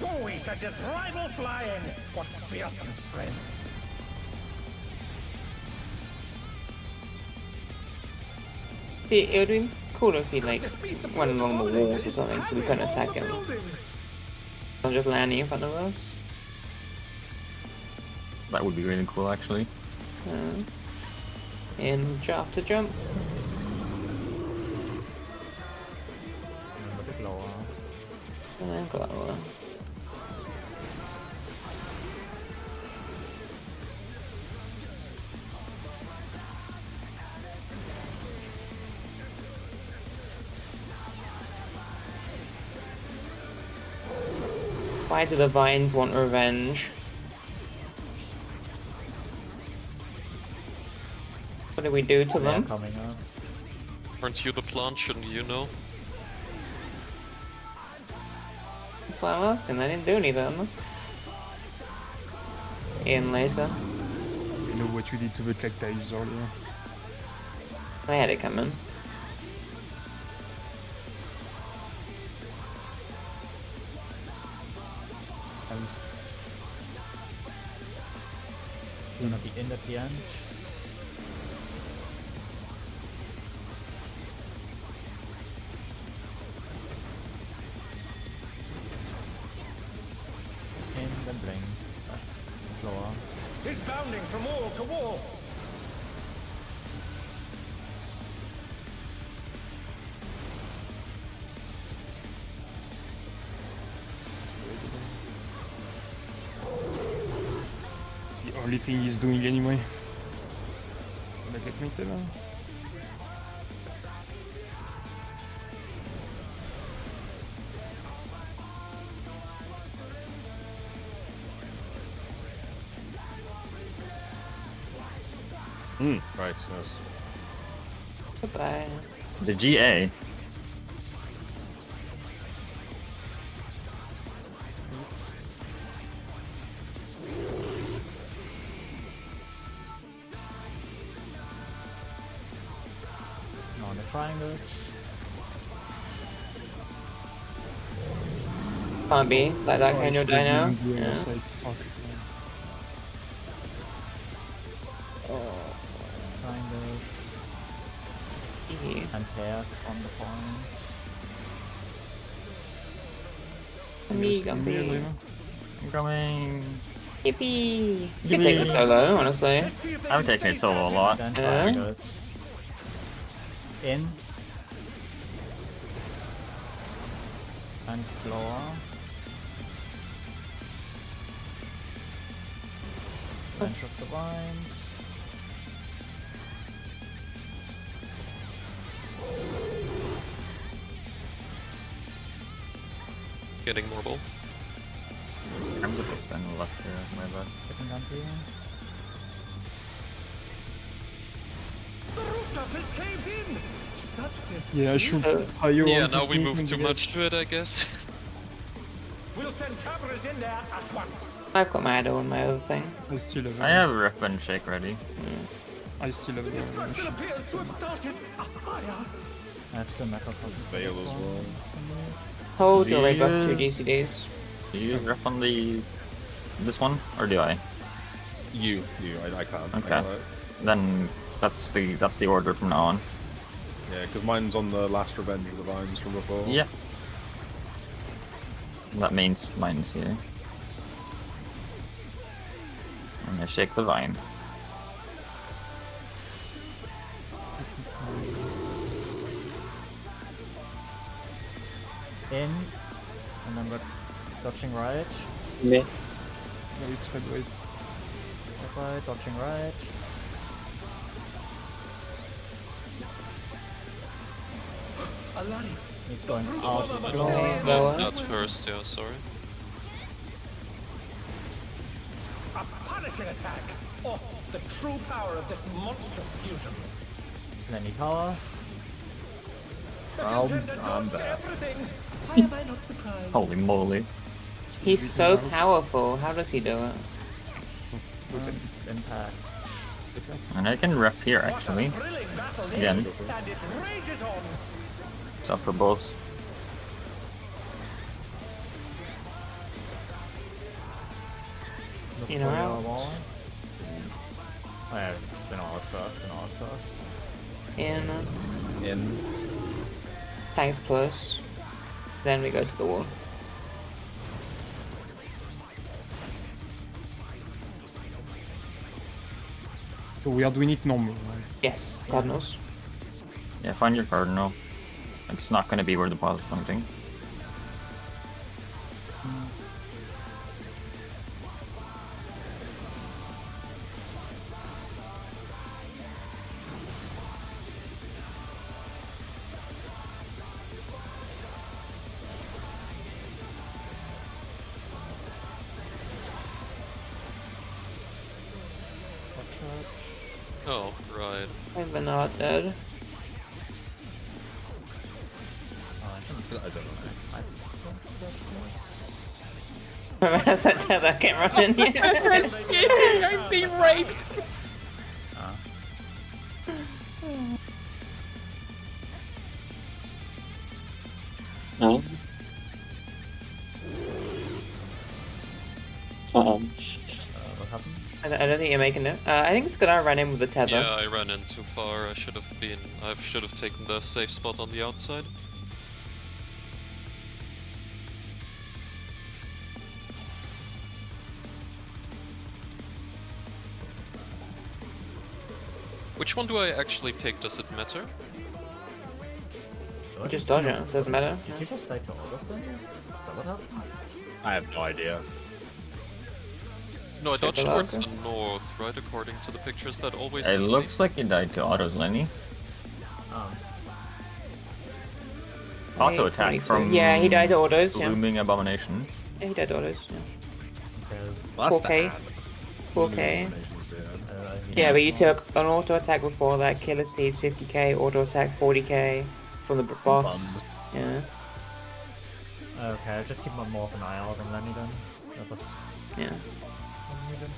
Oh, he sent his rival flying! What fearsome strength! See, it would be cool if he like went along the walls or something so we couldn't attack him. Or just landing in front of us. That would be really cool, actually. And drop to jump. Remember the glower. And then glower. Why do the vines want revenge? What did we do to They're them? coming up. Aren't you the plant? Shouldn't you know? That's why I'm asking. I didn't do anything. In later. you know what you did to the cacti earlier. I had it coming. Gonna be in at the end. In the blink. Floor. He's bounding from wall to wall! It's the only thing he's doing anyway. Like, let me tell her. Right, yes. Goodbye. The GA. triangles. Can't be. Like that kind of die now. Yeah. Like, fuck. Triangles. And pairs on the points. Me, Gumpy. I'm coming. Yippee! You can take the solo, honestly. I'm taking it solo a lot. Then triangles. In. And floor. Bench of the vines. Getting marble. I'm supposed to spend left here, my bad. Second down here. The rooftop has caved in! Such difficulties. Yeah, I should try you. Yeah, now we move too much to it, I guess. We'll send cameras in there at once. I've got my idol and my other thing. I still have. I have rep and shake ready. I still have. Destruction appears to have started a fire. I have some metal Veil as well. Hold your red buff Yes. to GCDs. Do you rep on this one, or do I? I can't. Okay. Then that's the order from now on. Yeah, because mine's on the last Revenge of the Vines from before. Yeah. That means mine's here. I'm gonna shake the vine. In. And then we're dodging right. Me. No, it's red white. Left right, dodging right. He's going out the door. Lower. That's first, yeah, sorry. A punishing attack! Oh, the true power of this monstrous fusion. Plenty power. The I'm contender dodged there. everything. Why am I not surprised? Holy moly. He's so powerful. How does he do it? Impact. And I can rep here actually. Thrilling battle this, Again. and it rages on. It's up for both. Look You for know your how- wall. Oh yeah, been all first. In. Tank's close. Then we go to the wall. So we are doing it normal, right? Yes, Cardinals. Yeah, find your cardinal. It's not gonna be where the boss is hunting. Oh, right. And they're not dead. I don't know. As that tether came running in. I'm being raped! No. What happened? I don't think you're making it. I think it's gonna run in with the tether. Yeah, I ran in too far. I should have taken the safe spot on the outside. Which one do I actually pick? Does it matter? Just dodge it. Doesn't matter. Did you just die to all of them? Is that what happened? I have no idea. No, I Check dodged it out, towards okay. the north, right? According to the pictures that always It is looks like you died to autos, Lenny. Auto attack from Yeah, he died to autos. Yeah. Blooming Abomination. Yeah, he died to autos. Yeah. Okay. Well, that's 4K. bad. 4K. Uh, Yeah, but you took an auto attack before that. Killer Seeds 50k. Auto attack 40k from the boss. Yeah. Okay, I'll just keep my more of an eye out on Lenny then. That was Yeah. unneeded.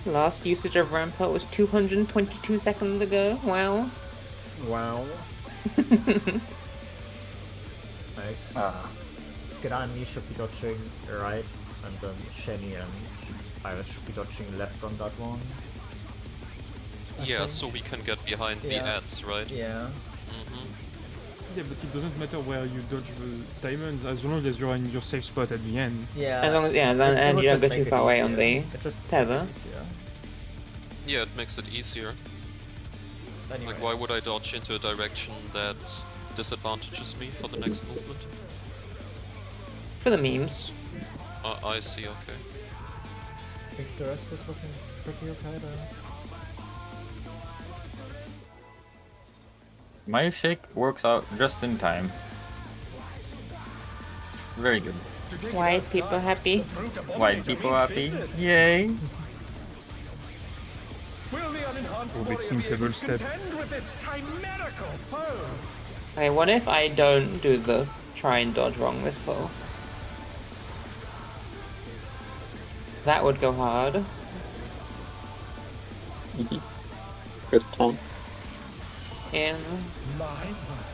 Last usage of Rampart was 222 seconds ago. Wow. Wow. Nice. Skidda and me should be dodging right, and then Shenny and Iris should be dodging left on that one. Yeah, so we can get behind the ads, right? Yeah. Yeah, but it doesn't matter where you dodge the diamonds as long as you're in your safe spot at the end. Yeah. As long as and you don't go too far away on the tether. Yeah, it makes it easier. Anyway. Like, why would I dodge into a direction that disadvantages me for the next movement? For the memes. I see, okay. I think the rest is looking pretty okay though. My shake works out just in time. Very good. White people happy. White people happy. Yay! Will the unenhanced Will be warrior be thinkable able to step. contend with this chimerical foe? Okay, what if I don't do the try and dodge wrong this pull? That would go hard. Good plan. And My word.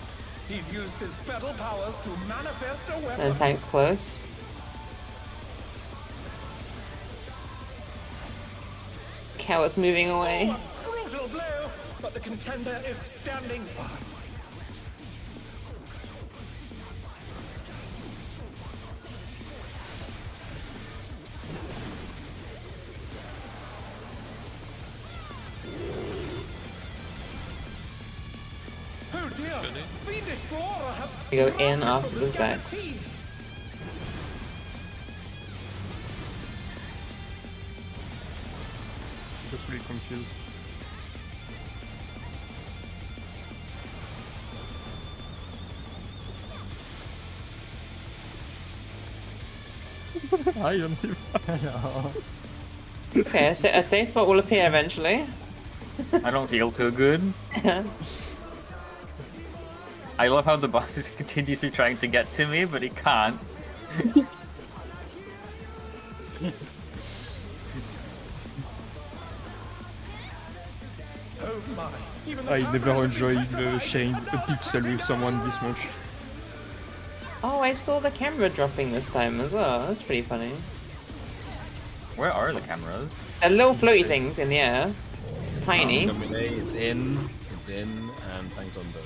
He's used his fetal powers to manifest a weapon. then tank's close. Coward's moving away. Oh, a brutal blow, but the contender is standing firm. Oh dear! Fiendish flora have We go in sprouted after from the scattered stacks. seas. Just really confused. I don't know. Okay, a safe spot will appear eventually. I don't feel too good. I love how the boss is continuously trying to get to me, but he can't. Oh my! Even the I never conquerors have enjoyed been sharing a enough. pixel with someone this much. Oh, I saw the camera dropping this time as well. That's pretty funny. Where are the cameras? They're little floaty things in the air. Tiny. It's in, and tank's under.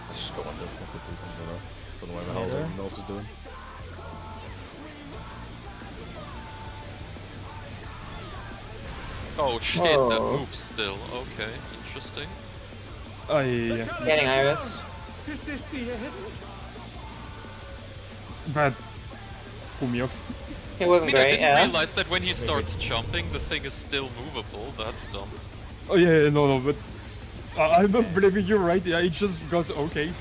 Let's just go under, fuck with people, I don't know. Don't know what the hell everyone else is doing. Oh shit, that Whoa. moves still. Okay, interesting. Getting Iris. Is this the end? Bad. Threw me off. It I wasn't mean, I great, didn't yeah. realize that when he starts jumping, the thing is still movable. That's dumb. Oh yeah, no, but I'm not blaming you, right? I just got okay.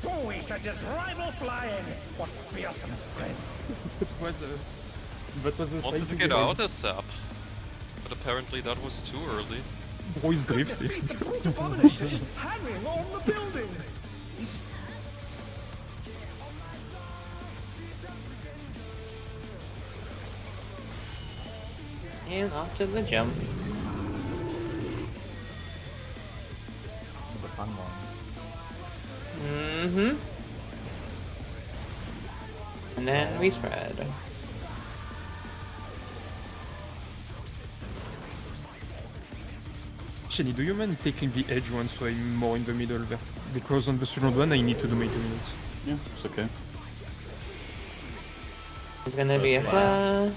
Oh, we should just rival flying. What fearsome strength! That was a Wanted sight to get out ASAP, but apparently that was too early. Bro is Goodness drifting. me, the brute abominator is hanging on the building. And off to the jump. The fun one. Mm-hmm. And then we spread. Shenny, do you mind taking the edge one so I'm more in the middle there? Because on the second one I need to do my 2 minutes. Yeah, it's okay. It's gonna be a flash.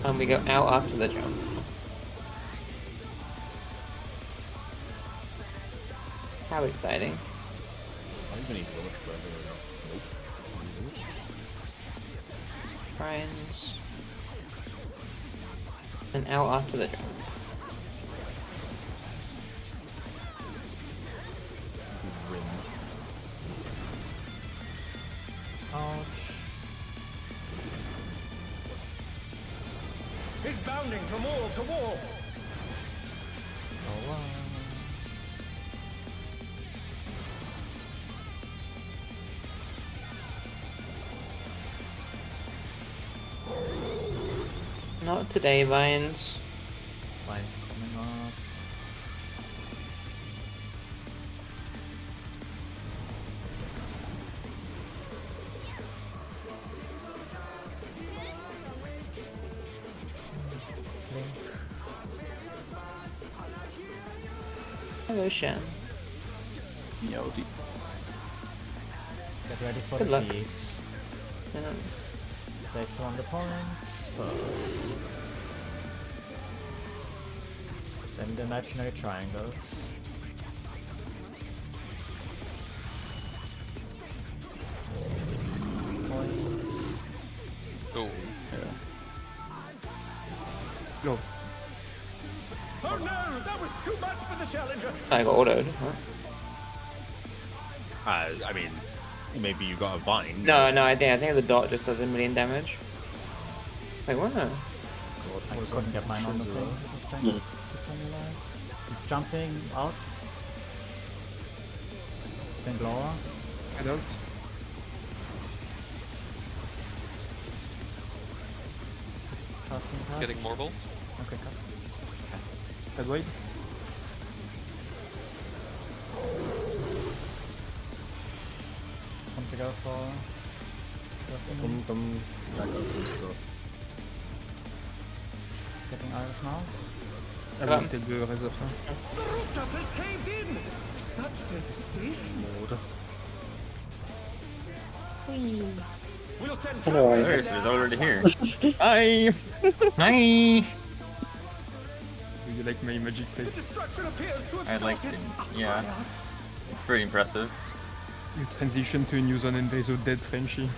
And we go out after the jump. How exciting. I'm gonna need village forever now. Friends. And out after the jump. Ouch. is bounding from wall to wall. Oh, wow. Not today, Vines. Vines coming up. Hello, Shen. Meowdy. Get ready for Good the luck. seeds. Place them on the points first. Then the imaginary triangles. Points. Oh. No. Oh no, that was too much for the challenger. I got autoed. Huh? I mean, maybe you got a vine. No, I think the dot just does a million damage. Wait, what? I couldn't get mine on the thing. This thing. It's jumping out. Then lower. I don't. Casting card. Getting Morbol. Okay, cut. Head wide. Come to go for. Back up and stuff. Getting Iris now. I will take the rest of them. The rooftop has caved in. Such devastation. We'll send Hello, cavalry There's down. already here. Hi! Hi! Do you like my magic The plate? destruction appears to have I like started. it. Yeah. It's pretty impressive. You transition to a new zone and there's a dead Frenchie.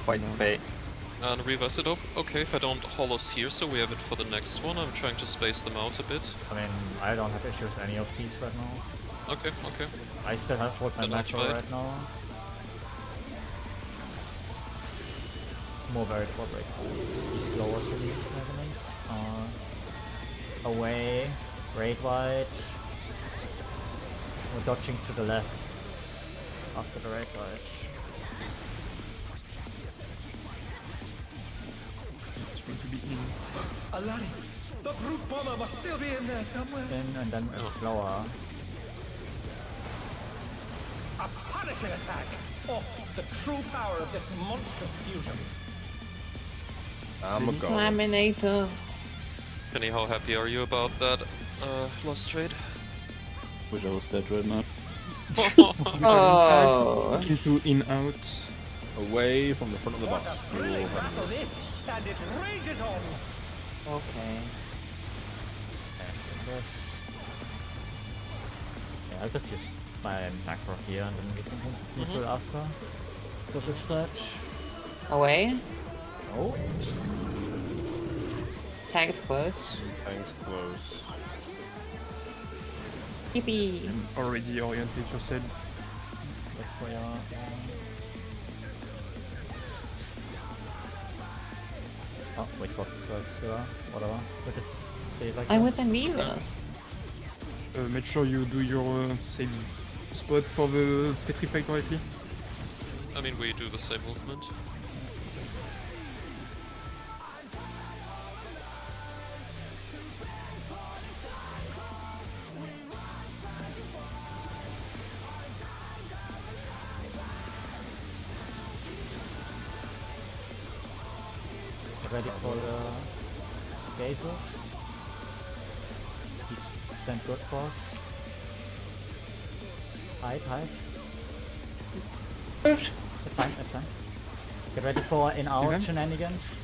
Quite fate. And reverse it up. Okay, if I don't hollows here, so we have it for the next one. I'm trying to space them out a bit. I mean, I don't have issues with any of these right now. Okay, okay. I still have hold my Then I'll macro try it. right now. More worried about like these lower city elements. Away, raid wide. We're dodging to the left after the raid wide. It's going to be in. Alari, the brute bomber must still be in there somewhere. In and then lower. A punishing attack. Oh, the true power of this monstrous fusion. I'm a go. Slaminator. Penny, how happy are you about that lost trade? Wish I was dead right now. Oh. Into in out. Away from the front of the What box. a thrilling battle this, and it rages on. Okay. This. Yeah, I'll just use my macro here and then get some neutral after. For this search. Away. Oh. Tank's close. Tank's close. Yippee. Already orientate yourself. Look for your. Oh, wait, what? Whatever. We'll just stay like I'm this. with Anviva. Make sure you do your save spot for the petrify correctly. I mean, we do the same movement. Ready for the gators. He's stand good for us. Hide. Moved. That's fine. Get ready for in-out Okay. shenanigans.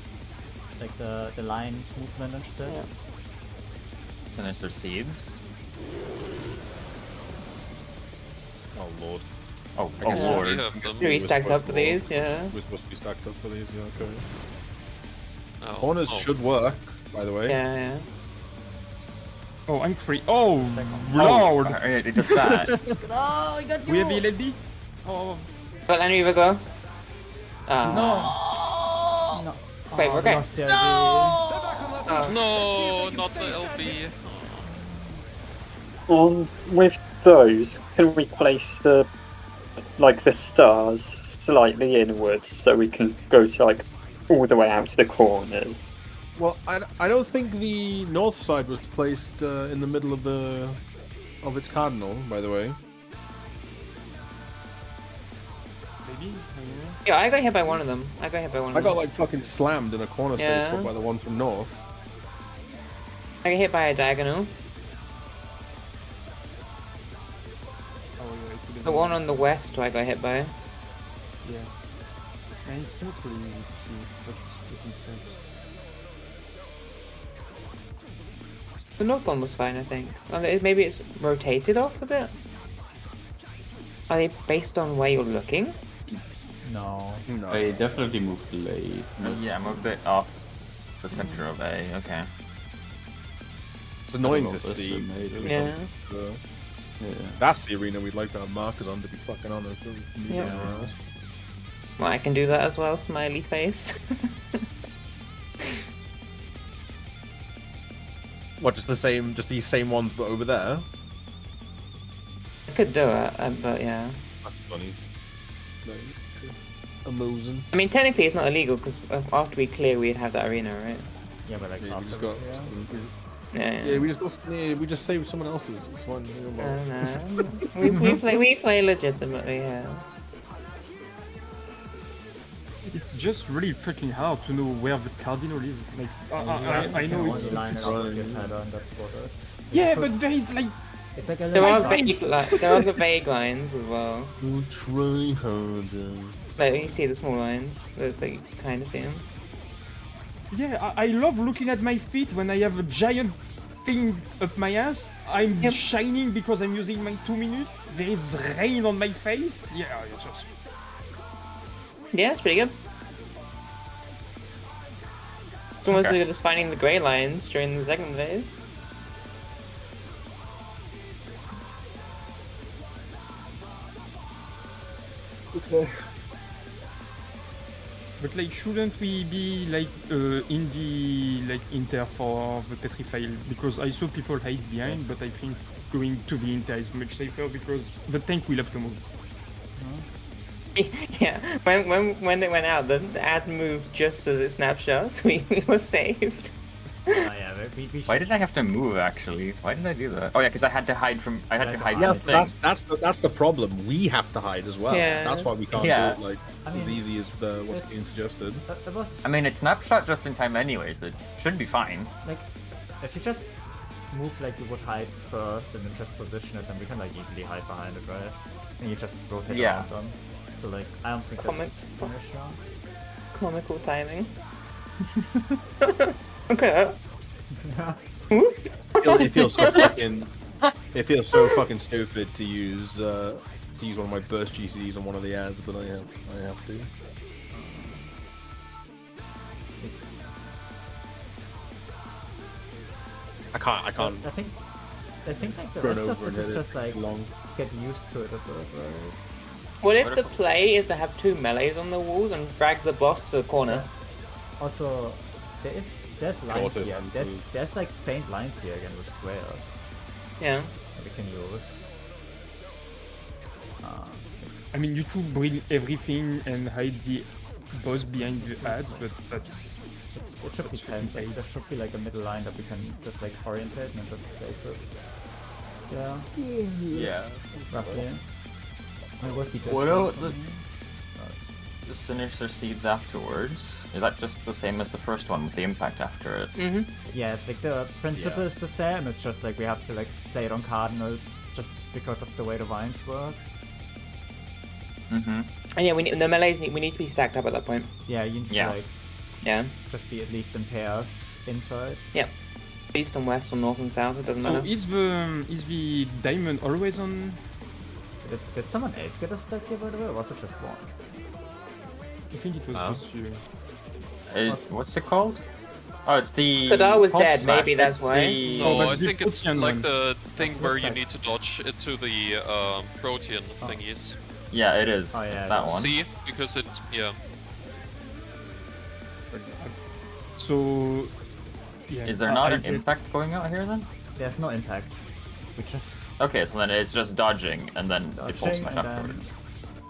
Like the line movement and shit. Yeah. Sinister Seeds. Oh lord. Oh, I guess Lord. We have them. Three stacked up supposed for to- these, yeah. We're supposed to be stacked up for these, yeah, okay. Oh, Corners oh. should work, by the way. Yeah. Oh, I'm free. Oh, Oh, Lord! alright, it does that. Oh, I got you! We have ELD? Oh. Got land reave as well. No. Wait, we're okay. Lost the LB. No, not the LB. With those, can we place the stars slightly inwards so we can go to like all the way out to the corners? Well, I don't think the north side was placed in the middle of its cardinal, by the way. Maybe? Yeah, I got hit by one of them. I got like fucking slammed in a corner safe spot by the one from north. I got hit by a diagonal. The one on the west I got hit by. Yeah. And it's not really easy. That's what he said. The north one was fine, I think. Maybe it's rotated off a bit? Are they based on where you're looking? No. I definitely moved late. Yeah, I'm a bit off the center of A, okay. It's annoying to see. Yeah. Yeah. That's the arena we'd like to have markers on to be fucking on us. Yeah. Well, I can do that as well, smiley face. What, just these same ones but over there? I could do it, but yeah. That's funny. Like, amusing. I mean, technically it's not illegal, because after we clear we'd have that arena, right? Yeah, but like we just after got. Yeah, we just saved someone else's. It's fine. we play legitimately, yeah. It's just really freaking hard to know where the cardinal is. Like, I know it's. Yeah, but there is like. It's like a there are the vague lines as well. We'll try harder. Like you see the small lines, that you kind of see them. Yeah, I love looking at my feet when I have a giant thing up my ass. I'm shining because I'm using my 2 minutes. There is rain on my face. Yeah, it's just... Yeah, it's pretty good. It's almost like just finding the grey lines during the second phase. Okay. But like, shouldn't we be like in the inter for the petrified? Because I saw people hide behind, but I think going to the inter is much safer because the tank will have to move. Yeah, when it went out, the ad moved just as it snapshot, so we were saved. Why did I have to move actually? Why did I do that? Oh yeah, because I had to hide from. I had to hide. Yes, that's the problem. We have to hide as well. Yeah. That's why we can't do it like as easy as what's being suggested. I mean, it's snapshot just in time anyway, so it should be fine. Like, if you just move like you would hide first and then just position it, then we can like easily hide behind it, right? And you just rotate around them. So like, I don't think that's an issue. Comical timing. Okay. It feels so fucking. It feels so fucking stupid to use one of my burst GCDs on one of the ads, but I have to. I can't. I think like the rest of this is just like get used to it a bit, right? What if the play is to have 2 melees on the walls and drag the boss to the corner? Also, there's lines here. There's like faint lines here again with squares. Yeah. That we can use. I mean, you could bring everything and hide the boss behind the ads, but that's... It should be fine. Like, there should be like a middle line that we can just like orientate and just place it. Yeah. Yeah. Roughly. It would be just what about the Sinister Seeds afterwards? Is that just the same as the first one with the impact after it? Mm-hmm. Yeah, like the principle is the same, it's just like we have to like play it on cardinals just because of the way the vines work. Mm-hmm. And yeah, the melees we need to be stacked up at that point. Yeah, you need to like just be at least in pairs inside. Yeah. East and west or north and south, it doesn't matter. So is the diamond always on? Did someone else get a stack here by the way, or was it just one? I think it was just you. What's it called? Oh, it's the... Kadar was dead, slash. maybe that's why. No, I think it's like the thing where you need to dodge it to the Protean thingies. Yeah, it is. Oh, yeah, it's that one. C, because it, yeah. So, yeah. Is there not an impact going out here then? There's no impact. We just Okay, so then it's just dodging, and then it pulls back afterwards.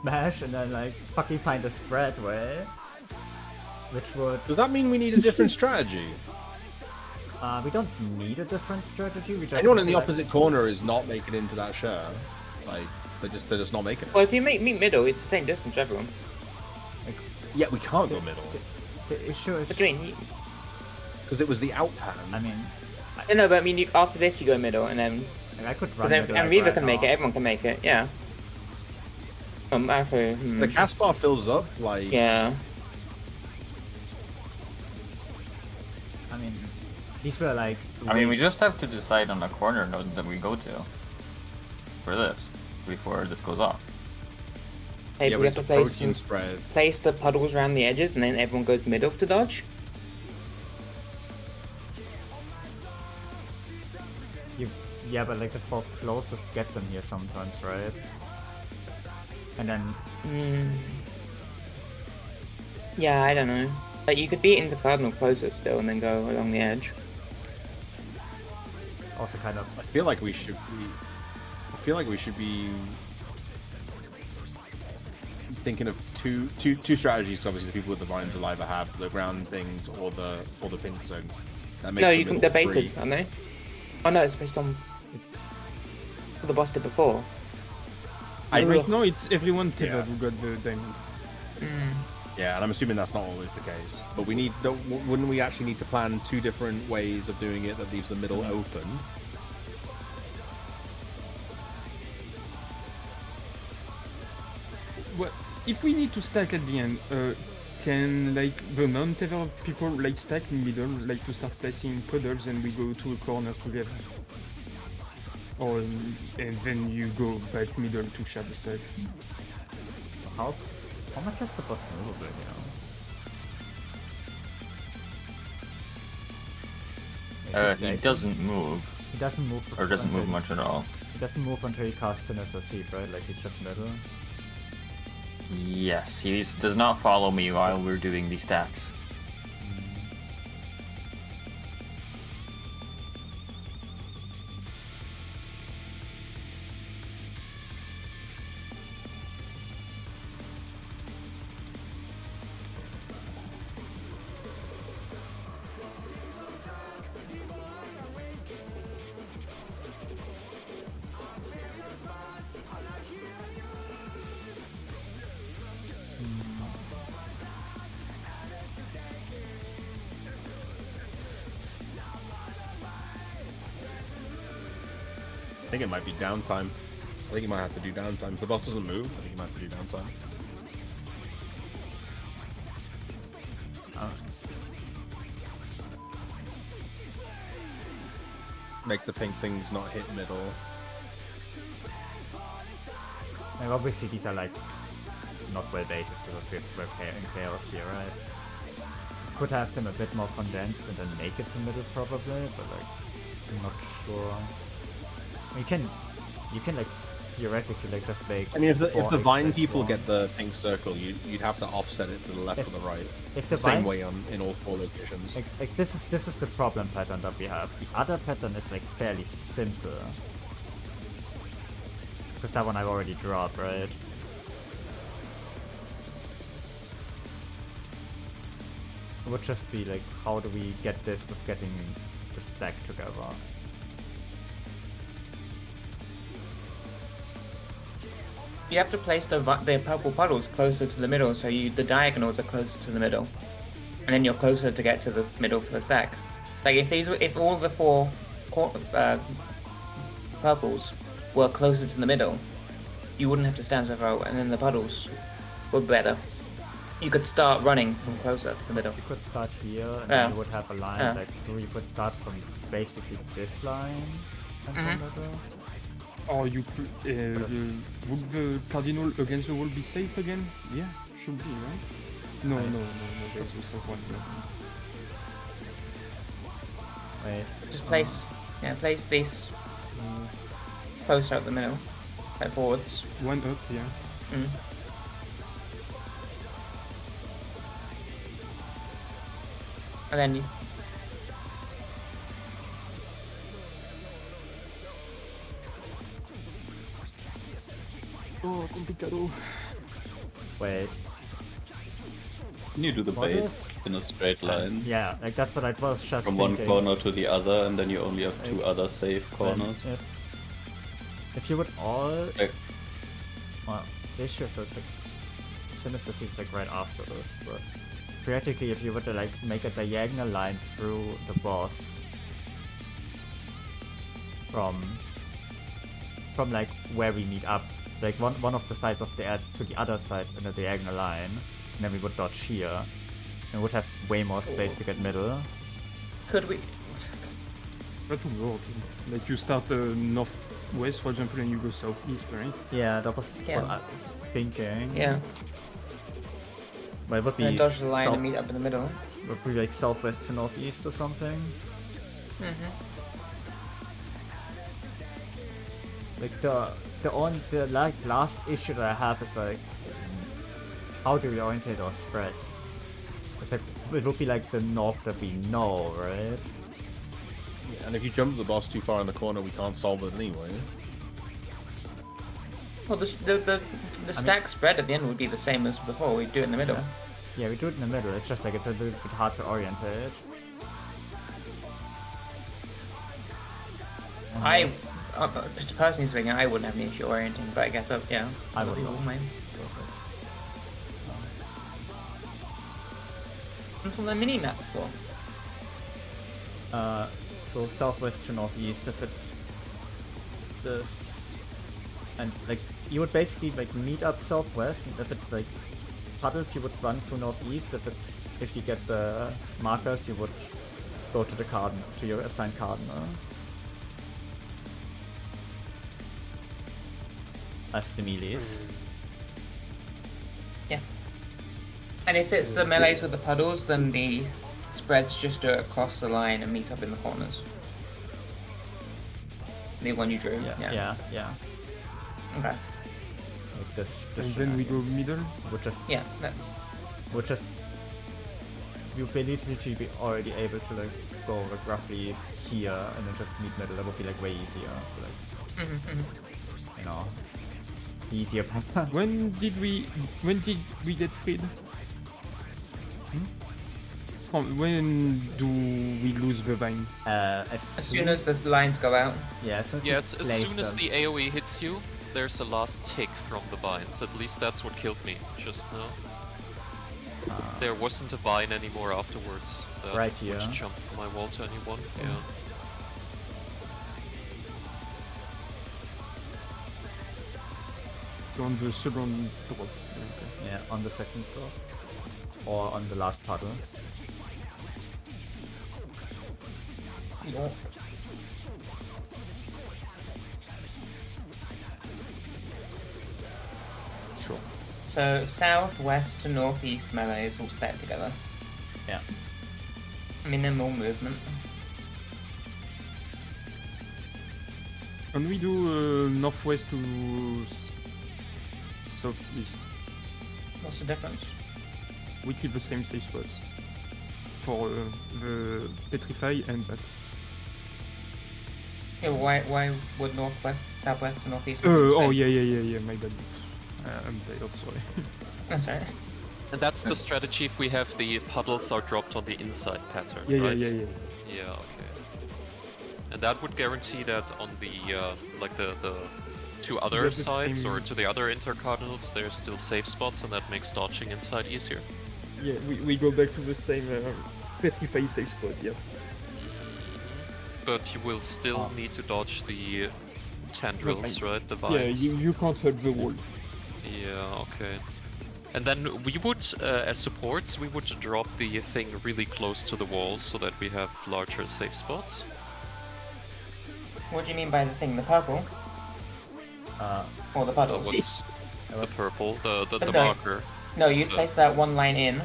Mash, and then like fucking find a spread way. Which would... Does that mean we need a different strategy? We don't need a different strategy. We just anyone in the opposite corner is not making it into that share. Like they're just not making it. Well, if you meet middle, it's the same distance for everyone. Like, yeah, we can't go middle. The issue is... What do you mean? Because it was the out pan. I mean... No, but I mean, after this you go middle, and then... I could run middle, and Reaver can make it, everyone can make it, yeah. Actually... The cast bar fills up, like... Yeah. I mean, these were like... I mean, we just have to decide on a corner node that we go to. For this. Before this goes off. Hey, yeah, we have to place the puddles around the edges, and then everyone goes middle to dodge. Yeah, but like the four closest get them here sometimes, right? And then... Yeah, I don't know. Like, you could beat into Cardinal closer still, and then go along the edge. Also kind of... I feel like we should be thinking of two strategies, because obviously the people with the vines will either have the ground things or the pin zones. That makes no, you can debate it, aren't they? Oh no, it's based on what the boss did before. Right now it's everyone tethered who got the diamond. Yeah, and I'm assuming that's not always the case. But wouldn't we actually need to plan two different ways of doing it that leaves the middle open? Well, if we need to stack at the end, can like the non-tether people like stack in middle, like to start placing puddles, and we go to a corner together? Or and then you go back middle to shadow stack. How much has the boss moved right now? He doesn't move. He doesn't move. Or doesn't move much at all. He doesn't move until he casts Sinister Seed, right? Like he's just middle. Yes, he does not follow me while we're doing these stacks. I think it might be downtime. I think you might have to do downtime. If the boss doesn't move, I think you might have to do downtime. Make the pink things not hit middle. And obviously these are like not well baited because we're in chaos here, right? Could have them a bit more condensed and then make it to middle probably, but like I'm not sure. You can like theoretically like just make. I mean, if the vine people get the pink circle, you'd have to offset it to the left or the right. If the same way in all four locations. Like this is the problem pattern that we have. The other pattern is like fairly simple. Because that one I've already dropped, right? It would just be like, how do we get this with getting the stack together? You have to place the purple puddles closer to the middle, so the diagonals are closer to the middle, and then you're closer to get to the middle for the stack. Like if all the four purples were closer to the middle, you wouldn't have to stand so far away, and then the puddles were better. You could start running from closer to the middle. You could start here, and then you would have a line like you could start from basically this line. And or you could, would the cardinal against the wall be safe again? Yeah, should be, right? No, there's also one. Wait. Just place this closer up the middle, like forwards. One up, yeah. Mm. And then you... Oh, complicado. Wait. Can you do the What baits in a straight line? Yeah, like that's what I was just From thinking. one corner to the other, and then you only have two Like, other safe corners. If you would all... Like, Well, the issue is that it's like... Sinister Seed's like right after this, but... Theoretically, if you were to like make a diagonal line through the boss... From like where we meet up, like one of the sides of the ads to the other side in a diagonal line, and then we would dodge here, and would have way more space to get middle. Could we... That would work. Like you start northwest, for example, and you go southeast, right? Yeah, that was what I was thinking. Yeah. But it would be And dodge the line and meet up in the middle. Would be like southwest to northeast or something. Mm-hmm. Like the like last issue that I have is like, how do we orientate our spreads? It's like, it would be like the north that we know, right? Yeah, and if you jump the boss too far in the corner, we can't solve it anyway. Well, the stack spread at the end would be the same as before. We'd do it in the middle. Yeah, we do it in the middle. It's just like it's a little bit hard to orientate. I, personally speaking, I wouldn't have any issue orienting, but I guess, yeah, I would people might. And from the mini map before. So southwest to northeast if it's this, and like you would basically like meet up southwest, and if it's like puddles you would run to northeast. If you get the markers you would go to the cardinal, to your assigned cardinal. As the melees. Yeah. And if it's the melees with the puddles, then the spreads just do it across the line and meet up in the corners. The one you drew. Yeah. Okay. Like this And then we go middle? Would just... Yeah, that's... Would just... You'd be literally be already able to like go like roughly here and then just meet middle. That would be like way easier. Like, you know, easier pattern. When did we get freed? From when do we lose the vine? As soon as the lines go out. Yeah, as soon as the AoE hits you, there's a last tick from the vines. At least that's what killed me just now. There wasn't a vine anymore afterwards. Right here. Which jumped from my wall to anyone. Yeah. So on the second drop. Yeah, on the second drop. Or on the last puddle. Yeah. Sure. So southwest to northeast melees all stacked together. Yeah. Minimal movement. Can we do northwest to southeast? What's the difference? We keep the same safe spots for the petrify and that. Yeah, why would southwest to northeast? Oh yeah, my bad. I'm tired, sorry. That's right. And that's the strategy if we have the puddles are dropped on the inside pattern, right? Yeah. Yeah, okay. And that would guarantee that on the like the two other sides or to the other intercardinals there's still safe spots, and that makes dodging inside easier. Yeah, we go back to the same petrify safe spot, yeah. But you will still need to dodge the tendrils, right? The vines. Yeah, you can't hurt the wall. Yeah, okay. And then we would, as supports, we would drop the thing really close to the wall so that we have larger safe spots. What do you mean by the thing? The purple? Or the puddles? What's the purple? The marker. No, you'd place that one line in.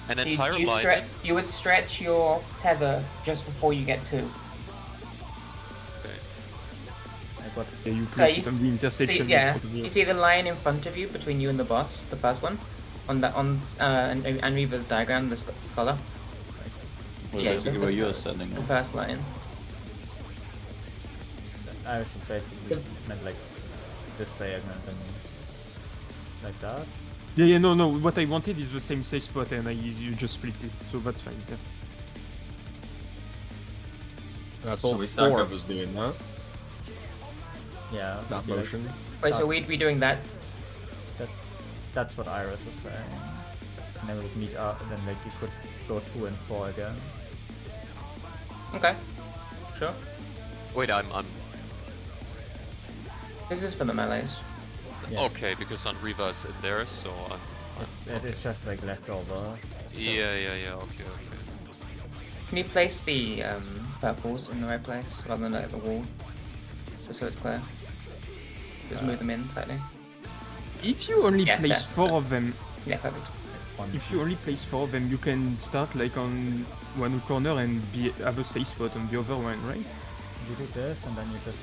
An entire line? You would stretch your tether just before you get to. Okay. Like what? Yeah, you So place you it on the intersection. See, yeah, with Protobio. you see the line in front of you between you and the boss, the first one, on and Reaver's diagram, the scholar. Well, Yeah, basically where you're standing. The first line. I was basically meant like this diagram and like that. Yeah, no. What I wanted is the same safe spot, and you just flipped it, so that's fine. Yeah. That's So all we stack four up- of us doing that. Yeah. That maybe, motion. Wait, so we'd be doing that? That's what Iris is saying. And then we'd meet up, and then like you could go 2 and 4 again. Okay. Sure. Wait, I'm This is for the melees. Yeah. okay because Unriva is in there, so I'm It's just like leftover. yeah. Okay. Can you place the purples in the right place rather than at the wall? Just so it's clear. Just move them in slightly. If you only Yeah, place there, 4 so- of them, Yeah, perfect. if you only place 4 of them, you can start like on one corner and have a safe spot on the other one, right? You do this, and then you just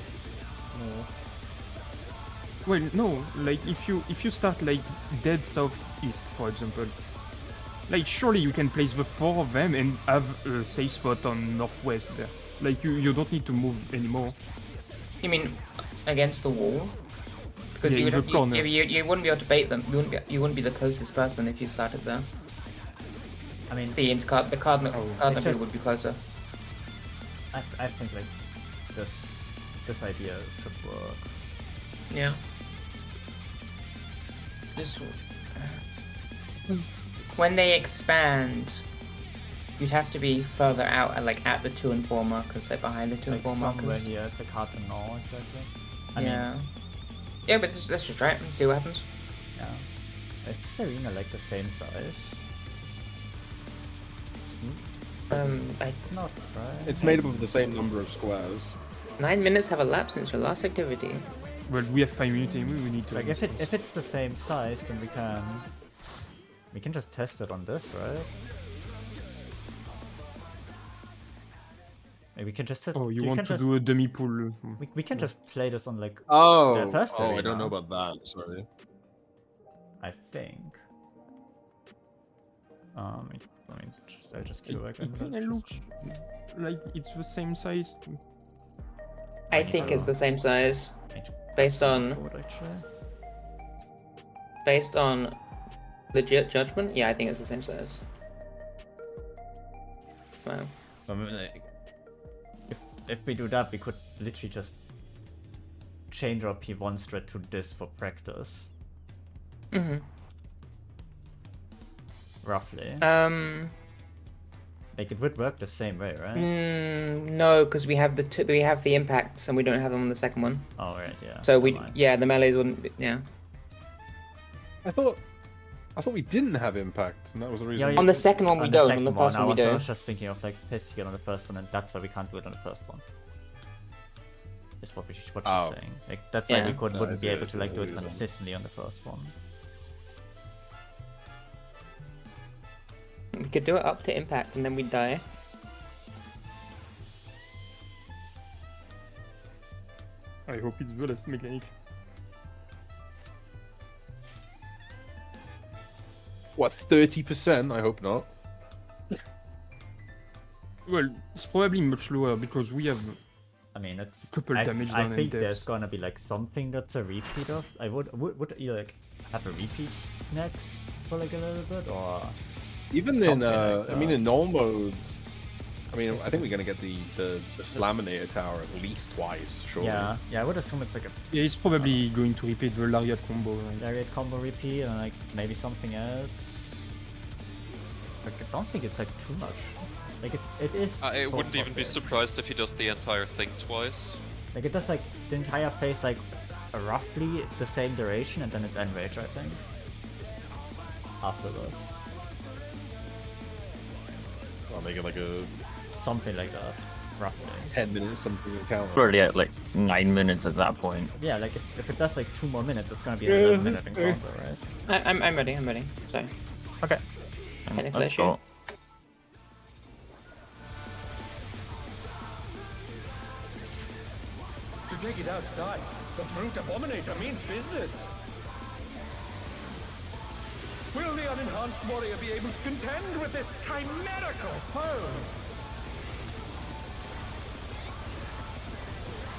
move. Well, no. Like if you start like dead southeast, for example, like surely you can place the 4 of them and have a safe spot on northwest there. Like you don't need to move anymore. You mean against the wall? Because Yeah, you, in the would, corner. you wouldn't be able to bait them. You wouldn't be the closest person if you started there. I mean, The cardinal It's just- would be closer. I think like this idea should work. Yeah. This. When they expand, you'd have to be further out, like at the 2 and 4 markers, like behind the 2 and Like 4 somewhere markers. here, it's like hard to know exactly. I Yeah. mean, Yeah, but let's just try it and see what happens. yeah. Is this arena like the same size? I Not right. It's made up of the same number of squares. 9 minutes have elapsed since your last activity. Well, we have 5 minutes anyway. We need to. Like if it's the same size, then we can just test it on this, right? Maybe we can just test. Oh, you can want to just, do a demi pool? We can just play this on like. Oh, the first I arena, don't know about that. Sorry. I think. I mean, I'll just queue back in. It looks like it's the same size. I think it's the same size. Based on legit judgment, yeah, I think it's the same size. Wow. I mean, like, if we do that, we could literally just change our P1 strat to this for practice. Mhm. Roughly. Like it would work the same way, right? No, because we have the impacts and we don't have them on the second one. Oh right, yeah. So never mind. the melees wouldn't be, yeah. I thought we didn't have impact, and that was the reason. Yeah, On the second one we On don't, second on the first one we I do. was just thinking of like testing it on the first one, and that's why we can't do it on the first one. Is what she's saying. Like that's why Yeah. we wouldn't be I able see to like do what it you're saying. consistently on the first one. We could do it up to impact and then we'd die. I hope it's the last mechanic. What, 30%? I hope not. Well, it's probably much lower because we have. I mean, it's Couple damage I done in think depth. there's gonna be like something that's a repeat of. I would you like have a repeat next for like a little bit, or Even in, something like I mean, that? in normal mode, I mean, I think we're gonna get the Slaminator tower at least twice, surely. yeah, I would assume it's like a Yeah, it's probably going to repeat the Lariat combo. Right? Lariat combo repeat and like maybe something else. Like, I don't think it's like too much. Like it is. I wouldn't so even be perfect. surprised if he does the entire thing twice. Like it does like the entire phase like roughly the same duration, and then it's enrage, I think. After this, I'll make it like a something like that, roughly. 10 minutes, something to count. We're already at like 9 minutes at that point. Yeah, like if it does like 2 more minutes, it's gonna be an 11-minute encounter, right? I'm ready. So Okay. Technical Let's issue. go. take it outside. The brute abominator means business. Will the unenhanced warrior be able to contend with this chimerical foe?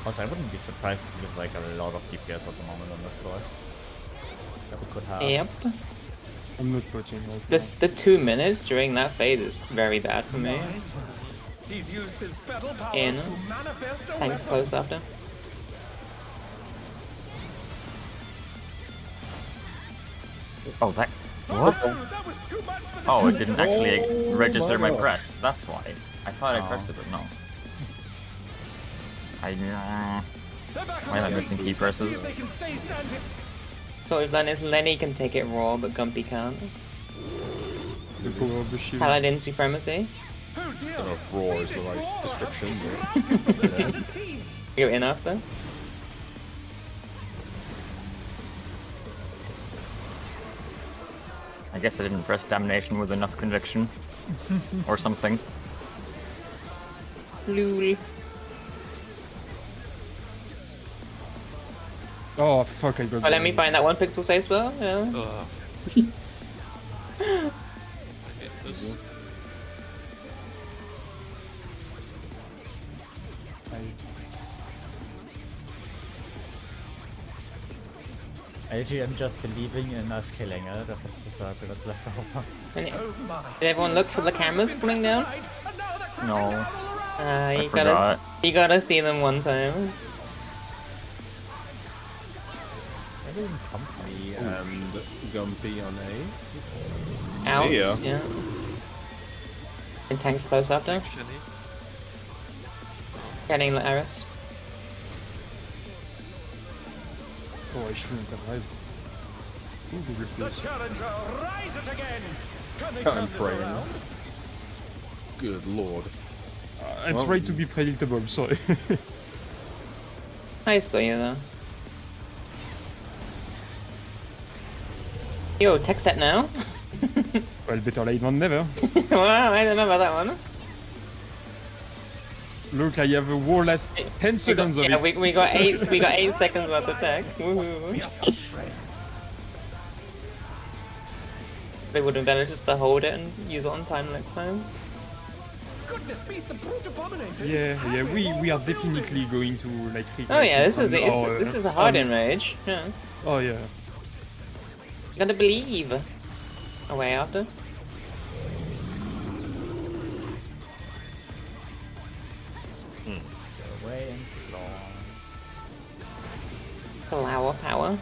Also, I wouldn't be surprised if we get like a lot of DPS at the moment on this floor. That we could have. Yep. I'm not putting all. The 2 minutes during that phase is very bad for me. He's used his fetal powers In. to manifest a Tanks weapon. close after. Oh, that. Oh, What? no, that was too much for the Oh, it shooter. didn't actually Oh register my my gosh. press. That's why. I thought I Oh. pressed it, but no. They're back on Why am I the missing gate. key See presses? if they can stay standing. So we've learned is Lenny can take it raw, but Gumpy can't. The power of the shield. Paladin supremacy. Oh dear. I don't know if raw is the Fiendish right roar description. have but- sprouted from the scattered seeds. Go in after. I guess I didn't press Damnation with enough conviction. Or something. Lul. Oh fuck! I got. Oh, let me find that 1 pixel safe spell. Yeah. I hate this. I actually am just believing in us killing it. If it's the circle that's left over. And Oh my. did everyone look for the cameras pulling down? And now they're crashing No. down all around. You gotta, forgot. you gotta see them one time. Everything company. Me and Gumpy on A. Out. See ya. Yeah. And tanks close after. Actually, Getting the Eris. Oh, I shouldn't have read. Ooh, the The replace. challenger rise it again. Can they I'm turn this praying. around? Good lord. I Well- tried to be predictable. Sorry. I saw you though. Yo, tech set now? Well, better late than never. Wow, I don't know about that one. Look, I have a war last 10 seconds of Yeah, it. we got 8 seconds worth of tech. Woohoo. They would have better just to hold it and use it on time next time. Goodness me, the brute abominator. is Yeah, hammering we are all the definitely way. going to like. Oh yeah, this is the. this is a hard enrage. Yeah. Oh yeah. Gotta believe. Away after. Away and long. Flower power.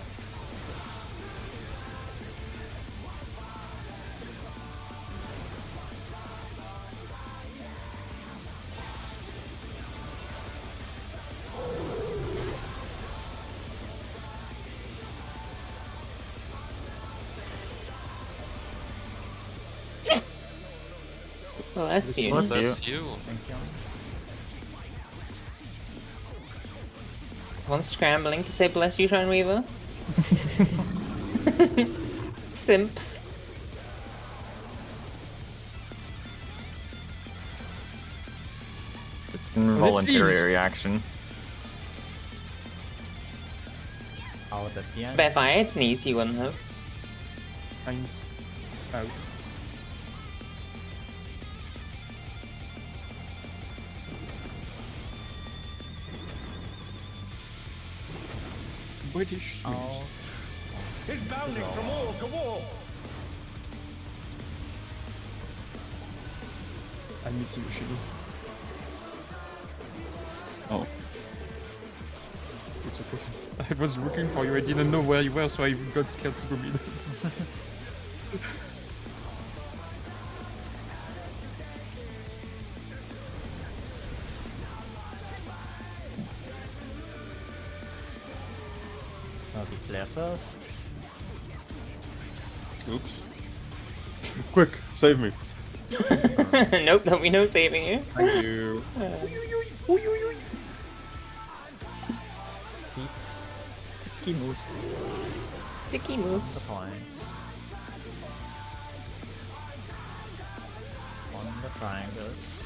Bless you. Bless bless you. Thank you. One scrambling to say bless you, Shrine Weaver. Simps. It's an involuntary it's- reaction. Out at the end. But if I had sneeze, you wouldn't have. Heinz. Out. British. Swedish. Oh. Is bounding from wall to wall. I miss you, Shibu. Oh, It's okay. I was looking for you. I didn't know where you were, so I got scared to go in. I'll declare first. Oops. Quick, save me. Nope, there'll be no saving you. Thank you. Sticky moose. Sticky The moose. points. On the triangles.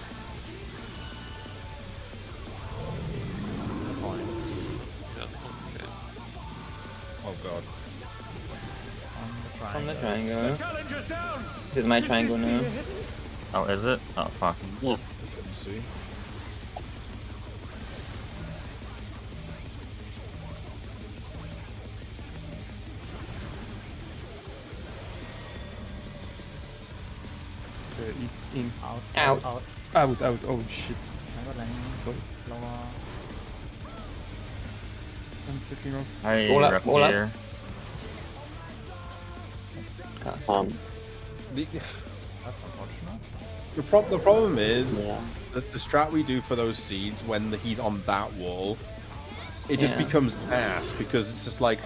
The points. Oh god. On the triangle. Challenge is down. This is my triangle now. Oh, is it? Oh, fuck. Yeah. Let's see. It's in. Out. Out. Oh shit. Sorry. I'm taking off. Hey, All up, rep all up. here. The, That's unfortunate. the problem is Yeah. the strat we do for those seeds when he's on that wall, it just Yeah. becomes ass because it's just like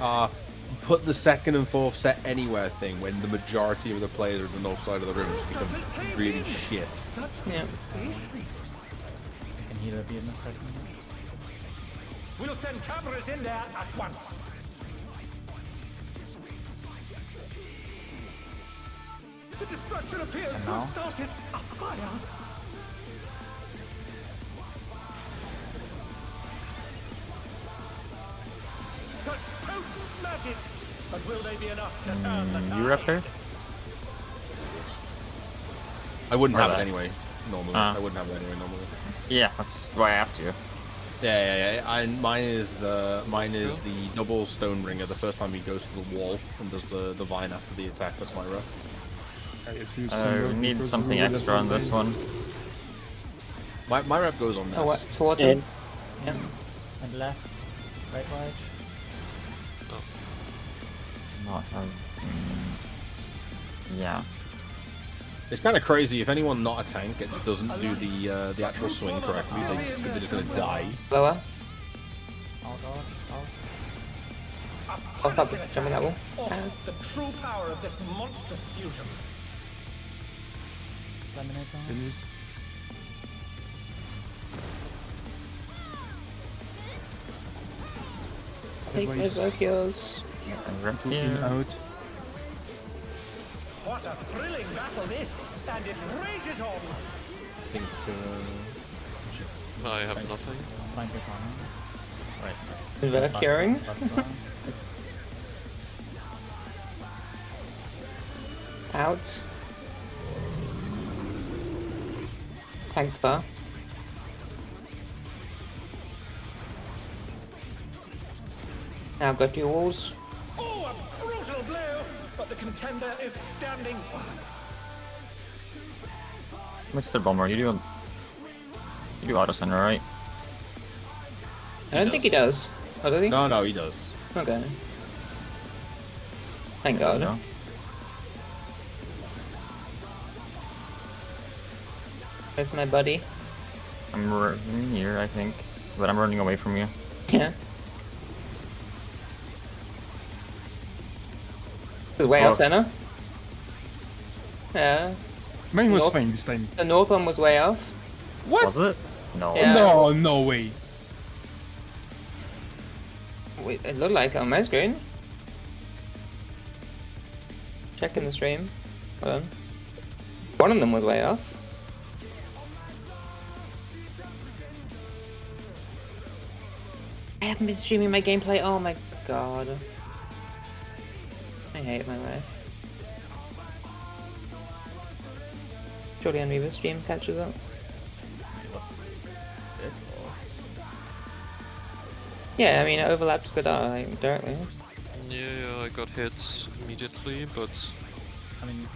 put the second and fourth set anywhere thing when the majority of the players are on the north side of the room just becomes really shit. Yeah. I can heal a bit in a second. We'll send cameras in there at once. The destruction appears to have started a fire. Such potent magics, but will they be enough to turn the tide? You rep there? I wouldn't have it Right. anyway normally. I wouldn't have it anyway normally. Yeah, that's why I asked you. Yeah. And mine is the double stone ringer. The first time he goes to the wall and does the vine after the attack. That's my rep. We need something extra on this one. My rep goes on this. Oh, what? Towards In. him? Yeah. And left. Right. Not yeah. It's kind of crazy if anyone not a tank doesn't do the actual swing correctly. They're just gonna die. Lower. Out. Oh, fuck. Jumping that wall. Oh, the true power of this monstrous fusion. Laminator. Finish. Take my Zocchios. And rep In, here. out. What a thrilling battle this, and it rages on. I think. I have nothing. Find your corner. Right. Invoke curing. Out. Thanks, far. Now go to your walls. Oh, a brutal blow, but the contender is standing firm. Mr. Bomber, you do auto center, right? I don't think he does. Oh, does he? No, he does. Okay. Thank God. No. Where's my buddy? I'm running here, I think, but I'm running away from you. Yeah. This is way Oh. off center. Yeah. Mine was Nope. fine this time. The north one was way off. What? Was it? No. Yeah. No way. Wait, it looked like on my screen. Checking the stream. Hold on. One of them was way off. I haven't been streaming my gameplay. Oh my god. I hate my life. Surely on Reaver's stream catches up. Yeah, I mean it overlaps Godard like, directly. Yeah, I got hit immediately, but I mean,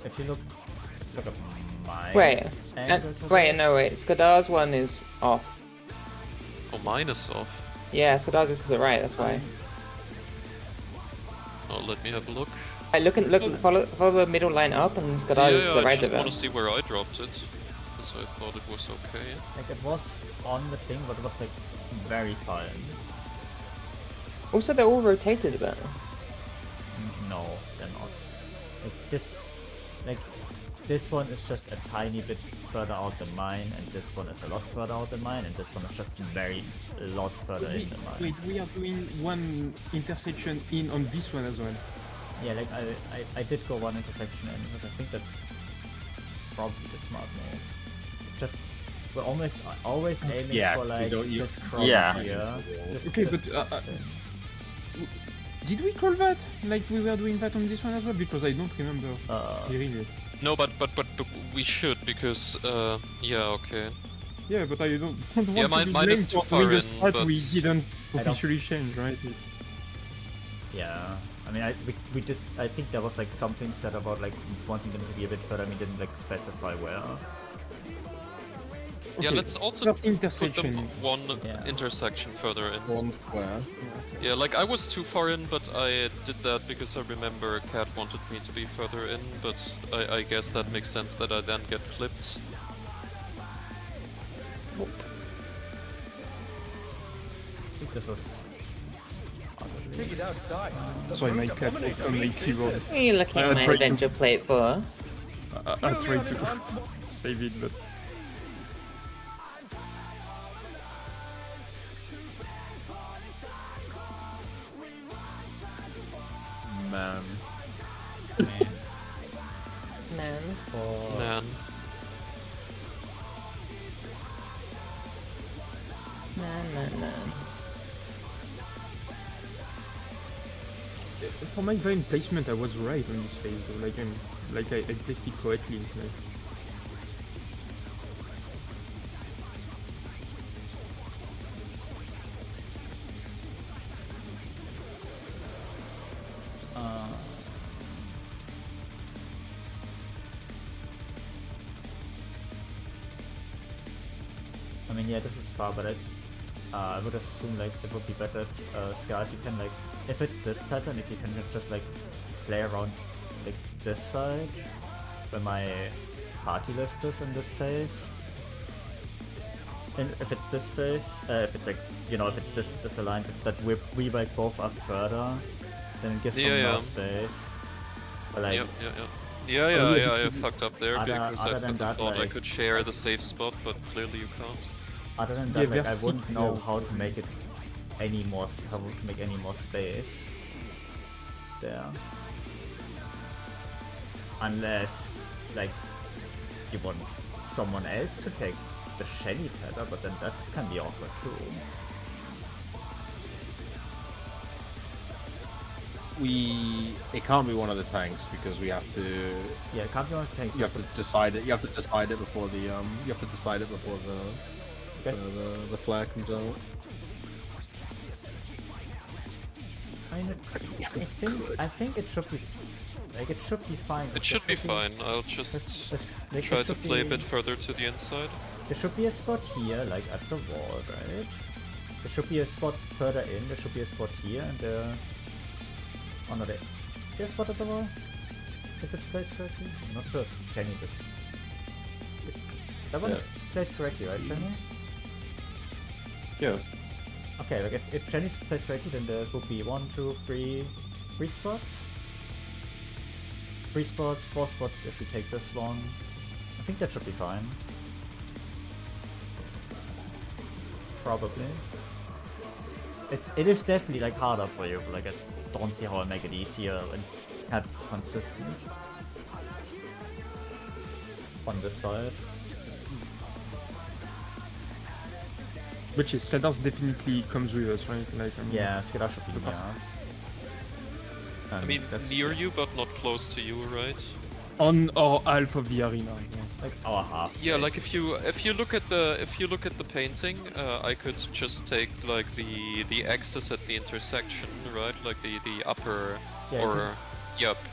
if you look at my Wait, angle to wait, this- no, wait. Skadar's one is off. oh, mine is off. Yeah, Skadar's is to the right. That's why. Oh, let me have a look. Right, look, follow the middle line up, and Skadar is to the I right just of want it. to see where I dropped it, because I thought it was okay. Like it was on the thing, but it was like very far in. Also, they're all rotated a bit. No, they're not. Like this one is just a tiny bit further out than mine, and this one is a lot further out than mine, and this one is just a lot further in than mine. Wait, we are doing one intersection in on this one as well. Yeah, like I did go one intersection in, but I think that's probably the smart move. Just we're always aiming Yeah, for you like don't- you- this cross Yeah. here. Okay, This but Did we call that? Like we were doing that on this one as well? Because I don't remember hearing it. No, but we should because yeah, okay. Yeah, but I don't want Yeah, to be mine is blamed too for far doing a in, strat but we didn't officially change, right? It's... Yeah, I mean, we did. I think there was like something said about like wanting them to be a bit further. I mean, didn't like specify where. Yeah, Okay, let's also first put intersection. them one intersection further in. One square. Yeah, like I was too far in, but I did that because I remember Cat wanted me to be further in, but I guess that makes sense that I then get clipped. I think this was. Take it outside. That's why my cat takes on my keyboard. You're looking at my adventure plate for. I tried to save it, but... Man. Man. Man. Man. For my vine placement, I was right on this phase though. Like I placed it correctly. Like. I mean, yeah, this is far, but I would assume like it would be better if Scar, if you can like, if it's this pattern, if you can just like play around like this side, where my party list is in this phase. And if it's this phase, if it's like, you know, if it's this aligned, that we like both up further, then it gives some more space. But like, Yeah, I fucked up there because I that, thought I like, could share the safe spot, but clearly you can't. Other than that, like, I wouldn't know how to make it any more, how to make any more space there. Unless, like, you want someone else to take the Shelly tether, but then that can be awkward too. It can't be one of the tanks because we have to. Yeah, it can't be one of the tanks. You have to decide it. You have to decide it before the You have to decide it before the flag comes out. I think it should be. Like, it should be fine. It should be fine. I'll just try to play a bit further to the inside. There should be a spot here, like at the wall, right? There should be a spot further in. There should be a spot here, and there. Oh no, is there a spot at the wall? If it's placed correctly? I'm not sure if Jenny's is. That one is placed correctly, right, Jenny? Yeah. Okay, like if Jenny's placed correctly, then there would be 1, 2, 3 spots. 3 spots, 4 spots if we take this one. I think that should be fine. Probably. It is definitely like harder for you, but like I don't see how I make it easier and kind of consistent on this side. But yeah, Skadars definitely comes with us, right? Like, I mean, yeah, Skadar should be near us. I mean, near you, but not close to you, right? On our half of the arena. Like our half. Yeah, like if you look at the painting, I could just take like the axis at the intersection, right? Like the upper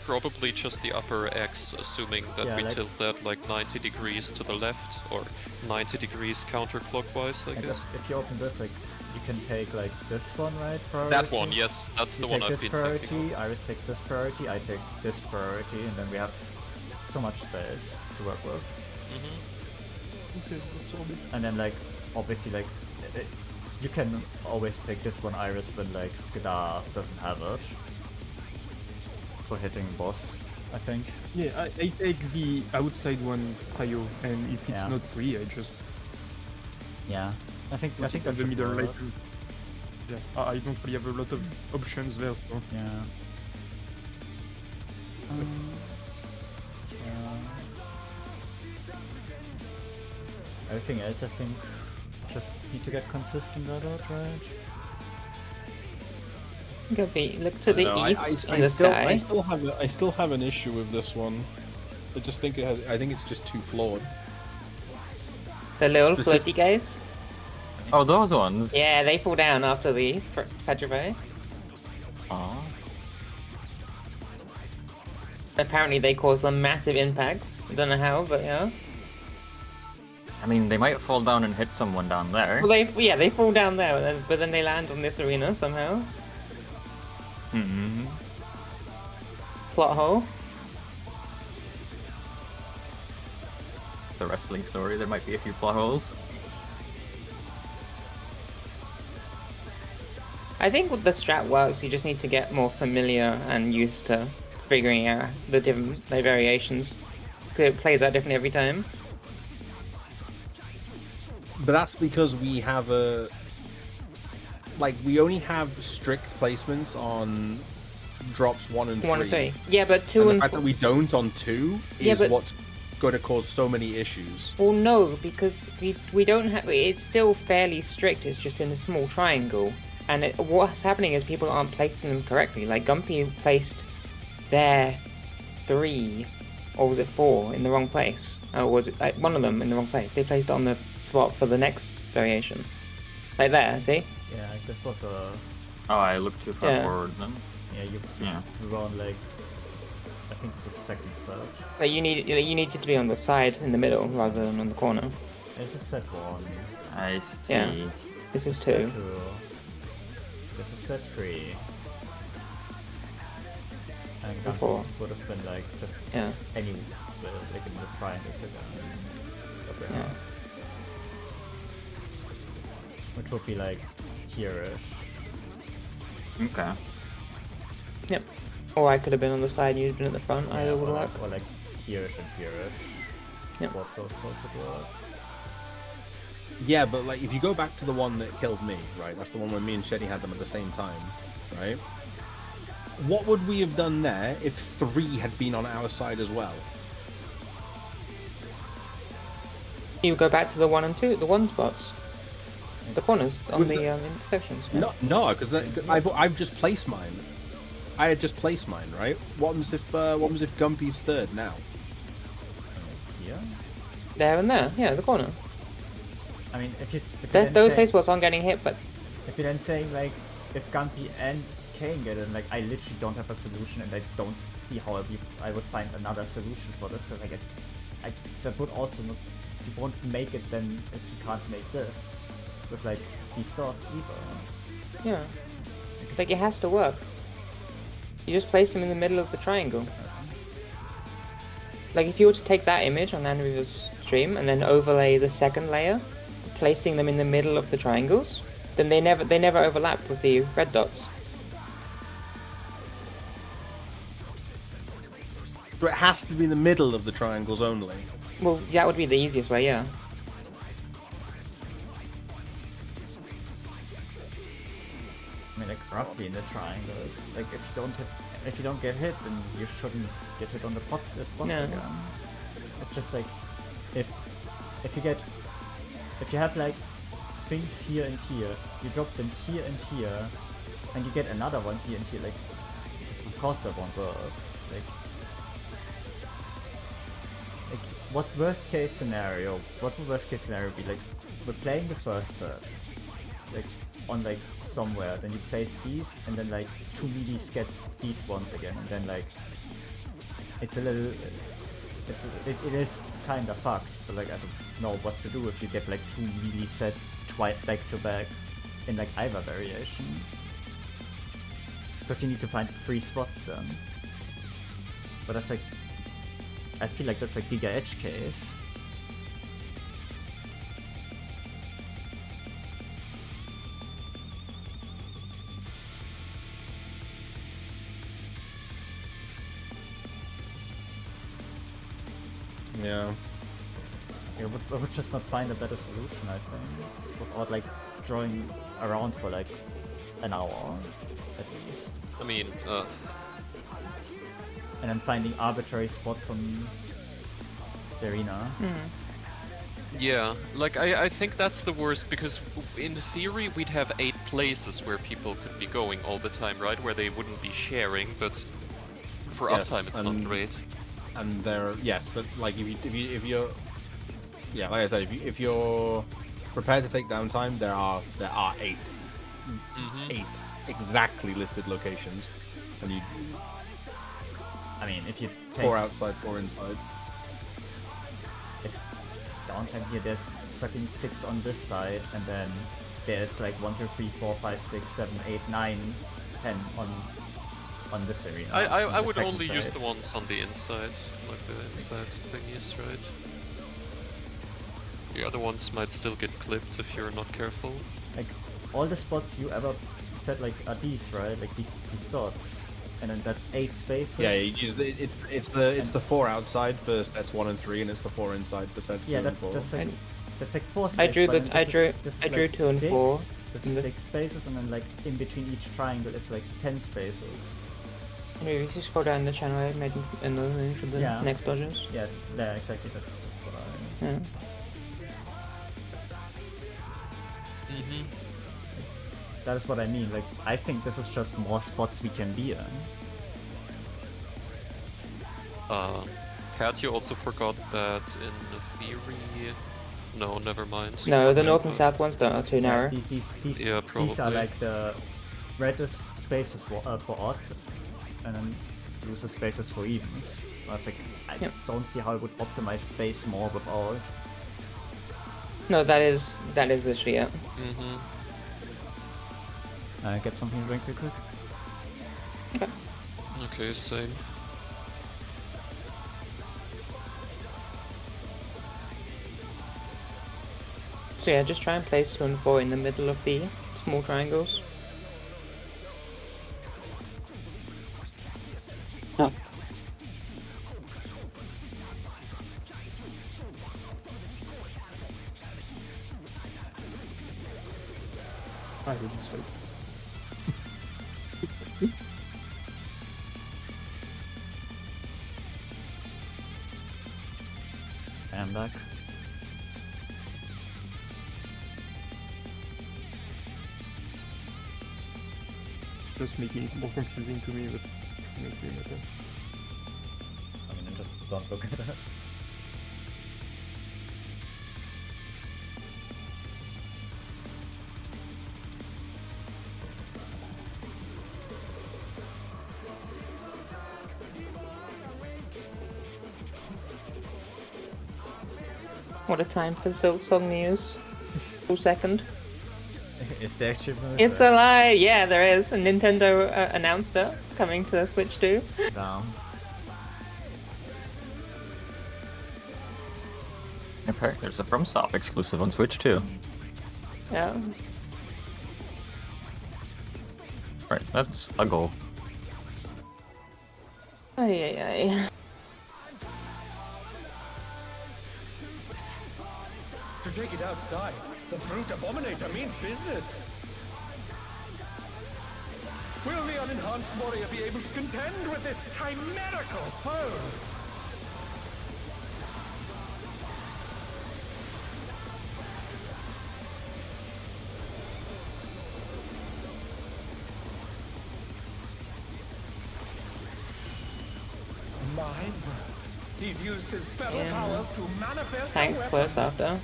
probably just the upper X, assuming that we tilt that like 90 degrees to the left or 90 degrees counterclockwise, I guess. If you open this, like, you can take like this one, right? Priority. That one, yes, that's the one I've been thinking of. Iris take this priority, I take this priority, and then we have so much space to work with. Okay, that's all. And then like, obviously like, you can always take this one Iris when like Skadar doesn't have it. For hitting boss, I think. Yeah, I take the outside one Tayo, and if it's not free, I just... Yeah, I think that's the middle right. Yeah, I don't really have a lot of options there, so... Yeah. Everything else, I think, just need to get consistent at it, right? Gumpy, look to the No, east in the sky. I still have an issue with this one. I just think I think it's just too flawed. The little floaty guys? Oh, those ones? Yeah, they fall down after the petrify. Aw. Apparently they cause them massive impacts. I don't know how, but yeah. I mean, they might fall down and hit someone down there. Well, they fall down there, but then they land on this arena somehow. Hmm. Plot hole. It's a wrestling story. There might be a few plot holes. I think with the strat works, you just need to get more familiar and used to figuring out the different variations. Because it plays out differently every time. But that's because we have we only have strict placements on drops 1 and 3. 1 and 3. Yeah, but 2 and the fact that we don't on 2 is what's going to cause so many issues. Well, no, because we don't have. It's still fairly strict. It's just in a small triangle, and what's happening is people aren't placing them correctly. Like Gumpy placed their 3, or was it 4 in the wrong place? Or was it like one of them in the wrong place? They placed it on the spot for the next variation, like there. See? Yeah, this was a. Oh, I looked too far forward then. Yeah, you were on like. I think it's the second search. Like you need it to be on the side in the middle rather than on the corner. This is set 1. I see. Yeah. This is 2. This is set 3. And Before would have been like just any like in the triangle together. Yeah. Which would be like here-ish. Okay. Yep. Or I could have been on the side and you'd been at the front. Either would work. Or like here-ish and here-ish. Yep. What those would work. Yeah, but like if you go back to the one that killed me, right? That's the one where me and Sheddy had them at the same time, right? What would we have done there if 3 had been on our side as well? You go back to the 1 and 2, the 1 spots. The corners on the intersections. Yeah. No, because I've just placed mine. I had just placed mine, right? What was if Gumpy's 3rd now? Yeah. There and there, yeah, the corner. I mean, if those safe spots aren't getting hit, but if you're then saying like if Gumpy and Kane get it, like I literally don't have a solution, and I don't see how I would find another solution for this. Because that would also not. You won't make it then if you can't make this with like these dots either. Yeah. Like it has to work. You just place them in the middle of the triangle. Like if you were to take that image on Anriva's stream and then overlay the second layer, placing them in the middle of the triangles, then they never overlap with the red dots. So it has to be in the middle of the triangles only. Well, that would be the easiest way, yeah. I mean, like roughly in the triangles. Like if you don't get hit, then you shouldn't get hit on the spots again. It's just like if you have like things here and here, you drop them here and here, and you get another one here and here. Like of course that won't work. Like what worst case scenario would be? Like we're playing the first search, like on like somewhere, then you place these, and then like 2 meaties get these ones again, and then like it's a little, it is kind of fucked. So like I don't know what to do if you get like 2 melee sets back to back in like either variation, because you need to find 3 spots then. But that's like, I feel like that's like Giga Edge case. Yeah. I would just not find a better solution, I think, without like drawing around for like an hour at least. I mean, and then finding arbitrary spots on the arena. Yeah, like I think that's the worst because in theory we'd have 8 places where people could be going all the time, right? Where they wouldn't be sharing, but for uptime it's not great. And but like if you're yeah, like I said, if you're prepared to take downtime, there are 8 exactly listed locations, and you. I mean, if you take 4 outside, 4 inside. If downtime here, there's fucking 6 on this side, and then there's like 1, 2, 3, 4, 5, 6, 7, 8, 9, 10 on this area. I would only use the ones on the inside, like the inside thingies, right? The other ones might still get clipped if you're not careful. Like, all the spots you ever said like are these, right? Like these dots. And then that's 8 spaces. Yeah, it's the 4 outside for sets 1 and 3, and it's the 4 inside for sets 2 and 4. That's like 4 spaces. I drew 2 and 4. This is 6 spaces, and then like in between each triangle is like 10 spaces. Maybe if you scroll down the channel, I made another thing for the next dodges. Yeah, exactly. That's what I. Yeah. That is what I mean. Like, I think this is just more spots we can be in. Kat, you also forgot that in theory. No, never mind. No, the north and south ones are too narrow. Yeah, probably. These are like the reddest spaces for odds, and then loser spaces for evens. I think I don't see how I would optimize space more without. No, that is literally it. Get something to drink real quick. Okay. Okay, same. So yeah, just try and place 2 and 4 in the middle of the small triangles. Oh. I didn't say. I'm back. It's just making it more confusing to me, but not really matter. I mean, just don't look at that. What a time for Silksong news. Full second. Is there actually news? It's a lie! Yeah, there is. And Nintendo announced it, coming to the Switch too. Down. Okay, there's a FromSoft exclusive on Switch too. Yeah. Right, that's a goal. Ay. To take it outside, the brute abominator means business. Will the unenhanced warrior be able to contend with this chimerical foe? My word. He's used his feral powers to manifest Thanks, a weapon. close after.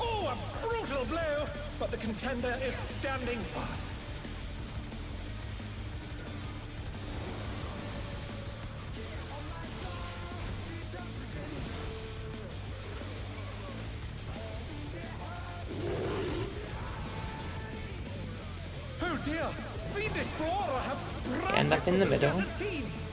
Oh, a brutal blow! But the contender is standing firm. Oh dear! Fiendish flora have sprouted End up in from the middle. scattered seeds.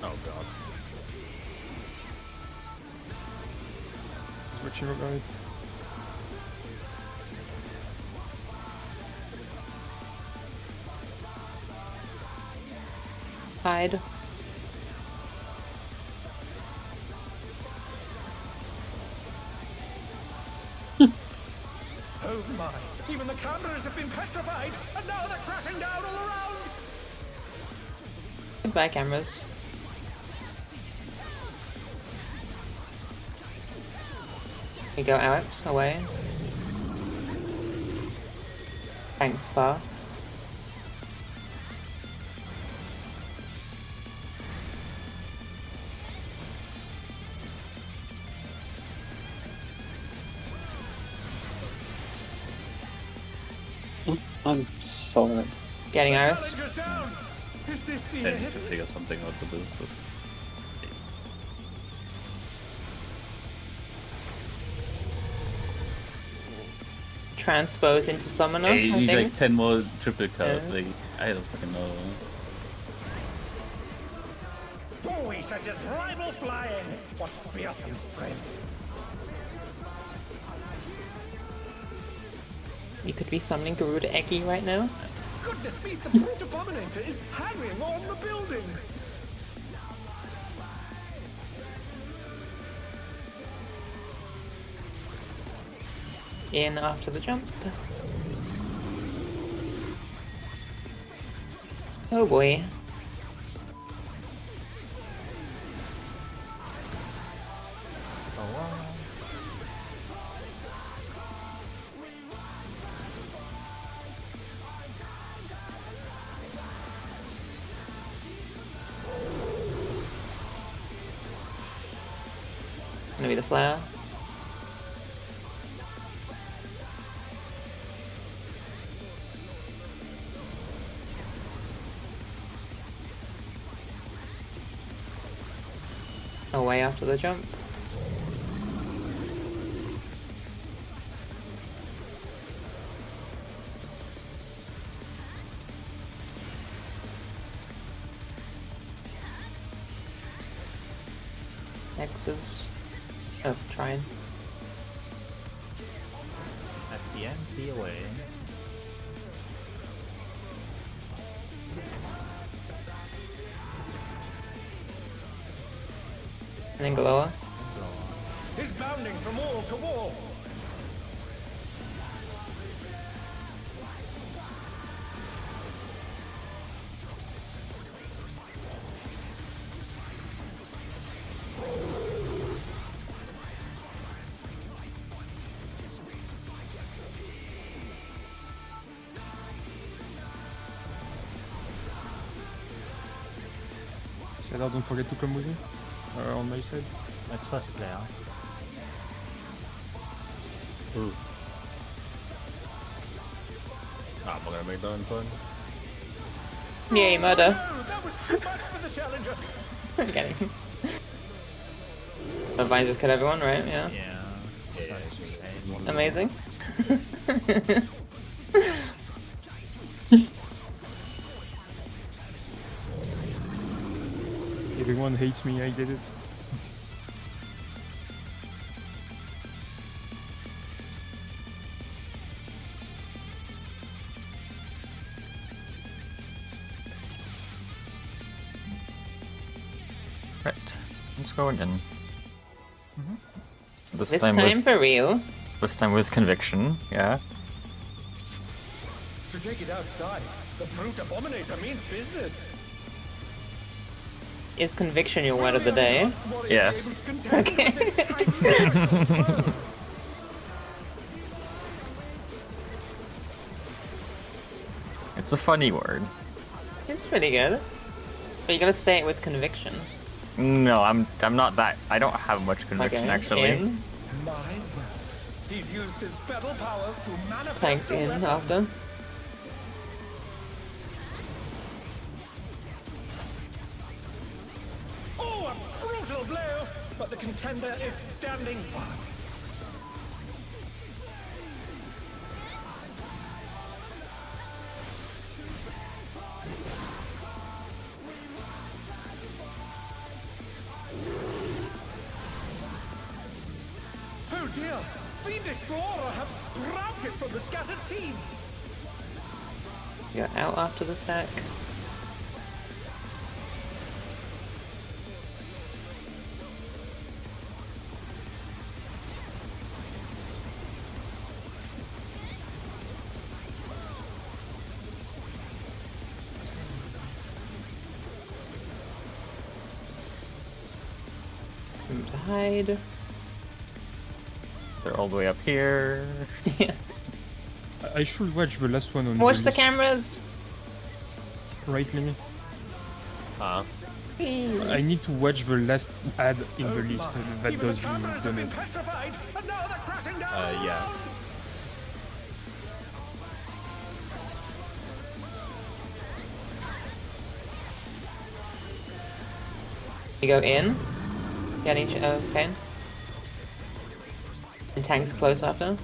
Oh god. Switching about it. Hide. Oh my! Even the cameras have been petrified, and now they're crashing down all around! Goodbye, cameras. Here you go, Alex. Away. Thanks, Far. I'm sorry. Getting Iris. Challenger's down! Is this the I need end? to figure something out with this. Transpose into Summoner, Hey, I you need think. like 10 more triple cards, like, I don't fucking know. Oh, we sent his rival flying! What fearsome strength! You could be summoning Garuda Eggy right now. Goodness me, the brute abominator is hanging on the building! In after the jump. Oh boy. Oh wow. Gonna be the flower. Away after the jump. X's. Oh, trying. At the end, be away. And then Glower. He's bounding from wall to wall! Skylar, don't forget to come with me. On my side. It's first player. Ooh. I'm not gonna make that in time. Yay, murder. No, that was too much for the challenger! I'm kidding. The vines just kill everyone, right? Yeah. Yeah. Amazing. Everyone hates me, I did it. Right, let's go again. This, This time, time with, for real. this time with conviction, yeah. To take it outside, the brute abominator means business! Is conviction your word of the day? Yes. Okay. It's a funny word. It's pretty good. But you gotta say it with conviction. No, I'm not that. I don't have much conviction Okay, actually. in. My word. He's used his fetal powers to manifest Thanks, a in weapon. after. Oh, a brutal blow! But the contender is standing firm. Oh dear! Fiendish flora have sprouted from the scattered seeds! You're out after the stack. to hide. They're all the way up here. Yeah. I should watch the last one on Watch the the list. cameras! Right, Mimi? Huh? I need to watch the last ad in the list that Even does the you cameras have been donate. petrified, and now they're crashing down. Yeah. You go in. Getting okay. And tanks close after.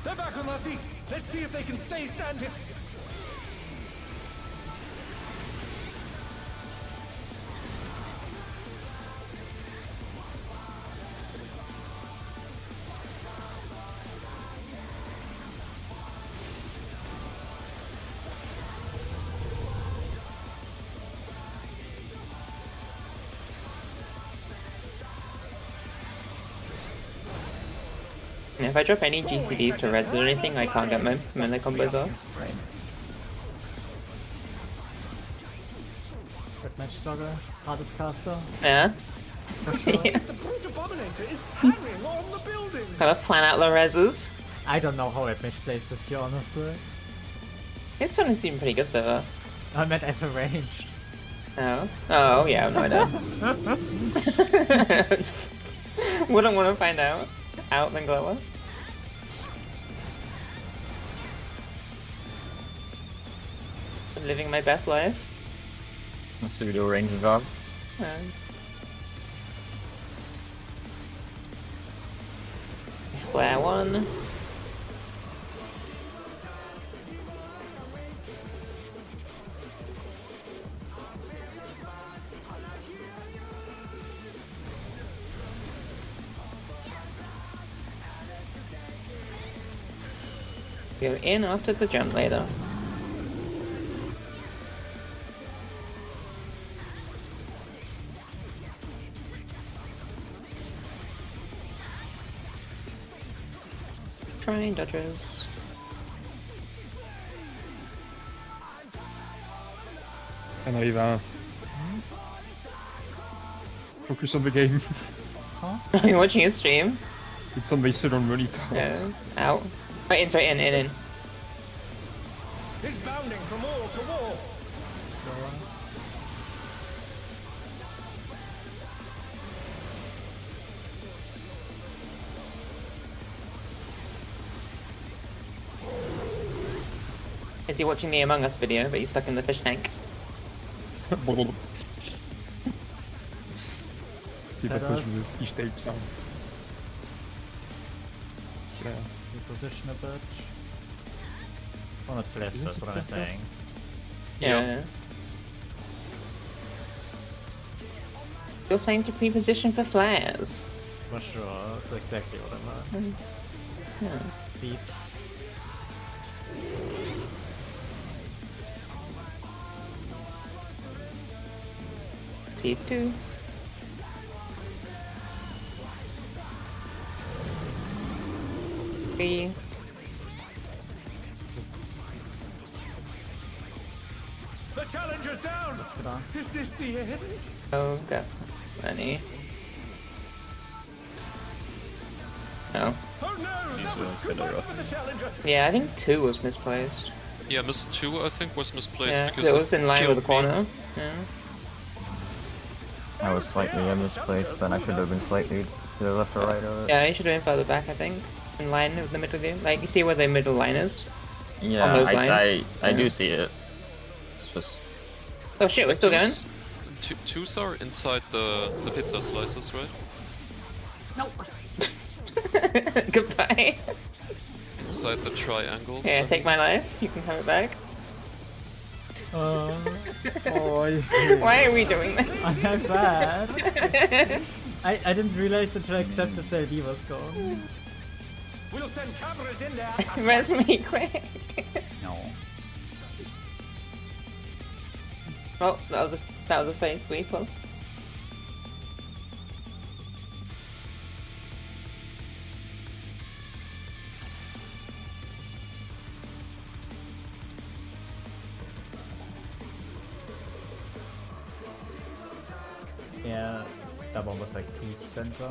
They're back on their feet. Let's see if they can stay standing. And if I drop any GCDs to reds or anything, I can't get my mana combos off. Red match slugger, hardest caster. Yeah. Yeah. The brute abominator is hammering on the building. Gotta plan out the reses. I don't know how Red match plays this year, honestly. This one has seemed pretty good so far. I meant as a range. Oh. Oh, yeah, no idea. Wouldn't want to find out. Out then Glower. Living my best life. A pseudo range job. Flare one. Go in after the jump later. Trying dodges. And Riva. Focus on the game. Are you watching his stream? It's on my second monitor. Yeah. Out. Right in, sorry, in. He's bounding from wall to wall. Is he watching the Among Us video, but he's stuck in the fish tank? See, that was the fish tape sound. Yeah. Reposition a bit. Well, it's less, that's what I'm saying. Yeah. You're saying to pre-position for flares. For sure, that's exactly what I meant. Yeah. Beats. T2. Three. The challenger's down. Is this the end? Oh, got money. No. Oh no! These That were was too kinda much rough. for the challenger. Yeah, I think 2 was misplaced. Yeah, Miss 2 I think was misplaced Yeah, because it was in line with killed the corner. Yeah. I was slightly misplaced, then I should have been slightly to the left or right of it. Yeah, you should have been further back, I think. In line with the middle game. Like, you see where the middle line is? Yeah, On those lines? I Yeah. do see it. It's just... Oh shit, we're still going? Twos are inside the pizza slices, right? Nope. Goodbye. Inside the triangles. Yeah, take my life. You can have it back. Oh, Why are we doing this? I'm bad. I didn't realize until I accepted the ID was gone. We'll send cameras in there. Res me quick. No. Well, that was a phase 3 pull. one was like too center.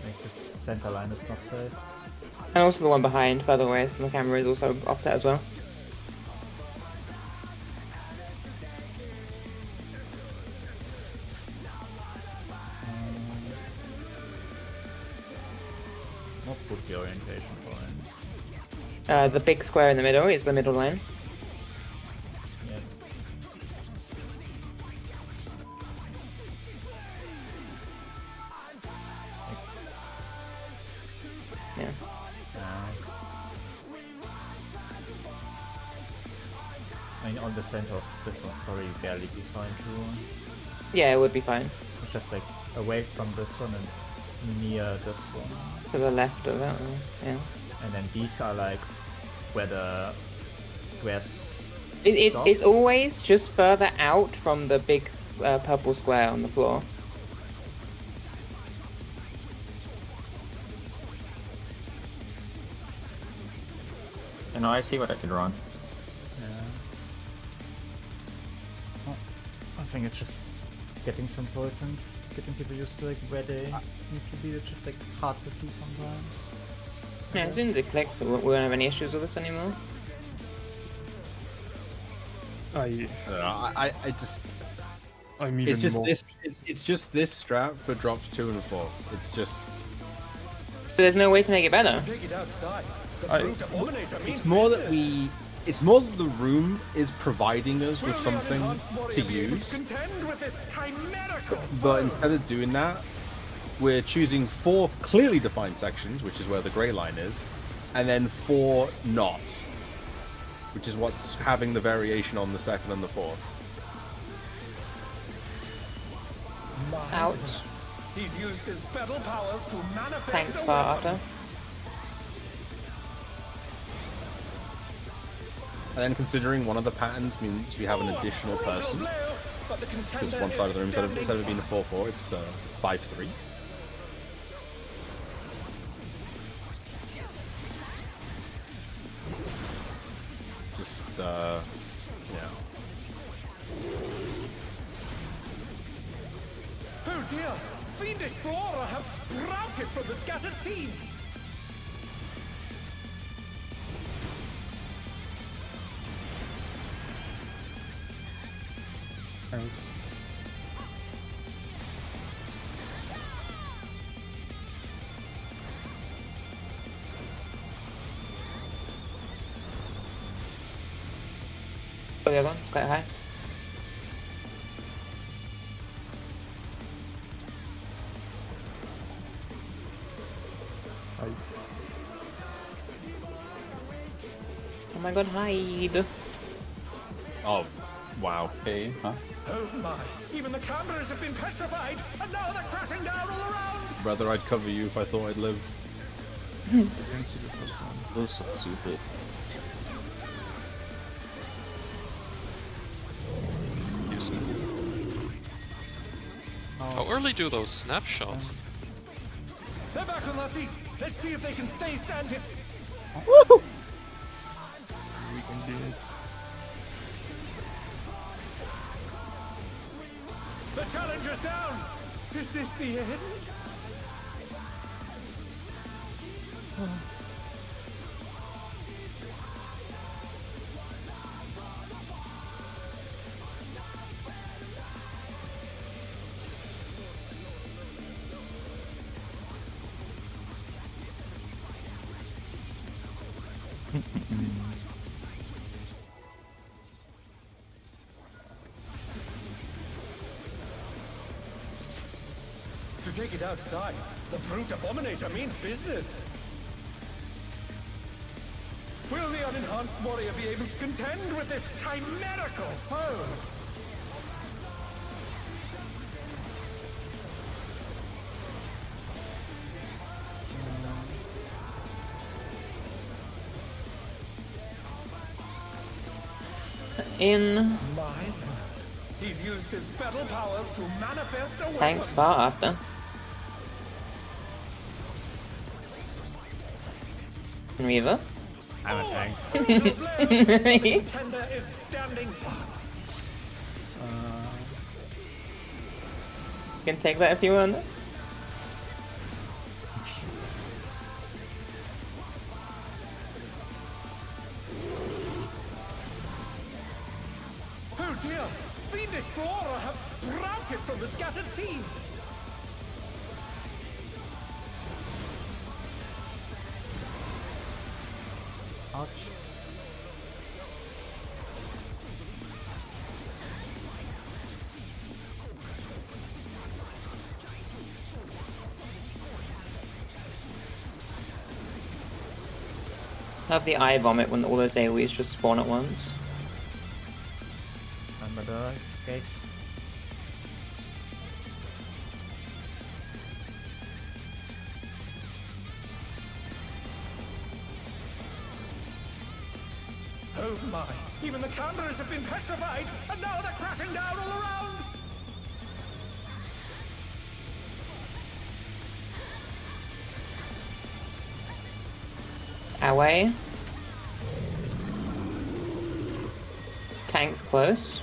Like the center line is not safe. And also the one behind, further away from the camera, is also offset as well. What would the orientation point? The big square in the middle is the middle line. Yeah. Yeah. I mean, on the center of this one probably barely be fine too. Yeah, it would be fine. It's just like away from this one and near this one. To the left of that one, yeah. And then these are like where the squares. It's always just further out from the big purple square on the floor. You know, I see what I did wrong. Yeah. Well, I think it's just getting some points and getting people used to like where they need to be. It's just like hard to see sometimes. Yeah, as soon as it clicks, we won't have any issues with this anymore. I just. I'm even it's just more... this. It's just this strat for drops 2 and 4. It's just. But there's no way to make it better. Take it outside. It's more that we. It's more that the room is providing us with something to use. But instead of doing that, we're choosing 4 clearly defined sections, which is where the grey line is, and then 4 not, which is what's having the variation on the second and the fourth. Out. He's used his fetal powers to manifest. Thanks, far after. And then considering one of the patterns means we have an additional person, because one side of the room, instead of being a 4-4, it's 5-3. Just, yeah. Oh dear! Fiendish flora have sprouted from the scattered seeds! Out. Oh, the other one, it's quite high. Oh my god, hide! Oh, wow. Okay, huh? Oh my! Even the cameras have been petrified, and now they're crashing down all around! Brother, I'd cover you if I thought I'd live. This is just stupid. How early do those snapshots? They're back on their feet! Let's see if they can stay standing! Woohoo! We can do it. The challenger's down! Is this the end? To take it outside, the brute abominator means business. Will the unenhanced warrior be able to contend with this chimerical foe? In. Mine. He's used his fetal powers to manifest a weapon. Thanks, far after. Reaver? I'm a tank. The contender is standing. You can take that if you want. dear! Fiendish flora have sprouted from the scattered seeds! Ouch. Have the eye vomit when all those AoEs just spawn at once. Remember the gates? Oh my! Even the cameras have been petrified, and now they're crashing down all around! Away. Tank's close.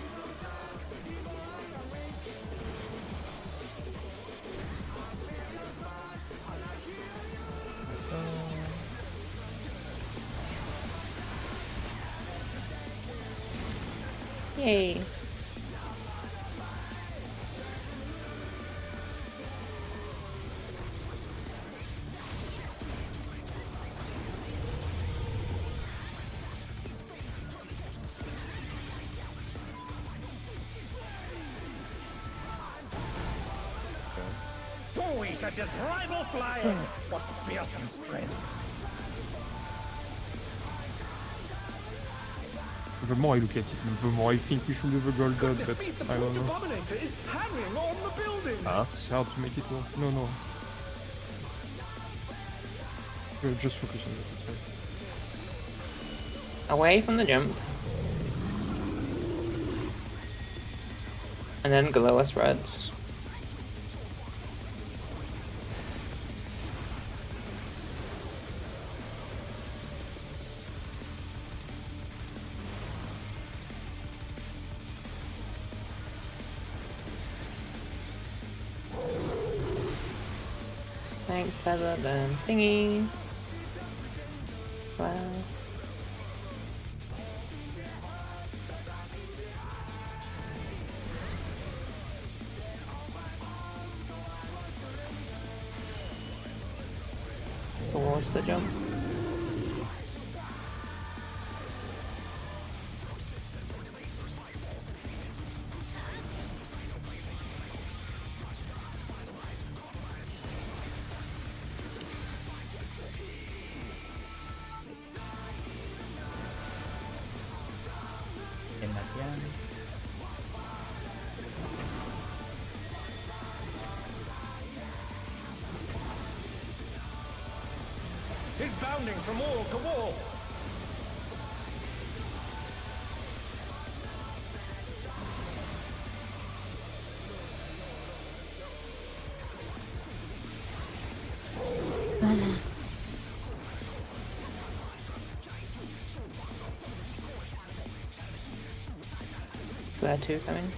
Yay. Boys at this rival flying! What fearsome strength! The more I look at it, the more I think we should have a gold dot, but The I don't know. Abominator is hanging on the building! It's hard to make it work. No. Just focus on that, it's fine. Away from the jump. And then Galoa spreads. Thanks, tether, then thingy. Wow. Towards the jump. In again. He's bounding from wall to wall! Flare 2 coming.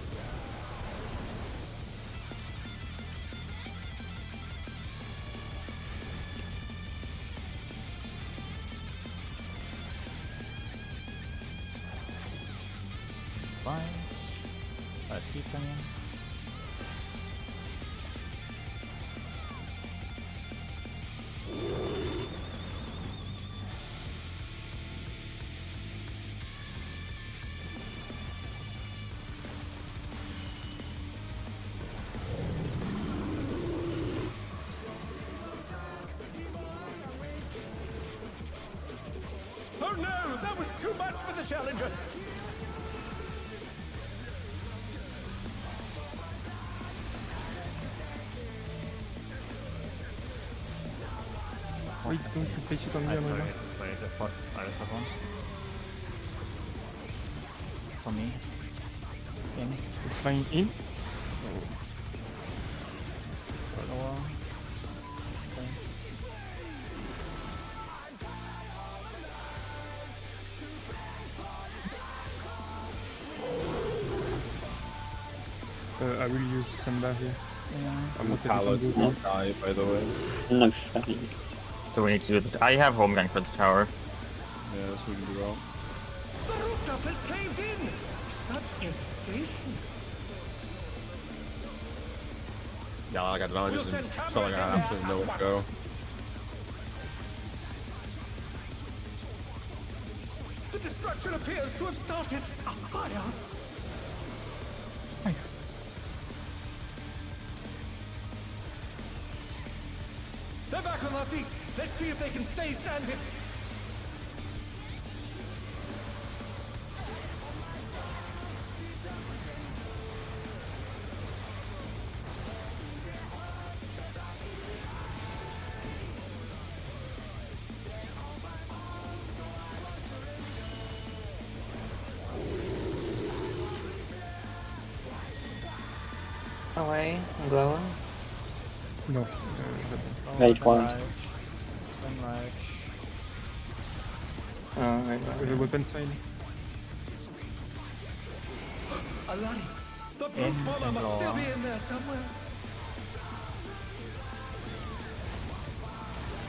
Fine. I see coming. Oh no! That was too much for the Challenger! Why don't you place it on me, Amanda? Wait, the pot. One. For me. In. It's flying in. Lower. I will use Samba here. Yeah. I'm not Pallet editing will die, by the way. No thanks. So we need to do the. I have home gun for the tower. Yeah, so we can do well. The rooftop has caved in! such devastation. Yeah, like I don't know, I just felt like I had absolutely nowhere to go. The destruction appears to have started a fire. They're back on their feet. Let's see if they can stay standing. Away, glower. No. Mage one. Sunrise. Oh, right. The weapon sign. Alani, the brute bomber must still be in there somewhere.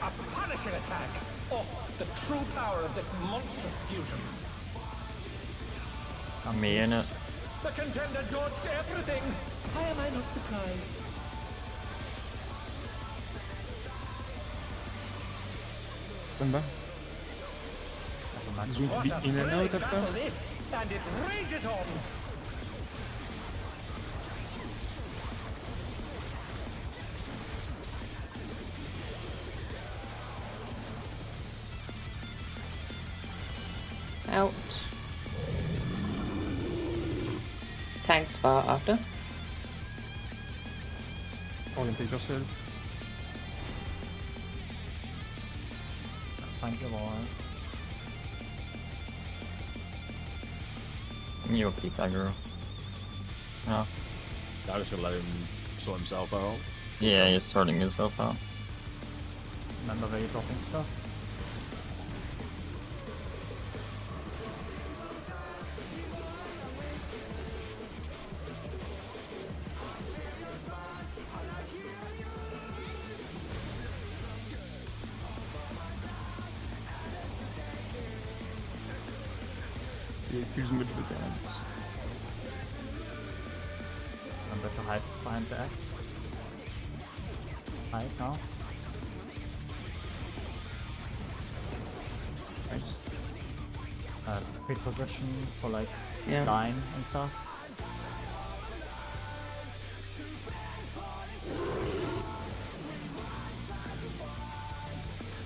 A punishing attack! Oh, the true power of this monstrous fusion. I'm me in it. The contender dodged everything! Why am I not surprised? Stand by. Zoom to be in and out battle after. this, and it rages on! Out. Tanks far after. Orientate yourself. Find your wall. You keep that girl. No. I'm just gonna let him sort himself out. Yeah, he's sorting himself out. Remember where you're dropping stuff? Yeah, it feels much better. Remember to hide behind the axe. Hide now. Nice. Pre-position for like Yeah. line and stuff.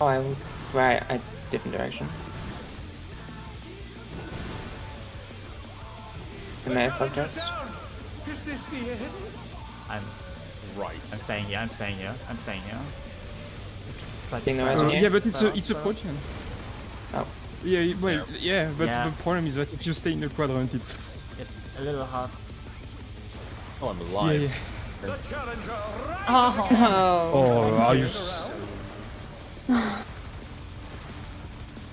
Oh, I would. Right, a different direction. I may have fucked us. Is this the end? I'm Right. I'm staying here, I'm staying here, I'm staying here. Try to Think the find- rest of you? Yeah, but it's a so- potion. Oh. Yeah, well, yeah, but Yeah. the problem is that if you stay in the quadrant, it's... It's a little hard. Oh, I'm Yeah, alive. yeah. The challenger rises Oh, again! Oh, are you...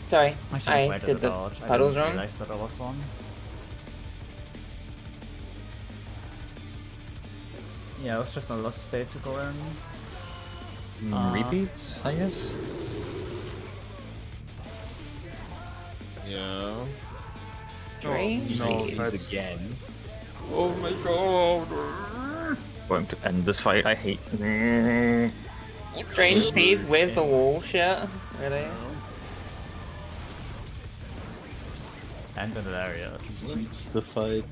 Sorry, I should have I waited did it the out. I puddles didn't wrong. realize that there was one. Yeah, it was just a lost bait to go in. Repeats, I guess? Yeah. Strange. No, Seeds that's... again. Oh my god! Going to end this fight, I hate. Strange seeds with the wall shit. Really? And in that area. It's the fight.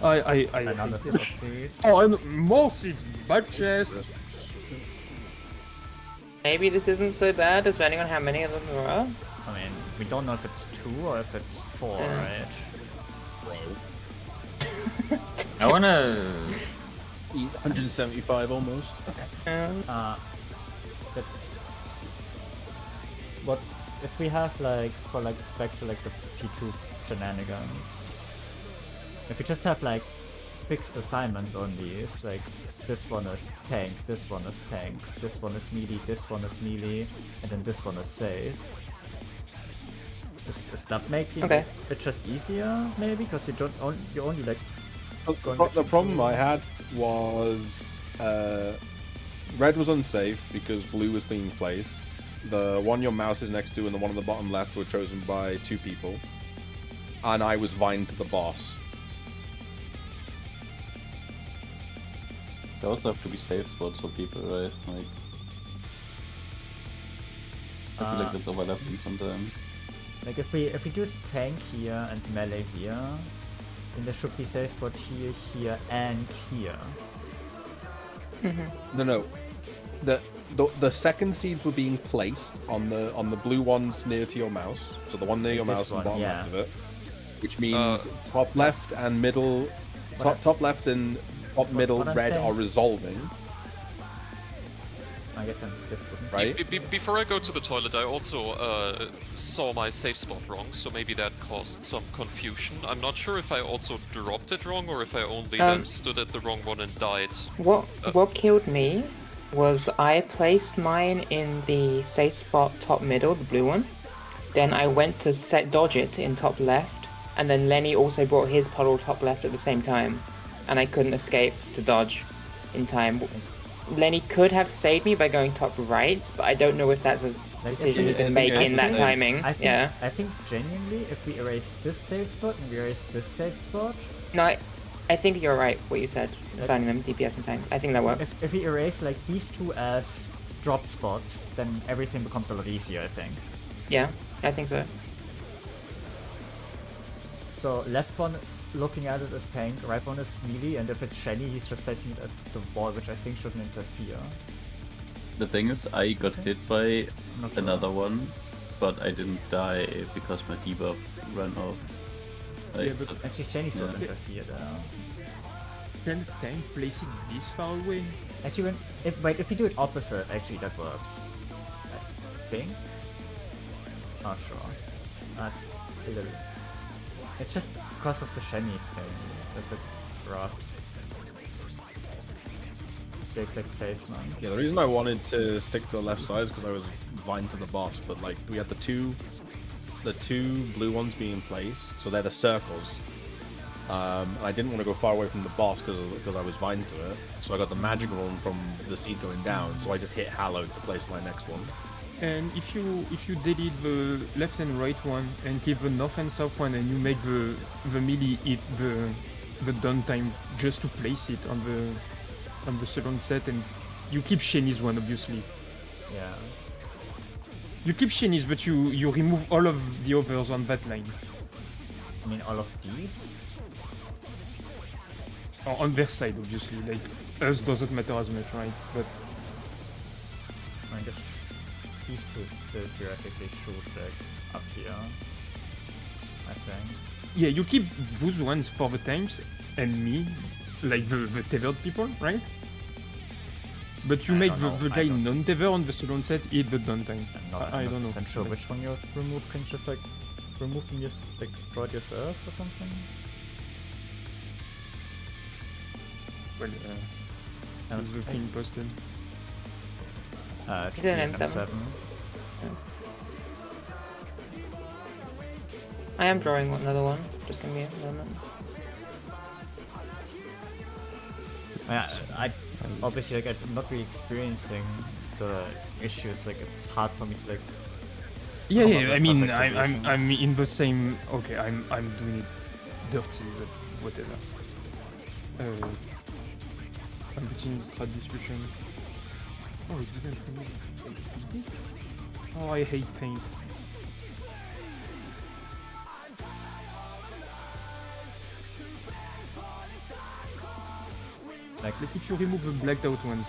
I Another set of seeds. Oh, and more seeds! Back chest! Maybe this isn't so bad, depending on how many of them there are. I mean, we don't know if it's 2 or if it's 4, Yeah. right? I wanna. 175 almost. That's what if we have like for like back to like the P2 shenanigans. If we just have like fixed assignments on these, like this one is tank, this one is tank, this one is melee, this one is melee, and then this one is safe. Is that making Okay. it just easier maybe? Because you only like So the problem I had was red was unsafe because blue was being placed. The one your mouse is next to and the one on the bottom left were chosen by 2 people. and I was vined to the boss. There also have to be safe spots for people, right? Like, I feel like that's overlapping sometimes. Like if we do tank here and melee here, then there should be safe spot here, here, and here. No. The second seeds were being placed on the blue ones near to your mouse. So the one near your mouse and bottom left of it, which means top left and middle, top left and top middle red are resolving. I guess I'm this wouldn't. Right. Before I go to the toilet, I also saw my safe spot wrong, so maybe that caused some confusion. I'm not sure if I also dropped it wrong or if I only then stood at the wrong one and died. What killed me was I placed mine in the safe spot top middle, the blue one. Then I went to dodge it in top left, and then Lenny also brought his puddle top left at the same time, and I couldn't escape to dodge in time. Lenny could have saved me by going top right, but I don't know if that's a decision you can make in that timing. I think genuinely, if we erase this safe spot and we erase this safe spot... No, I think you're right, what you said, assigning them DPS and tanks. I think that works. If we erase like these two as drop spots, then everything becomes a lot easier, I think. Yeah, I think so. So left one looking at it as tank, right one is melee, and if it's Shelly, he's just placing it at the wall, which I think shouldn't interfere. The thing is, I got hit by another one, but I didn't die because my debuff ran off. Yeah, but actually Shelly shouldn't interfere there. Can the tank place it this far away? Actually, if we do it opposite, actually that works. I think? Not sure. That's a little... It's just because of the Shenny thing. That's a rough. The exact placement. Yeah, the reason I wanted to stick to the left side is because I was vined to the boss, but like we had the two blue ones being placed, so they're the circles. And I didn't want to go far away from the boss because I was vined to it, so I got the magic rune from the seed going down, so I just hit Hallowed to place my next one. And if you delete the left and right one and keep the north and south one, and you make the melee hit the downtime just to place it on the second set, and you keep Shenny's one obviously. Yeah. You keep Shenny's, but you remove all of the others on that line. I mean all of these? On their side obviously, like us doesn't matter as much, right? But I guess these two still theoretically shoot like up here, I think. Yeah, you keep those ones for the tanks and me, like the tethered people, right? But you make the guy non-tether on the second set hit the downtime. I don't know. I'm not sure which one you remove. Can you just like remove them, like draw it yourself or something? Well, that's the thing posted. It's an M7. I am drawing another one. Just give me a moment. I obviously like I'm not really experiencing the issues. Like it's hard for me to like. Yeah. I mean, I'm in the same. Okay, I'm doing it dirty, but whatever. I'm putting strat discussion. Oh, it didn't remove. Oh, I hate paint. Like if you remove the blacked out ones.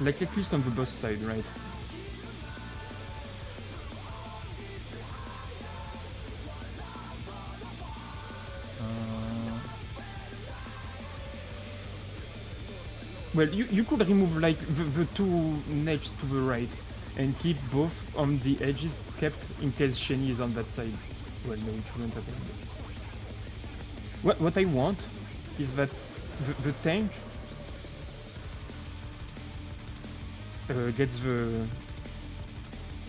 Like at least on the boss side, right? Well, you could remove like the two next to the right and keep both on the edges kept in case Shenny is on that side. Well, no, it shouldn't happen. What I want is that the tank gets the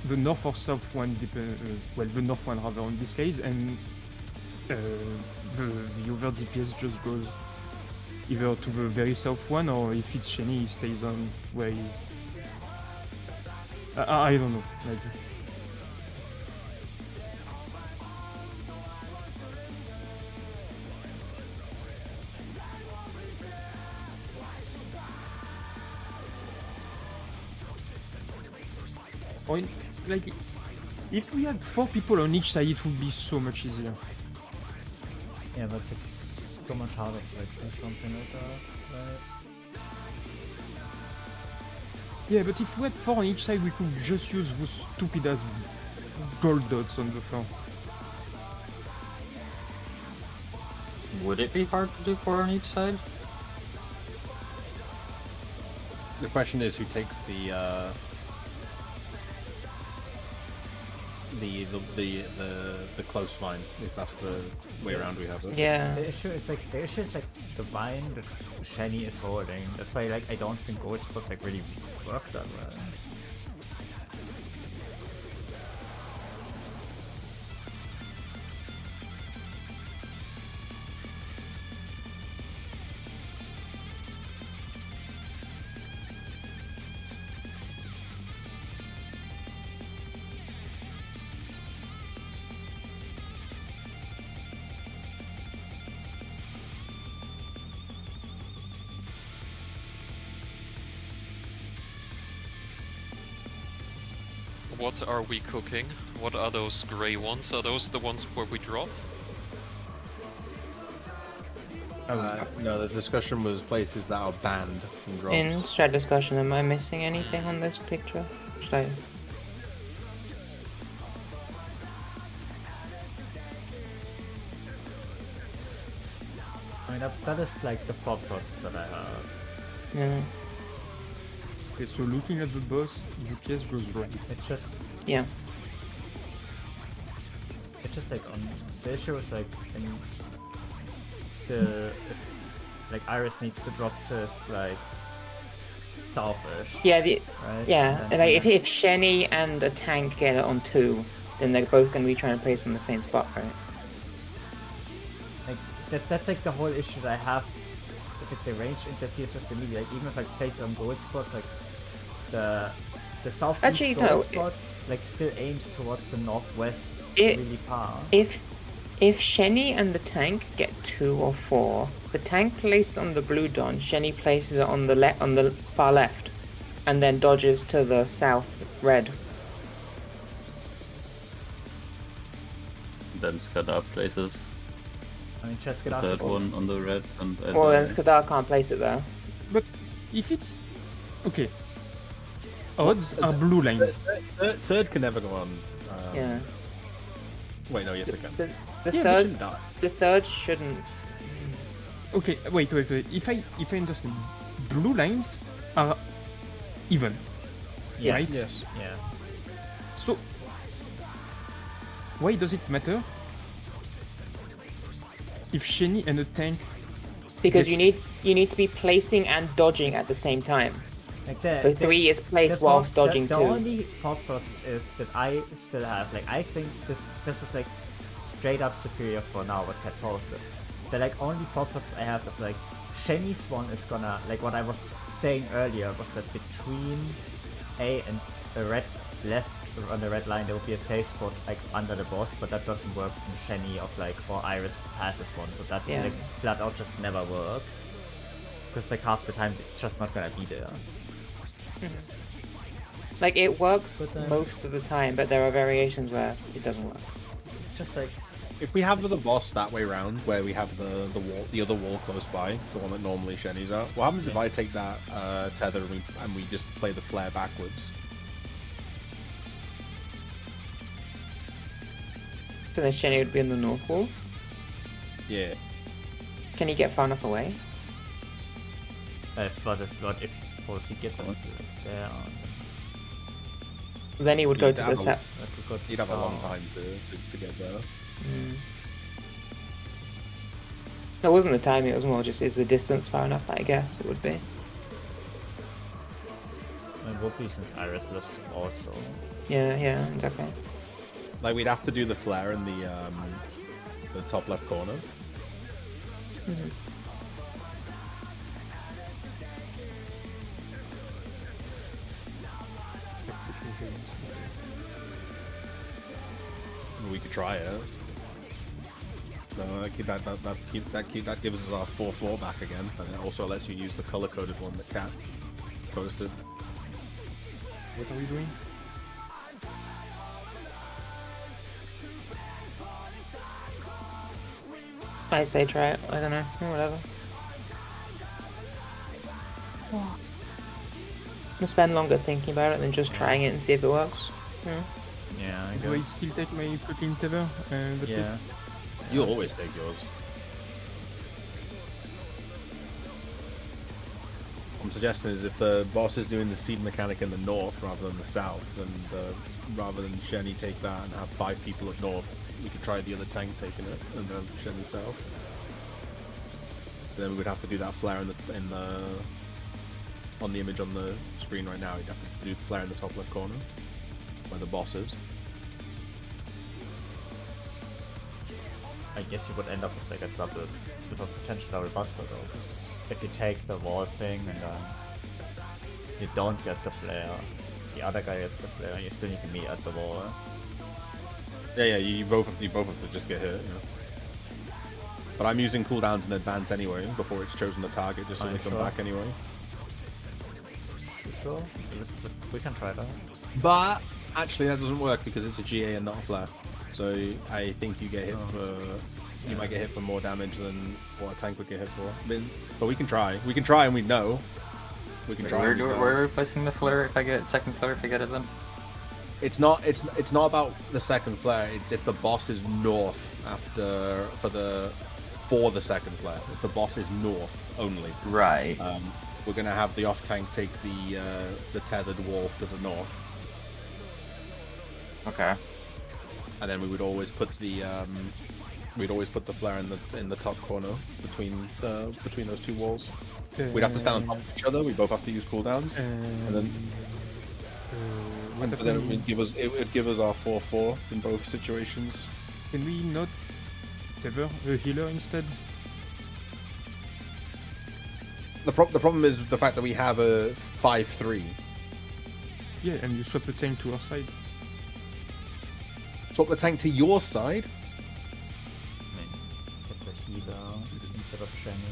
north or south one, well, the north one rather in this case, and the other DPS just goes either to the very south one, or if it's Shenny, he stays on where he is. I don't know. Like, Or like, if we had 4 people on each side, it would be so much easier. Yeah, but it's so much harder to like do something like that, right? Yeah, but if we had 4 on each side, we could just use those stupid ass gold dots on the floor. Would it be hard to do 4 on each side? The question is who takes the close vine, if that's the way around we have it. Yeah. The issue is like the vine that Shiny is holding. That's why like I don't think gold spots like really work that well. What are we cooking? What are those grey ones? Are those the ones where we drop? No, the discussion was places that are banned from drops. In strat discussion, am I missing anything on this picture? Should I? I mean that is like the thought process that I have. Yeah. Okay, so looking at the boss, DPS goes right. It's just Yeah. it's just like on the issue is like in if like Iris needs to drop this like selfish. Yeah. Right? Yeah. And then- Like if Shenny and a tank get it on 2, then they're both gonna be trying to place on the same spot, right? Like that's like the whole issue that I have. Is like the range interferes with the melee. Like even if I place it on gold spot, like the southeast Actually, gold no, spot like still aims towards the northwest It- really far. If Shenny and the tank get 2 or 4, the tank placed on the blue don, Shenny places it on the far left, and then dodges to the south red. Then Skadar places I mean, just the get third one on the red and Well, then Skadar can't place it there. But if it's okay, odds are blue lines. Third can never go on. Yeah. Wait, no, yes it can. The Yeah, but third, shouldn't die. the third shouldn't. Okay, wait. If I understand, blue lines are even. Yes. Right? Yes. Yeah. So why does it matter if Shenny and a tank? Because Yes. you need to be placing and dodging at the same time. Like So 3 is placed whilst dodging the 2. only thought process is that I still have, like, I think this is like straight up superior for now with Cat Fawcett. The like only thought process I have is like Shenny's one is gonna, like what I was saying earlier was that between A and the red left on the red line there would be a safe spot like under the boss, but that doesn't work in Shenny of like, or Iris passes one, so that Yeah. like flat out just never works. Because like half the time it's just not gonna be there. Like it works But, most of the time, but there are variations where it doesn't work. It's just like If we have the boss that way round, where we have the other wall close by, the one that normally Shenny's at, what happens if I take that tether and we just play the flare backwards? So then Shenny would be on the north wall. Yeah. Can he get far enough away? but it's not if he gets there. Then he would go He'd to have the a- south. He'd have a long time to get there. It wasn't the timing, it was more just is the distance far enough, I guess it would be. It would be since Iris lives also. Yeah, exactly. Like we'd have to do the flare in the top left corner. We could try it. No, that gives us our 4/4 back again, and it also lets you use the color-coded one that Cat posted. What are we doing? I say try it. I don't know. Whatever. I'll spend longer thinking about it than just trying it and see if it works. Yeah, I Do I guess. still take my fucking tether? That's it. Yeah. You always take yours. I'm suggesting is if the boss is doing the seed mechanic in the north rather than the south, then rather than Shenny take that and have 5 people up north, we could try the other tank taking it and then Shenny south. Then we would have to do that flare on the image on the screen right now. You'd have to do the flare in the top left corner where the boss is. I guess you would end up with like a double, with a potential double buster though, because if you take the wall thing and then you don't get the flare, the other guy gets the flare, you still need to meet at the wall. Yeah, you both have to just get hit. Yeah. But I'm using cooldowns in advance anyway, before it's chosen the target, just so they come back anyway. Sure, we can try that. But actually, that doesn't work because it's a GA and not a flare. So I think you get hit you might get hit for more damage than what a tank would get hit for. But we can try. We can try, and we know. We can try. We're replacing the flare if I get second flare if I get it then. It's not about the second flare. It's if the boss is north for the second flare. If the boss is north only. Right. We're gonna have the off tank take the tethered wolf to the north. Okay. And then we would always put the flare in the top corner between those two walls. We'd have to stand on top of each other. We both have to use cooldowns, and then it would give us our 4/4 in both situations. Can we not tether a healer instead? The problem is the fact that we have a 5/3. Yeah, and you swap the tank to our side. Swap the tank to your side? I mean, get the healer instead of Shenny.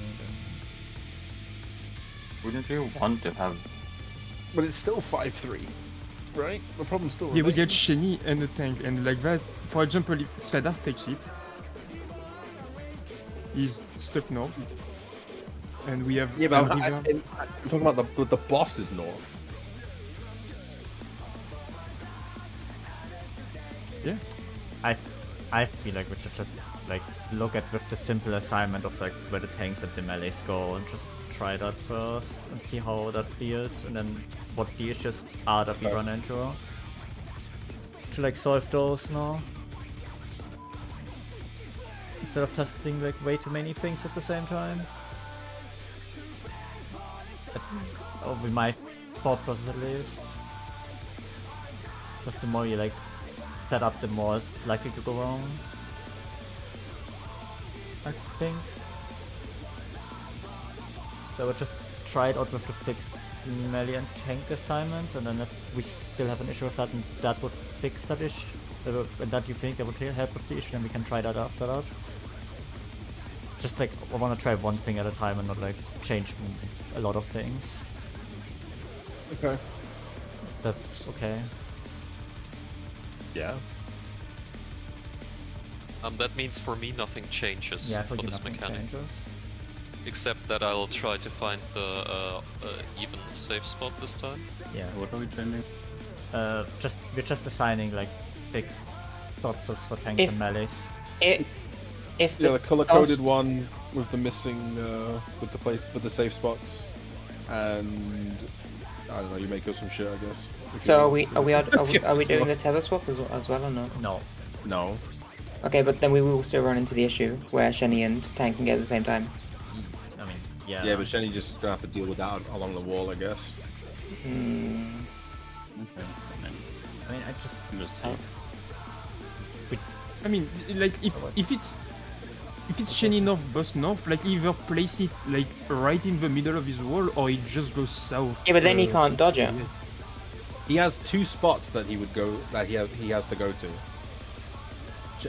Wouldn't you want to have... But it's still 5/3, right? The problem still Yeah, we remains. get Shenny and a tank, and like that, for example, if Sladar takes it, he's stuck north. And we have... Yeah, but I'm talking about the boss is north. Yeah. I feel like we should just like look at with the simple assignment of like where the tanks and the melees go and just try that first and see how that feels, and then what the issues are that we run into to like solve those now. Instead of testing like way too many things at the same time. That would be my thought process at least. Because the more you like set up, the more it's likely to go wrong. I think. So I would just try it out with the fixed melee and tank assignments, and then if we still have an issue with that, and that would fix that issue, and that you think that would help with the issue, then we can try that after that. Just like, I want to try one thing at a time and not like change a lot of things. Okay. That's okay. Yeah. That means for me nothing changes Yeah, for this nothing mechanic. changes. Except that I'll try to find the even safe spot this time. Yeah. What are we trending? We're just assigning like fixed dots for tanks If- and melees. If Yeah, the color-coded one with the missing, with the place for the safe spots, and I don't know, you make us some shit, I guess. So are we doing the tether swap as well or no? No. No. Okay, but then we will still run into the issue where Shenny and Tank can get at the same time. I mean, yeah. Yeah, but Shenny just gonna have to deal with that along the wall, I guess. Mm. Okay. I mean, I just Just see. I mean, like, if it's Shenny north, boss north, like, either place it, like, right in the middle of his wall, or it just goes south. Yeah, but then he can't dodge it. yeah. He has 2 spots that he has to go to.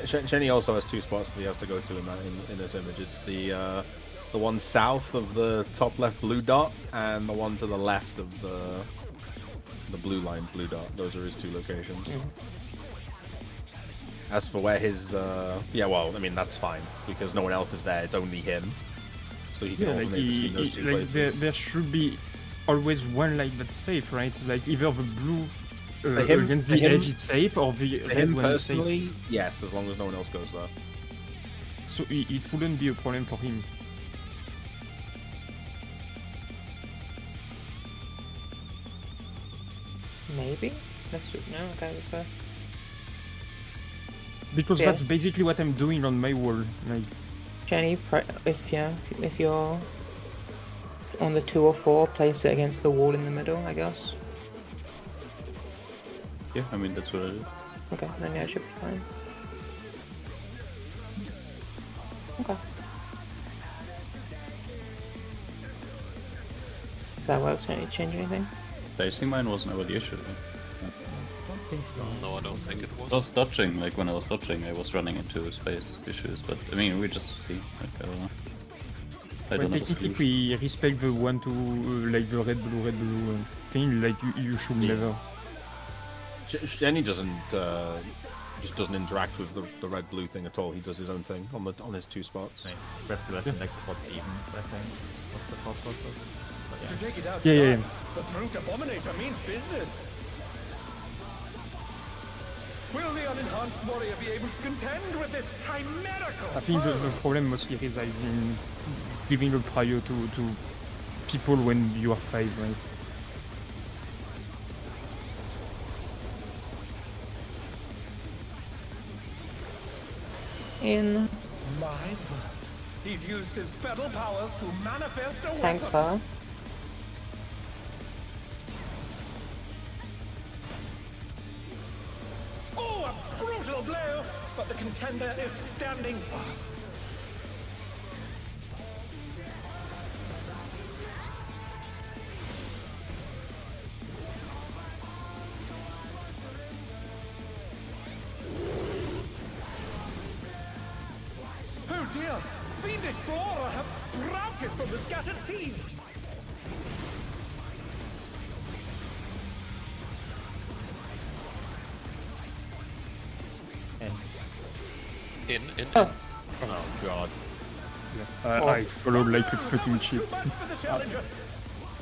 Shenny also has 2 spots that he has to go to in this image. It's the one south of the top left blue dot and the one to the left of the blue line blue dot. Those are his 2 locations. As for where his, yeah, well, I mean that's fine because no one else is there. It's only him, so he can Yeah, like, alternate between those two places. there should be always one light that's safe, right? Like either the blue him- against for the him- edge is safe, or the For red him one is safe. personally, yes, as long as no one else goes there. So it wouldn't be a problem for him. Maybe? Let's no, okay, with her. Because Yeah. that's basically what I'm doing on my wall. Like, Jenny, if you're on the 2 or 4, place it against the wall in the middle, I guess. Yeah, I mean, that's what I do. Okay, then yeah, it should be fine. Okay. If that works, don't need to change anything. Placing mine wasn't ever the issue. No, I don't think it I was. was dodging, like when I was dodging, I was running into space issues, but I mean, we just see. Like, I don't know. I well, don't know the technically, if solution. we respect the 1-2, like the red blue thing, like you should never. Jenny doesn't just doesn't interact with the red blue thing at all. He does his own thing on his 2 spots. Right. Red blue has like what evens, I think. What's the thought process? But To yeah. take it outside, Yeah. the brute abominator means business. Will the unenhanced warrior be able to contend with this chimerical I think the foe? problem mostly resides in giving a prior to people when you are 5, right? In. Mine. He's used his fetal powers to manifest a Thanks, weapon. far. Oh, a brutal blow! But the contender is standing firm. Oh dear! Fiendish flora have sprouted from the scattered seas! In. Oh god. I followed like a fucking Too chip. much for the challenger!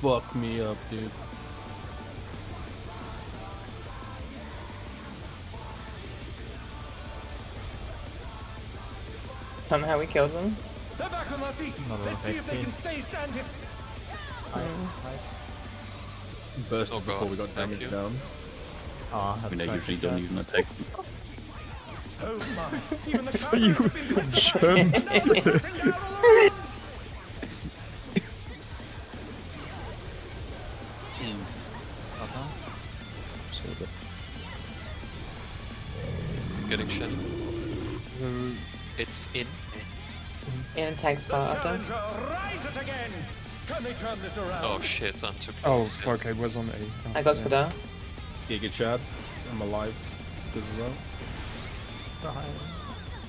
Fuck me up, dude. Somehow we killed them. They're back on their feet! Let's see if they can stay standing! Burst Oh before god, we got thank damage you. down. Oh, I mean, I usually don't even attack them. Oh my! Even the So you cowboys have been petrified. jump. Now they're pushing down alone. Getting shit. Uh, It's in. In tanks far The up there. challenger, rise it again! Can they turn this around? Oh shit, I'm too oh close. fuck! I was on A. Oh, I got yeah. Spadar. Giga Chad, I'm alive because of that.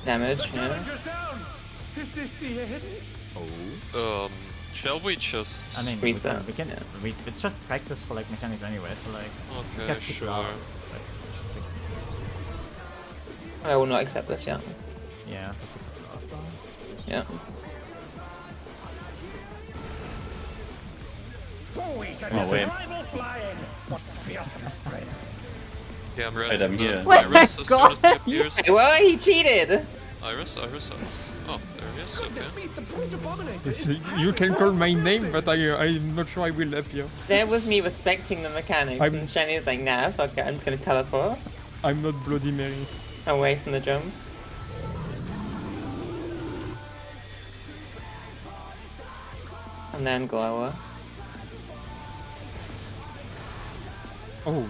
Damage, The yeah. challenger's down! Is this the end? Shall we just... I mean, Reset, we can yeah. we just practice for like mechanics anyway, so like we Okay, can figure sure. out, like, I will not accept this, yeah. yeah, just accept it after. Yeah. Oh, he's a Oh, wait. rival flying! What fearsome strength! Yeah, I'm Right, I'm here. Iris as soon as he appears. Well, he cheated! Iris. Oh, there he is, Could this okay. be the brute abominator? It's, Is you can call my name, but I'm not sure I will appear. There was me respecting the mechanics, I'm- and Shani's like, nah, fuck it, I'm just gonna teleport I'm not Bloody Mary. away from the jump. And then Glower. Oh.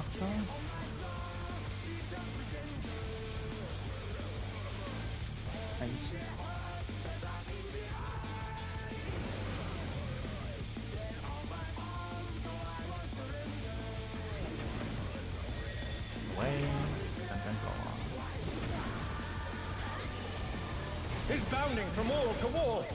after. Nice. Away, and then blower. He's bounding from wall to wall.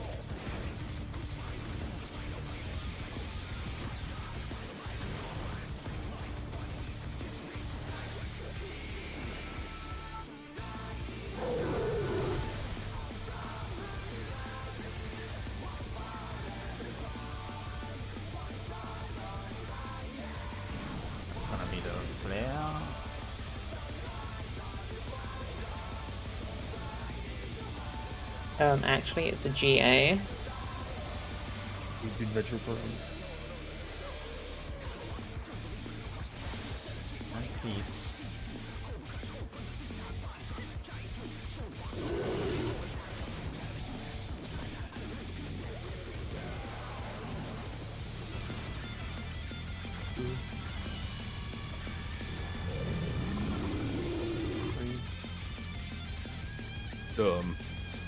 Gonna be the flare. Actually, it's a GA. We did that super. And seeds.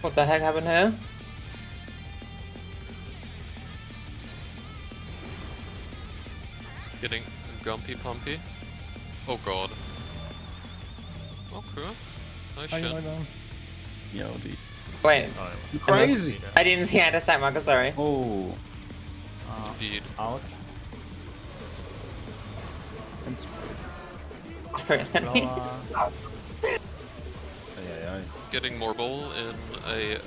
What the heck happened here? Getting gumpy pumpy. Oh god. Okay. Nice shit. Yeah, dude. Wait, You crazy? I didn't see I had a stack marker, sorry. Oh. Indeed. Out. And spread. Blower. Getting more bowl in a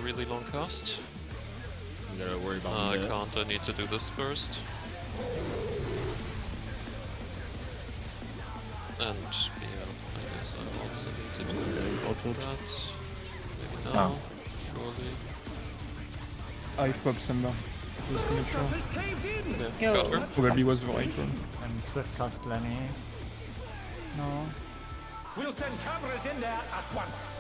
really long cast. I'm gonna worry about I that. can't, I need to do this first. And yeah, I guess I also need to do that. Maybe now, surely. I've popped some bar. Just to make sure. Is caved in. Yeah, got her. Probably was the right one. And Swift cast Lenny. No. We'll send cameras in there at once.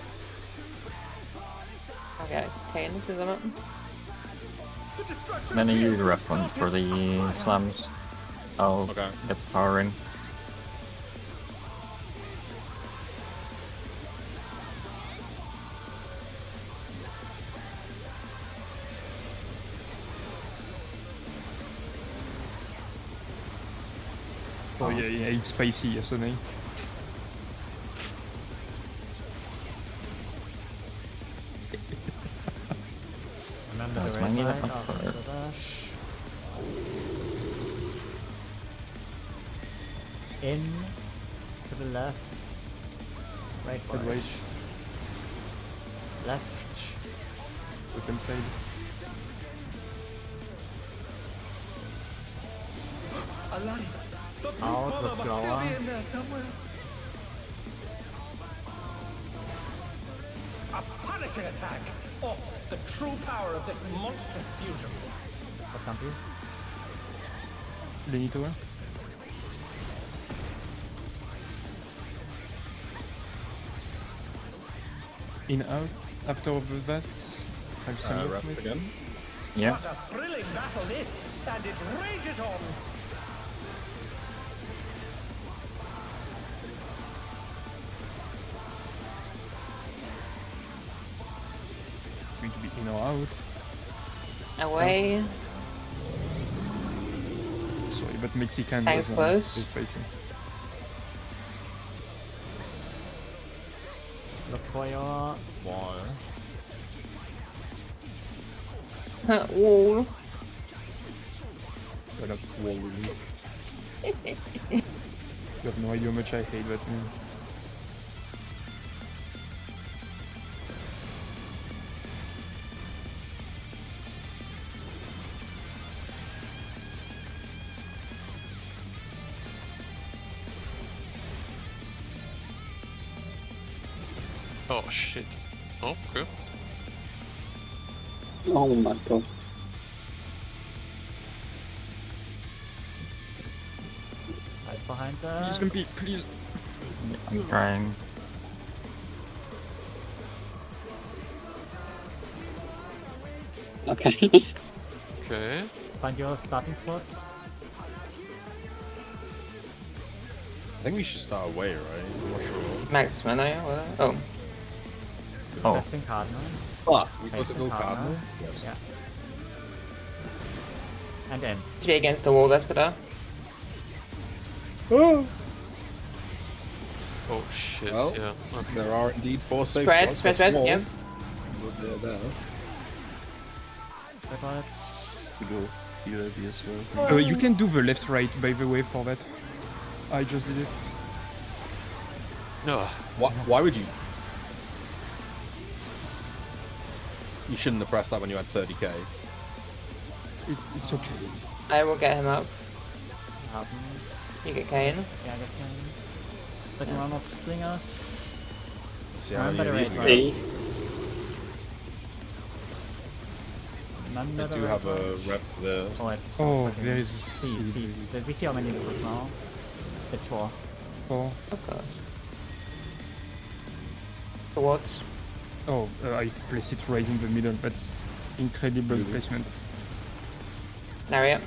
Okay, this is up. The destruction Then I use appears the to ref have one for started. the slams. I'll Okay. get the power in. Oh yeah, it's spicy yesterday. Remember That's the my red need light up after for it. the dash. In to the left. Right, Head right. left. Open side. Alani, the brute Out bomber with must still flower. be in there somewhere. A punishing attack. Oh, the true power of this monstrous fusion. What country? Lenny tower. In out. After that, I've seen it. Rep again. Yeah. What a thrilling battle this, and it rages on. Going to be in or out. Away. Sorry, but Mexican Thanks, was close. spicy. Look for your wall. Wall. Got a wall relief. You have no idea how much I hate that move. Oh shit. Oh, good. Oh my god. Right behind Please that. compete, please. I'm trying. Okay. Okay. Find your starting spots. think we should start away, right? I'm not sure. Max mana, oh. Oh. Investing Cardinal. Ah, we got to Facing go Cardinal. Yes. Yeah. And then. To be against the wall, that's good. Oh. Oh shit, Well, yeah. Okay. There are indeed 4 safe Spread, spots. spread, That's yep. one. There. To go here as well. You can do the left-right, by the way, for that. I just did it. No. Why would you? You shouldn't have pressed that when you had 30k. It's okay. I will get him up. Happens. You get Kane. Yeah, I get Kane. Second round of Slingers. Let's see how many Remember of the these red we one. have. Remember I do the have red a one? rep there. Oh, there is a See. seed. We see how many there is now. It's 4. Oh, Of course. Towards. oh, I place it right in the middle. That's incredible Really? placement. Lariat.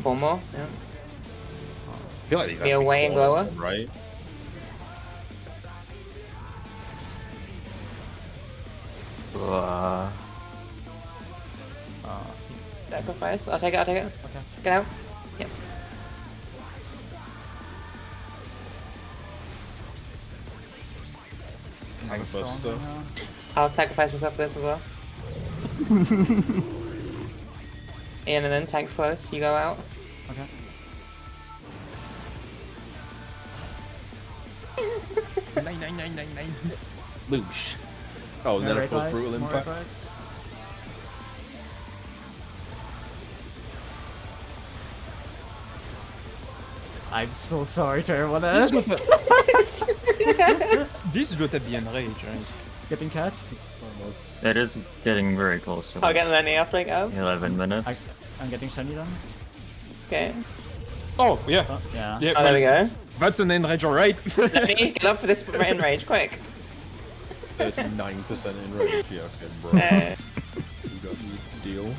4 more. Yeah. I feel like these have Be to be away and corners lower. then, right? Sacrifice. I'll take it. Okay. Get out. Yep. Tank Buster. I'll sacrifice myself for this as well. In and then tank's close. You go out. Okay. Nine. Loosh. Oh, and then of course Brutal Impact. I'm so sorry to everyone else. This got to be enraged, right? Getting catch? It is getting very close to I'll get Lenny after I go. 11 minutes. I'm getting shiny then. Okay. Oh, yeah. Yeah. Yeah, Oh, there we go. That's an enrage, alright. Lenny, get up for this enrage, quick. 39% in range. Yeah, okay, bro. You got you deal.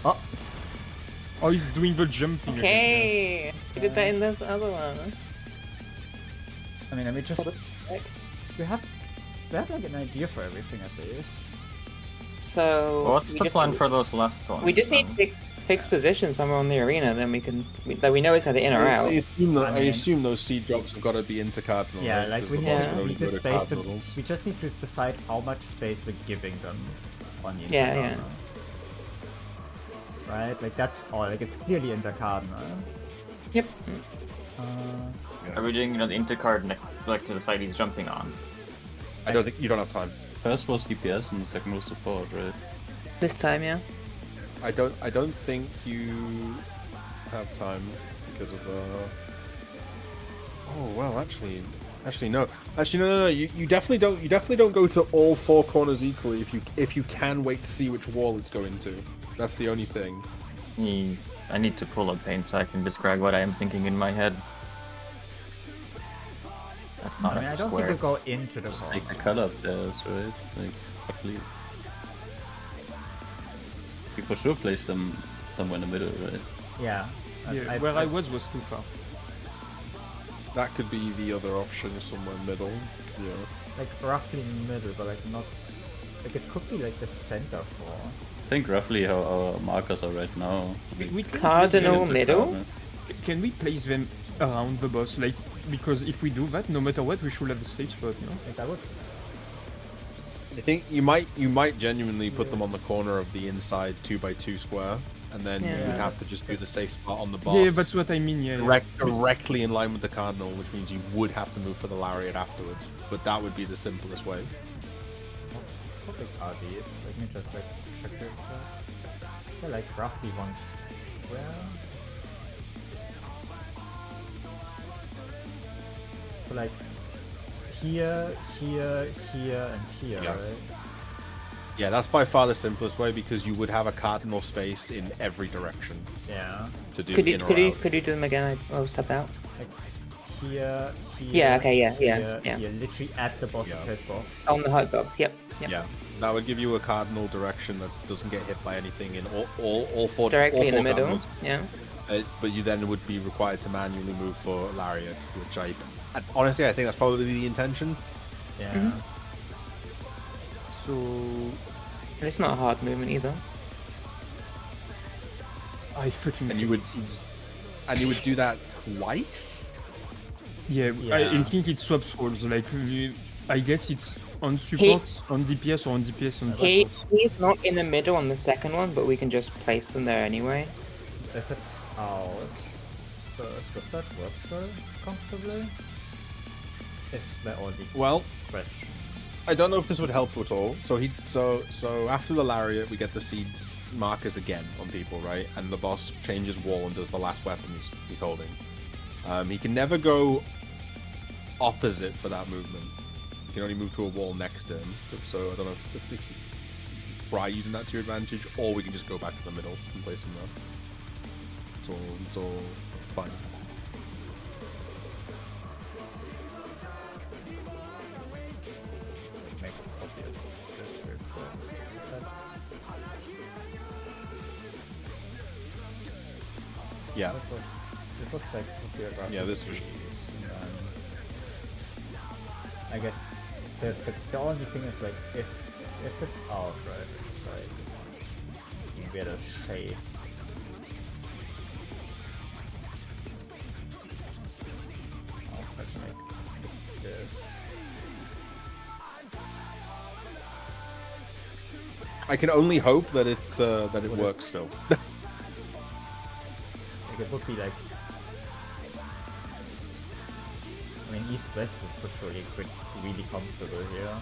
Oh, he's doing the jump thing again. Okay. You did that in this other one. I mean, let me just. We have like an idea for everything at least. So. What's we the just- plan for those last ones? We just need then? fixed position somewhere on the arena, then we can. We know it's either in or out. I assume those seed drops have got to be into Cardinal. Yeah, right? like 'Cause we the boss can need only to go to space Cardinals. we just need to decide how much space we're giving them on the Yeah, Intercardinal. Right, like that's all. Like it's clearly Intercardinal. Yep. Are we doing the intercard next, like to the side he's jumping on? I don't think you don't have time. First was DPS and the second was support, right? This time, yeah. I don't think you have time because of Oh well, actually no. No. You definitely don't go to all 4 corners equally if you can wait to see which wall it's going to. That's the only thing. I need to pull up paint so I can describe what I am thinking in my head. That's not I mean, I a don't square. think we'll go into the Just corner. take the color up there, right? Like, roughly. You for sure place them somewhere in the middle, right? Yeah. Yeah, where I was too far. That could be the other option, somewhere middle. Yeah. Like roughly in the middle, but like not. Like it could be like the center for. I think roughly how our markers are right now. We can Cardinal place them- middle? Can we place them around the boss? Like, because if we do that, no matter what, we should have a safe spot, no? Like I would. I think you might genuinely put them on the corner of the inside 2x2 square, and then Yeah. you'd have to just do the safe spot on the boss. Yeah, that's what I mean, yeah. Directly in line with the Cardinal, which means you would have to move for the Lariat afterwards. But that would be the simplest way. How big are these? Let me just like check it. They're like roughly one square. So like here, and here, Yeah. right? Yeah, that's by far the simplest way because you would have a Cardinal space in every direction Yeah. to do Could you in or out. could you do them again? I'll step out. Like here. Yeah, okay, yeah. Here, literally at the boss's Yeah. hitbox. On the hitbox. Yep. Yeah, that would give you a Cardinal direction that doesn't get hit by anything in all four Directly all in the four middle. Cardinals. Yeah. but you then would be required to manually move for Lariat, which honestly I think that's probably the intention. Yeah. So And it's not a hard movement either. I freaking And you hate would- seeds. And you would do that twice? Yeah, Yeah. I think it swaps roles. Like, I guess it's on supports, on DPS, or on DPS on supports. He's not in the middle on the second one, but we can just place them there anyway. If it's out, does that work so comfortably? Is the only Well, question. I don't know if this would help at all. So after the Lariat, we get the seeds markers again on people, right? And the boss changes wall and does the last weapon he's holding. He can never go opposite for that movement. He can only move to a wall next to him. So I don't know if you try using that to your advantage, or we can just go back to the middle and place him there. It's all fine. Make a copy of this here for that. Yeah. It was like Yeah, this was. I guess the only thing is like if it's out, right, it's like you get a shade. I'll try to make this. I can only hope that it works still. Like it would be like, I mean, East-West would push really comfortable here.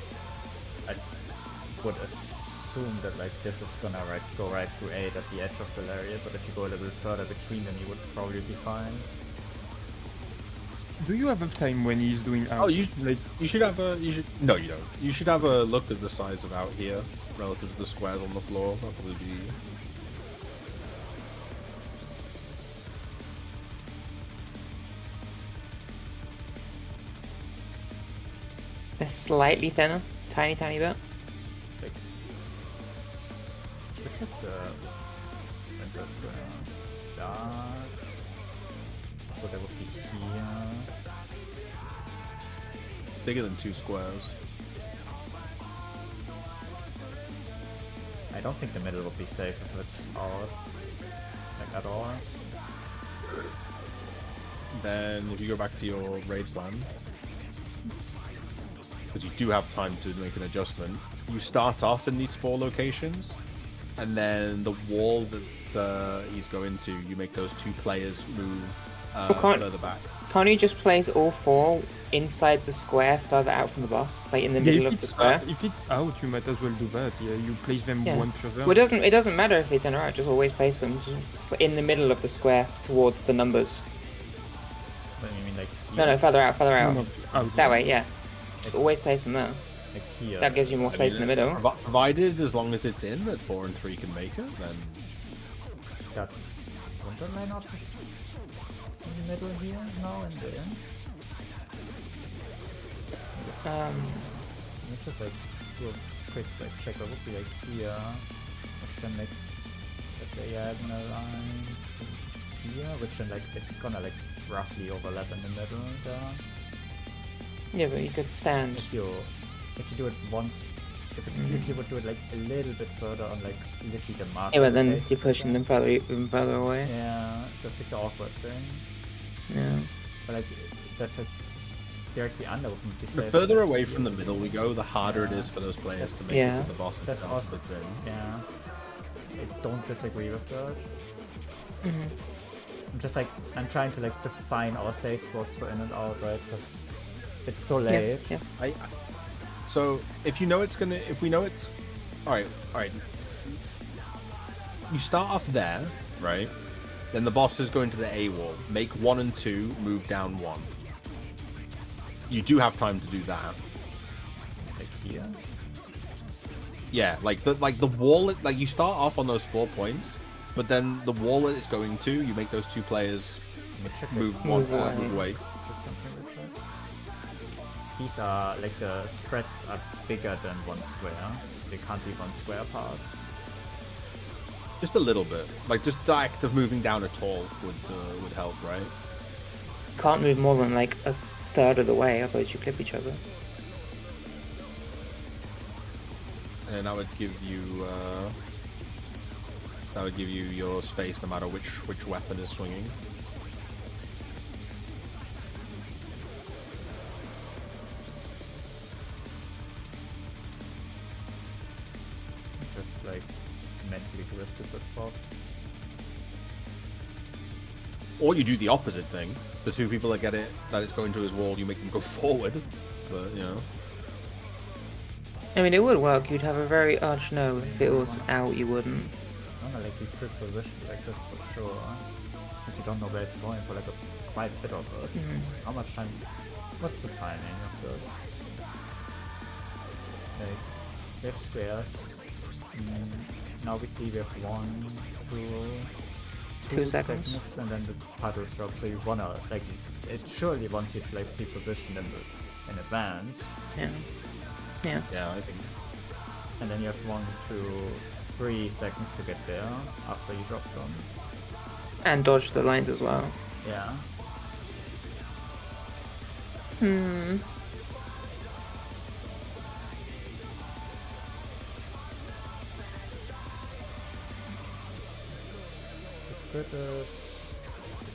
I would assume that like this is gonna go right through 8 at the edge of the Lariat, but if you go a little bit further between them, you would probably be fine. Do you have uptime when he's doing out? Oh, you should have a. No, you don't. You should have a look at the size of out here relative to the squares on the floor. That'll probably be. They're slightly thinner, tiny bit. Like, which is the dark? So that would be here. Bigger than 2 squares. I don't think the middle would be safe if it's out, like at all. Then if you go back to your raid plan, because you do have time to make an adjustment, you start off in these 4 locations, and then the wall that he's going to, you make those 2 players move further back. Can't you just place all 4 inside the square further out from the boss, like in the middle of the square? If it's out, you might as well do that. Yeah, you place them one further. Well, it doesn't matter if it's in or out. Just always place them just in the middle of the square towards the numbers. What do you mean, like? No, further out. No, out. That way, yeah. Just always place them there. Like here. That gives you more space in the middle. Provided as long as it's in that 4 and 3 can make it, then. Got Wonderline up in the middle here now and there. Let me just like do a quick like check. What would be like here, which then makes a diagonal line here, which then like it's gonna like roughly overlap in the middle there. Yeah, but you could stand. If you do it once, if you would do it like a little bit further on like literally the mark. Yeah, but then you're pushing them even further away. Yeah, that's like the awkward thing. Yeah. But like that's like directly under would be The safe. further away from the middle we go, the harder it is for those players to make it to the boss That's itself awesome. that's in. Yeah. I don't disagree with that. I'm just like, I'm trying to like define our safe spots for in and out, right? Because it's so late. Yeah. So if you know it's gonna, if we know it's, all right. You start off there, right? Then the boss is going to the A wall. Make 1 and 2 move down 1. You do have time to do that. Like here. Yeah, like the wall, like you start off on those 4 points, but then the wall that it's going to, you make those 2 players move away. These are like the spreads are bigger than 1 square. They can't be 1 square apart. Just a little bit. Like, just the act of moving down at all would help, right? Can't move more than like a third of the way, otherwise you clip each other. And that would give you your space no matter which weapon is swinging. Just like mentally twisted with Bob. Or you do the opposite thing. The two people that get it, that it's going to his wall, you make them go forward. But, you know. I mean, it would work. You'd have a very arch no. If it was out, you wouldn't. I don't know, like you could position like this for sure. If you don't know where it's going for like a quite bit of it. How much time? What's the timing of this? Like, we have squares. Now we see we have 1, 2 seconds, and then the puddle drop. So you wanna like it surely wants you to like be positioned in advance. Yeah. Yeah. Yeah, I think. And then you have 1, 2, 3 seconds to get there after you drop them. And dodge the lines as well. Yeah. Is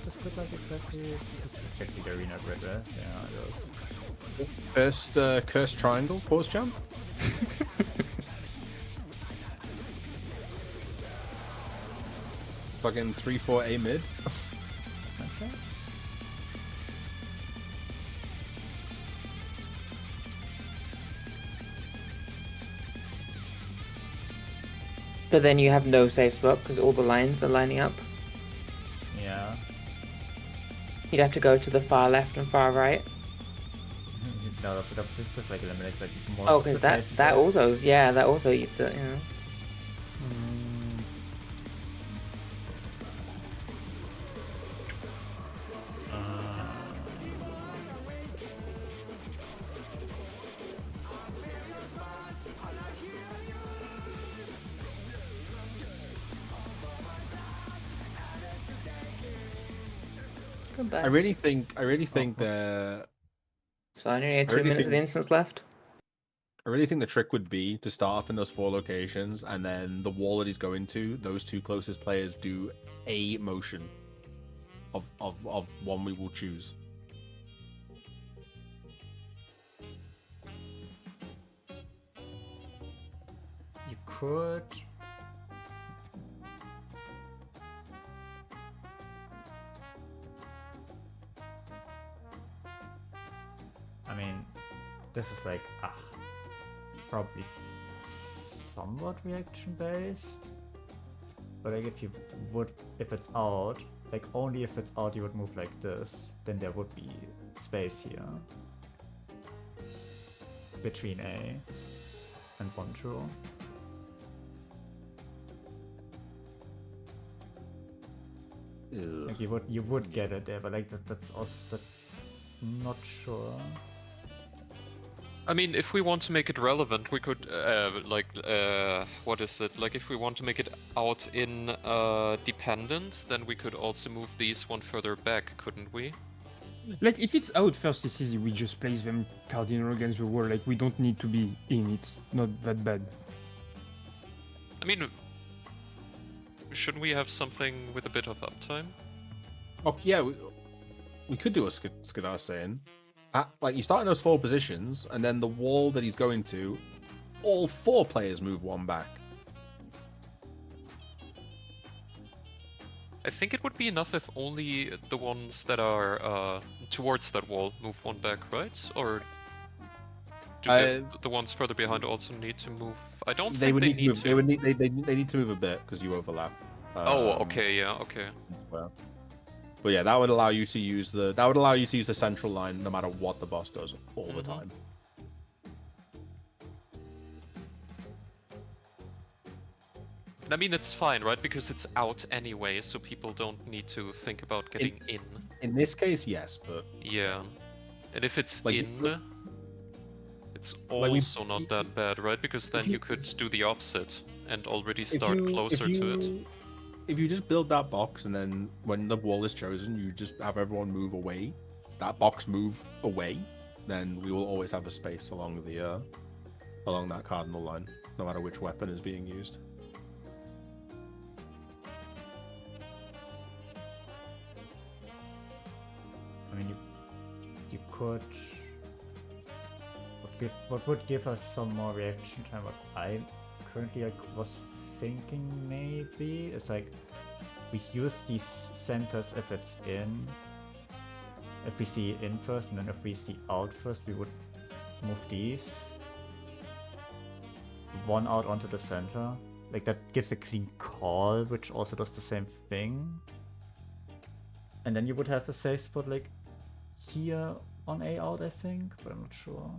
this grid like exactly the arena grid, right? Yeah, it is. Cursed triangle, pause jump. Fucking 3-4 A mid. Okay. But then you have no safe spot because all the lines are lining up. Yeah. You'd have to go to the far left and far right. No, but this just like eliminates like more. Oh, because that also, yeah, that also eats it, you know. Goodbye. I really think the. So I only had 2 minutes of the instance left. I really think the trick would be to start off in those 4 locations, and then the wall that he's going to, those 2 closest players do a motion of one we will choose. You could. I mean, this is like probably somewhat reaction based, but like if it's out, like only if it's out you would move like this, then there would be space here between A and 1, 2. Like you would get it there, but like that's not sure. I mean, if we want to make it relevant, we could, what is it? Like, if we want to make it out in dependent, then we could also move these one further back, couldn't we? Like, if it's out first, it's easy. We just place them cardinal against the wall. Like, we don't need to be in. It's not that bad. I mean, shouldn't we have something with a bit of uptime? Oh yeah, we could do a Skadar saying. Like, you start in those 4 positions, and then the wall that he's going to, all 4 players move 1 back. I think it would be enough if only the ones that are towards that wall move 1 back, right? Or do the ones further behind also need to move? I don't think they need to. They need to move a bit because you overlap. Oh, okay, yeah, okay. Well. But yeah, that would allow you to use the central line no matter what the boss does all the time. And I mean, it's fine, right? Because it's out anyway, so people don't need to think about getting in. In this case, yes, but yeah. And if it's like, it's also not that bad, right? Because then you could do the opposite. and already start closer to it. If you just build that box and then when the wall is chosen, you just have everyone move away, that box move away, then we will always have a space along the along that cardinal line, no matter which weapon is being used. I mean, you could. What would give us some more reaction time? What I currently was thinking maybe is like we use these centers if it's in. If we see in first, and then if we see out first, we would move these. One out onto the center. Like that gives a clean call, which also does the same thing. And then you would have a safe spot like here on A out, I think, but I'm not sure.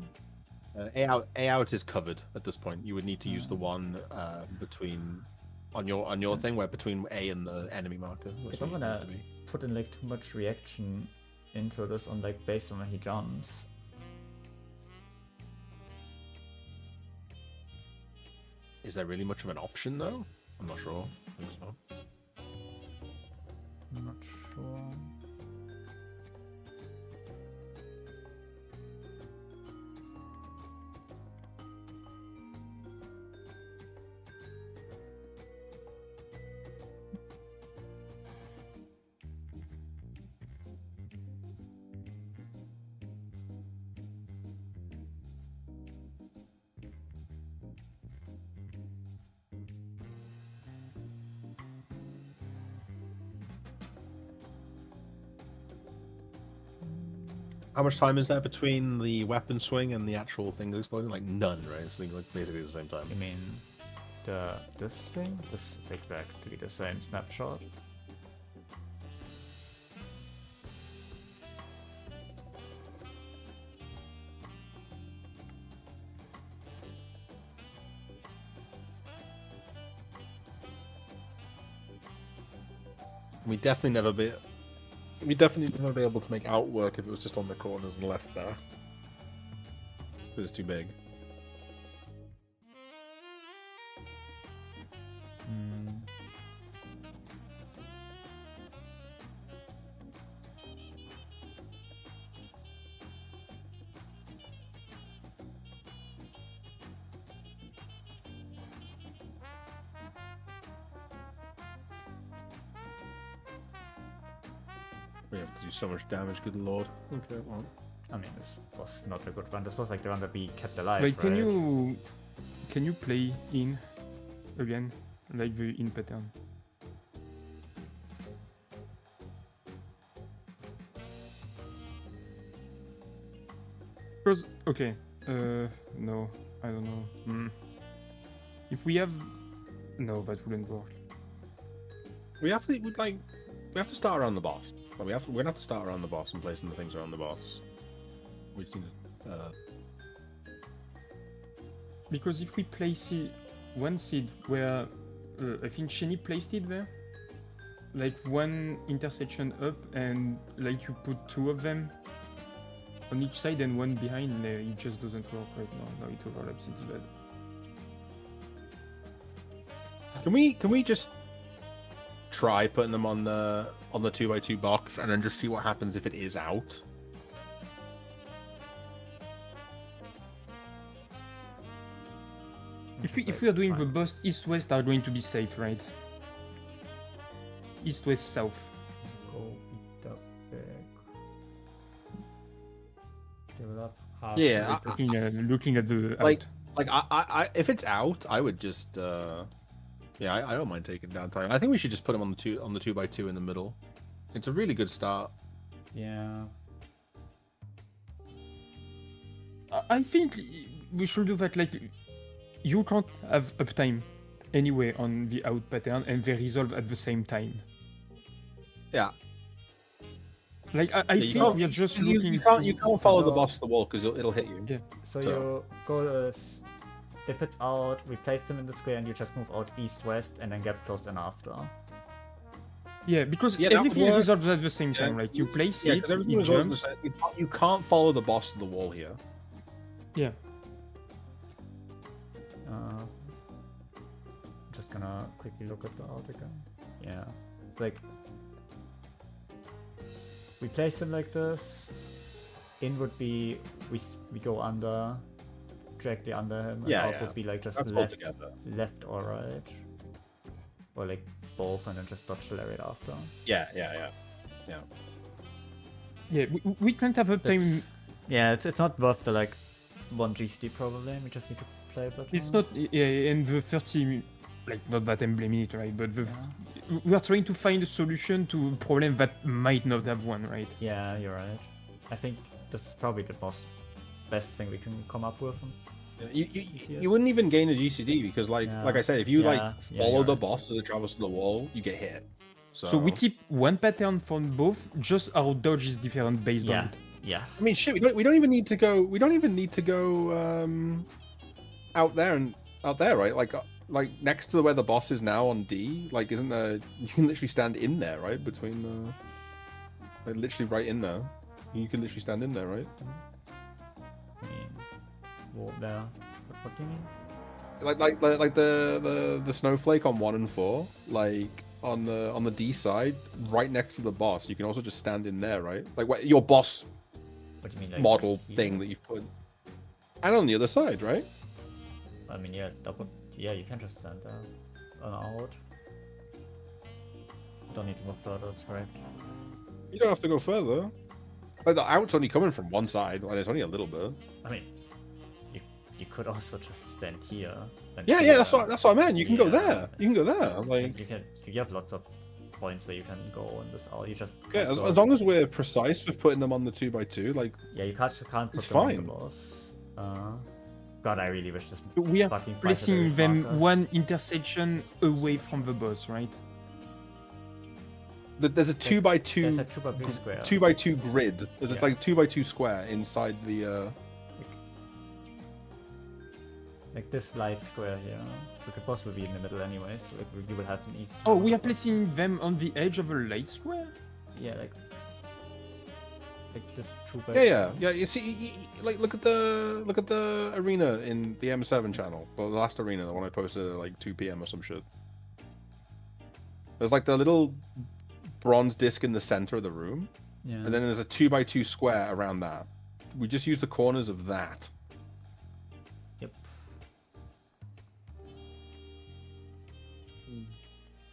A out is covered at this point. You would need to use the one between on your thing where between A and the enemy marker. If I'm gonna put in like too much reaction into this on like based on when he jumps. Is there really much of an option though? I'm not sure. I think so. I'm not sure. How much time is there between the weapon swing and the actual thing exploding? Like none, right? It's like basically the same time. You mean this thing? This is exactly the same snapshot. We'd definitely never be able to make out work if it was just on the corners and left there. It's too big. We have to do so much damage, good lord. Okay, well. I mean, this was not a good run. This was like the one that we kept alive. Wait, right? can you play in again, like the in pattern? Because okay, no, I don't know. If we have, no, that wouldn't work. We have to start around the boss. We're gonna have to start around the boss and placing the things around the boss. We just need to, because if we place one seed where I think Shenny placed it there, like one intersection up, and like you put two of them on each side and one behind, it just doesn't work right now. Now it overlaps, it's bad. Can we just try putting them on the 2x2 box and then just see what happens if it is out? If we are doing the boss east-west are going to be safe, right? East-west-south. Yeah, looking at the like out. like I if it's out, I would just yeah, I don't mind taking downtime. I think we should just put them on the 2x2 in the middle. It's a really good start. Yeah. I think we should do that. Like, you can't have uptime anyway on the out pattern, and they resolve at the same time. Yeah. Like I think we are just looking. You can't follow the boss to the wall because it'll hit you. Yeah. So your goal is, if it's out, we place them in the square, and you just move out east-west, and then get close in after. Yeah, because everything resolves at the same time, right? You place it, it jumps. You can't follow the boss to the wall here. gonna quickly look at the out again. Yeah, it's like we place them like this. In would be we go under, directly under him, and out would be like just left or right, or like both, and then just dodge the lariat after. Yeah. Yeah, we can't have uptime. Yeah, it's not worth the like 1 GCD probably. We just need to play better. It's not, yeah, and the 30, like not that I'm blaming it, right? But we are trying to find a solution to a problem that might not have one, right? Yeah, you're right. I think this is probably the best thing we can come up with. You wouldn't even gain a GCD because, like I said, if you follow the boss as it travels to the wall, you get hit. So we keep one pattern from both. Just our dodge is different based on it. Yeah. I mean, shit. We don't even need to go. We don't even need to go out there, right? Like next to where the boss is now on D. Like, isn't there? You can literally stand in there, right? Between the, like, literally right in there. You can literally stand in there, right? I mean, walk there. What do you mean? Like the snowflake on 1 and 4, like on the D side, right next to the boss. You can also just stand in there, right? Like your boss. What do you mean, like, model thing that you've put, and on the other side, right? I mean, yeah, you can just stand there on out. Don't need to go further, it's correct. You don't have to go further. Like the out's only coming from one side, and it's only a little bit. I mean, you could also just stand here. Yeah, that's what I meant. You can go there. You can go there. Like you have lots of points where you can go on this out. You just as long as we're precise with putting them on the 2x2, like you can't put it's them fine. on the boss. God, I really wish this. We are placing them one intersection away from the boss, right? There's a 2x2 square. 2x2 grid. There's like a 2x2 square inside the. Like this light square here. We could possibly be in the middle anyway, so you would have an easy. Oh, we are placing them on the edge of a light square? Yeah, like this 2x2. Yeah. You see, like look at the arena in the M7 channel. Well, the last arena, the one I posted at like 2 PM or some shit. There's like the little bronze disc in the center of the room, and then there's a 2x2 square around that. We just use the corners of that. Yep.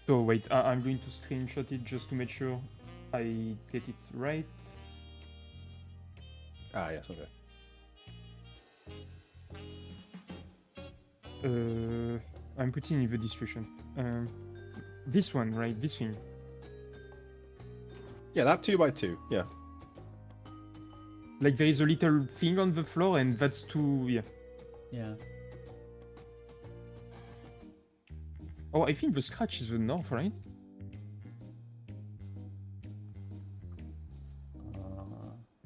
So wait, I'm going to screenshot it just to make sure I get it right. Ah, yes, okay. I'm putting in the description. This one, right? This thing. Yeah, that 2x2. Yeah. Like there is a little thing on the floor, and that's two. Yeah. Oh, I think the scratch is the north, right?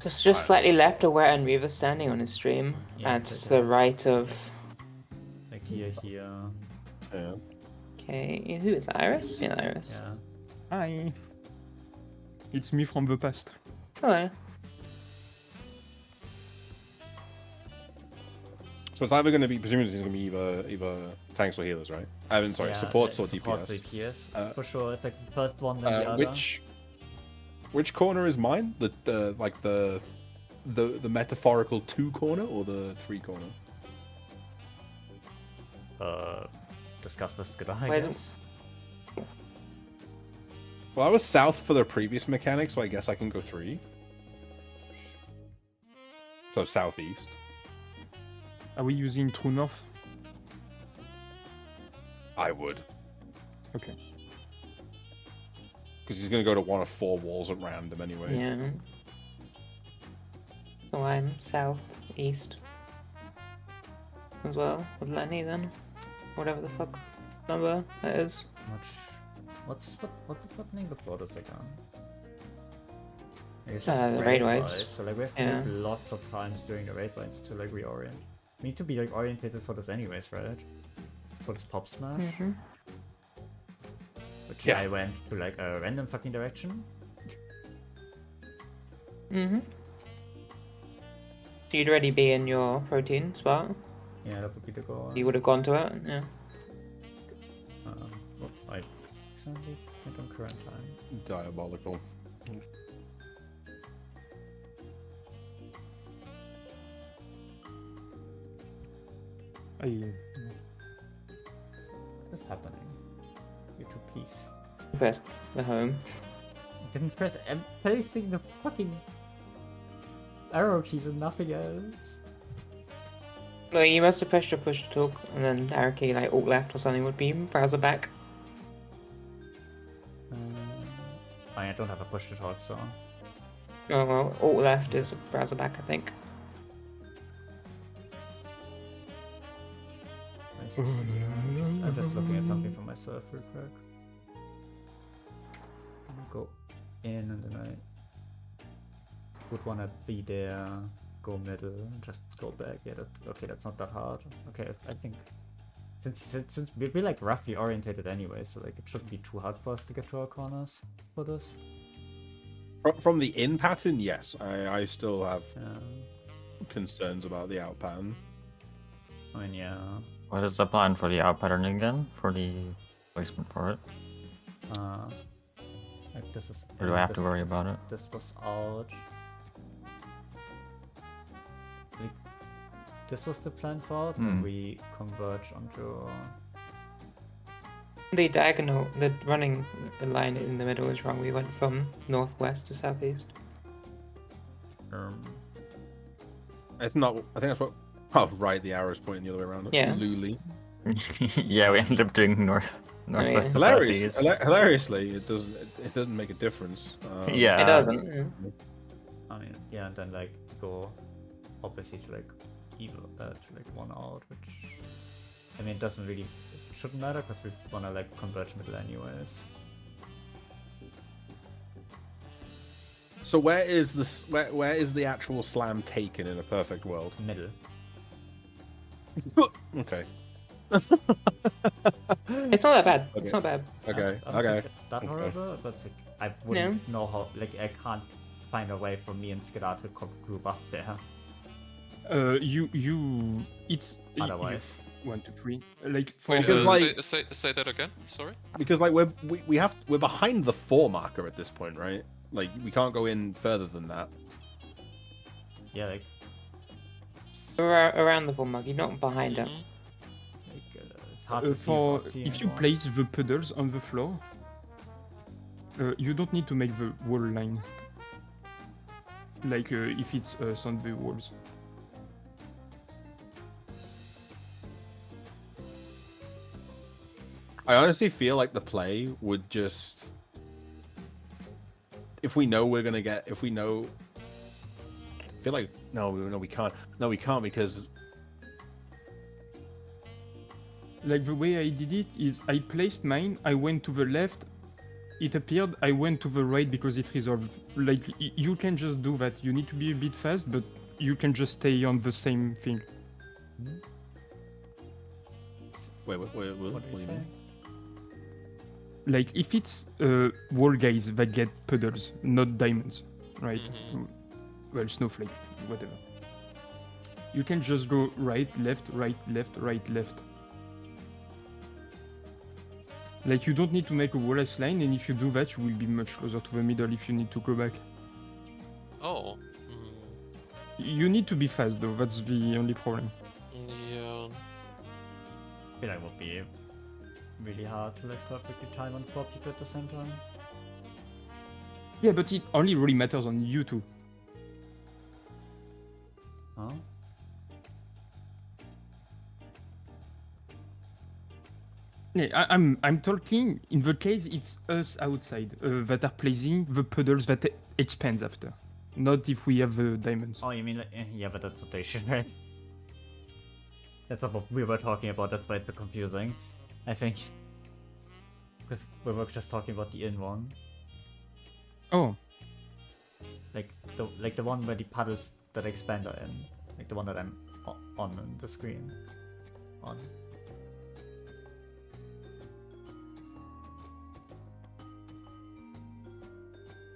Just slightly left of where Enriva's standing on his stream, and to the right of. Like here. Yeah. Okay, who is that? Iris? Yeah, Iris. Yeah. Hi. It's me from the past. Hello. So it's either going to be, presumably it's going to be either tanks or healers, right? I mean, sorry, supports or DPS. For sure. It's like the first one, then the other. Which corner is mine? The metaphorical 2 corner or the 3 corner? Discuss this good, I guess. Well, I was south for the previous mechanic, so I guess I can go 3. So southeast. Are we using true north? I would. Okay. Because he's going to go to one of 4 walls at random anyway. Yeah. So I'm south, east. As well, with Lenny then. Whatever the fuck number that is. What's the fuck name before this again? The raid rides. So like we have to have lots of times during the raid rides to like reorient. We need to be like orientated for this anyways, right? For this pop smash. Mm-hmm. Which I went to like a random fucking direction. Mm-hmm. So you'd already be in your protein spot? Yeah, that would be the goal. You would have gone to it, yeah. personally. I think on current time. Diabolical. What's happening? You two peace. Press the home. Didn't press. I'm placing the fucking arrow keys and nothing else. No, you must have pressed your push to talk, and then arrow key like alt left or something would be browser back. I don't have a push to talk, so. Oh well, alt left is browser back, I think. I'm just looking at something for myself real quick. Go in and then I would wanna be there, go middle, and just go back. Yeah, okay, that's not that hard. Okay, I think since we're like roughly orientated anyway, so like it shouldn't be too hard for us to get to our corners for this. From the in pattern, yes. I still have concerns about the out pattern. I mean, yeah. What is the plan for the out pattern again? For the placement for it? Like this is. Or do I have to worry about it? This was out. This was the plan for out, and we converge onto. The diagonal, the running line in the middle is wrong. We went from northwest to southeast. It's not. I think that's what. Oh, right. The arrow's pointing the other way around. Yeah. Luli. Yeah, we ended up doing northwest to Hilarious. southeast. Hilariously, it doesn't make a difference. Yeah. It doesn't. I mean, yeah, and then like go obviously to like evil to like one out, which I mean it doesn't really shouldn't matter because we wanna like converge middle anyways. So where is the actual slam taken in a perfect world? Middle. Okay. It's not that bad. Okay. It's not bad. Okay. I don't think it's that horrible, but like, I wouldn't know how. Like I can't find a way for me and Skidar to group up there. It's Otherwise. 1, 2, 3. Like for Wait, Because, like- say that again. Sorry. Because like we're behind the 4 marker at this point, right? Like we can't go in further than that. Yeah, like Around the full mark, you're not behind it. it's hard to for see if you anymore. place the puddles on the floor, you don't need to make the wall line. Like if it's on the walls. I honestly feel like the play would just, if we know we're gonna get, if we know, I feel like no, we can't because Like the way I did it is I placed mine, I went to the left, it appeared, I went to the right because it resolved. Like you can just do that. You need to be a bit fast, but you can just stay on the same thing. Wait, what What do are you you mean? saying? Like if it's wall guys that get puddles, not diamonds, right? Well, snowflake, whatever. You can just go right, left, right, left, right, left. Like you don't need to make a wall-less line, and if you do that, you will be much closer to the middle if you need to go back. Oh. You need to be fast though, that's the only problem. Yeah. I feel like it would be really hard to like perfectly time on 4 people at the same time. Yeah, but it only really matters on you two. Huh? Yeah, I'm talking in the case it's us outside that are placing the puddles that expands after, not if we have the diamonds. Oh, you mean like yeah, but that's rotation, right? That's what we were talking about. That's why it's so confusing, I think. Because we were just talking about the in one, Oh, like the one where the puddles that expand are in, like the one that I'm on the screen, on.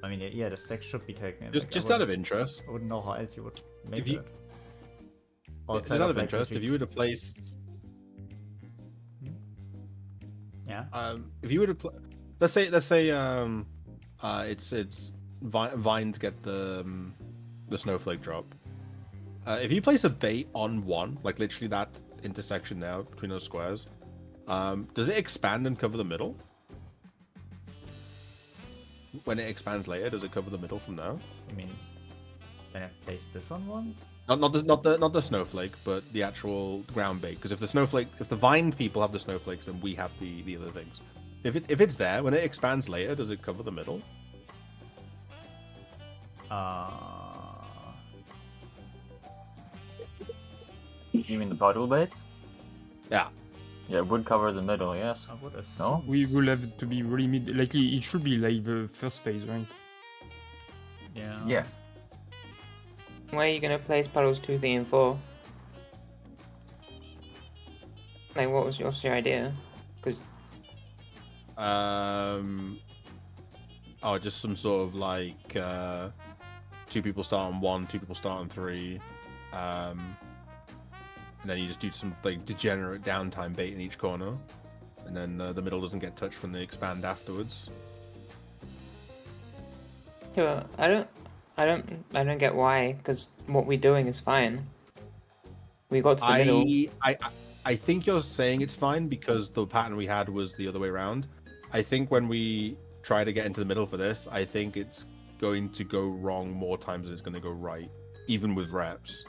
I mean, yeah, the stack should be taken. Just out of interest, I wouldn't know how else you would make If you- it. just out of interest, if you were to place, Yeah. if you were to let's say it's vines get the snowflake drop. If you place a bait on one, like literally that intersection now between those squares, does it expand and cover the middle? When it expands later, does it cover the middle from now? I mean, then I place this on one. Not the snowflake, but the actual ground bait. Because if the vine people have the snowflakes, then we have the other things. If it's there, when it expands later, does it cover the middle? You mean the puddle bait? Yeah. Yeah, it would cover the middle, yes. I would assume. No? We will have it to be really mid. Like it should be like the first phase, right? Yeah. Yes. Where are you gonna place puddles 2, 3, and 4? Like, what's your idea? Because just some sort of like 2 people start on 1, 2 people start on 3, and then you just do some like degenerate downtime bait in each corner, and then the middle doesn't get touched when they expand afterwards. yeah, I don't get why. Because what we're doing is fine. We got to the middle. I think you're saying it's fine because the pattern we had was the other way around. I think when we try to get into the middle for this, I think it's going to go wrong more times than it's going to go right, even with reps.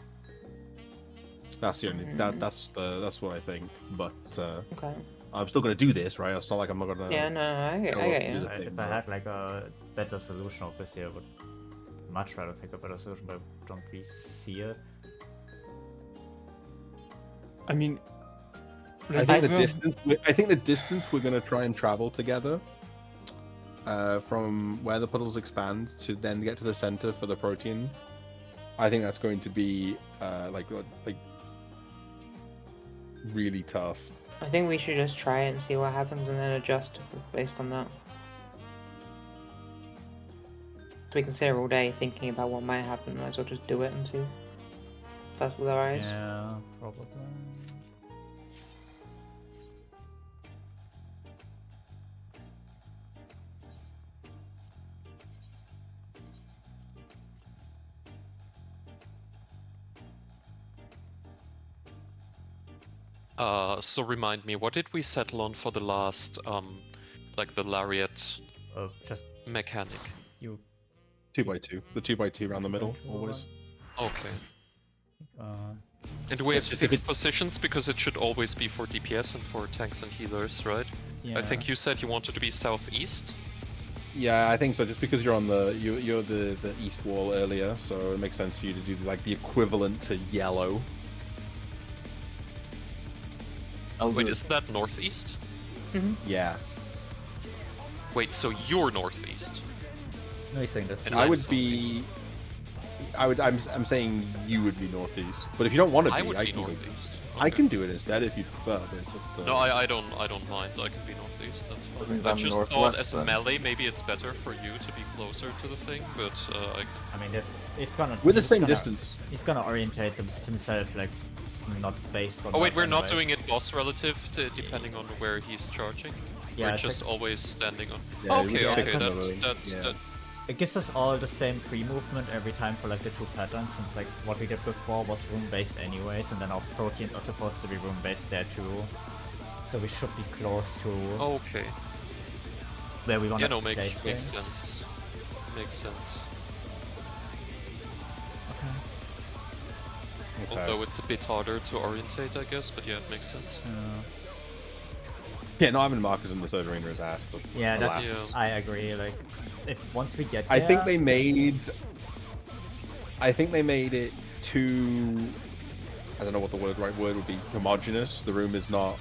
That's the only that's what I think. But Okay. I'm still going to do this, right? It's not like I'm not going to. Yeah, no, I get you. If I had like a better solution, obviously I would much rather take a better solution, but don't we see it? I mean, I think the distance we're going to try and travel together from where the puddles expand to then get to the center for the protein. I think that's going to be like really tough. I think we should just try it and see what happens and then adjust based on that. So we can sit here all day thinking about what might happen, might as well just do it and see if that's with our eyes. Yeah, probably. So remind me, what did we settle on for the last, like the lariat Just mechanic? 2x2. The 2x2 around the middle, always. Okay. And do we have fixed positions because it should always be for DPS and for tanks and healers, right? Yeah. I think you said you wanted to be southeast. Yeah, I think so. Just because you're on you're the east wall earlier, so it makes sense for you to do like the equivalent to yellow. Wait, is that northeast? Mm-hmm. Yeah. Wait, so you're northeast? No, he's saying that. And I I'm would be. I'm saying you would be northeast, but if you don't want to be, I can be northeast. I can do it instead if you prefer. But it's up to... No, I don't mind. I can be northeast. That's fine. I just thought as a melee, maybe it's better for you to be closer to the thing, but I mean, it's gonna. We're the same distance. He's gonna orientate himself like not based on. Oh wait, we're not anyway. doing it boss relative to, depending on where he's charging. Yeah, we're just always standing on. Yeah, okay, that's. It gives us all the same free movement every time for like the 2 patterns, since like what we did before was room-based anyways, and then our proteins are supposed to be room-based there too. So we should be close to Okay. where we want to makes place sense. Makes sense. Okay. Although it's a bit harder to orientate, I guess, but yeah, it makes sense. Yeah, not having markers in the third arena is ass, but Yeah, alas. I agree. Like, if once we get I there, think they made it too. I don't know what the right word would be. Homogeneous. The room is not.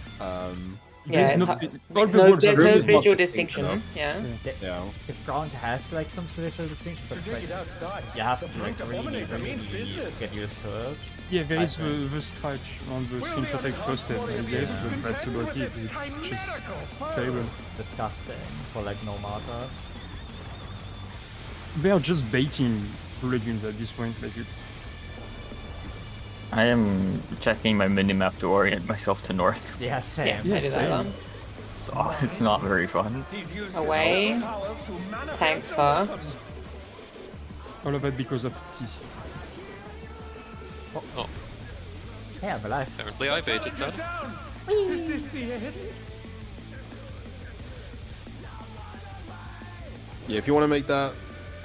Yeah, There's there's all the no words are visual distinct distinction. enough. Yeah. Yeah. The ground has like some visual distinction, but To take like, it outside, you have the to like point really abominator means business. get used to it. Yeah, there I is the scratch on the skin protect poster, I guess, but that's about it. It's just terrible. Disgusting for like no markers. They are just baiting legumes at this point, like it's... I am checking my minimap to orient myself to north. Yeah, same. Yeah, I do that same. one. So it's not very fun. He's used Away. his powers to manifest Thanks, a Far. weapon. All of that because of T. Oh, Hey, I'm alive. apparently I baited Challenger's that. down. Is this the end? Yeah, if you want to make that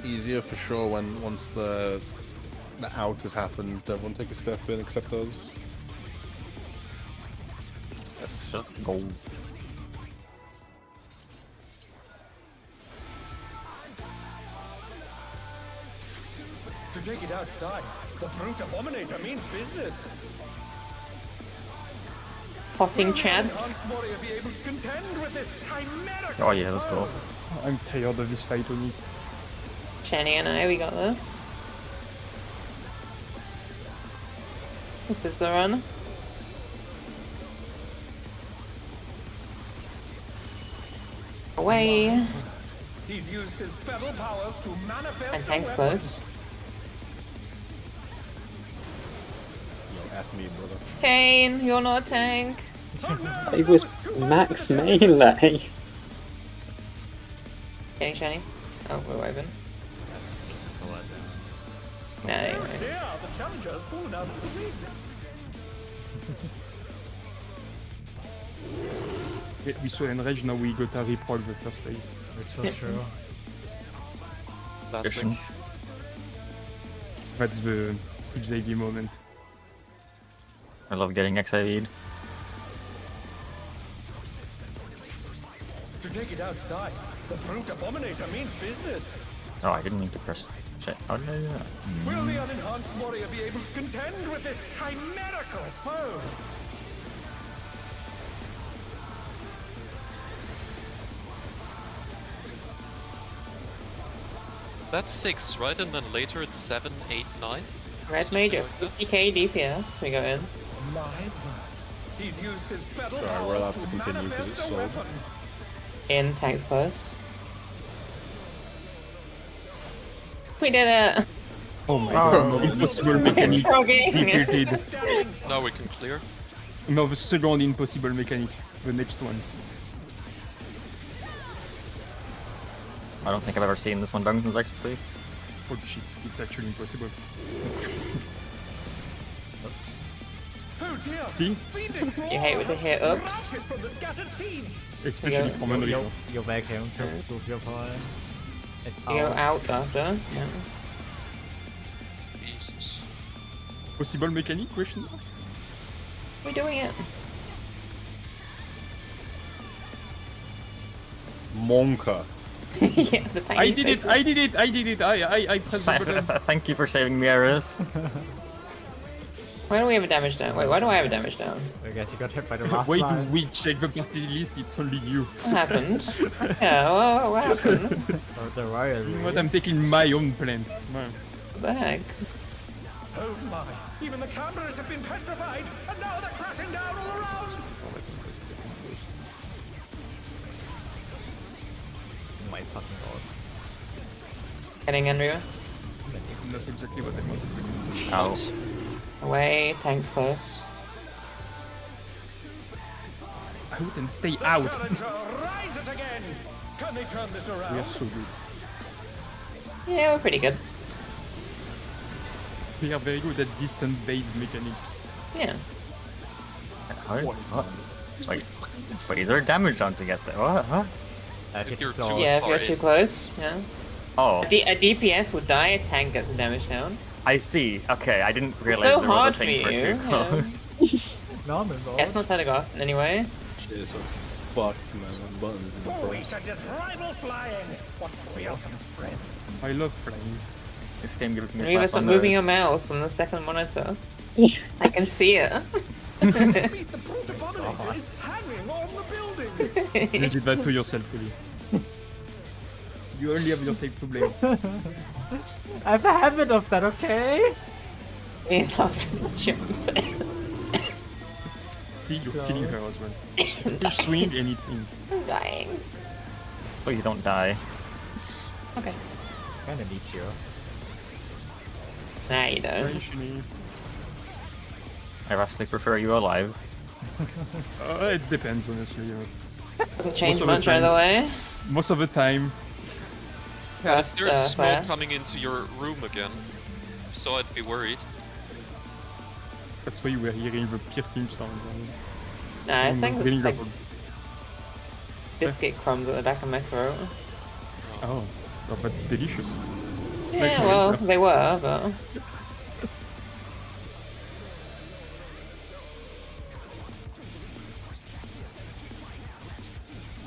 easier for sure, once the out has happened, everyone take a step in except us. Let's just go. To take it outside, the brute abominator means business. Potting Will the chads. enhanced warrior be able to contend with this chimerical Oh yeah, let's go. foe? I'm tired of this fight, Oni. Jenny and I, we got this. This is the run. Away. He's used his feral powers to manifest And a tank's weapon. close. Yo, F me, brother. Kane, you're not a tank. Oh no, It that was too max much. melee. Getting shiny. Oh, we're open. Nah, Oh anyway. dear, the challenger has fallen out of the ring. Yeah, we saw Enrage, now we got a reprog the first phase. It's so true. That's Christian. like, That's the XIV moment. I love getting XIV'd. To take it outside, the brute abominator means business. Oh, I didn't mean to press. Shit. How did I do that? Will the unenhanced warrior be able to contend with this chimerical foe? that's 6, right? And then later it's 7, 8, 9. Red Major, like that. 50k DPS, we go in. My word. He's used his feral Alright, we're allowed powers to to continue 'cause manifest it's a sold. weapon. In, tank's close. We did it! Oh my god, impossible mechanic Frogging. defeated. Standing Now we can clear. No, the second impossible mechanic, the next one. I don't think I've ever seen this one done since XP. Holy shit, it's actually impossible. Oh dear. See? Fiendish You hate with the hit ups. sprouted from the scattered seeds. Especially Yeah. from Enrico. You're back him to your point. It's You go out. out after. Yeah. Jesus. Possible mechanic, question mark? We're doing it. Monka. Yeah, the tiny I did it, signal. I did it, I did it, I pressed the button. Thank you for saving me, Aris. Why do we have a damage down? Wait, why do I have a damage down? I guess you got hit by the last Why do line. we check the party list? It's only you. What happened? Yeah, well, what happened? Oh, the riot. You know what? I'm taking my own plant. Man. What the heck? Oh my. Even the cameras have been petrified, and now they're crashing down all around. Oh my fucking god. Getting Enryo. Not exactly what I wanted. Ow. Away, tank's close. Out and stay The out. challenger rises again. Can they turn this around? We are so good. Yeah, we're pretty good. We are very good at distant-based mechanics. Yeah. How did, what? Wait, is there damage on to get there? What? Huh? If you're too Yeah, if far you're in. too close, yeah. Oh, A DPS would die, a tank gets a damage down. I see. Okay, I didn't realize so there was a hard thing for for you, too yeah. close. No, I'm involved. Yeah, it's not telegraphed anyway. Shit, so fuck, man. Buttons in the Oh, we brain. should just rival flying. What fearsome strength. I love flying. This game gives me a Reva, slap stop on the moving your wrist. mouse on the second monitor. I can see it. Meet the brute abominator is hanging on the building. You did that to yourself, Toby. You only have yourself to blame. I have a habit of that, okay? We love the jump. See, you're killing her as well. You swing anything. I'm dying. Oh, you don't die. Okay. Kinda need you. Nah, you don't. Very shiny. I vastly prefer you alive. It depends, honestly. Doesn't change Most of the much either time. way. Most of the time. Is there smoke Claire. coming into your room again? If so, I'd be worried. That's why you were hearing the piercing sound. Nah, I Someone think getting like up- biscuit crumbs at the back of my throat. Oh, that's delicious. It's like Yeah, well, they were, but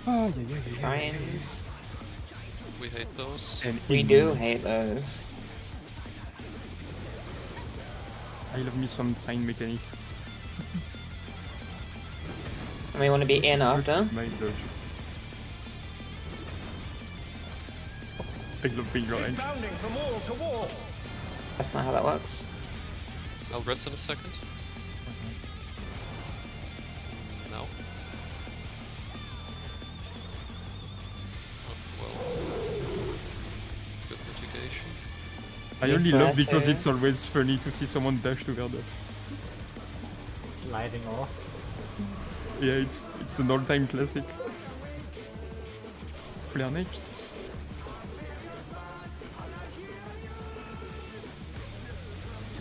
Oh, yeah. Shrines. We hate those. And We do hate those. I love me some train mechanic. I may want to be in after. My dodge. I love being He's right. bounding from wall to wall. That's not how that works. I'll rest in a second. No. Oh, well. Good mitigation. I only love because Okay. it's always funny to see someone dash to their death. Sliding off. Yeah, it's an all-time classic. Flare next.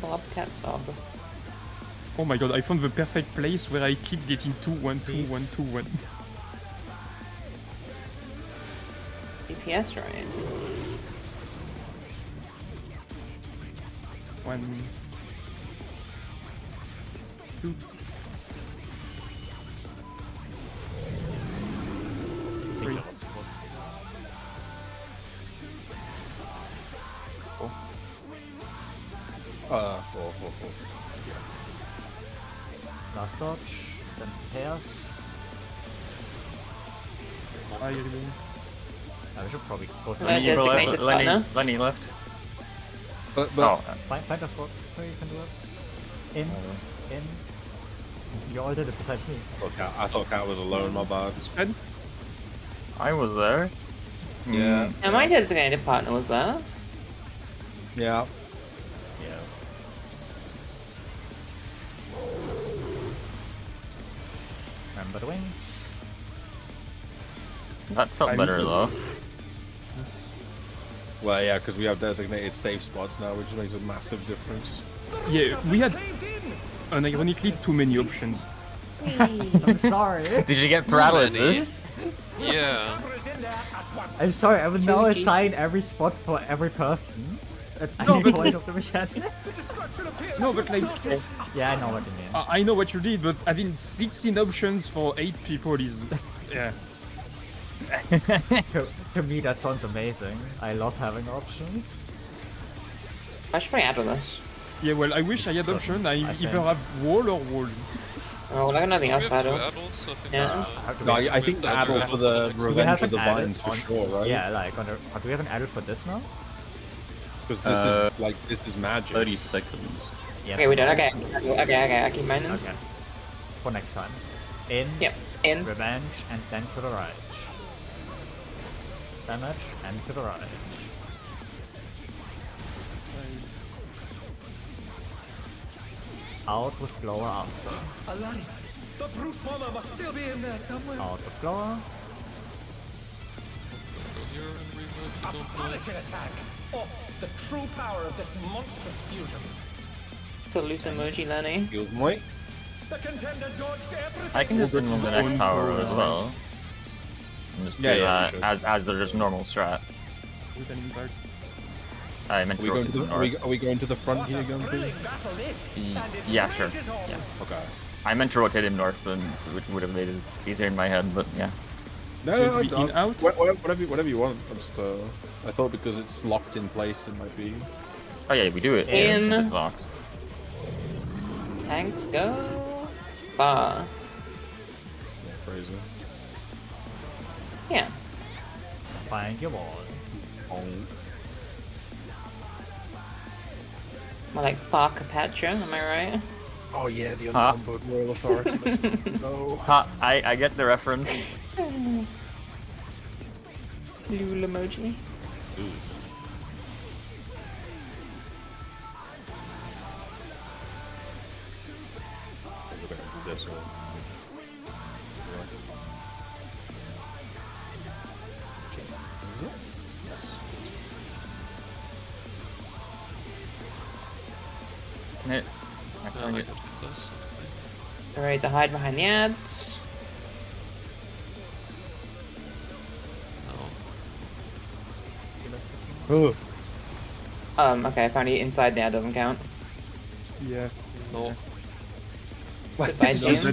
Bobcat Sob. Oh my god, I found the perfect place where I keep getting 2-1-2-1-2-1. DPS right? 1, 2. Three. Four. Last dodge, then pairs. I really. We should probably go to Lenny, designated partner. Lenny left. But Oh, find a spot where you can do it. In. You all did it besides me. I thought Cat was alone, my bad. Spread? I was there. Yeah. And my designated partner was there. Yeah. Yeah. Remember the wings. That felt I'm better interested. though. Well, yeah, because we have designated safe spots now, which makes a massive difference. Yeah, we had unironically too many options. I'm sorry. Did you get paralysis? Yeah. I'm sorry, I will now assign every spot for every person at No, any but- point of the mechanic. No, but like, Yeah, I know what you mean. I know what you did, but having 16 options for 8 people is, yeah. To me, that sounds amazing. I love having options. I should probably add on this. Yeah, well, I wish I had option. I either have wall or wall. Oh, well, I got nothing else We for have two add-on. adults, I think Yeah. that's No, I think the adult for the Do we Revenge have of the an adult Vines for on- sure, right? Yeah, like on the. Do we have an adult for this now? Because this is like this is magic. 30 seconds. Yeah. Okay, we done. Okay, I keep mining. Okay. For next time. In. Yep, in. Revenge and then to the right. Damage and to the right. Out with blower after. Alani, the brute bomber must still be in there somewhere. Out with blower. Go here and reload. A Don't punishing attack. Oh, the true power of this monstrous fusion. Salute emoji, Lenny. Heals Moy. The contender dodged everything. I can just move the next tower as well. And just do Yeah, that for sure. as their just normal strat. With an impact. I meant Are to we rotate going to to the, the are, we, north. are we going to the front What here a again, please? thrilling battle this, and it Yeah, sure. rages on. Yeah. Okay. I meant to rotate him north, and which would have made it easier in my head, but yeah. No, So no, it be in, out? whatever you want. I just, I thought because it's locked in place, it might be. Oh yeah, we do it In. since it's locked. Tanks go. Far. Yeah, crazy. Yeah. Find your wall. More like far Capatcha, am I right? Oh yeah, the Huh? uncomboed royal authority. No. Ha! I get the reference. Lul emoji. This one. Hit. I Target. got this. Alright, to hide behind the ads. No. Okay, apparently inside the ad doesn't count. Yeah. No. Goodbye, Just Jim. the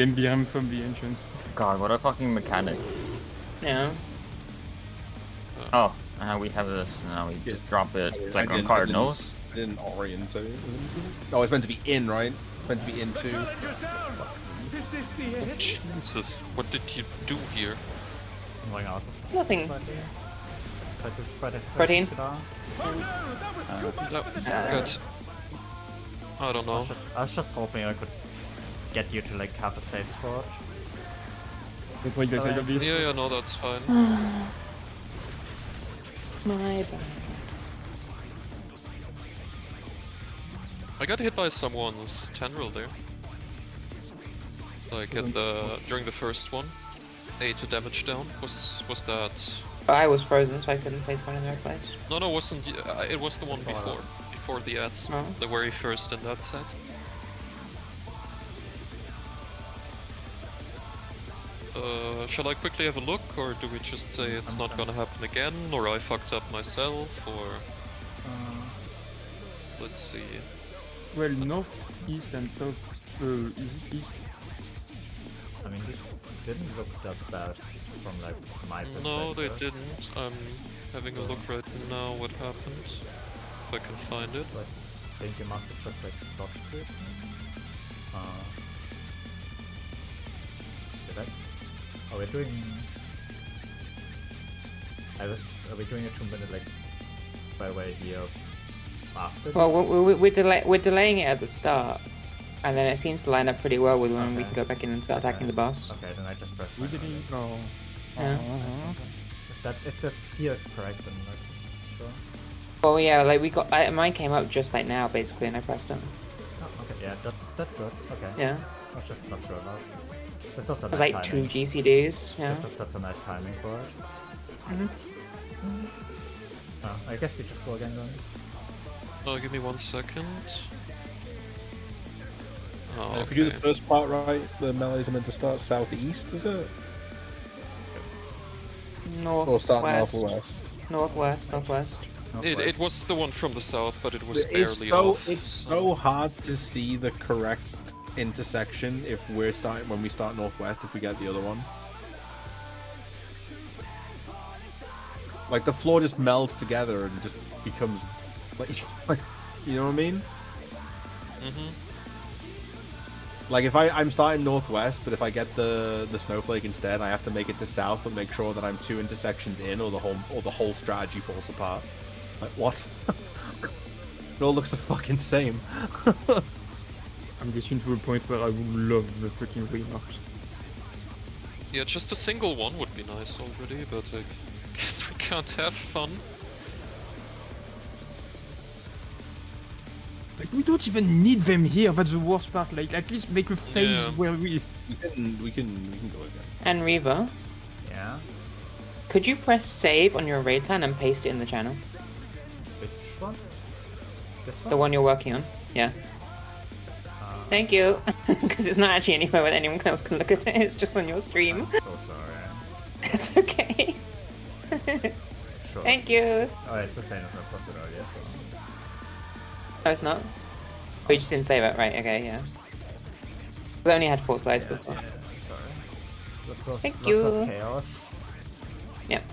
Limbium from the entrance. God, what a fucking mechanic. Yeah. Oh, and now we have this. Now we just drop it like on Cardinals. I didn't orient it. Oh, it's meant to be in, right? It's meant to be in The too. challenger's down. Is this the end? Jesus, what did you do here? I'm going out. Nothing. Protein. Oh no, that was too much No, for the good. I don't know. I was just hoping I could get you to like have a safe spot. Don't break the side of this. Yeah, no, that's fine. My bad. I got hit by someone's tendril there. Like at the during the first one. 8 damage down. Was that? I was frozen, so I couldn't place one in the right place. No, wasn't. It was the one before the ads. Oh. The very first in that set. Shall I quickly have a look, or do we just say it's not gonna happen again, or I fucked up myself, or... Let's see. Well, north, east, and south. Is it east? I mean, this didn't look that bad from like my perspective. No, they didn't. I'm having a look right now what happened. If I can find it. But I think you must have just like dodged it. Did I? Oh, we're doing... Are we doing a 2-minute like by way here after Well, this? we're delaying it at the start, and then it seems to line up pretty well with when we can go back in and start attacking the boss. Okay, then I just pressed We didn't. Oh. Yeah. If this here is correct, then like, sure. Well, yeah, like we got mine came up just like now, basically, and I pressed them. Oh, okay, yeah, that's good. Okay. Yeah. I was just not sure about. That's also It was nice like timing. 2 GCDs. Yeah. That's a nice timing for it. I guess we just go again then. Give me 1 second. Oh, And if we do the first part right, the melees are meant to start southeast, is it? North. Or start west. northwest? Northwest. It was the one from the south, but it was It's barely so off. it's so hard to see the correct intersection if we're starting when we start northwest if we get the other one. Like the floor just melds together and just becomes like you know what I mean? Like if I'm starting northwest, but if I get the snowflake instead, I have to make it to south, but make sure that I'm 2 intersections in, or the whole strategy falls apart. Like what? It all looks the fucking same. I'm getting to a point where I would love the freaking remarks. Yeah, just a single one would be nice already, but I guess we can't have fun. Like we don't even need them here. That's the worst part. Like at least make a phase Yeah. where we. We can go again. And Reva, Yeah. could you press save on your raid plan and paste it in the channel? Which one? This one? The one you're working on? Yeah. Thank you. Because it's not actually anywhere where anyone else can look at it. It's just on your stream. I'm so sorry. It's okay. Sure. Thank you. Oh, it's the same as I posted earlier, so... No, it's not. Oh, you just didn't save it, right? Okay, yeah. I only had 4 slides before. Yeah, sorry. Lots of, Thank lots you. of chaos. Yep.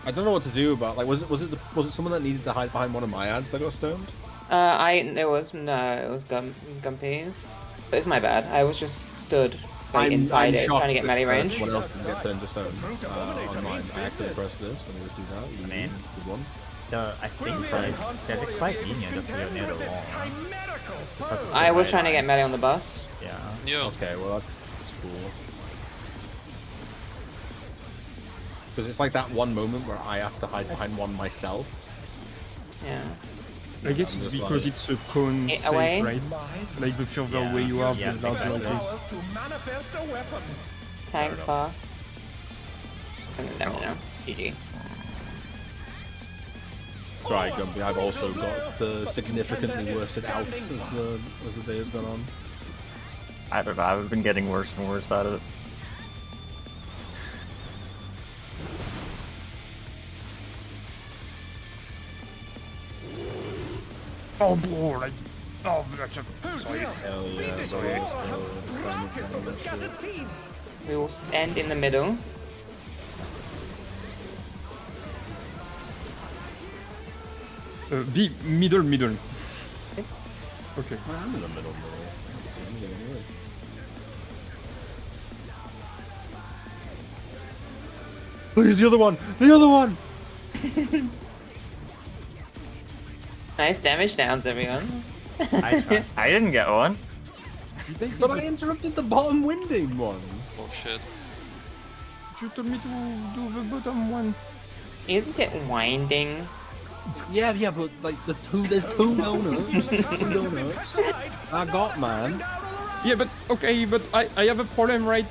I don't know what to do about was it someone that needed to hide behind one of my ads that got stoned? It was Gumpies. But it's my bad. I was just stood like, inside it, trying to get melee range. What else didn't get turned to stone on mine? I actually pressed this. Let me just do that. I mean, good one. I think like they're quite lenient if you're near the wall. I was trying to get melee on the bus. Yeah. Yeah. Okay, well that's cool. Because it's like that one moment where I have to hide behind one myself. Yeah. I guess it's because it's a cone It safe, away? right? Like the further away you are, the larger it is. To manifest a weapon. Thanks, far. No. GG. Dry Gumpy. I've also got significantly worse it out as the day has gone on. I don't know, I've been getting worse and worse at it. Oh, boy. Oh, that's a... Oh dear! Hell yeah, Fiendish bro. flora have sprouted from the scattered seeds. We will stand in the middle. Be middle. Okay. I'm in the middle. Let's see, I'm getting away. Please, the other one! The other one! Nice damage downs, everyone. I didn't get one. But I interrupted the bottom winding one. Oh shit. You told me to do the bottom one. Isn't it winding? Yeah, but like there's two donuts. Two donuts. I got, man. Yeah, but okay, but I have a problem, right?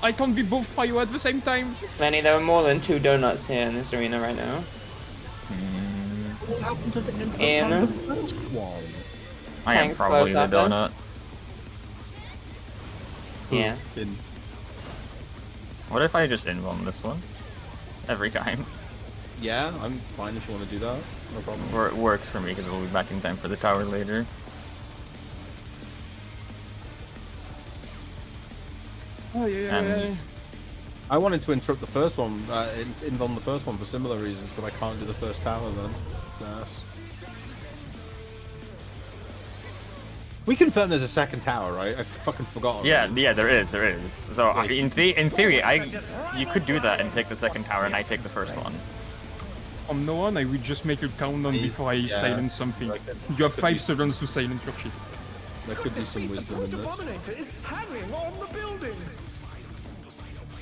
I can't be both Prio at the same time. Lenny, there are more than 2 donuts here in this arena right now. What happened to the entrance And on the first one? I am Tank's probably close the up, donut. Yeah. What if I just invuln this one? Every time. Yeah, I'm fine if you want to do that. No problem. Or it works for me because we'll be back in time for the tower later. Oh, yeah. I wanted to interrupt the first one, invuln the first one for similar reasons, but I can't do the first tower then. Nice. We confirmed there's a second tower, right? I fucking forgot already. Yeah, there is. So in theory, you could do that and take the second tower, and I take the first one. From now on, I will just make a countdown before I silence something. You have 5 seconds to silence your shit. There could be some wisdom in this. Abominator is hanging on the building.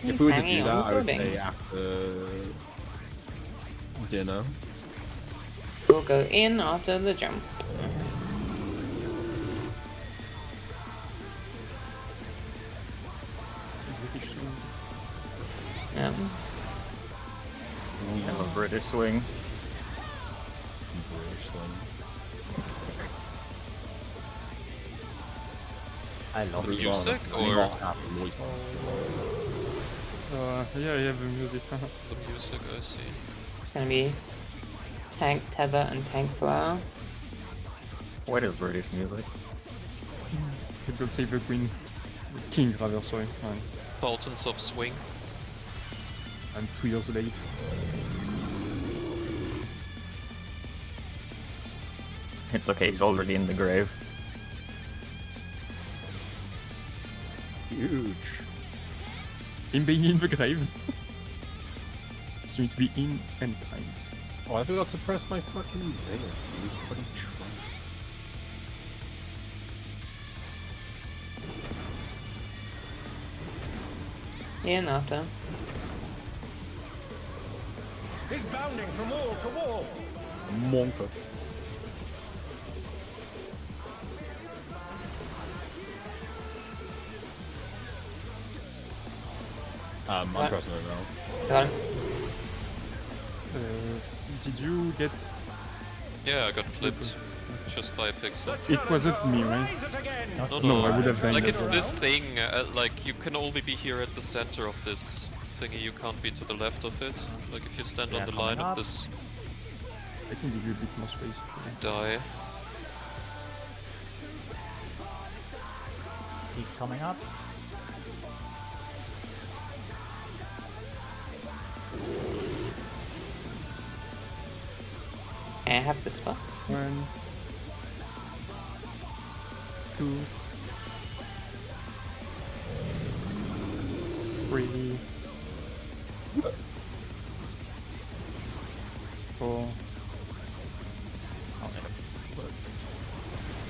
If we were to Hanging do that, on the I would building. say after dinner. We'll go in after the jump. Yeah. We have a British swing. I love it. Music or Yeah, I have the music. the music? I see. It's gonna be tank tether and tank flower. What is British music? You could save the queen. King, rather, sorry. Sultans of Swing. I'm 2 years late. It's okay, he's already in the grave. Huge. Him being in the grave. It's going to be in end times. Oh, I forgot to press my fucking thing. You fucking try. In after. He's bounding from wall to wall. Monka. I'm pressing it now. Got it. Did you get... Yeah, I got flipped just by a pixel. It wasn't me, right? Raise it again. No, I would have done Like that. it's this thing, like you can only be here at the center of this thingy, you can't be to the left of it. Like if you stand on the line of this, I can give you a bit more space. die. Is he coming up? I have the spot. 1, 2, 3, 4.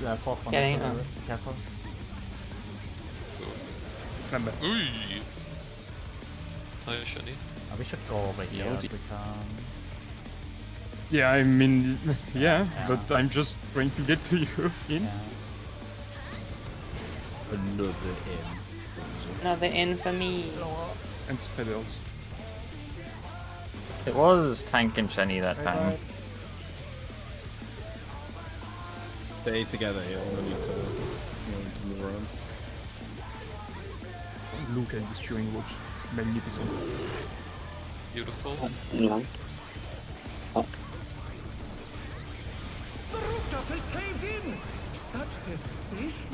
Yeah, fourth one. Getting is careful. Remember. Ooh. Hi, Shani. We should go over here if we can. Yeah, I mean, yeah, Yeah. but I'm just trying to get to you in. Yeah. Another in. Another in for me. And spreaders. It was Tank and Shenny that time. Stay together, yeah. No need to move around. Look at this Turing watch. Magnificent. Beautiful. Nice. Oh. The rooftop has caved in! Such devastation.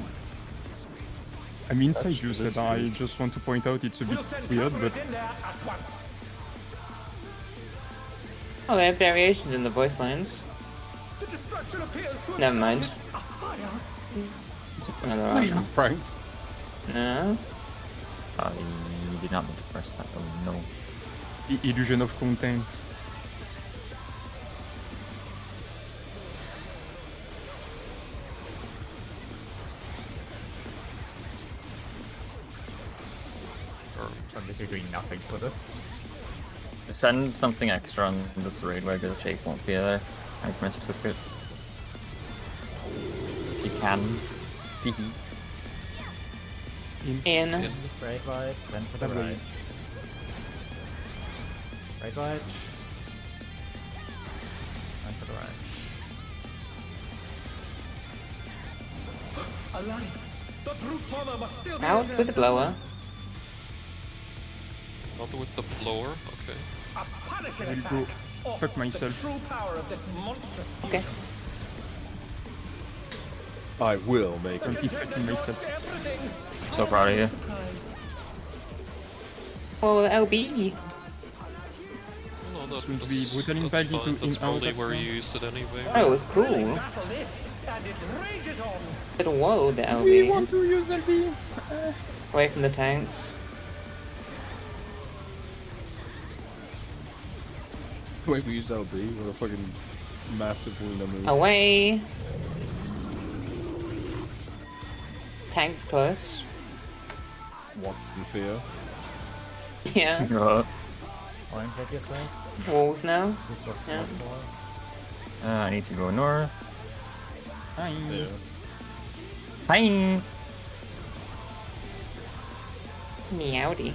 I'm inside you, said I just want to point out it's a bit We'll send weird, cavalry but in there at once. Oh, they have variations in the voice lines. The destruction appears to have Never mind. started a fire. Another one. Pranked. No. You did not mean to press that. Oh no. illusion of content. So I'm literally doing nothing for this. Send something extra on this raid where the Jake won't be there. I can specific it. If you can. In. Right, then to the right. Right. And to the right. Alive! The brute bomber must still be Out in there with the blower. Not with the blower, okay. A punishing I'll attack. go Oh, fuck myself. The true power of this monstrous Okay. fusion. I will make The him. contender dodged everything. So proud of you. Surprise. Oh, LB. No, This will be brutal impact fine. into That's in probably out where attack. you used it anyway. Oh, it was cool. Battle this, and it rages on. But whoa, the We LB. want to use LB. Away from the tanks. Wait, we used LB with a fucking massive Luna move. Away. Tanks close. Walk in fear. Yeah. Orange at your side. Walls now. We've got Yeah. smoke wall. I need to go north. Hi. Yeah. Hi. Meowdy.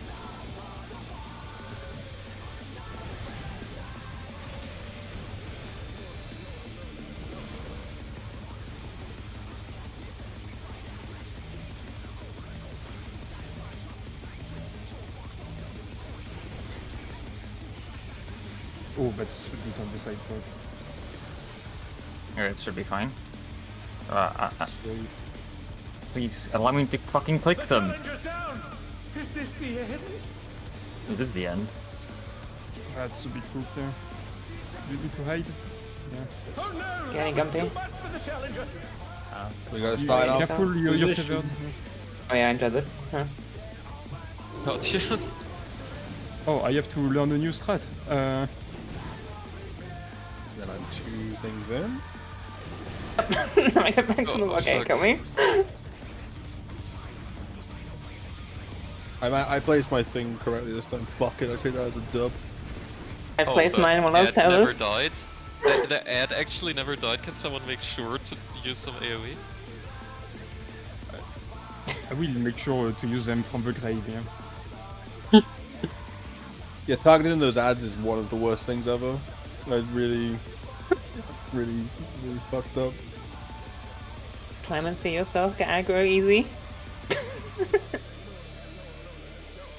Oh, that's a bit on the side for Alright, it should be fine. Please allow me to fucking click The them. challenger's down. Is this the end? Is this the end? That's a bit cooked there. You need to hide. Yeah. Oh no! Getting That was gumpy. too much for the challenger. We gotta start Be off. careful, you're Position. covered. Oh yeah, I entered it. Huh. Got you. Oh, I have to learn a new strat. Then I'm 2 things in. I get back to the okay, fuck. can we? I placed my thing correctly this time. Fuck it, I take that as a dub. I placed the mine when I was ad never tellers. died. The ad actually never died. Can someone make sure to use some AoE? I will make sure to use them from the grave, yeah. Yeah, targeting those ads is one of the worst things ever. I really, really fucked up. Clemency yourself, get aggro easy.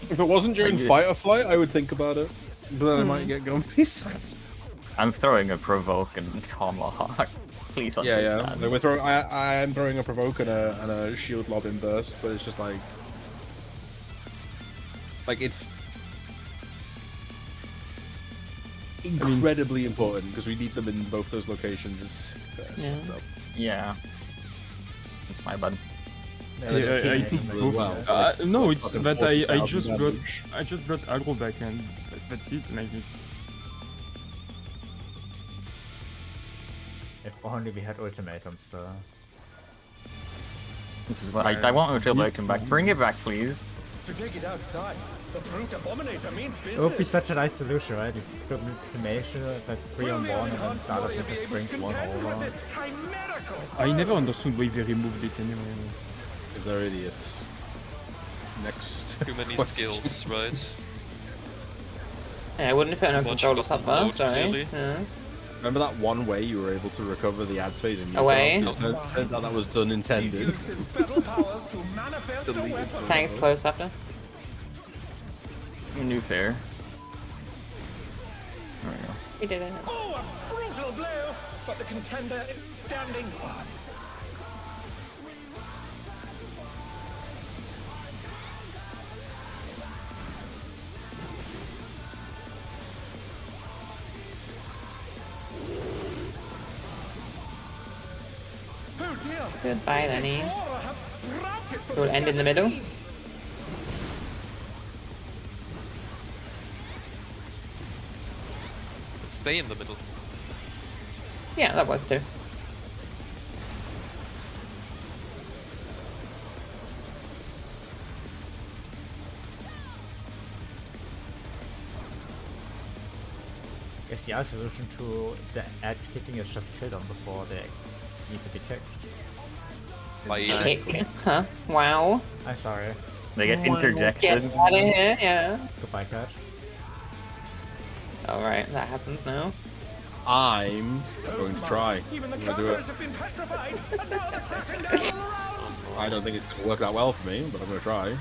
If it wasn't during fight or flight, I would think about it. But then I might get gumpy. I'm throwing a provoke and tomahawk. Please Yeah, understand. yeah. Like I am throwing a provoke and a shield lob in burst, but it's just like it's incredibly important because we need them in both those locations. It's Yeah. fucked up. Yeah. It's my bad. Yeah, Yeah, just I keep took making both. them. No, it's fucking that I 40,000 just damage. brought aggro back and that's it. Like it's If only we had ultimatums though. This is what I want ultimate back. Bring it back, please. To take it outside, the brute abominator means business. It would be such a nice solution, right? You put ultimation, like 3 Will on the 1 only and then hunt start up warrior with be it able to brings 1 contend with over. this chimerical I never understood why they removed it anyway. Because they're idiots. Next. Too many question. skills, right? Yeah, I wouldn't have found no Too much controllers got up there, load, sorry. clearly. Yeah. Remember that one way you were able to recover the ad phase in Away. Turns out that was done intended. Tank's close after. New fair. There we go. We did it. Oh, a brutal blow, but the contender is standing. Oh dear. Goodbye, Lenny. Flora have sprouted from We'll the end in the scattered middle. seeds. Stay in the middle. Yeah, that was too. Guess the other solution to the ad kicking is just kill them before they need to be kicked. Kick. Huh? Wow. I'm sorry. They get Get interjection. out of here, yeah. Goodbye, catch. Alright, that happens now. I'm going to try. Even the I'm going to do it. conquerors have been petrified, and now they're crashing down all around. I don't think it's going to work that well for me, but I'm going to try.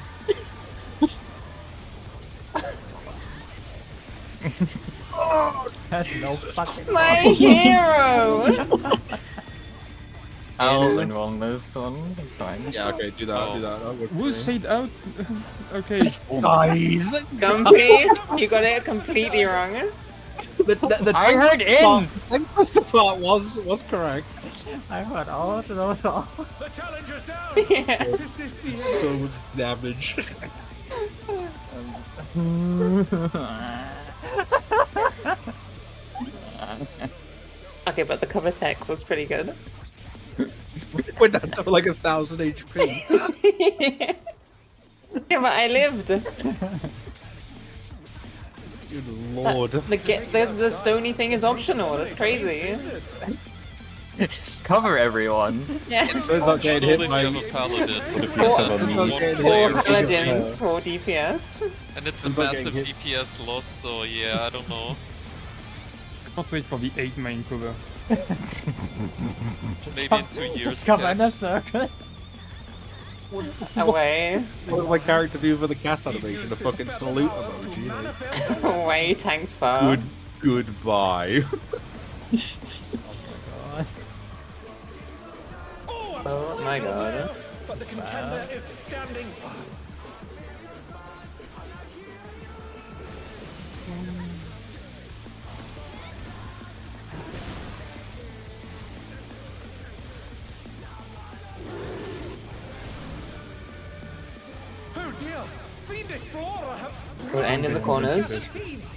That's no fucking My hero! I'll involve this one. It's fine. Yeah, okay, do that, do that. That worked for We'll me. say it out. Okay. Guys! Complete. You got it completely wrong. The I heard in! The part was correct. I heard all to those all. The challenger's down. Yeah. This is the So much damage. Okay, but the cover tech was pretty good. Went down to like 1,000 HP. Yeah, but I lived. Good lord. The stony thing is optional. That's crazy. Just cover everyone. Yeah. So it's not getting hit by... Only if you have a paladin. It's If you four, have a not one getting player. four paladins, 4 DPS. And it's a It's not massive getting hit. DPS loss, so yeah, I don't know. Can't wait for the 8 main cover. Maybe in 2 years. Just come in a guys. circle. Away. What did my character do for the cast animation? A fucking salute emoji. Like, Away, tanks far. goodbye. Oh my god. but the contender is standing. Oh dear! Fiendish flora have sprouted We'll end in the from corners. scattered seeds.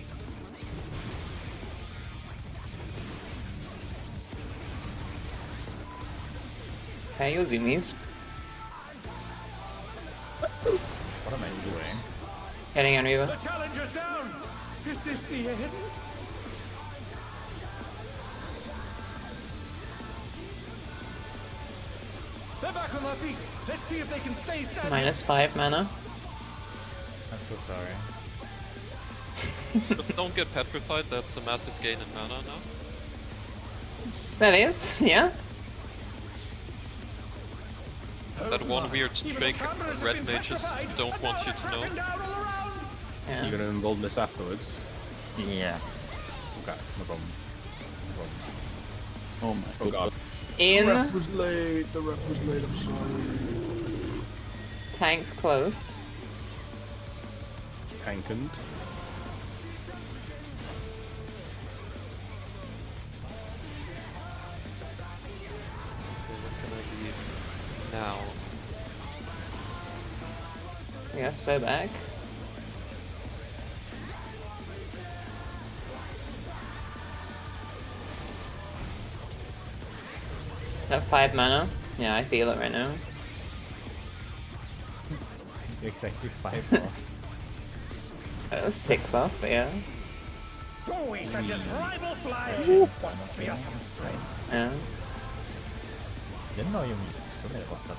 Okay, your zoomies. What am I doing? Getting on Reaver. The challenger's down. Is this the end? They're back on their feet. Let's see if they can stay standing. -5 mana. I'm so sorry. But don't get petrified, that's a massive gain in mana now. That is, yeah. That one weird Even trick the conquerors have red been mages petrified, don't and want now you they're to know. crashing down all around. Yeah. You're gonna involve this afterwards? Yeah. Okay, no problem. No problem. Oh my Oh god. In. The ref was late, I'm sorry. Tanks close. Tankant. What can I be now? Yeah, so back. That 5 mana. Yeah, I feel it right now. Exactly 5 more. 6 off, but yeah. Oh, he such as rival flying. What fearsome strength. Yeah. Didn't know you was that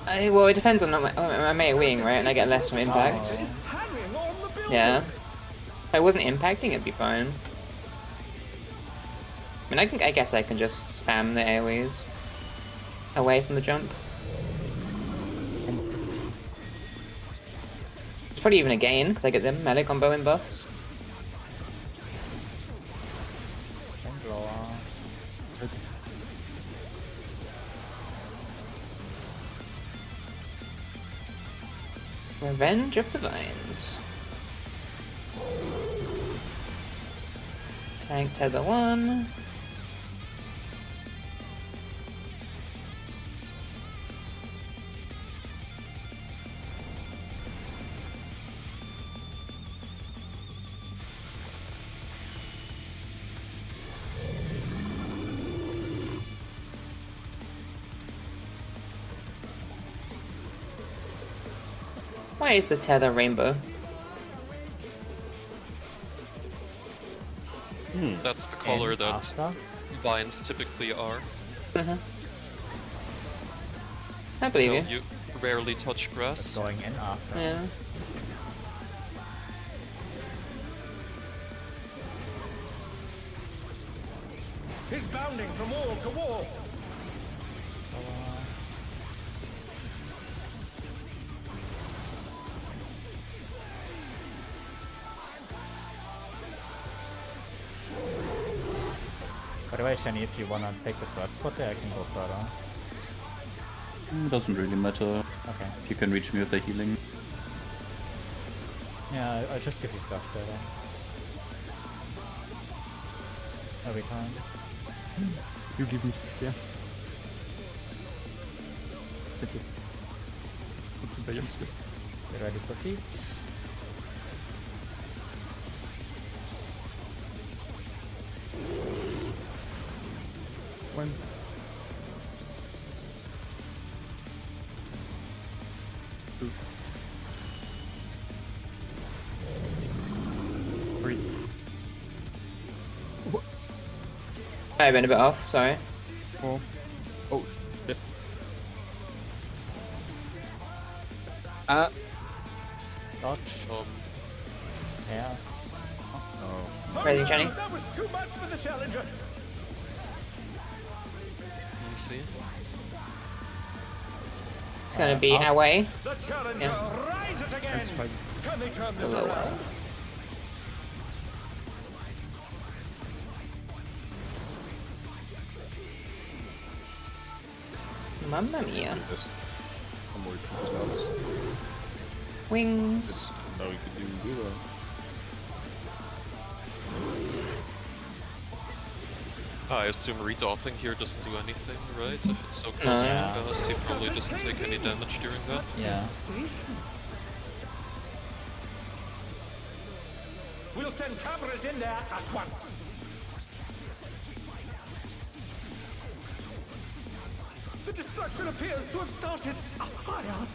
high. Well, it depends on my mate wing, right? And I get less from impact. Is hanging on the building. Yeah. If I wasn't impacting, it'd be fine. I mean, I guess I can just spam the AoEs away from the jump. It's probably even a gain, because I get the melee combo in buffs. Revenge of the Vines. Tank tether 1. Why is the tether rainbow? That's the color that vines typically are. I believe So you rarely touch grass. Going in after. Yeah. He's bounding from wall to wall. By the way, Shani, if you wanna take the third spot there, I can go further. Doesn't really matter. Okay. If you can reach me with the healing. Yeah, I'll just give you stuff there then. Every time. You give me stuff, yeah. Thank you. Thank you, Bayern. Get ready for seats. One. Two. 3. I've been a bit off, sorry. 4. Oh shit. Dodge. Yeah. Oh, Ready, no, Jenny? that was too much for the challenger. Easy. It's gonna be our way. The challenger rises again. That's fine. Can they turn this Hello. around? Mamma mia. This. I'm worried about this. Wings. No, we could do zero. I assume redoffing here doesn't do anything, right? If it's so close No. to us, he probably doesn't take any damage during that. Yeah. We'll send cameras in there at once. The destruction appears to have started a fire.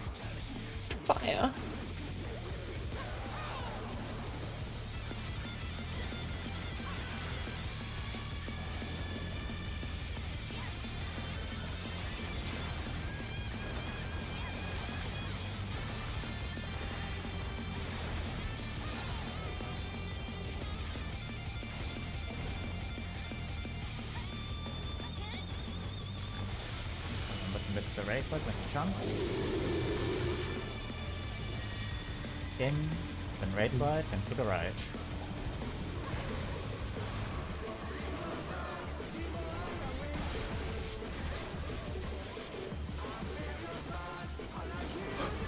Fire. With the right foot when he jumps. In, then right foot, and to the right.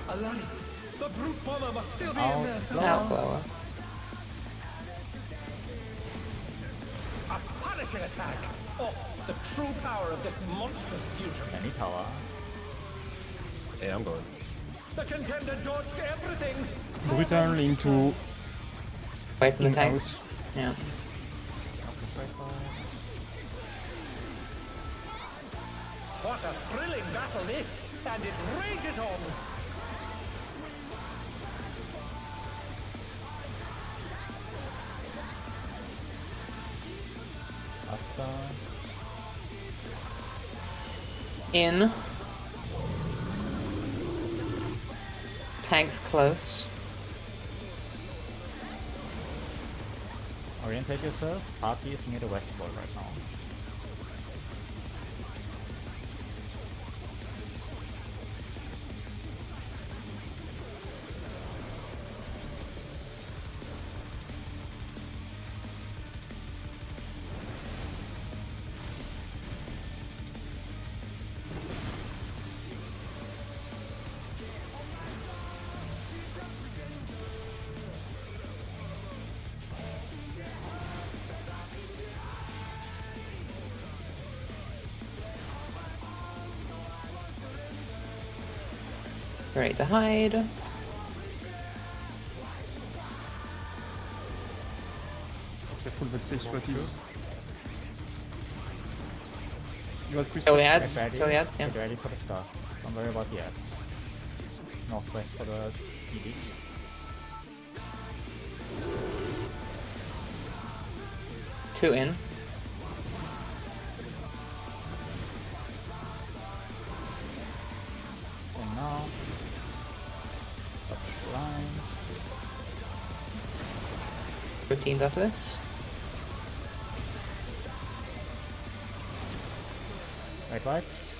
Alani, the brute bomber must still be in Out, there slow. Now blower. A punishing attack. Oh, the true power of this monstrous fusion. Any power. Hey, I'm going. The contender dodged everything. Brutal into Away from the in-house. tanks. Yeah. What a thrilling battle this, and it rages on. Asta. In. Tanks close. Orientate yourself. Party is near the west wall right now. Ready to hide. Careful that safe spot is. You have free Kill the stuff. ads. Get ready. Kill the ads, yeah. Get ready for the stuff. Don't worry about the ads. Northwest for the EDs. Two in. And now, touch the line. Routines after this. Right, lights.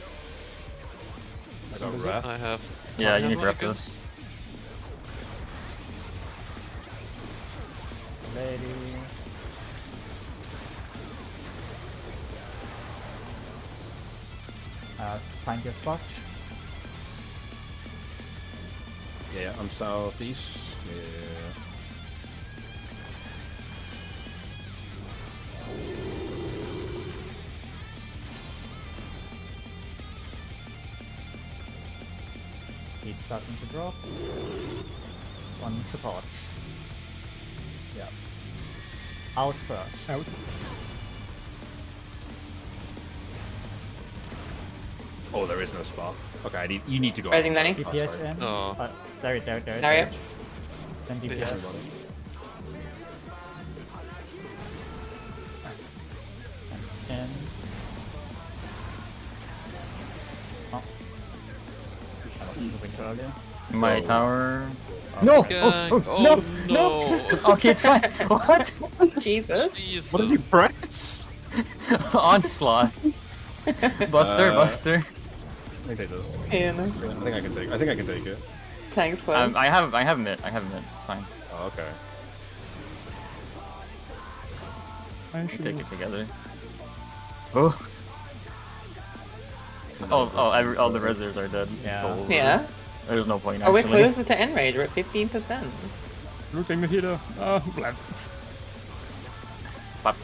I got wrath. I have. Yeah, you need to Really grab good. this. Lady. Find your spot. Yeah, I'm southeast. Yeah. Heat starting to drop. One support. Yeah. Out first. Out. Oh, there is no spot. Okay, you need to go. Rising Danny. DPS in. Oh. There. There. Then DPS. Yeah. And in. Oh. I was moving too early. My tower. No! Gang. Oh, Oh, no! no. Okay, it's fine. What? Jesus. Jesus. What did you press? Onslaught. Buster. I think take this. In. I think I can take it. Tanks close. I have mid. It's fine. Oh, okay. I We should take it together. Oh. All the reserves are dead. Yeah. So Yeah. there's no point. Oh, we're actually. closest to end rage. We're at 15%. Look, I'm a healer. Oh, glad.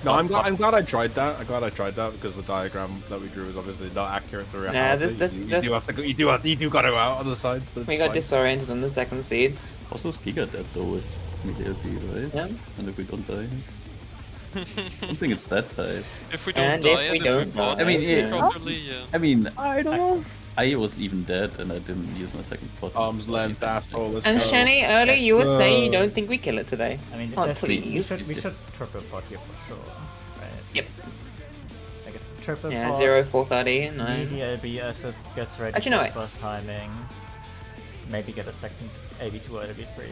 No, I'm glad I tried that. I'm glad I tried that because the diagram that we drew is obviously not accurate to reality. Nah, you do have to you do gotta go out on the sides, but it's We got fine. disoriented on the second seed. Also, Skiga dead though with melee LP, right? Yeah. And if we don't die. I don't think it's that tight. If we don't And die if and we if don't we bought die- I mean, it yeah. properly, yeah. I mean, I don't know. I was even dead and I didn't use my second pot. Arm's length, asshole. Let's And go. Shani, earlier you were saying you don't think we kill it today. I mean, Oh, definitely, please. we should triple pot here for sure. Right? Yep. Like it's triple Yeah, pot. 0, 430, 9. DDLB as it gets ready Actually, no, for wait. first timing. Maybe get a second AB2 or AB3.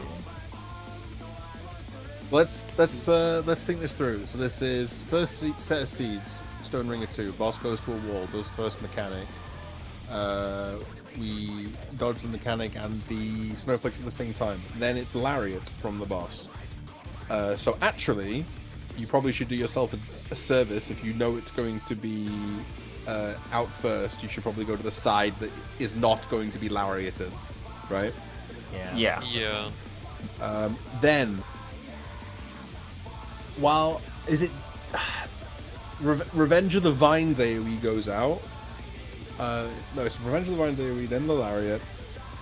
Let's think this through. So this is first set of seeds. Stone Ringer 2. Boss goes to a wall. Does first mechanic. We dodge the mechanic and the snowflakes at the same time. Then it's Lariat from the boss. So actually, you probably should do yourself a service if you know it's going to be out first. You should probably go to the side that is not going to be Lariated, right? Yeah. Yeah. Then, while is it Revenge of the Vines AoE goes out? No, it's Revenge of the Vines AoE, then the Lariat,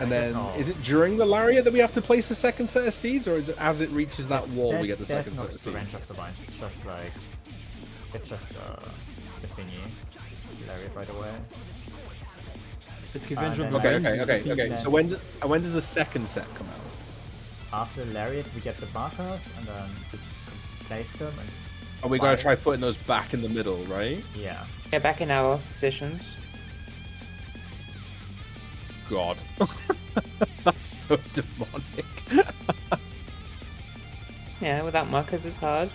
and then is it during the Lariat that we have to place a second set of seeds, or is it as it reaches that wall we get the second set of seeds? Revenge of the Vines. It's just like it's just the thingy. Lariat right away. Revenge of the Okay, Vines is the thing okay. that- So when does the second set come out? After Lariat, we get the markers and then we place them and. And we gotta try putting those back in the middle, right? Yeah. Get back in our positions. God, that's so demonic. Yeah, without markers it's hard.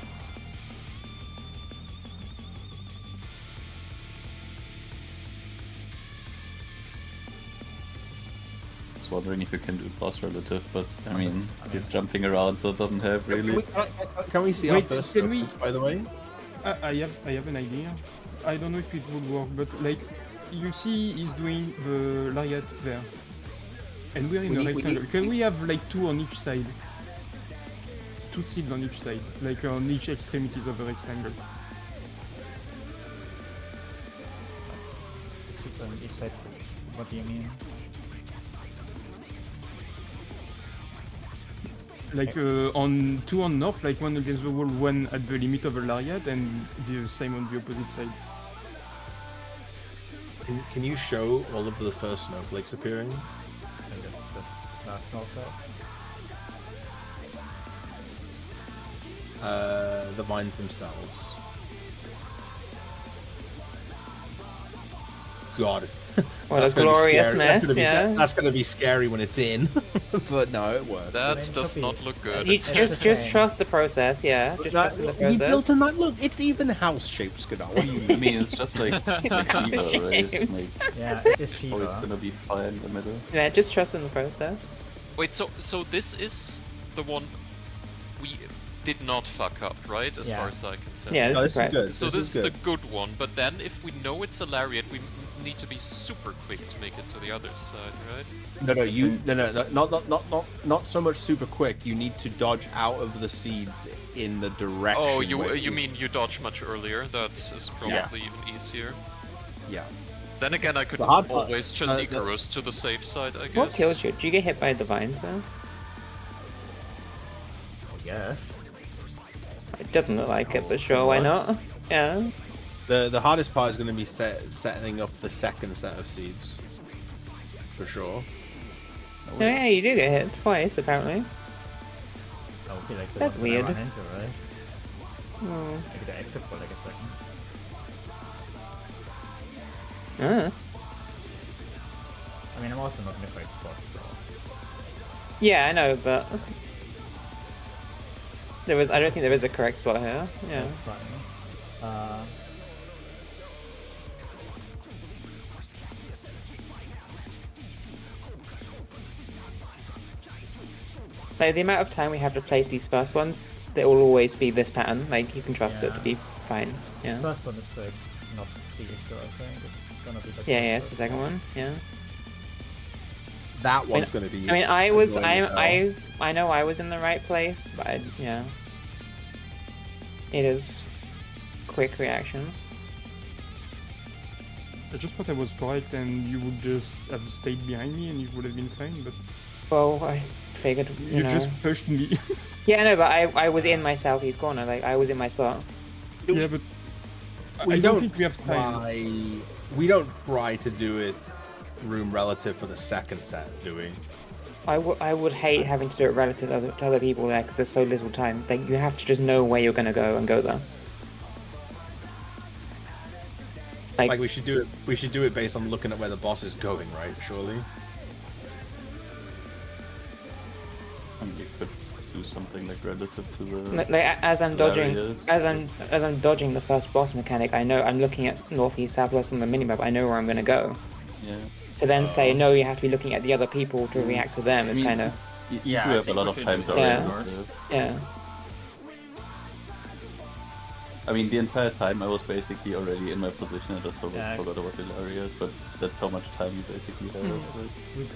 I was wondering if you can do boss relative, but I mean, he's jumping around, so it doesn't help really. Can we see our Wait, first can we- snowflakes, by the way? I have an idea. I don't know if it would work, but like, you see he's doing the Lariat there. And we're in We a need- rectangle. Can we have like 2 on each side? 2 seeds on each side, like on each extremities of the rectangle. It's on each side. What do you mean? Like on 2 on north, like one against the wall, one at the limit of the lariat, and the same on the opposite side. Can you show all of the first snowflakes appearing? I guess that's snowflake. The vines themselves. God. What a glorious mess, That's gonna be scary when it's in. But no, it works. That does not look good. You just trust the process, yeah. Just trust in the process. You built a night. Look, it's even house-shaped, Skadar. What do you mean? I mean, it's just like Shiva, right? Like, Yeah, it's just Shiva. always gonna be fire in the middle. Yeah, just trust in the process. Wait, so this is the one we did not fuck up, right? As far as I can tell. Yeah, this is correct. good. So this is the good one, but then if we know it's a lariat, we need to be super quick to make it to the other side, right? No, not so much super quick. You need to dodge out of the seeds in the direction. Oh, you mean you dodge much earlier? That is probably even easier. Yeah. Then again, I could always just Icarus to the safe side, I guess. What kills you? Do you get hit by the vines though? Yes. It doesn't look like it, but sure, why not? Yeah. The hardest part is going to be setting up the second set of seeds. For sure. Oh yeah, you do get hit twice apparently. That would be like the That's one that I weird. ran into, right? Oh. I could active for like a second. I mean, I'm also not in the correct spot, so... Yeah, I know, but I don't think there is a correct spot here. Yeah. That's fine. Like the amount of time we have to place these first ones, they will always be this pattern. Like you can trust it to be fine. Yeah. First one is like not the issue, I think. It's gonna be like Yeah, it's the second one. Yeah. That one's going to be. I mean, I I know I was in the right place, but yeah. It is quick reaction. I just thought I was correct, and you would just have stayed behind me, and it would have been fine. But well, I figured you know. just pushed me. Yeah, no, but I was in my southeast corner. Like I was in my spot. Yeah, but I don't think we have time. We don't try to do it room relative for the second set, do we? I would hate having to do it relative to other people there because there's so little time. Like you have to just know where you're gonna go and go there. Like we should do it. We should do it based on looking at where the boss is going, right? Surely. And you could do something like relative to the. Like as I'm dodging, areas. as I'm dodging the first boss mechanic, I know I'm looking at northeast, southwest on the minimap. I know where I'm gonna go. Yeah. To then say no, you have to be looking at the other people to react to them. It's kind of. You do have a lot of time to organize it. Yeah. I mean, the entire time I was basically already in my position. I just forgot about the area, but that's how much time you basically have. You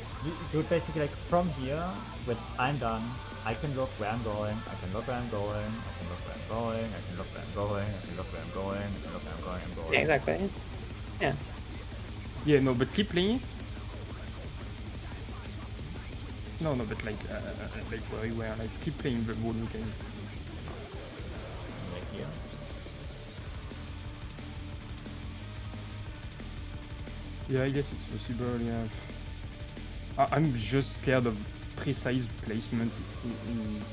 would basically like from here, when I'm done, I can look where I'm going, I can look where I'm going, I can look where I'm going, I can look where I'm going, I can look where I'm going, I can look where I'm going, I'm going. Yeah, exactly. Yeah. Yeah, no, but keep playing it. No, but like where you were, like keep playing the whole game. Like here. Yeah, I guess it's possible. Yeah. I'm just scared of precise placement in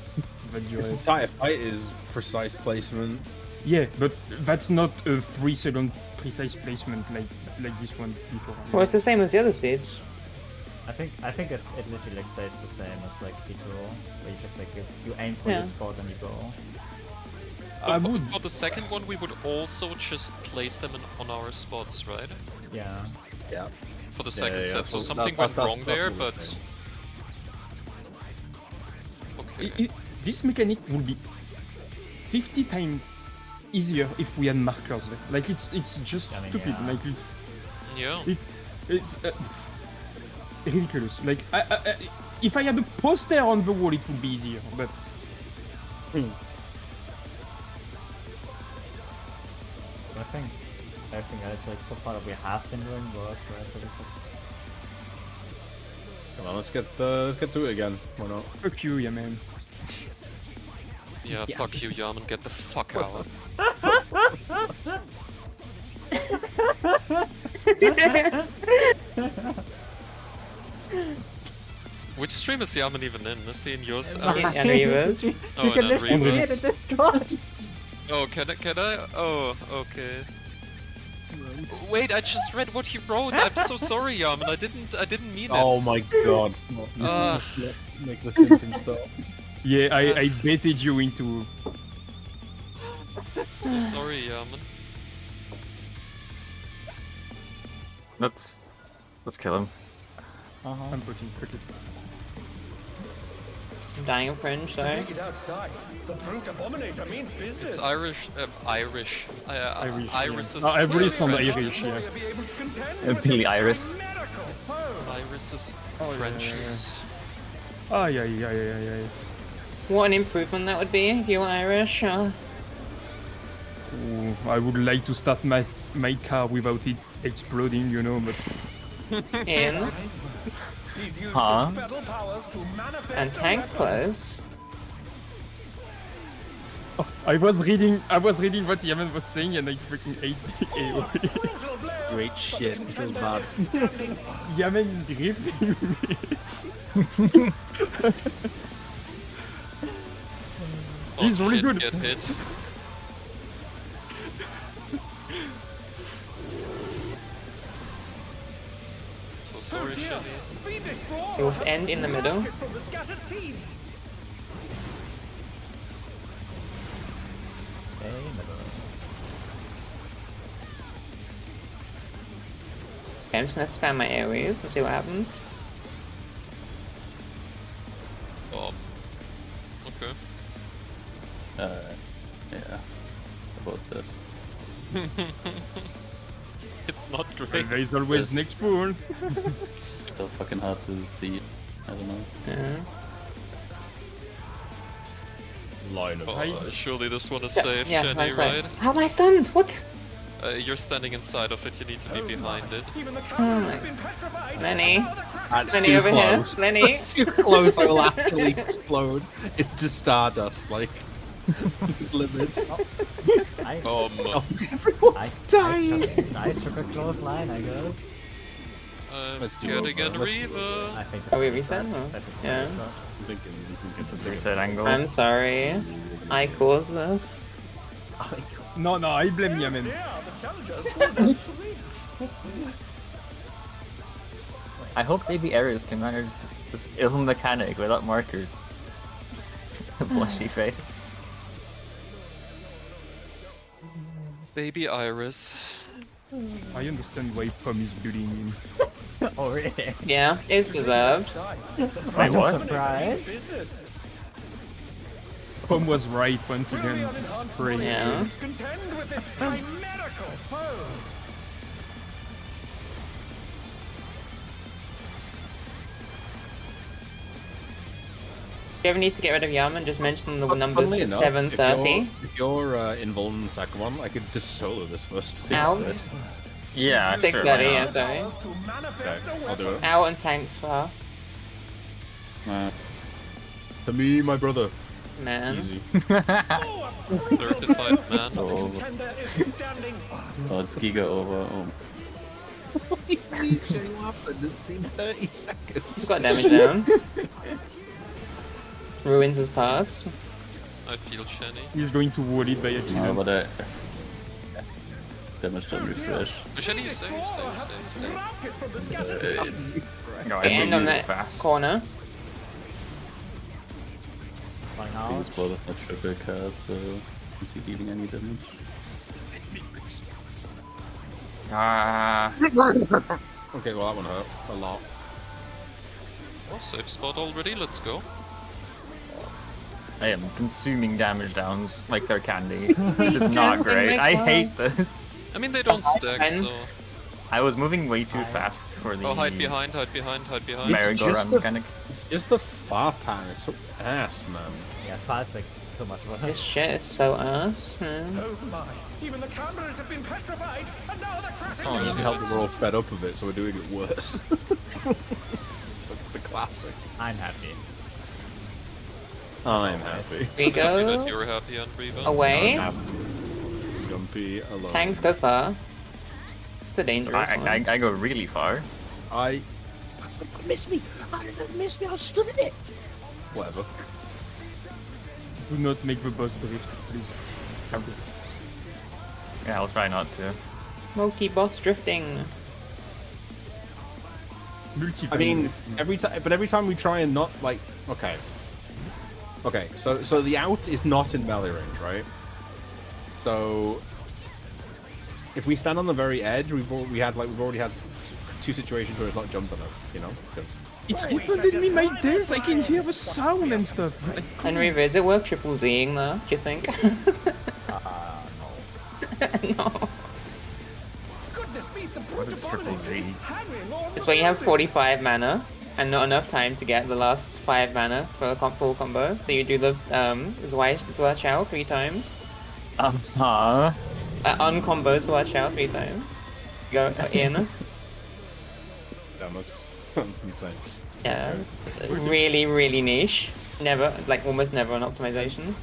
that This entire fight is precise placement. Yeah, but that's not a 3-second precise placement like this one before. Well, it's the same as the other seeds. I think it literally like plays the same as like P2, where you just like you aim for your spot and you go. For the second one, we would also just place them on our spots, right? Yeah. Yeah. For the second set, so something went wrong there, but... Okay. This mechanic would be 50 times easier if we had markers there. Like it's just stupid. Yeah. Like it's it's ridiculous. Like if I had a poster on the wall, it would be easier. But I think it's like so far we have been doing work, right? So Come on, let's get to it again. Why not? fuck you, yeah, man. Yeah, fuck you, Yaman, get the fuck out. Which stream is Yaman even in? Is he in yours? Reavers. Oh, can and then literally see Reavers. it in Discord. Oh, can I? Oh, okay. Wait, I just read what he wrote. I'm so sorry, Yaman. I didn't mean it. Oh my god. Make the syncing stop. Yeah, I baited you into. So sorry, Yaman. Let's kill him. I'm putting cricket. I'm dying of cringe, sorry. Take it outside. The brute abominator means business. It's Irish. Irish. Iris is. Everybody's on the Irish, Will yeah. you be able to contend Billy with Iris. this chimerical foe? Iris is Oh, yeah, Frenchies. Ah, yeah. What an improvement that would be if you were Irish. Ooh, I would like to start my car without it exploding, you know, but. In. He's used Huh? his fetal powers to manifest And tanks close. Oh, I was reading what Yaman was saying and I freaking ate the AoE. You ate shit. You feel bad. Yaman is gripping me. He's really good. Get hit. So sorry, Shelly. It was end in the middle. From the scattered seeds. Okay, I'm just gonna spam my areas and see what happens. Oh. Okay. Yeah. About that. It's not great. There's always Yes. next pool. It's so fucking hard to see. I don't know. Yeah. Line of Oh, surely this one is safe, Yeah, Jenny, I'm sorry. right? How am I stunned? What? You're standing inside of it, you need to be behind it. Even the cameras have been petrified. Lenny. That's Lenny too over close. here. Lenny. That's too close. I will actually explode into stardust. Like its limits. Oh, Everyone's dying. I took a close line, I guess. Let's do getting it, in bro. Reaver. I think Are we it's reset? reset. Or? I think it's Yeah. reset. I'm thinking it's a Reset angle. I'm sorry. I caused this. No, I blame Yaman. Yeah, the challengers. I hope Baby Ares can manage this ill mechanic without markers. Blushy face. Baby Iris. I understand why Pom is bullying him. Oh, really? Yeah, it's deserved. Wait, what? Business. Pom was right once again. Spray. Yeah. Contend with this chimerical foe. If you ever need to get rid of Yaman, just mention the numbers Funnily to enough, 730. If you're invuln in the second one, I could just solo this first. Out. Yeah, sure. 630, why yeah, not? sorry. To manifest a I'll weapon. do it. Out and tanks for her. To me, my brother. Man. Easy. Oh, a 35 man. Oh, contender is standing fast. oh, it's Giga over. Oh. What do you mean? Shane, what happened? It's been 30 seconds. He's got damage down. Ruins his pass. I feel Shenny. He's going to wall it by No, accident. but I damage on refresh. Shenny, you stay. Routed from the scattered seeds. No, I End on use that fast. corner. Flying He out. was both of a triple cast, so is he dealing any damage? Ah, Okay, well that one hurt a lot. Oh, safe spot already, let's go. I am consuming damage downs like they're candy. This is not great. I hate this. I mean, they don't stack, fine. so... I was moving way too fast for the Oh, hide behind. merry-go-round mechanic. It's just the far pan. It's so ass, man. Yeah, fast like so much This worse. shit is so ass. Oh my. Even the cameras have been petrified, and now they're crashing Oh, It down. doesn't help that we're all fed up of it, so we're doing it worse. That's the classic. I'm happy. I'm happy. We Happy that go you're happy on Reba. away. Jumpy alone. Tanks go far. It's the dangerous one. I go really far. Miss me! Miss me! I stood in it! Whatever. Do not make the boss drift, please. Yeah, I'll try not to. Multi-boss drifting. Multiple. I mean, every time we try and not like, okay, so the out is not in melee range, right? So if we stand on the very edge, we've already had two situations where it's not jumped on us, you know? It's refunded me my dance. I can hear the sound and stuff. Henry, is it worth triple Zing though? Do you think? No. No. Goodness me, the What is triple Z? It's when you have 45 mana and not enough time to get the last 5 mana for a full combo. So you do the Zwa Chow 3 times. Uncombo Zwa Chow 3 times. Go in. That's insane. Yeah, it's really, really niche. Never, like almost never on optimization.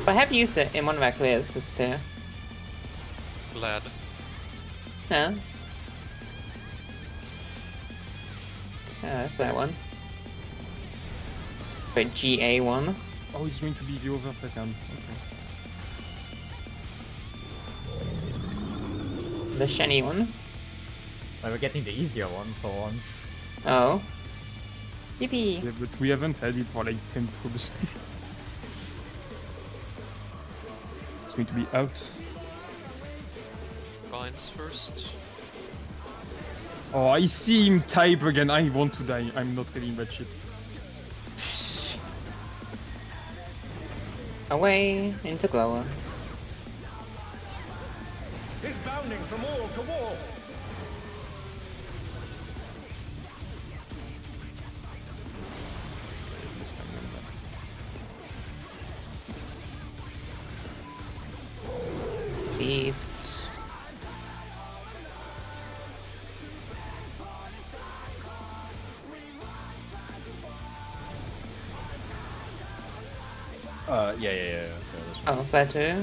But I have used it in one of our clears this tier. Glad. Yeah. So, that one. But GA1. Oh, it's going to be the over pattern. Okay. The shiny one. Well, we're getting the easier one for once. Oh. Yippee! Yeah, but we haven't had it for like 10 probes. It's going to be out. Vines first. Oh, I see him type again. I want to die. I'm not ready in that shit. Away into Glower. Is bounding from wall to wall. Seeds. Yeah. Oh, fair too.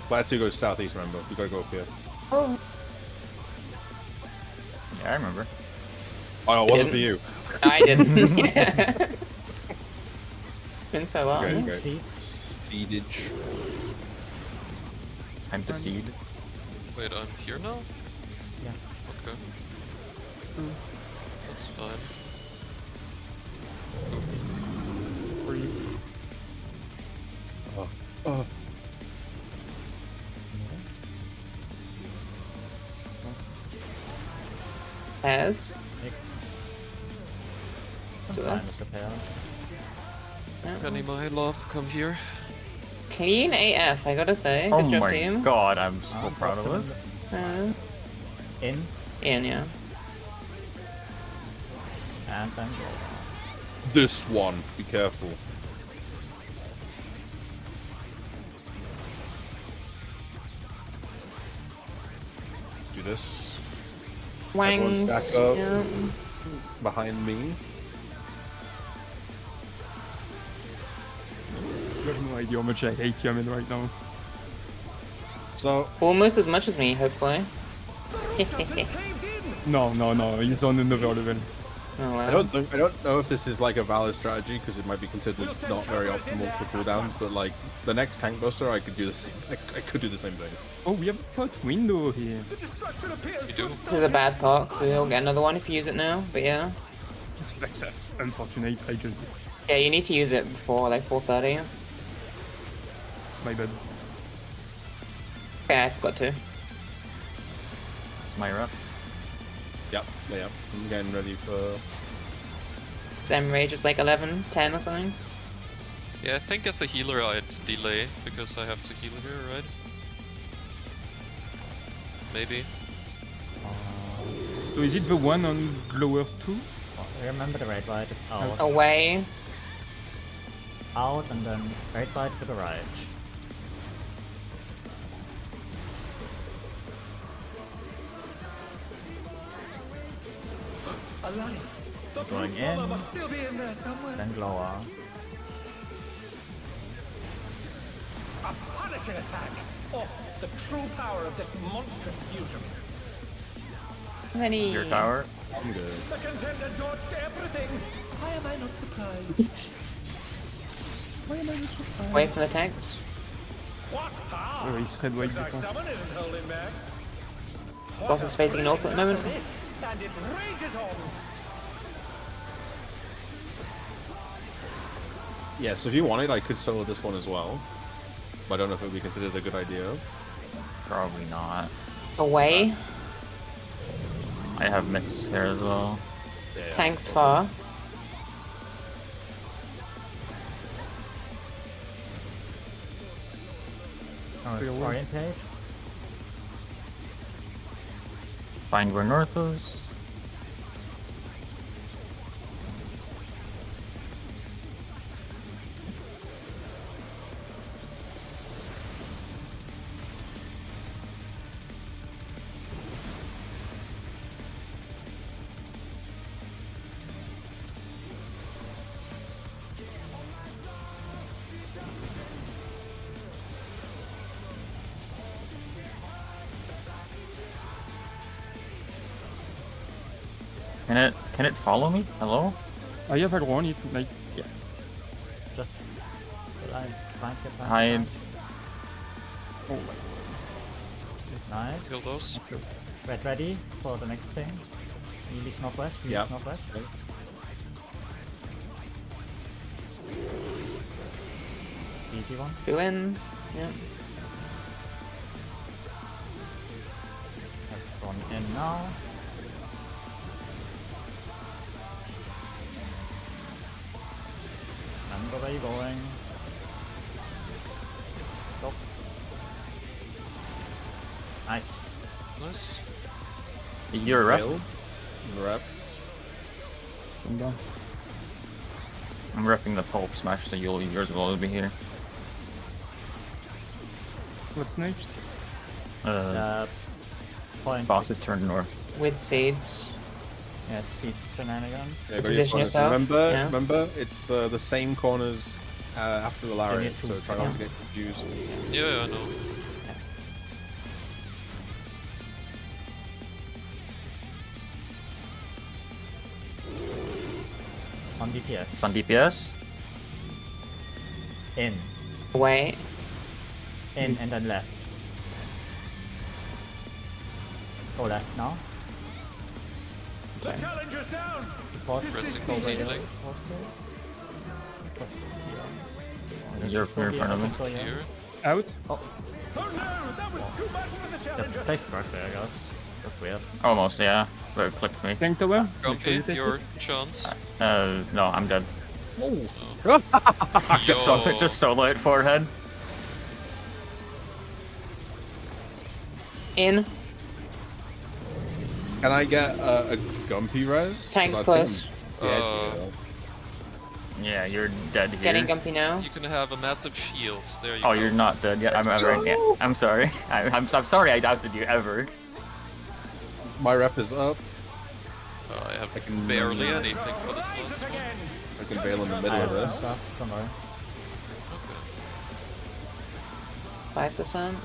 Platsu goes southeast, remember? You gotta go up here. Oh. Yeah, I remember. Oh, no, it wasn't for you. I didn't. Yeah. It's been so long. Okay. Seedage. Time to seed. Wait, I'm here now? Yeah. Okay. That's fine. Oh. As. To Time us. is prepared. Penny, my love, come here. Clean AF, I gotta say. Oh Good job, my team. god, I'm so proud of us. In Ian, yeah. and then go. This one. Be careful. Let's do this. Everyone Wangs. stack up. Yeah. Behind me. You have no idea how much I hate Yamen right now. So Almost as much as me, hopefully. No, he's on another level. Oh, wow. I don't know if this is like a valid strategy because it might be considered not very optimal for cooldowns, but like the next tank buster, I could do the same. I could do the same thing. Oh, we have a pot window here. You do? This is a bad part, so you'll get another one if you use it now, but yeah. That's unfortunate. I just Yeah, you need to use it before like 4:30. my bad. Yeah, I forgot to. It's my rep. Yep. I'm getting ready for. Zen Rage is like 11, 10 or something. Yeah, I think as a healer I'd delay, because I have to heal here, right? Maybe. So is it the one on Glower 2? Remember the right light, it's out. Away. Out and then right light to the right. Alani, the Going brute bomber in. must still be in there somewhere. Then Glower. A punishing attack. Oh, the true power of this monstrous fusion. And then he... Your tower. I'm good. The contender dodged everything. Why am I not surprised? Away from the tanks. What power? Oh, he's red white Looks like before. someone isn't holding back. Boss is facing north at the moment. And it rages on. Yeah, so if you wanted, I could solo this one as well. But I don't know if it would be considered a good idea. Probably not. Away. I have mix here as well. Yeah. Tanks far. Orientate. Find where north is. Can it follow me? Hello? I have one. It like Just flank it. Hide. oh my Nice. Kill those. Red ready for the next thing. Meelee's northwest. Meelee's Yeah. northwest. Easy one. Two in. Yeah. Have one in now. Remember where you're going. Stop. Nice. Nice. You're a rep. Rep. Send down. I'm repping the pulp smash, so yours will be here. What's next? Point. Boss is turned north. With seeds. Yes, feet shenanigans. Yeah, go to your Position corners. yourself, Remember, yeah. remember, it's the same corners after the lariat, to- so try not to get confused. Yeah, I know. On DPS. It's on DPS. In. Away. In and then left. Go left now. The challenger's down. Support. Pressing Go the where you're ceiling. supposed to. Press here. You're Go in front of me. go here. Here. Out. Oh no, that was too much for the The challenger. place broke there, I guess. That's weird. Almost, yeah. But it clicked me. Tank tower. Make sure Grumpy, you take your it. chance. No, I'm dead. Yo. Just solo it forehead. In. Can I get a Gumpy res? Tanks 'Cause I close. think- Yeah, Yeah, you're dead here. Getting Gumpy now. You can have a massive shield. There you Oh, go. you're not dead yet. I'm sorry. I'm sorry I doubted you ever. my rep is up. I have I can- barely anything for this last one. I can bail in the middle of this. Don't worry. Okay. 5%.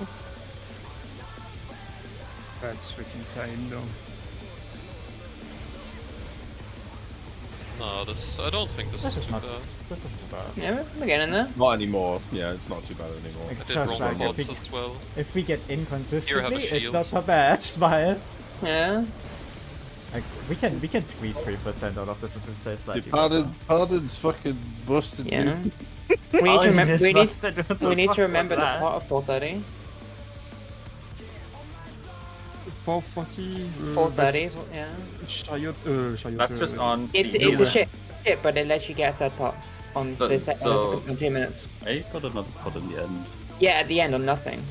That's freaking time though. No, this. I don't think this This is is too not. bad. This isn't bad. Yeah, we're getting there. Not anymore. Yeah, it's not too bad anymore. Like, I it's did just roll like bots if we, as well. if we get Here, have a inconsistently, it's shield. not so bad. Smile. Yeah. Like we can squeeze 3% out of this if we play slightly. Pardon's fucking busted, Yeah. dude. We need to remember. We need, What we need fuck to remember was the that? pot of 430. 440. 430. Yeah. Chariot. Chariot. That's just on It's CD. a shit, but it lets you get a third pot on So- this so- on 2 minutes. I got another pot in the end. Yeah, at the end on nothing.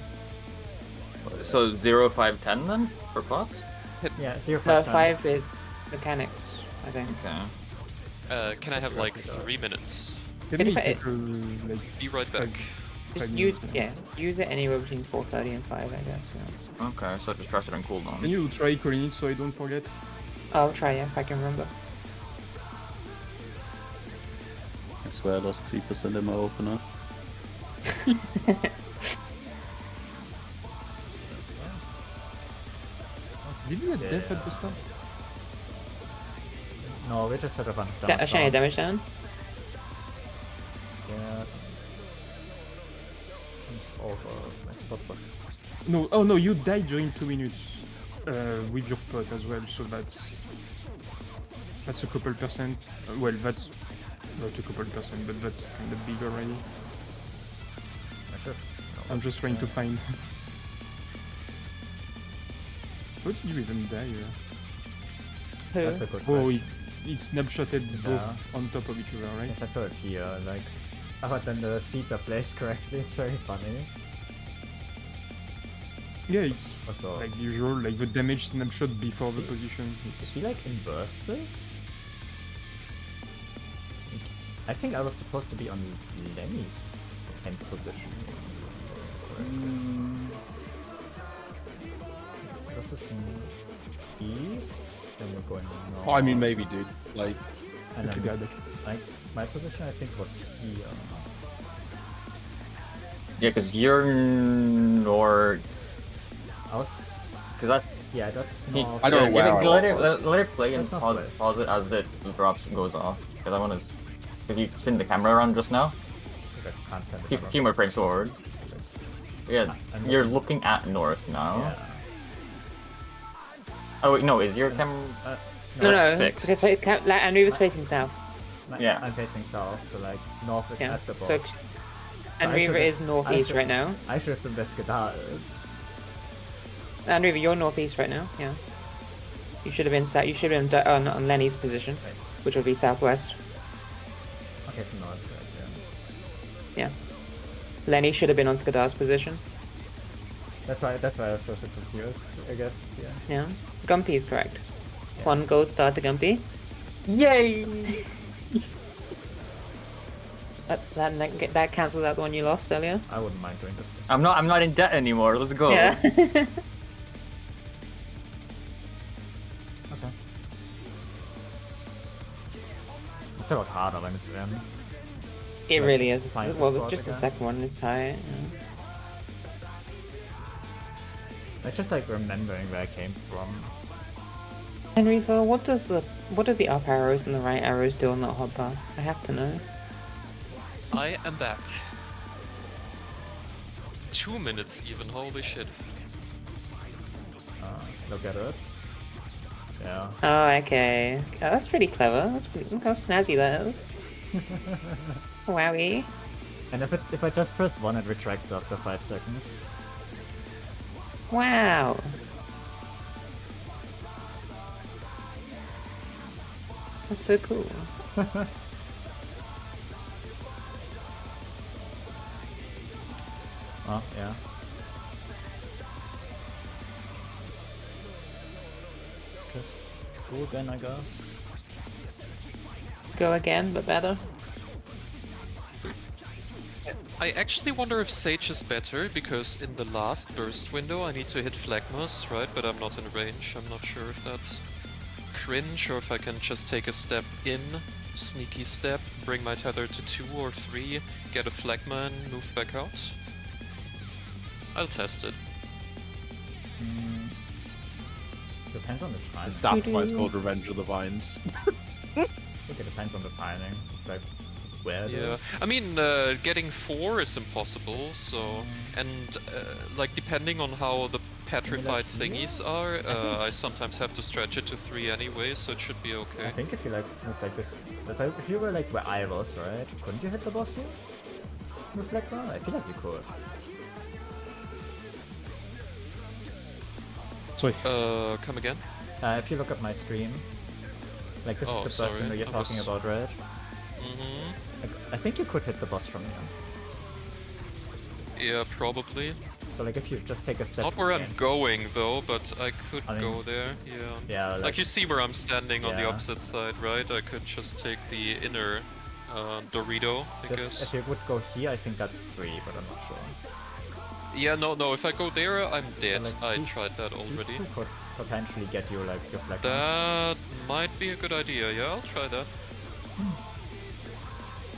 So 0, 5, 10 then for pots? Yeah, 0 No, 5 is mechanics, I think. Okay. Can I have like 3 minutes? Can we It- take like Be right back. Just 5 use, minutes? yeah, use it anywhere between 430 and 5, I guess. Yeah. Okay, so just press it on cooldown. Can you try calling it so I don't forget? I'll try if I can remember. I swear I lost 3% in my opener. Did we get death at the start? No, we just had a bunch of damage. Shiny damage down. Yeah. It's over. My spot was. No, oh no, you died during 2 minutes with your pot as well, so that's a couple percent. Well, that's not a couple percent, but that's kind of big already. Sure. No, I'm just trying to find. How did you even die? That's a good Oh, question. it snapshotted both on top of each other, right? Yes, I saw it here. Like, but then the seeds are placed correctly. It's very funny. Yeah, it's Also, like usual, like the damage snapshot before the position. did he like inverse this? I think I was supposed to be on Lenny's end position. This is east, then we're going north. Oh, I mean, maybe, dude. Like, And then, Together. like, my position I think was here. Yeah, because you're north. I was, Because that's. yeah, that's He- north. I don't know you where can I let it, was. let it play and That's not pause it as the drops goes off. Because I want to. If you spin the camera around just now, I can't send the keep camera. a few more frames forward. Yeah, I'm you're looking at north now. Yeah. Oh wait, no, is your camera? No, That's no. fixed. Like, Andrew was facing south. Yeah. I'm facing south, so like north is Yeah. at the box. So Andrew is northeast right now. I should have been Vescadatas. Andrew, you're northeast right now. Yeah. You should have been You should have been on Lenny's position, Right. which would be southwest. Okay, so north, right, Yeah. Lenny should have been on Skadar's position. yeah. That's why I was so confused, I guess, yeah. Yeah. Gumpy is correct. Yeah. 1 gold star to Gumpy. Yay! That cancels out the one you lost earlier. I wouldn't mind doing this. I'm not in debt anymore. Let's go. Yeah. Okay. It's a lot harder when it's in. It Like, really is. find the Well, spot just the again. second one is tight. It's just like remembering where I came from. Enrico, what do the up arrows and the right arrows do on that hotbar? I have to know. I am back. 2 minutes even, holy shit. Look at it. Yeah. Oh, okay. Oh, that's pretty clever. Look how snazzy that is. Wowie. And if I just press 1, it retracts after 5 seconds. Wow. That's so cool. Oh, yeah. Just go again, I guess. Go again, but better. I actually wonder if Sage is better, because in the last burst window I need to hit Phlegmas, right? But I'm not in range. I'm not sure if that's cringe or if I can just take a step in, sneaky step, bring my tether to 2 or 3, get a Phlegma and move back out. I'll test it. Depends on the timing. That's why it's called Revenge of the Vines. I think it depends on the timing. Like where. Yeah, I mean, getting 4 is impossible, so... And, like, depending on how the petrified thingies are, I sometimes have to stretch it to 3 anyway, so it should be okay. I think if you like move like this, if you were like where I was, right? Couldn't you hit the boss here? With like that? I feel like you could. Sorry. Come again? If you look at my stream, like this Oh, is the first sorry, window you're I talking was- about, right? Mm-hmm. Like, I think you could hit the boss from here. Yeah, probably. So like if you just take a step. Not where I'm in- going though, but I could I mean, go there, yeah. Yeah, Like you see where I'm standing on the Yeah. opposite side, right? I could just take the inner Dorito, I Just, guess. if you would go here, I think that's 3, but I'm not sure. Yeah, no, if I go there, I'm dead. like, I these- tried that These already. two could potentially get you like your flag. That might be a good idea. Yeah, I'll try that.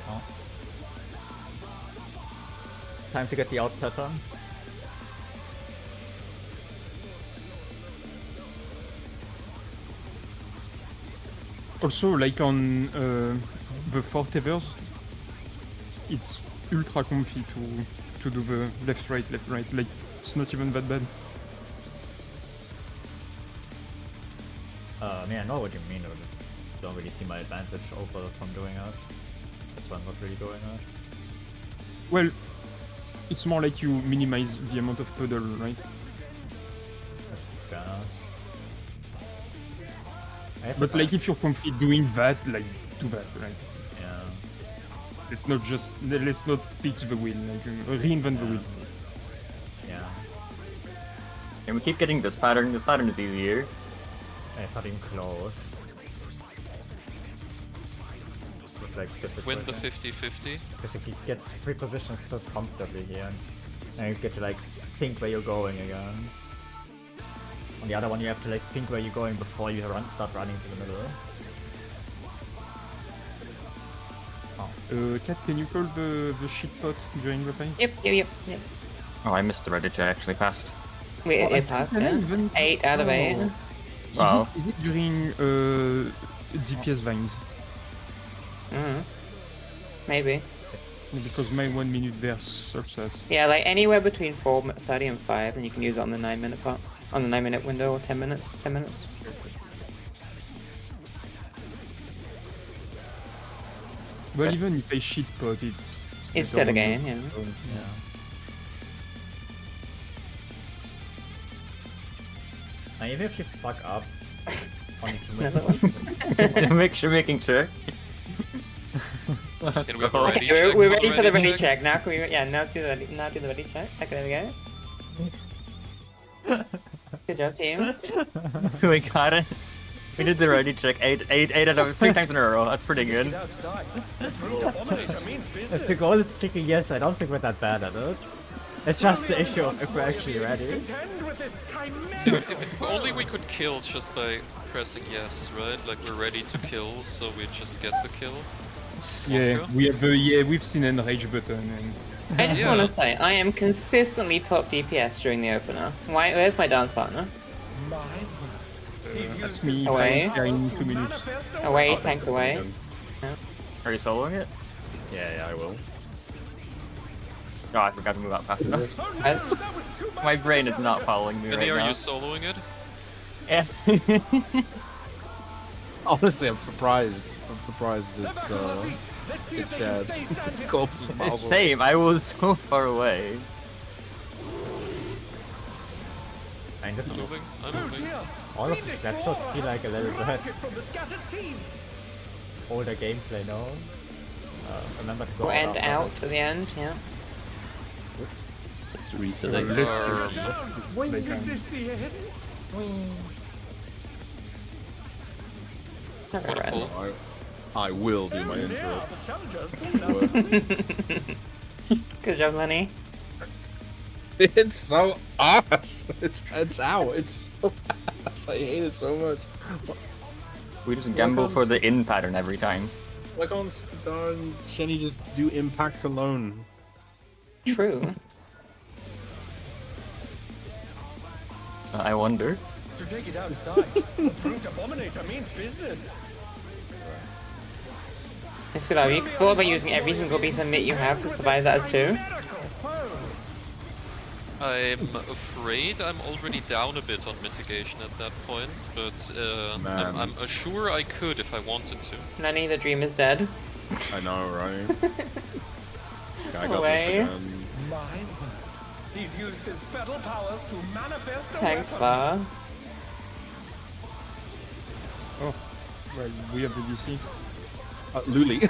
Oh. Time to get the out pattern. Also, like on the Fort Evers, it's ultra comfy to do the left right. Like it's not even that bad. I mean, I know what you mean. I don't really see my advantage over from doing that. That's why I'm not really doing that. Well, it's more like you minimize the amount of puddle, right? That's bad. But like if you're comfy doing that, like do that, right? Yeah. Let's not fix the wheel, like reinvent the wheel. Yeah. And we keep getting this pattern. This pattern is easier. It's not even close. Like, win the 50-50. Because you get 3 positions so comfortably here, and you get to like think where you're going again. On the other one, you have to like think where you're going before you start running to the middle. Oh. Kat, can you call the shit pot during the fight? Yep. Oh, I missed the Reddit. I actually passed. It passed, yeah. 8 out of 8. Wow. Is it during DPS vines? Maybe. Because my 1 minute there sucks ass. Yeah, like anywhere between 4:30 and 5, and you can use it on the 9-minute part. On the 9-minute window, or 10 minutes. 10 minutes. Well, even if I shit pot, it's set again, yeah. And even if you fuck up on Make sure making sure. Can we have a Okay, ready check? we're ready for the ready check. Now can we? Yeah, now do the ready check. Okay, there we go. Good job, team. We got it. We did the ready check 8 out of 3 times in a row. That's pretty good. If the goal is picking yes, I don't think we're that bad at it. It's just the issue of if we're actually ready. If only we could kill just by pressing yes, right? Like we're ready to kill, so we just get the kill. Yeah, we've seen enrage button. And... I just want to say, I am consistently top DPS during the opener. Where's my dance partner? That's me. Away. In 2 minutes. Away, tanks away. Are you soloing it? Yeah, I will. Oh, I forgot to move out fast enough. My brain is not following me right are now. you soloing it? Yeah. Honestly, I'm surprised. That it shared corpses of Marvel. Same, I was so far away. I'm just moving. All of these snapshots feel like a little bit older gameplay now. Remember to go and out to the end, yeah. Just reselect. I will do my intro. Good job, Lenny. It's so ass. It's out. It's so ass. I hate it so much. We just gamble for the in pattern every time. Why can't darn Shenny just do impact alone? True. I wonder. To take it outside, the brute abominator means business. It's good. You thought about using every single piece of knit you have to survive that as 2? I'm afraid I'm already down a bit on mitigation at that point, but I'm sure I could if I wanted to. Lenny, the dream is dead. I know, right? I got Away. He's used his fetal powers to manifest a Thanks, weapon. Far. Oh, well, we have the DC. Luli.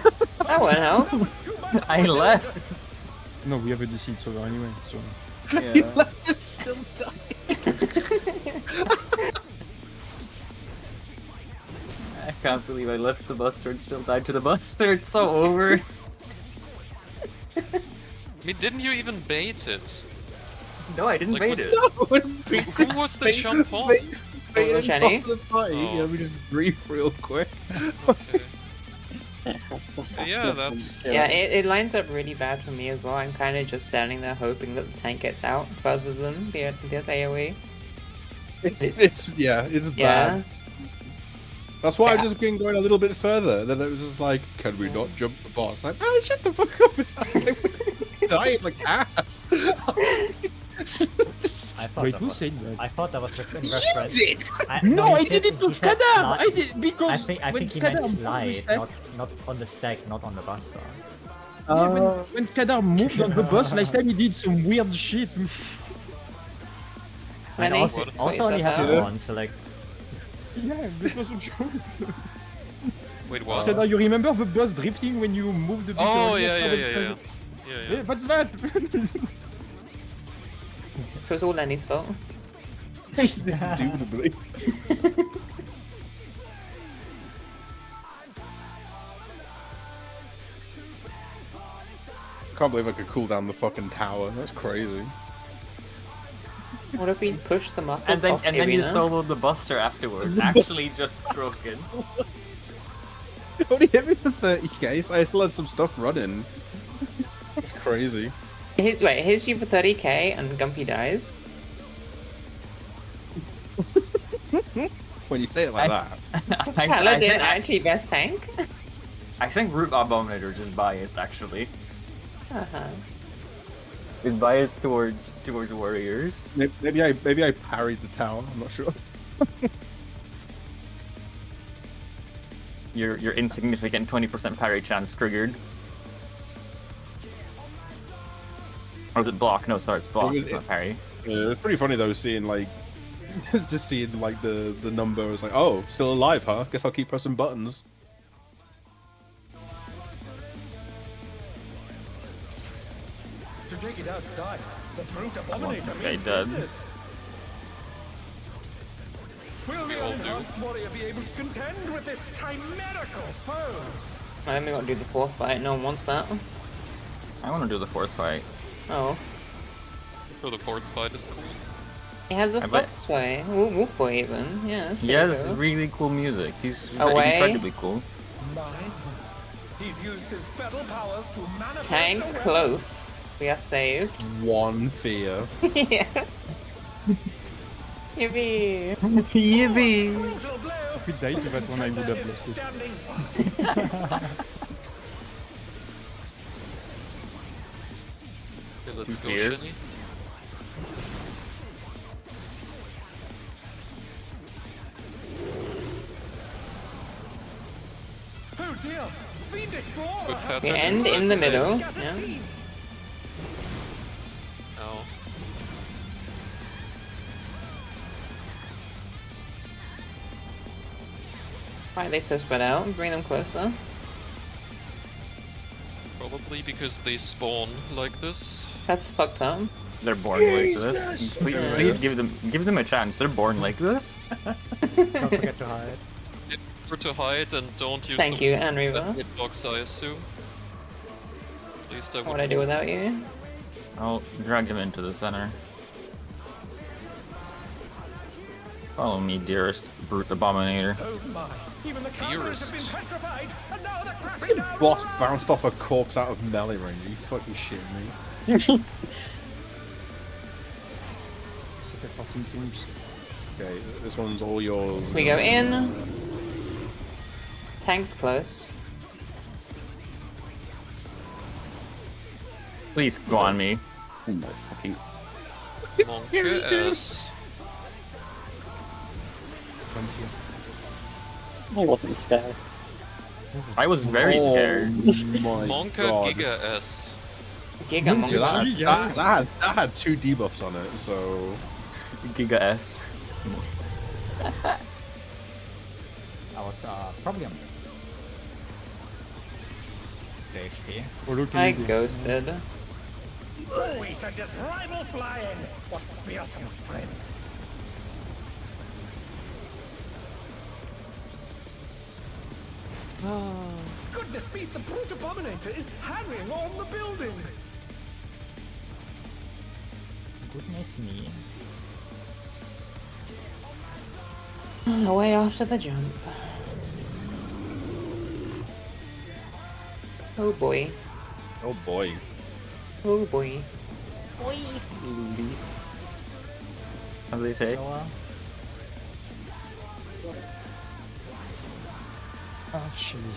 That won't help. I left. No, we have a DC, it's over anyway, so... You left it still died. I can't believe I left the buster and still died to the buster. It's so over. I mean, didn't you even bait it? No, I didn't bait it. Who was the jump on? Wait, Oh, on Jenny? top of the party. Oh. Yeah, let me just brief real quick. Okay. Yeah, that's... Yeah, it lines up really bad for me as well. I'm kind of just standing there hoping that the tank gets out rather than the AoE. It's Yeah. bad. That's why Yeah. I've just been going a little bit further. Then it was just like, can we not jump the boss? Like, man, shut the fuck up! It's like, dying like ass. I thought Wait, that who was, said that? I thought that was in You reference. did. No, he I said- did it to he said Skadar! slide. I did because I think when he Skadar meant moved on the slide, stack, not on the stack, not on the buster. yeah, when Skadar moved on the boss last time, he did some weird shit. And Lenny, also, what also is only that happened now? once, so like, Yeah, this was a joke. Wait, what? Skadar, you remember the boss drifting when you moved the bit Oh, earlier? yeah. Yeah, what's that? So it's all Lenny's fault. Indubitably. Can't believe I could cool down the fucking tower. That's crazy. What if we push them up And then off and the then you arena? soloed the Buster afterwards. Actually, just broken. Only hit me for 30k, so I still had some stuff running. That's crazy. Wait, it hits you for 30k and Gumpy dies? When you say it like that. Paladin actually best tank? I think Root Abominator is just biased, actually. Uh-huh. Is biased towards warriors. Maybe I parried the tower. I'm not sure. Your insignificant 20% parry chance triggered. Or was it block? No, sorry, it's block. It's not parry. Yeah, it was pretty funny though, seeing like, just seeing like the number. I was like, oh, still alive, huh? Guess I'll keep pressing buttons. To take it outside, the brute abominator this guy means dead. business. Will the unannounced warrior be able to contend with this chimerical foe? I only got to do the fourth fight, no one wants that. I want to do the fourth fight. Oh. So the fourth fight is cool. He has a I bet- fox way. Wolf way even. Yeah. that's He pretty has cool. really cool music. He's Away. incredibly cool. Mine. He's used his fetal powers to manifest Tank's a weapon. close. We are saved. One fear. Yeah. Yippee! Yippee! Brutal blow. If we died to that one, I would have lost it. Standing. Okay, let's Two go, fears. Shinny. Oh dear! Fiendish Flora Good has pattern. We end in the middle. scattered Yeah. seeds. Oh. Why are they so spread out? Bring them closer. Probably because they spawn like this. That's fucked up. They're born like this. Please give them a chance. They're born like this. don't forget to hide. Remember to hide and don't use Thank the you, and Riva. hitbox, I assume. At least I What would. would I do without you? I'll drag him into the center. Follow me, dearest brute abominator. Oh my! Even the cameras have been petrified, and now they're crashing down. Boss bounced off a corpse out of melee range. Are you fucking shitting me? Set at 14 teams. Okay, this one's all yours. We go in. Tank's close. Please go on me. Oh my fucking. Monkey ass. I wasn't scared. I was very scared. My Monka God. Giga S. Giga Monk. Yeah, that had two debuffs on it, so. Giga S. I was probably on the HP. Oh, look, I you go. ghosted. Oh, we should just rival flying. What fearsome strength! Goodness me, the brute abominator is hanging on the building. Goodness me. Away after the jump. Oh boy. Oh boy. Oh boy. As they say. Lower. Actually.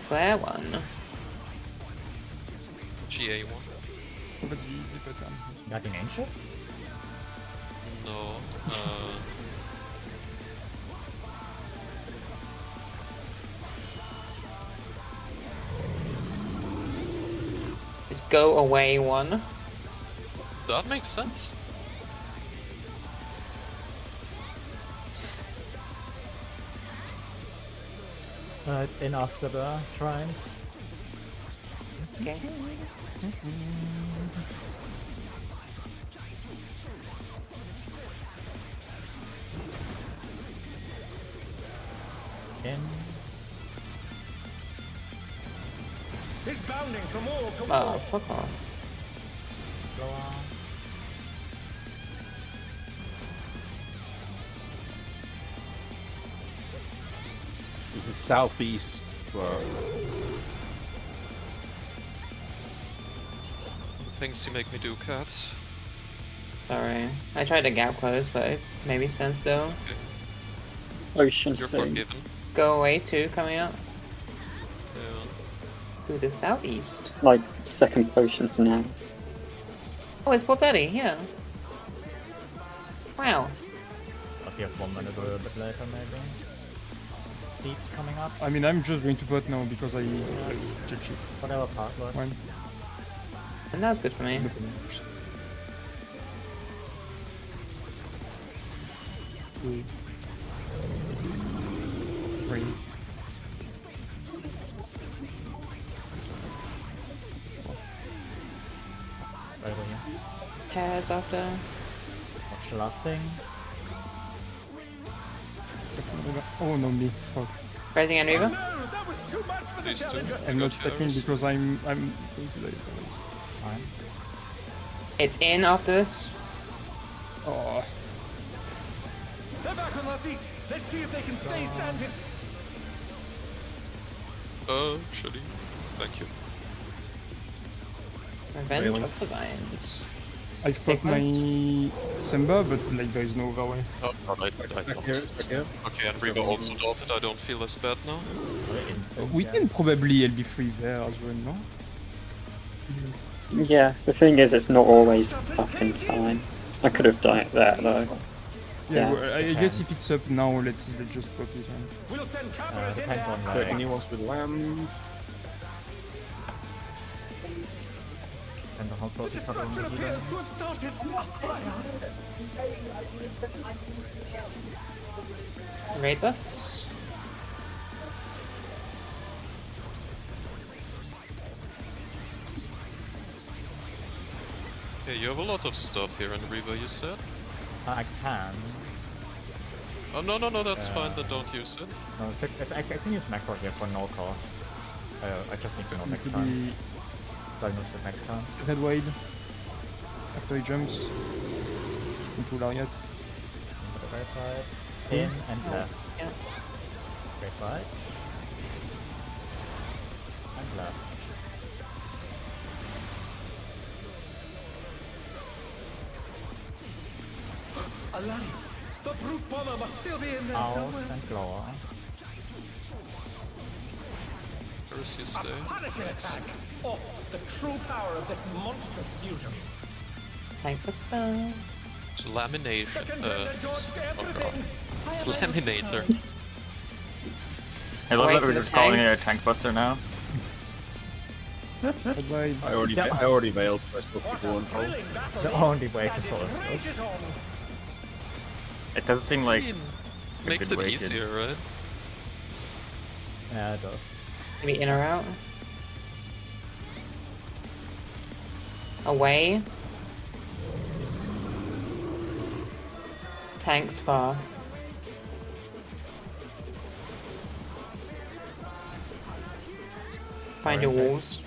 Fair one. GA1. That's the easy pattern. Got an ancient? No. Let's go away one. That makes sense. In after the shrines. Okay. In. He's bounding from wall to Oh, wall. fuck off. Lower. This is southeast. Things you make me do, cats. Sorry. I tried to gap close, but it maybe stand still. Ocean You're Sea. forgiven. Go away two coming out. Yeah. To the southeast. Like, second potions now. Oh, it's 4:30, yeah. Wow. I'll give 1 minute or a bit later maybe. Seeds coming up. I mean, I'm just going to bot now because I check shit. Whatever part works. Fine. And that's good for me. Nothing. Two. Three. Right over here. Heads after. Watch the last thing. Oh no, me. Fuck. Rising and Oh Reaver. no, that was too much for the These two. challenger. I'm not Got stepping yours. because I'm going to die. Fine. It's in after this. Oh. They're back on their feet. Let's see if they can stay standing. Shitty. Thank you. Revenge Really? of the Vines. I've got my Simba, but like there is no other way. Oh, alright, Stuck here, stuck here. Okay, and Reba also dotted. I don't feel as bad now. We can probably LB3 there as well, no? Yeah, the thing is, it's not always up in time. I could have done it there though. Yeah, Yeah. well, I guess if it's up now, let's just pop it on. We'll send cameras in Depends there. on So like, anyone wants to land? depends on how The close it's not on destruction the appears healer. to have started. Raid buffs. Yeah, you have a lot of stuff here in Reba, you said? I can. Oh, no, that's fine, then don't use it. No, I can use macro here for no cost. I just need to know next Could time. be So I'll use it next time. head wide after he jumps into Lariat. To the right side. In and left. Yeah. Right side. And left. Alani, the brute bomber must still be in there Out somewhere. and lower. First you stay. Punishing attack. Oh, the true power of this monstrous fusion. Tank buster. Lamination. The contender dodged everything. Slaminator. I love Wait that for we're the just calling it a tanks. tank buster now. Head wide. I already bailed, so I still keep What a one full. thrilling battle The this only way to and solve it this. rages on. It does seem like Makes good it way to- easier, right? Yeah, it does. Maybe in or out. Away. Tanks far. Find your walls.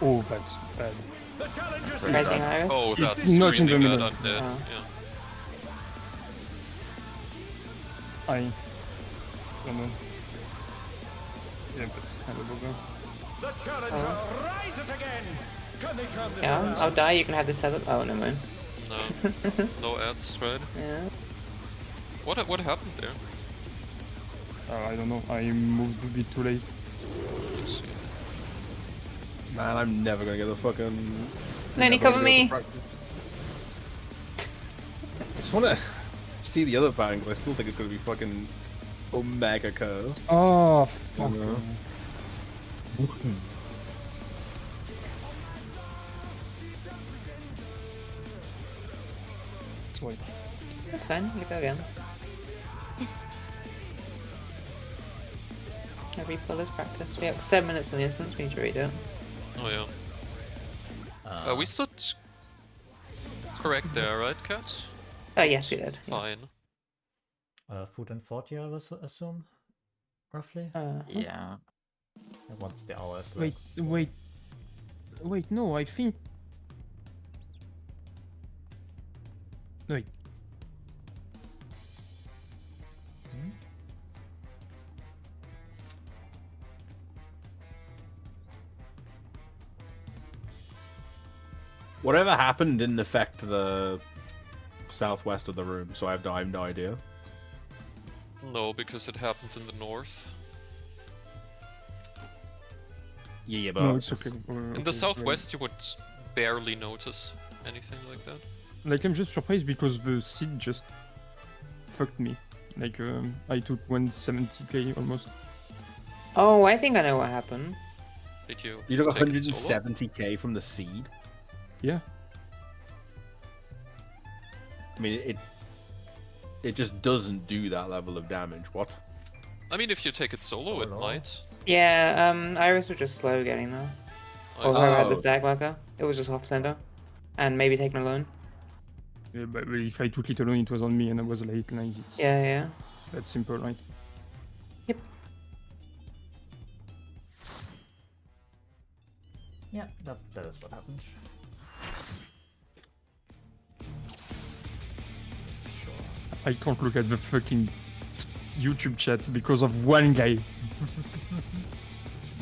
Oh, that's bad. The challengers Rising Iris. Oh, It's that's not in the really bad middle. undead. Oh. Yeah. I don't know. Yeah, that's kind of over. The challenger rises again. Can they turn this Yeah, around? I'll die, you can have this setup. Oh, never mind. No, no ads, right? Yeah. What happened there? I don't know. I moved a bit too late. Let's see. Man, I'm never gonna get the fucking. Lenny, never gonna cover be able me! to practice. I just wanna see the other pattern because I still think it's gonna be fucking omega cursed. Oh, fuck. You know? Wait. That's fine, you go again. I refill this practice. We have 7 minutes on the instance, we need to redo it. Oh yeah. We stood correct there, right, Kat? Oh, yes, we did. Yeah. Fine. Food and 40, I would assume, roughly. Yeah. And once the hour is like... Wait, no, I think... Wait. Whatever happened didn't affect the southwest of the room, so I have no idea. No, because it happens in the north. Yeah, but No, it's okay. In the southwest, you would barely notice anything like that. Like, I'm just surprised because the seed just fucked me. Like, I took 170k almost. Oh, I think I know what happened. Did you? You took take it solo? 170k from the seed. Yeah. I mean, it just doesn't do that level of damage. What? I mean, if you take it solo, it might. Yeah, Iris was just slow getting there. Also, I had the stack marker. It was just off center. And maybe taken alone. Yeah, but if I took it alone, it was on me and I was late. Like, it's Yeah. that simple, right? Yep. Yeah, that is what happened. I can't look at the fucking YouTube chat because of one guy.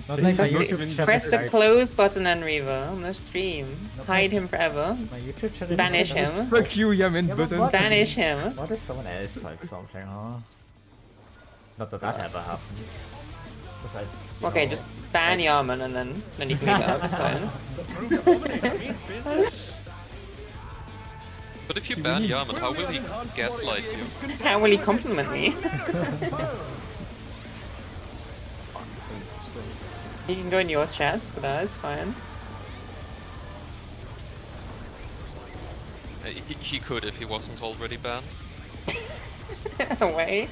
Not like my Press, YouTube chat press is the like- close button and Reaver on the stream. Hide him forever. My YouTube chat is Banish like- him. Fuck you, Yamen Yeah, but button. what? Banish him. What if someone else likes something, huh? Not that ever happens. Besides, you Okay, know, just ban Yarman and then you can meet up, so. The true dominator means business. But if you ban Yaman, how will he gaslight you? How will he compliment me? He can go in your chest, but that is fine. He could if he wasn't already banned. Away.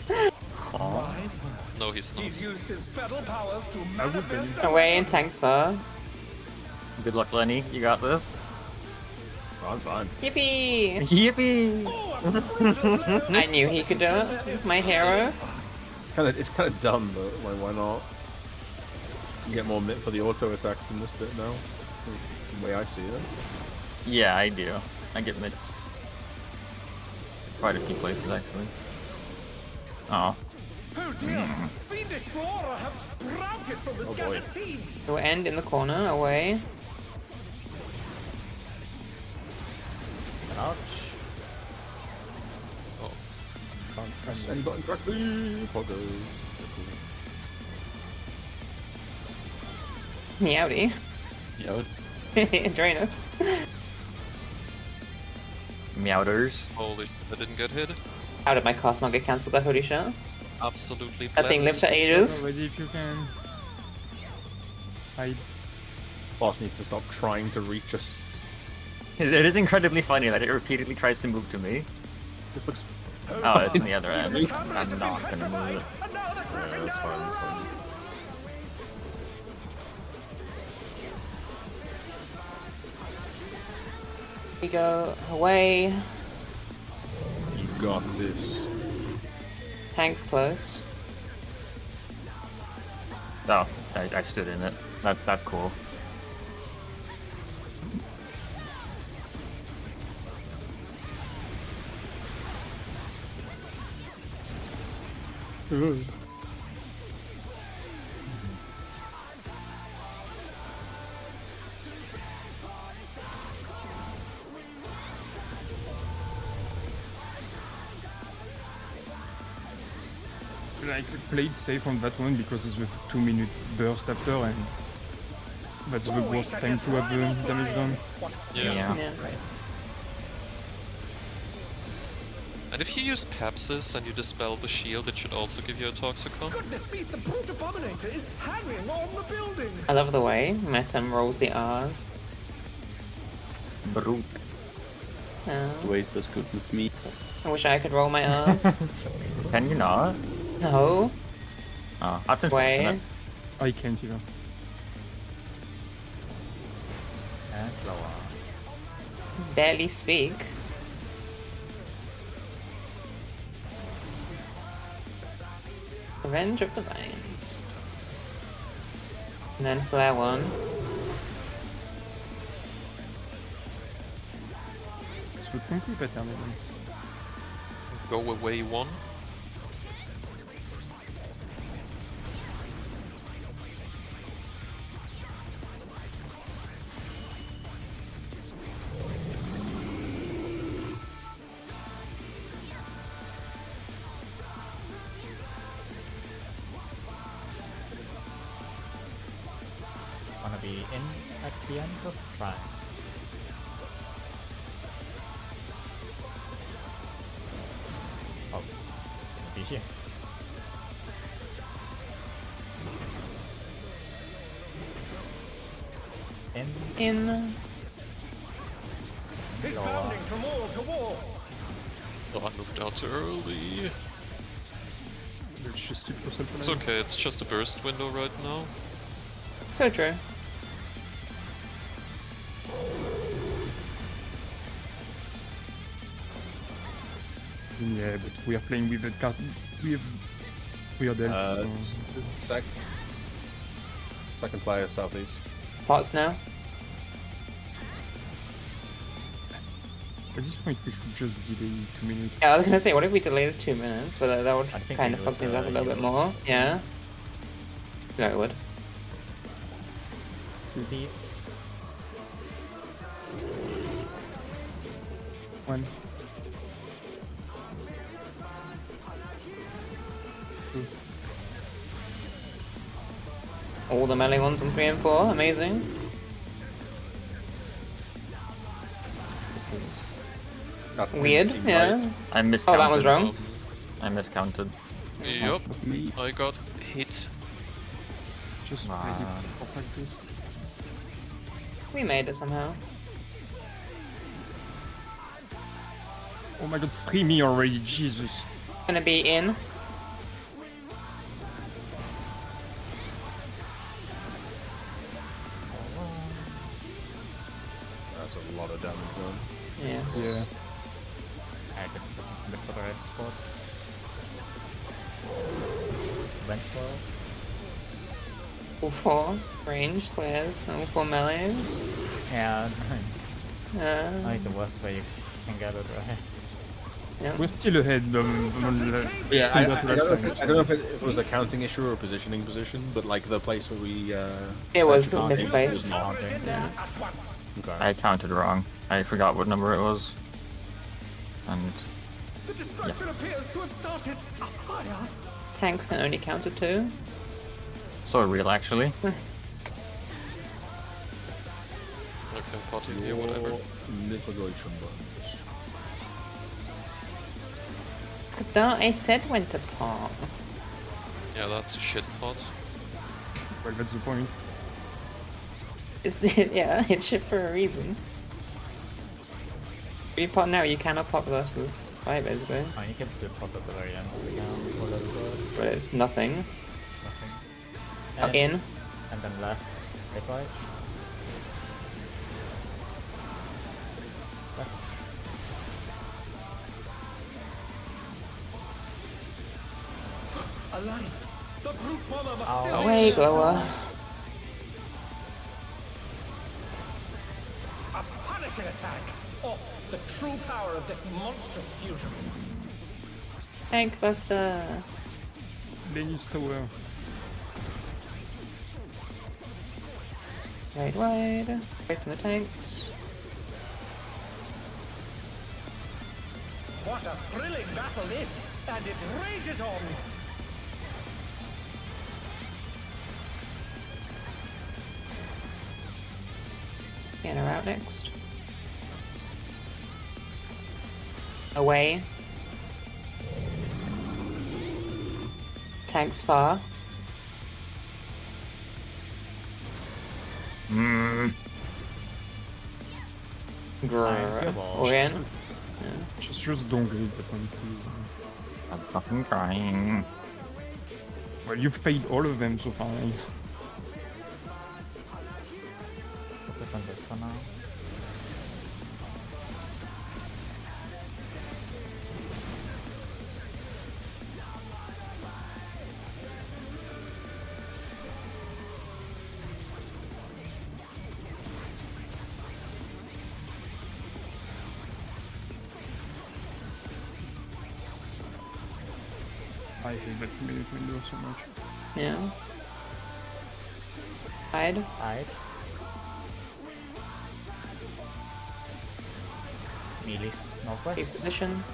No, he's not. He's used his fetal powers to manifest Away and tanks far. Good luck, Lenny. You got this. I'm fine. Yippee! Yippee! I knew he could do it. He's my hero. It's kind of dumb, but why not? You get more mit for the auto attacks in this bit now. The way I see it. Yeah, I do. I get mixed. Quite a few places, actually. Oh. Oh dear! Fiendish flora have sprouted from the scattered seeds! We'll end in the corner, away. Ouch. Oh. Can't press any button correctly. Poggers. Meowdy. Yeah. Join us. Meowders. Holy, I didn't get hit. How did my cost not get cancelled? That hoodie shot? Absolutely That thing lived blessed. for ages. Already, if you can. Hide. Boss needs to stop trying to reach us. It is incredibly funny that it repeatedly tries to move to me. This looks. Oh, it's on the other end. I'm not gonna move it. And now they're crashing that's down fine, the that's fine. road! We go away. You got this. Tanks close. Oh, I stood in it. That's cool. Like, played safe on that one because it's with 2-minute burst after, and that's the worst time to have the damage done. Yeah. Yeah. And if you use Pepsis and you dispel the shield, it should also give you a Toxicon. Goodness me, the Brute Abominator is hanging on the building! I love the way Metam rolls the R's. Brute. Waste as good as me. I wish I could roll my R's. Can you not? No. Oh, that's Way. unfortunate. I can't either. And lower. Barely speak. Revenge of the Vines. And then flare 1. It's the 20 pattern even. Go away 1. Wanna be in at the end of Prime. Oh, be here. In. He's bounding from wall to wall! Oh, I moved out too early. Let's just keep yourself It's alive. okay, it's just a burst window right now. So true. Yeah, but we are playing with the card. We are dead. So. Second flyer southeast. Pots now. At this point, we should just delay 2 minutes. Yeah, I was gonna say, what if we delayed it 2 minutes? But that would I think kind it of fuck was, things up a little bit heroes. more. Yeah. No, it would. Seeds. 1. 2. All the melee ones on 3 and 4. Amazing. This is... Nothing Weird. seemed Yeah. right. I miscounted. Oh, that one's wrong. I miscounted. Yup, Me. I got hit. Just Nah. play it for practice. We made it somehow. Oh my god, free me already, Jesus. Gonna be in. That's a lot of damage done. Yes. Yeah. I could look for the red spot. Vent for. All 4 range squares, all 4 melees. Yeah, Uh, like the worst way you can get it, right? yeah. We're still ahead of Yeah, I don't know, last if, I don't know if it was a counting issue or a positioning position, but like the place where we. It was set the misplaced. Soldiers in there at once! Okay. I counted wrong. I forgot what number it was. And The destruction appears to have started a fire! Tanks can only count to 2. so real, actually. Okay, potting here, whatever. Mitigation buttons. That I said went apart. Yeah, that's a shit pot. Well, that's the point. Yeah, it's shit for a reason. If you pot now, you cannot pot the rest of the fight, basically. Oh, you can still pop at the very end of the game, or the good, But it's nothing. nothing. Up in. And then left, right. Left. Alive! The brute bomber must Ow. still Way be glower. A punishing attack! Oh, the true power of this monstrous fusion! Tank buster. Lenny's tower. Wide, wide. Away from the tanks. What a thrilling battle this, and it rages on. Scanner out next. Away. Tanks far. Orion. Just don't get the point, please. I'm fucking crying. Well, you fade all of them so far. Focus on this for now. I hate that minute window so much. Yeah. Hide. Hide. Melee northwest. Take position.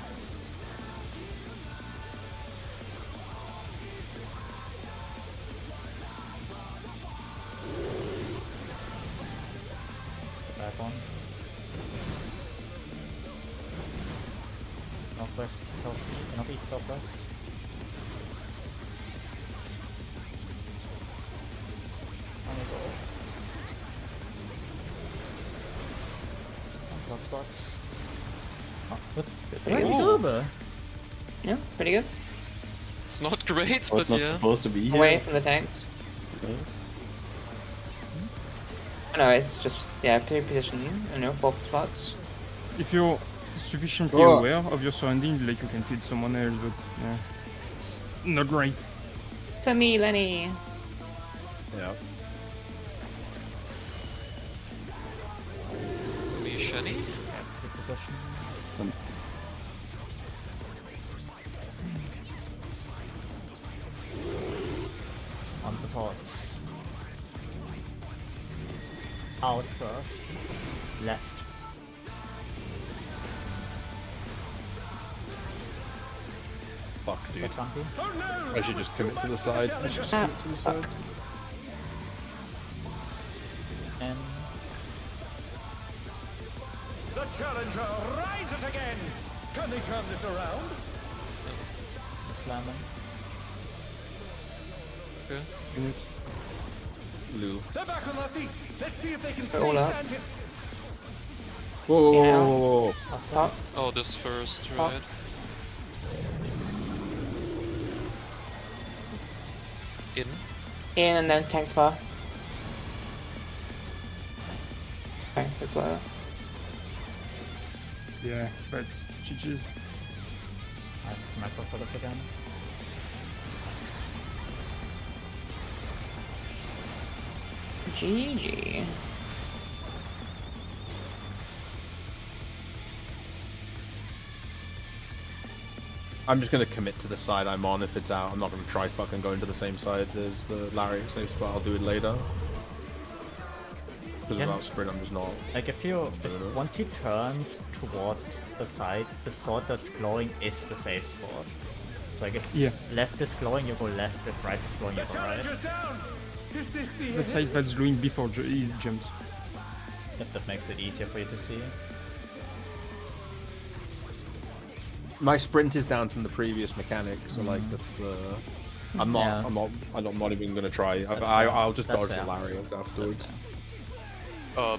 Back on. Northwest, southeast, northeast, southwest. On the go. Blood spots. Oh, good. Pretty Pretty good. good. Yeah, pretty good. It's not great, I was but not yeah. supposed to be here. Away from the tanks. Okay. No, it's just, yeah, take position, I know, 4 spots. If you're sufficiently Oh. aware of your surroundings, like you can feed someone else, but yeah, it's not great. To me, Lenny. Yeah. Me, Shani? Yeah, good position. On supports. Out first. Left. Fuck, dude. For Trumpy. I should just commit to the side. I should just commit to the side. And The challenger rises again. Can they turn this around? slamming. Okay. Lou. They're back on their feet. Let's see if they can All stay up. standing. Whoa, whoa, Yeah. whoa, whoa, whoa. Up. Oh, this first, right? In. In and then tanks far. Okay, that's lower. Yeah, but GG's. I have macro for this again. GG. I'm just gonna commit to the side I'm on. If it's out, I'm not gonna try fucking going to the same side as the Lariat safe spot. I'll do it later. Because Yeah. without sprint, I'm just not. Like if once he turns towards the side, the sword that's glowing is the safe spot. So like if Yeah, left is glowing, you go left. If right is glowing, The you go right. challenger's down. Is this the the side that's glowing before he jumps. If that makes it easier for you to see. My sprint is down from the previous mechanic, so like that's the. I'm not. Yeah. I'm not even gonna try. I'll just That's dodge fair. the Lariat afterwards.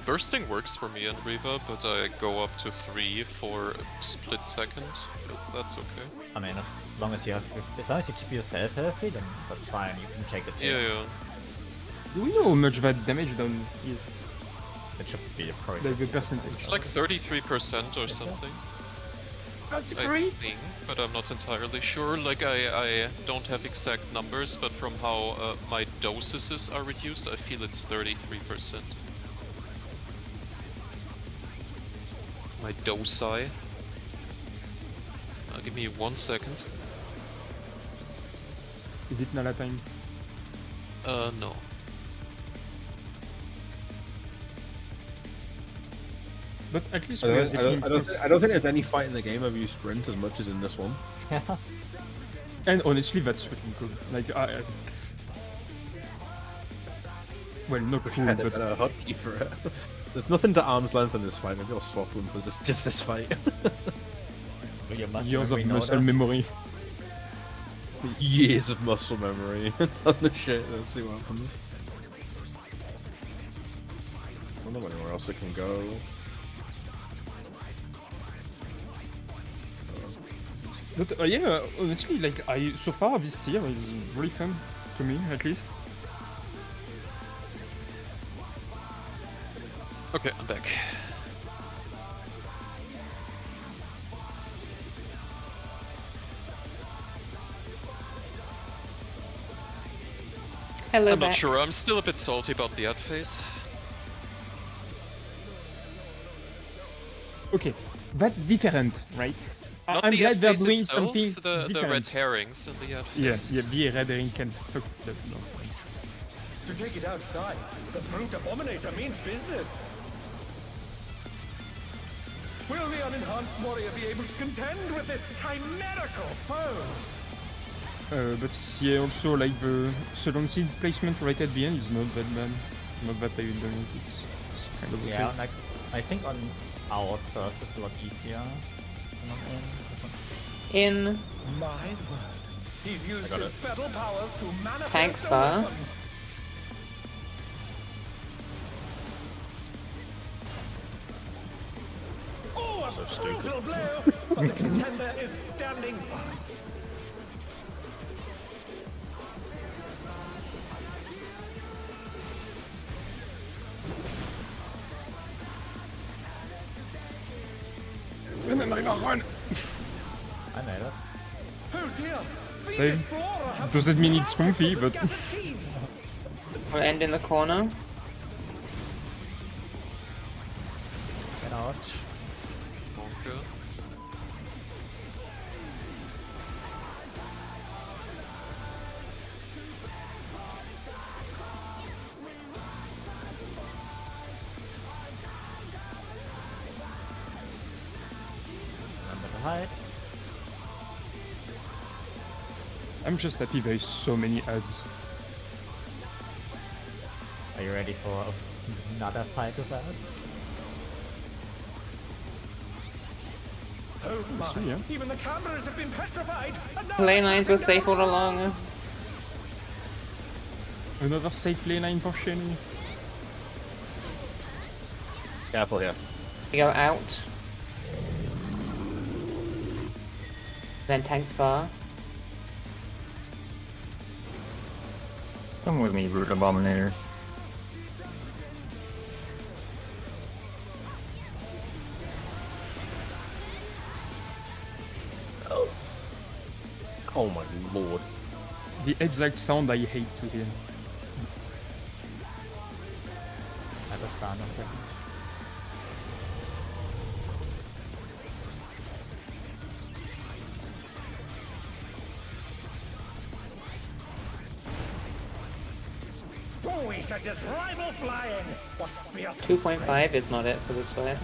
Bursting works for me and Riva, but I go up to 3 for a split second. But that's okay. I mean, as long as you keep yourself healthy, then that's fine. You can take the two. Yeah, yeah. Do we know how much that damage down is? It should be probably Like the percentage. It's like 33% or something. That's I think, but I'm not entirely sure. Like, I don't have exact numbers, but from how my doses are reduced, I feel it's 33%. My dosi. Give me 1 second. Is it Nala time? No. But at least I we are don't, I, getting don't, I, don't, close. I don't think there's any fight in the game where you sprint as much as in this one. And honestly, that's freaking cool. Like, well, not Wish I cool, had a but better hotkey for it. There's nothing to arm's length in this fight. Maybe I'll swap them for just this fight. years of muscle memory. Years of muscle memory on the shit. Let's see what happens. I don't know anywhere else it can go. But yeah, honestly, like so far this tier is really fun to me, at least. Okay, I'm back. Hello, I'm back. not sure. I'm still a bit salty about the ad phase. Okay, that's different, right? Not I'm the glad ad they're phase doing itself, something the different. red herrings and the ad phase. Yeah, the red herring can fuck itself. No. To take it outside, the brute abominator means business. Will the unenhanced warrior be able to contend with this chimerical foe? But yeah, also like the second seed placement right at the end is not that bad. Not that I don't know, it's kind of okay. Yeah, like I think on out first it's a lot easier. Not in. My word. He's used his fetal powers to manifest Thanks, a Bar. weapon. Oh, a brutal blow! But the contender is standing firm. Run! I made it. Oh dear! Same. Doesn't mean it's comfy, but We'll end in the corner. Get out. Okay. Remember to hide. I'm just happy there is so many ads. Are you ready for another fight with ads? Oh my! Yeah. Even the cameras have been petrified. And now Lane I'm lines were having safe all along. Another safe lane line for Shenny. Careful here. We go out. Then tanks far. Come with me, Brute Abominator. Oh my lord. The exact sound I hate to hear. I will stand on a second. Who is this rival flying? What fierce 2.5 is not it for this fight.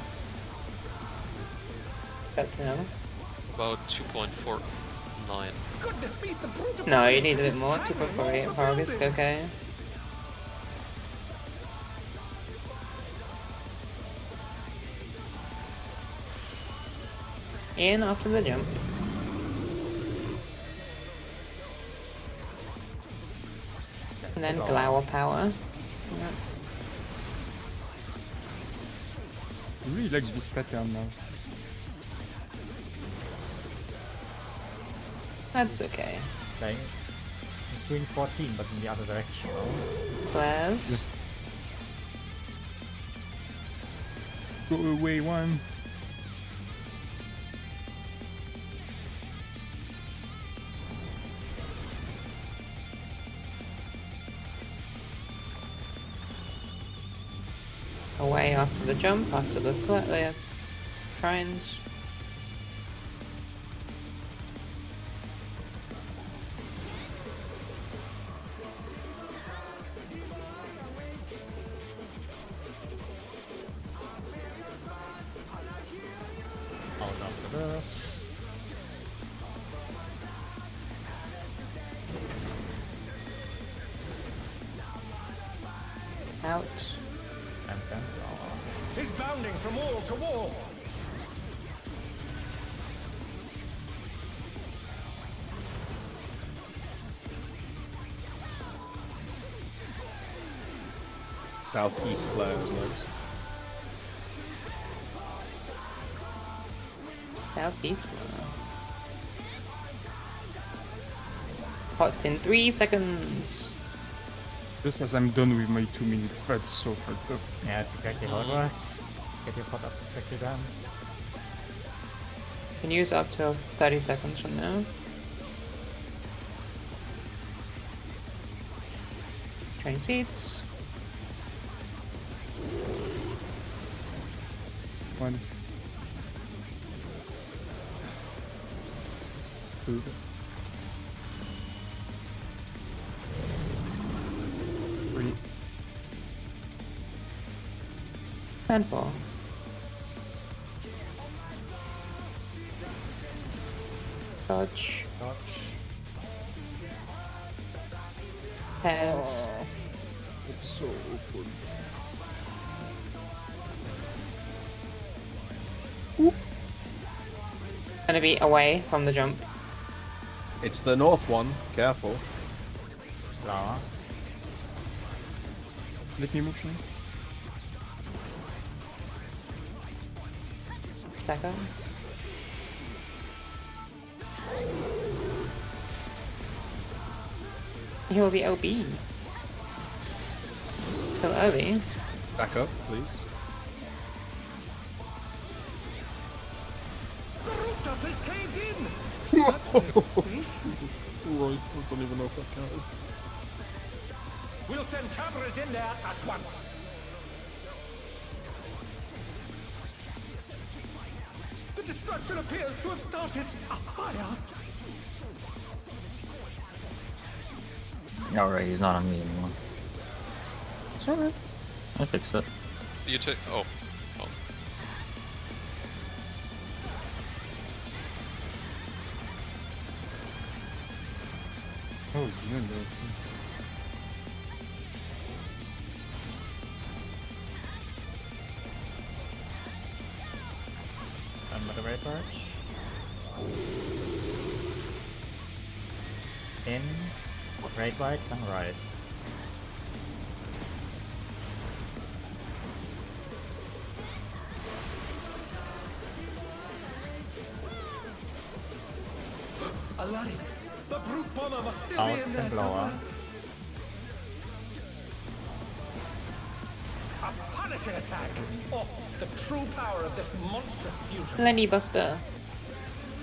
No. About 2.49. goodness me, the brute No, you need a abominator bit is more. hanging 2.48 on probably the is building. okay. In after the jump. And then Glower Power. Yeah. He really likes this pattern now. That's okay. Playing. He's doing 14, but in the other direction. Class. Go away, one. Away after the jump, after the flat layer. Trines. reverse. Out. And then He's bounding from wall to wall. Southeast flare is next. Southeast. Hot's in 3 seconds. Just as I'm done with my 2 minutes, that's so fucked up. yeah, that's exactly how it works. Get your pot up exactly then. Can use up to 30 seconds from now. Train seats. 1, 2, 3. And 4. Dodge. Dodge. Pairs. It's so awful. Gonna be away from the jump. It's the north one. Careful. Flower. Let me move, Shane. Stack up. He'll be OB. So early. Stack up, please. The rooftop is caved in. Such devastation. Right, I don't even know if that counted. We'll send cameras in there at once. The destruction appears to have started a fire. Alright, he's not on me anymore. It's alright. I fixed it. You take. Oh. Oh. Oh, you know. And with the right arch. In. Right, right, and right. Alaric, the brute bomber must still Out be in there and blower. somewhere. A punishing attack! Oh, the true power of this monstrous fusion. Lenny Buster.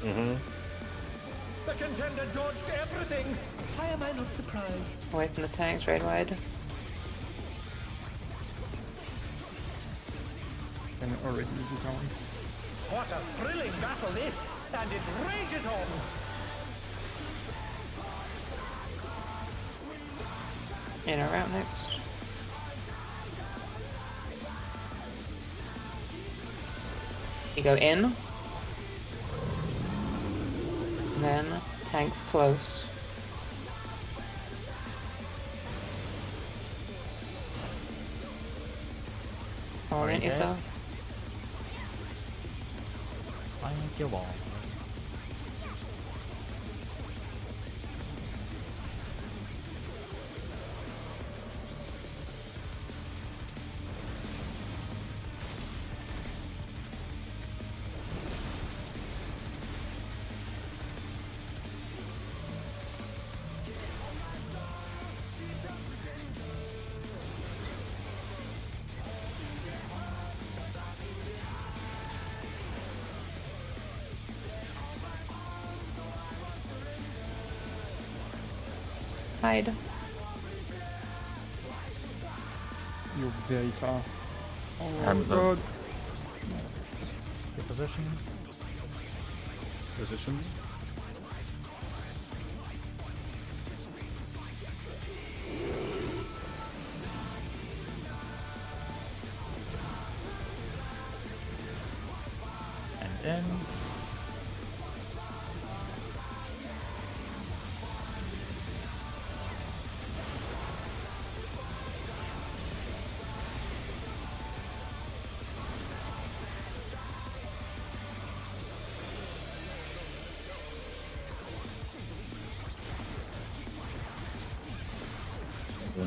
The contender dodged everything. Why am I not surprised? Away from the tanks, right wide. Can already do down. What a thrilling battle this, and it rages on. In our route next. You go in. And then tanks close. Orient Okay. yourself. Find your wall. Hide. You're very far. Oh I'm god. Your position. Position. And in.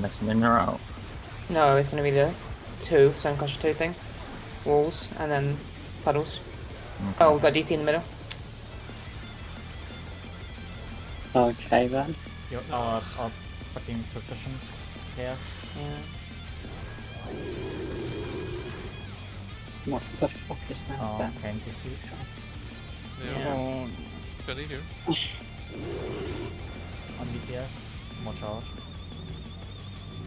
next one in a row. No, it's gonna be the 2, Suncrusher 2 thing. Walls, and then puddles. Okay. Oh, we've got DT in the middle. Okay then. Your fucking positions. Yes. Yeah. What the fuck is that Oh, then? can't you see? Yeah. Oh, Ready here. On DPS. More charge.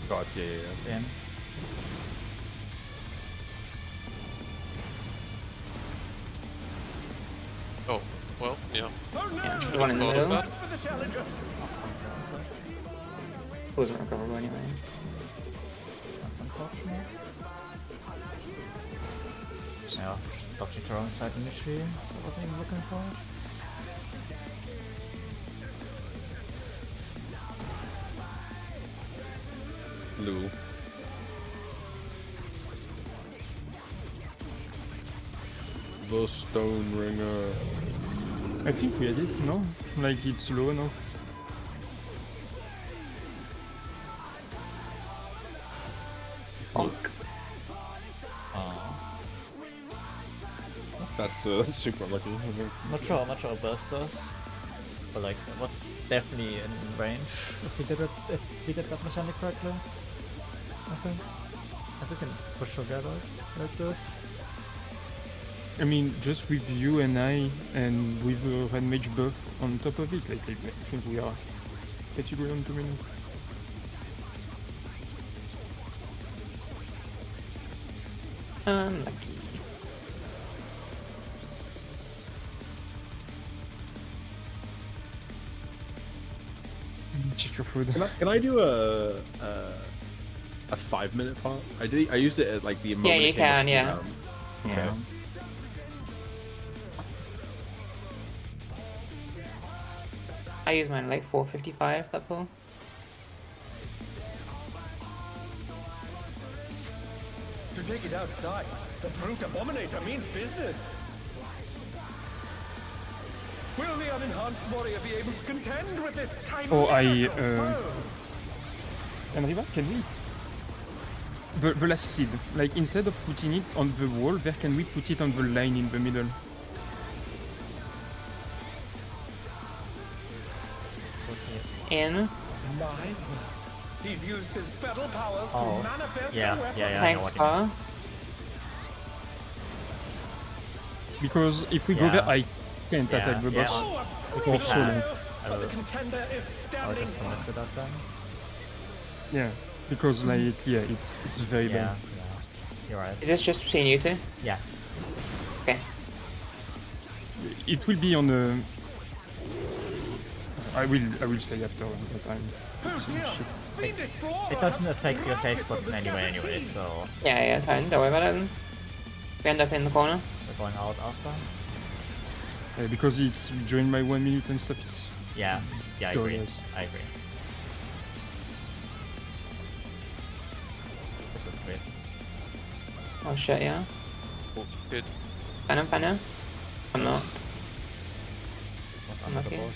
God, yeah. In. Oh, well, yeah. Oh no! Yeah, the one in the Thought of middle. that. That's for the challenger. Wasn't recoverable anyway. That's unfortunate. Yeah, just dodging the wrong side initially, so I wasn't even looking for it. Lou. The Stone Ringer. I think we had it, no? Like it's low enough. Bonk. That's super lucky. Not sure how much our burst does, but like it was definitely in range if we did that mechanic correctly. I think. If we can push together like this. I mean, just with you and I, and with the red mage buff on top of it, like I think we are pretty good on 2 minutes. Unlucky. Check your food. Can I do a 5-minute part? I used it at like the moment. Yeah, you it came up can, to yeah. round. Yeah. Okay. I use mine like 455, that pull. To take it outside, the brute abominator means business. Will the unenhanced warrior be able to contend with this tiny foe? Enriva, can we? The last seed, like instead of putting it on the wall, where can we put it on the line in the middle? In. He's used his feral powers Oh, to manifest yeah, a weapon. yeah, I know Thanks, what you mean. Far. Because if we go Yeah. there, I can't Yeah, attack the yeah. boss. Oh, a Or brutal solo. blow, but the contender is I'll standing just commit to that then. Yeah, because like it's very Yeah, bad. yeah. You're right. Is this just between you two? Yeah. Okay. It will be on the. I will say after, but I'm. Oh dear! Fiendish flora It doesn't have affect your sprouted safe from button the anyway, scattered seeds. so Yeah, it's fine. Don't worry about it. Then. We end up in the corner. we're going out after. Because it's during my 1 minute and stuff. It's Yeah, yeah, I agree. glorious. I agree. This is great. Oh shit, yeah. Oh, good. Fan him. I'm not. What's under the Okay. boss?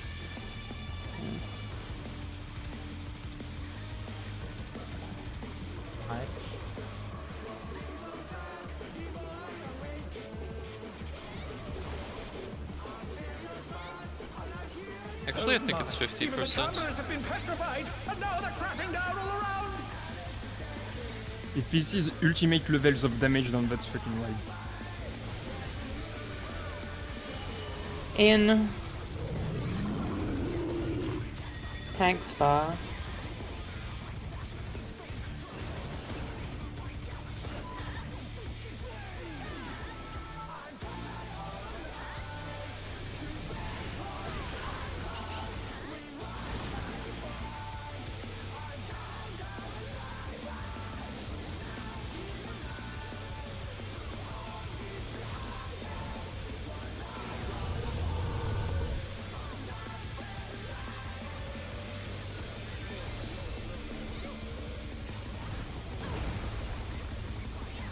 Hi. Actually, I think it's Even the 50%. conquerors have been petrified, and now they're crashing down all around. If this is ultimate levels of damage, then that's freaking wild. In. Thanks, Far.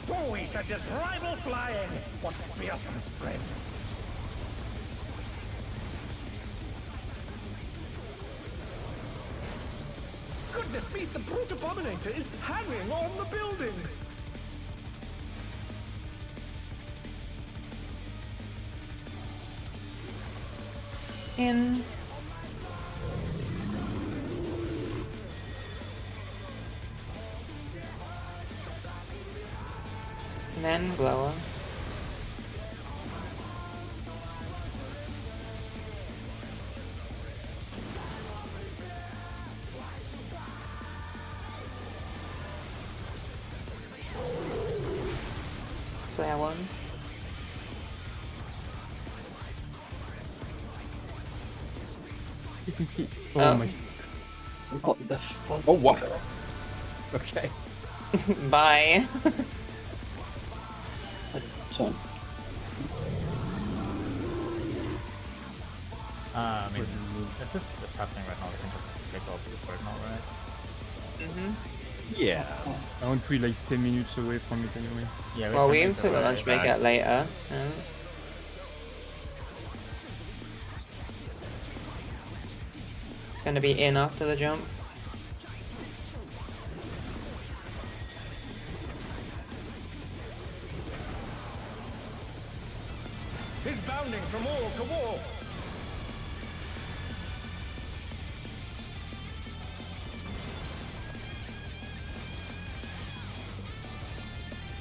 Oh, he sent his rival flying. What fearsome strength. this meat, the brute abominator is hanging on the building. In. And then blower. Flare one. Oh my. What the fuck? Oh, what? Okay. Bye. So, I mean, if this is happening right now, I can just take off this right now, right? Yeah. Aren't we like 10 minutes away from it anyway? Yeah. Well, we can aim make to the the right lunch back. breakout later. Gonna be in after the jump. He's bounding from wall to wall.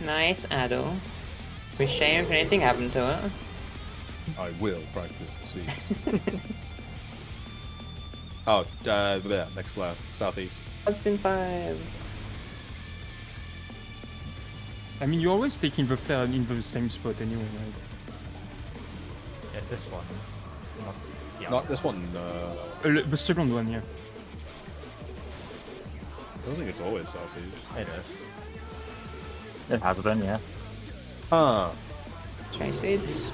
Nice Addo. Be shame if anything happened to it. I will practice the seeds. Oh, there, next floor, southeast. What's in 5? I mean, you're always taking the flare in the same spot anyway, right? Yeah, this one. Not, yeah. Not this one. The second one, yeah. I don't think it's always southeast. It is. It has been, yeah. Huh. Try seeds.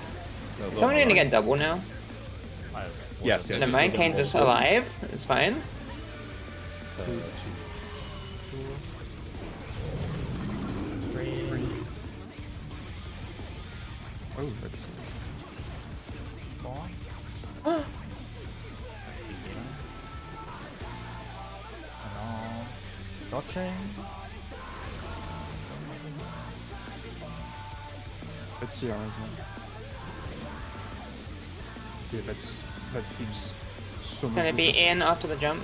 No, Is someone gonna get double now? Yes, yes. Never mind, Kane's just alive. It's fine. Oh, that's. Dodging. Let's see how it goes. Yeah, that feels so much. Gonna be better. in after the jump.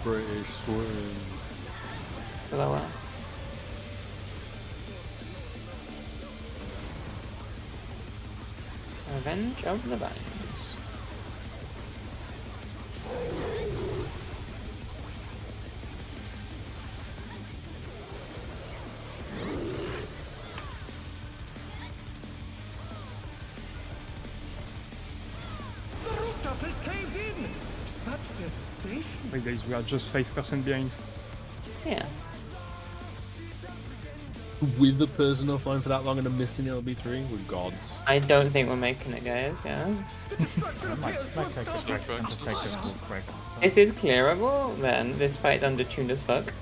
British swing. Lower. Revenge of the Vines. The rooftop has caved in. Such devastation. Wait, guys, we are just 5% behind. Yeah. With the person offline for that long and a missing LB3? We're gods. I don't think we're making it, guys. Yeah. The destruction appears to have Might take started. the break. This is clearable, then. This fight undertuned as fuck.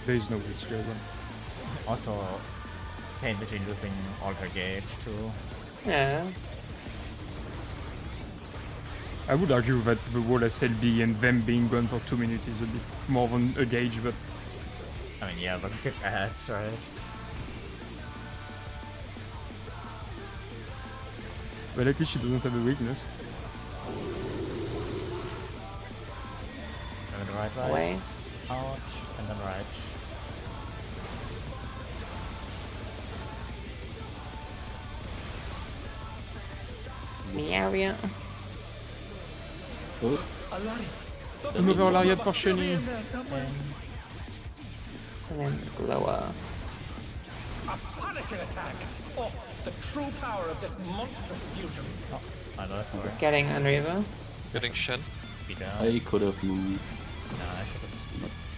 There is no risk here. Also, Kane Virgin losing all her gauge too. Yeah. I would argue that the wall SLB and them being gone for 2 minutes is a bit more than a gauge, but I mean, yeah, but kick ads, right? well, at least she doesn't have a weakness. And then right, Away. ouch, and then right. Meow, yeah. Another lariat for Shani. And then lower. A punishing attack. Oh, the true power of this monstrous fusion. I know, sorry. Getting Unreaver. Getting Shen. Be down. I could have moved. Nah, I should have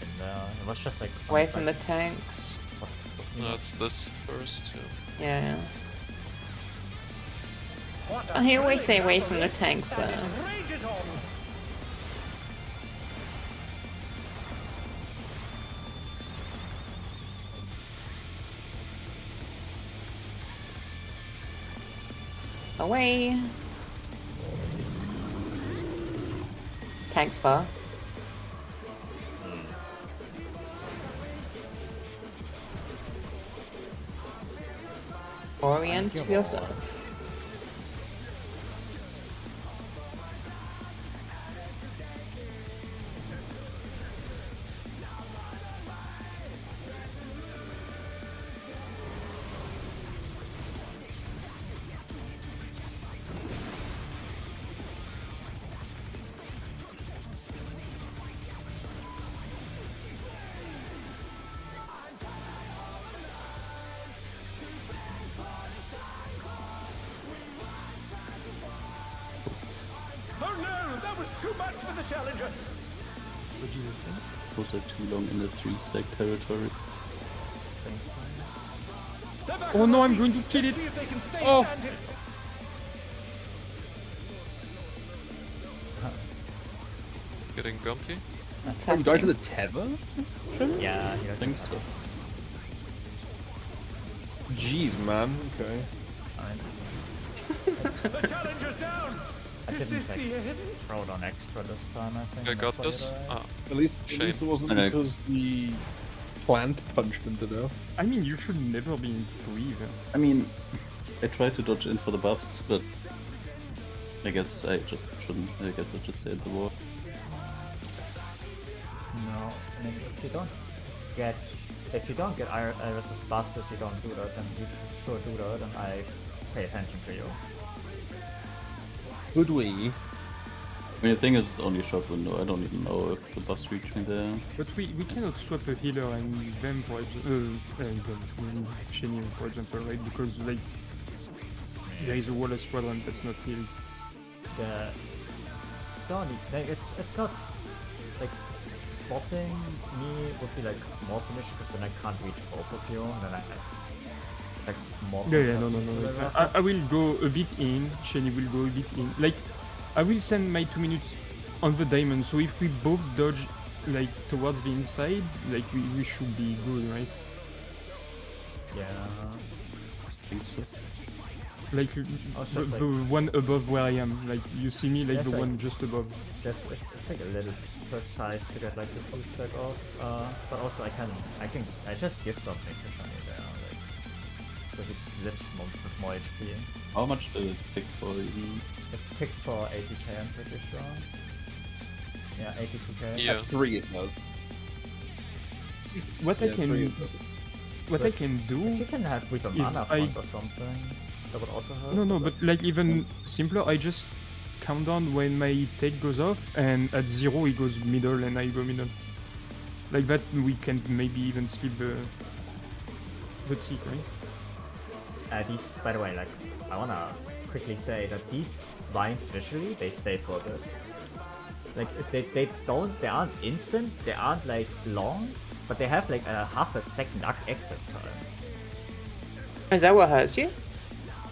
been there. It was just like. Away from the tanks. No, it's this first. Yeah. Yeah. What a I always say away thrilling from the battle tanks, that though. it rages on. Away. Tanks far. Orient yourself. Oh no, that was too much for the challenger. What do you think? Was too long in the 3-stack territory. Oh no, I'm going to kill it! See if they can stay Oh! standing. Getting bumpy. Oh, you died to the tether? Yeah, I think so. Jeez, man. Okay. The challenger's down. I This didn't is like, the end. throw it on extra this time, I think. I and got played this. it right. Ah, At least Shame. it wasn't And I- because the plant punched him to death. I mean, you should never be in 3 even. I mean, I tried to dodge in for the buffs, but I guess I just shouldn't. I guess I just stay at the wall. No, I mean, if you don't get Iris's buffs, if you don't do that, then you should sure do that, and I pay attention to you. Could we? I mean, the thing is, it's only a short window. I don't even know if the buffs reach me there. But we cannot swap a healer and them, for example, Shenny, for example, right? Because like there is a Wallace squadron that's not healed. The don't like it's not like swapping me would be like more punish because then I can't reach both of you, and then I like more. Yeah, no. It's fine. I will go a bit in. Shenny will go a bit in. Like, I will send my 2 minutes on the diamond. So if we both dodge like towards the inside, like we should be good, right? Yeah. I think so. Like the one above where I am. Like you see me, like Yes, the I- one just above. Just it's like a little precise to get like the 2-stack off. But also I just give something to Shani there, like so he lives with more HP. How much did it take for even? It ticks for 80k, I'm pretty sure. Yeah, 82k. Yeah. At 3 it does. What I Yeah, three. can, what I can If do. you can have with a Is mana I- font or something, that would also help. No, but like even simpler, I just count down when my take goes off, and at 0 he goes middle and I go middle. Like that, we can maybe even skip the tick, right? These, by the way, like I wanna quickly say that these vines visually they stay for a bit. Like they aren't instant, they aren't like long, but they have like a half a second active time. Is that what hurts you?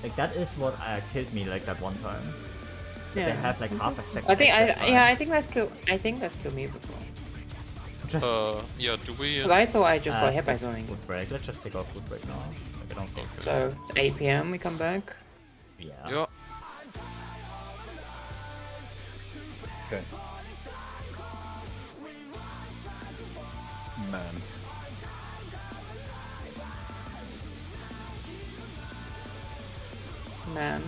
Like that is what killed me like that one time. They have like half a second. I think active time. I think that's killed me before. Just Yeah, do we... 'Cause I thought I just got hit by something. Food break. Let's just take off food break now. Like, I don't think. So it's 8 PM we come back. Yeah. Yeah. Okay. Man. Man.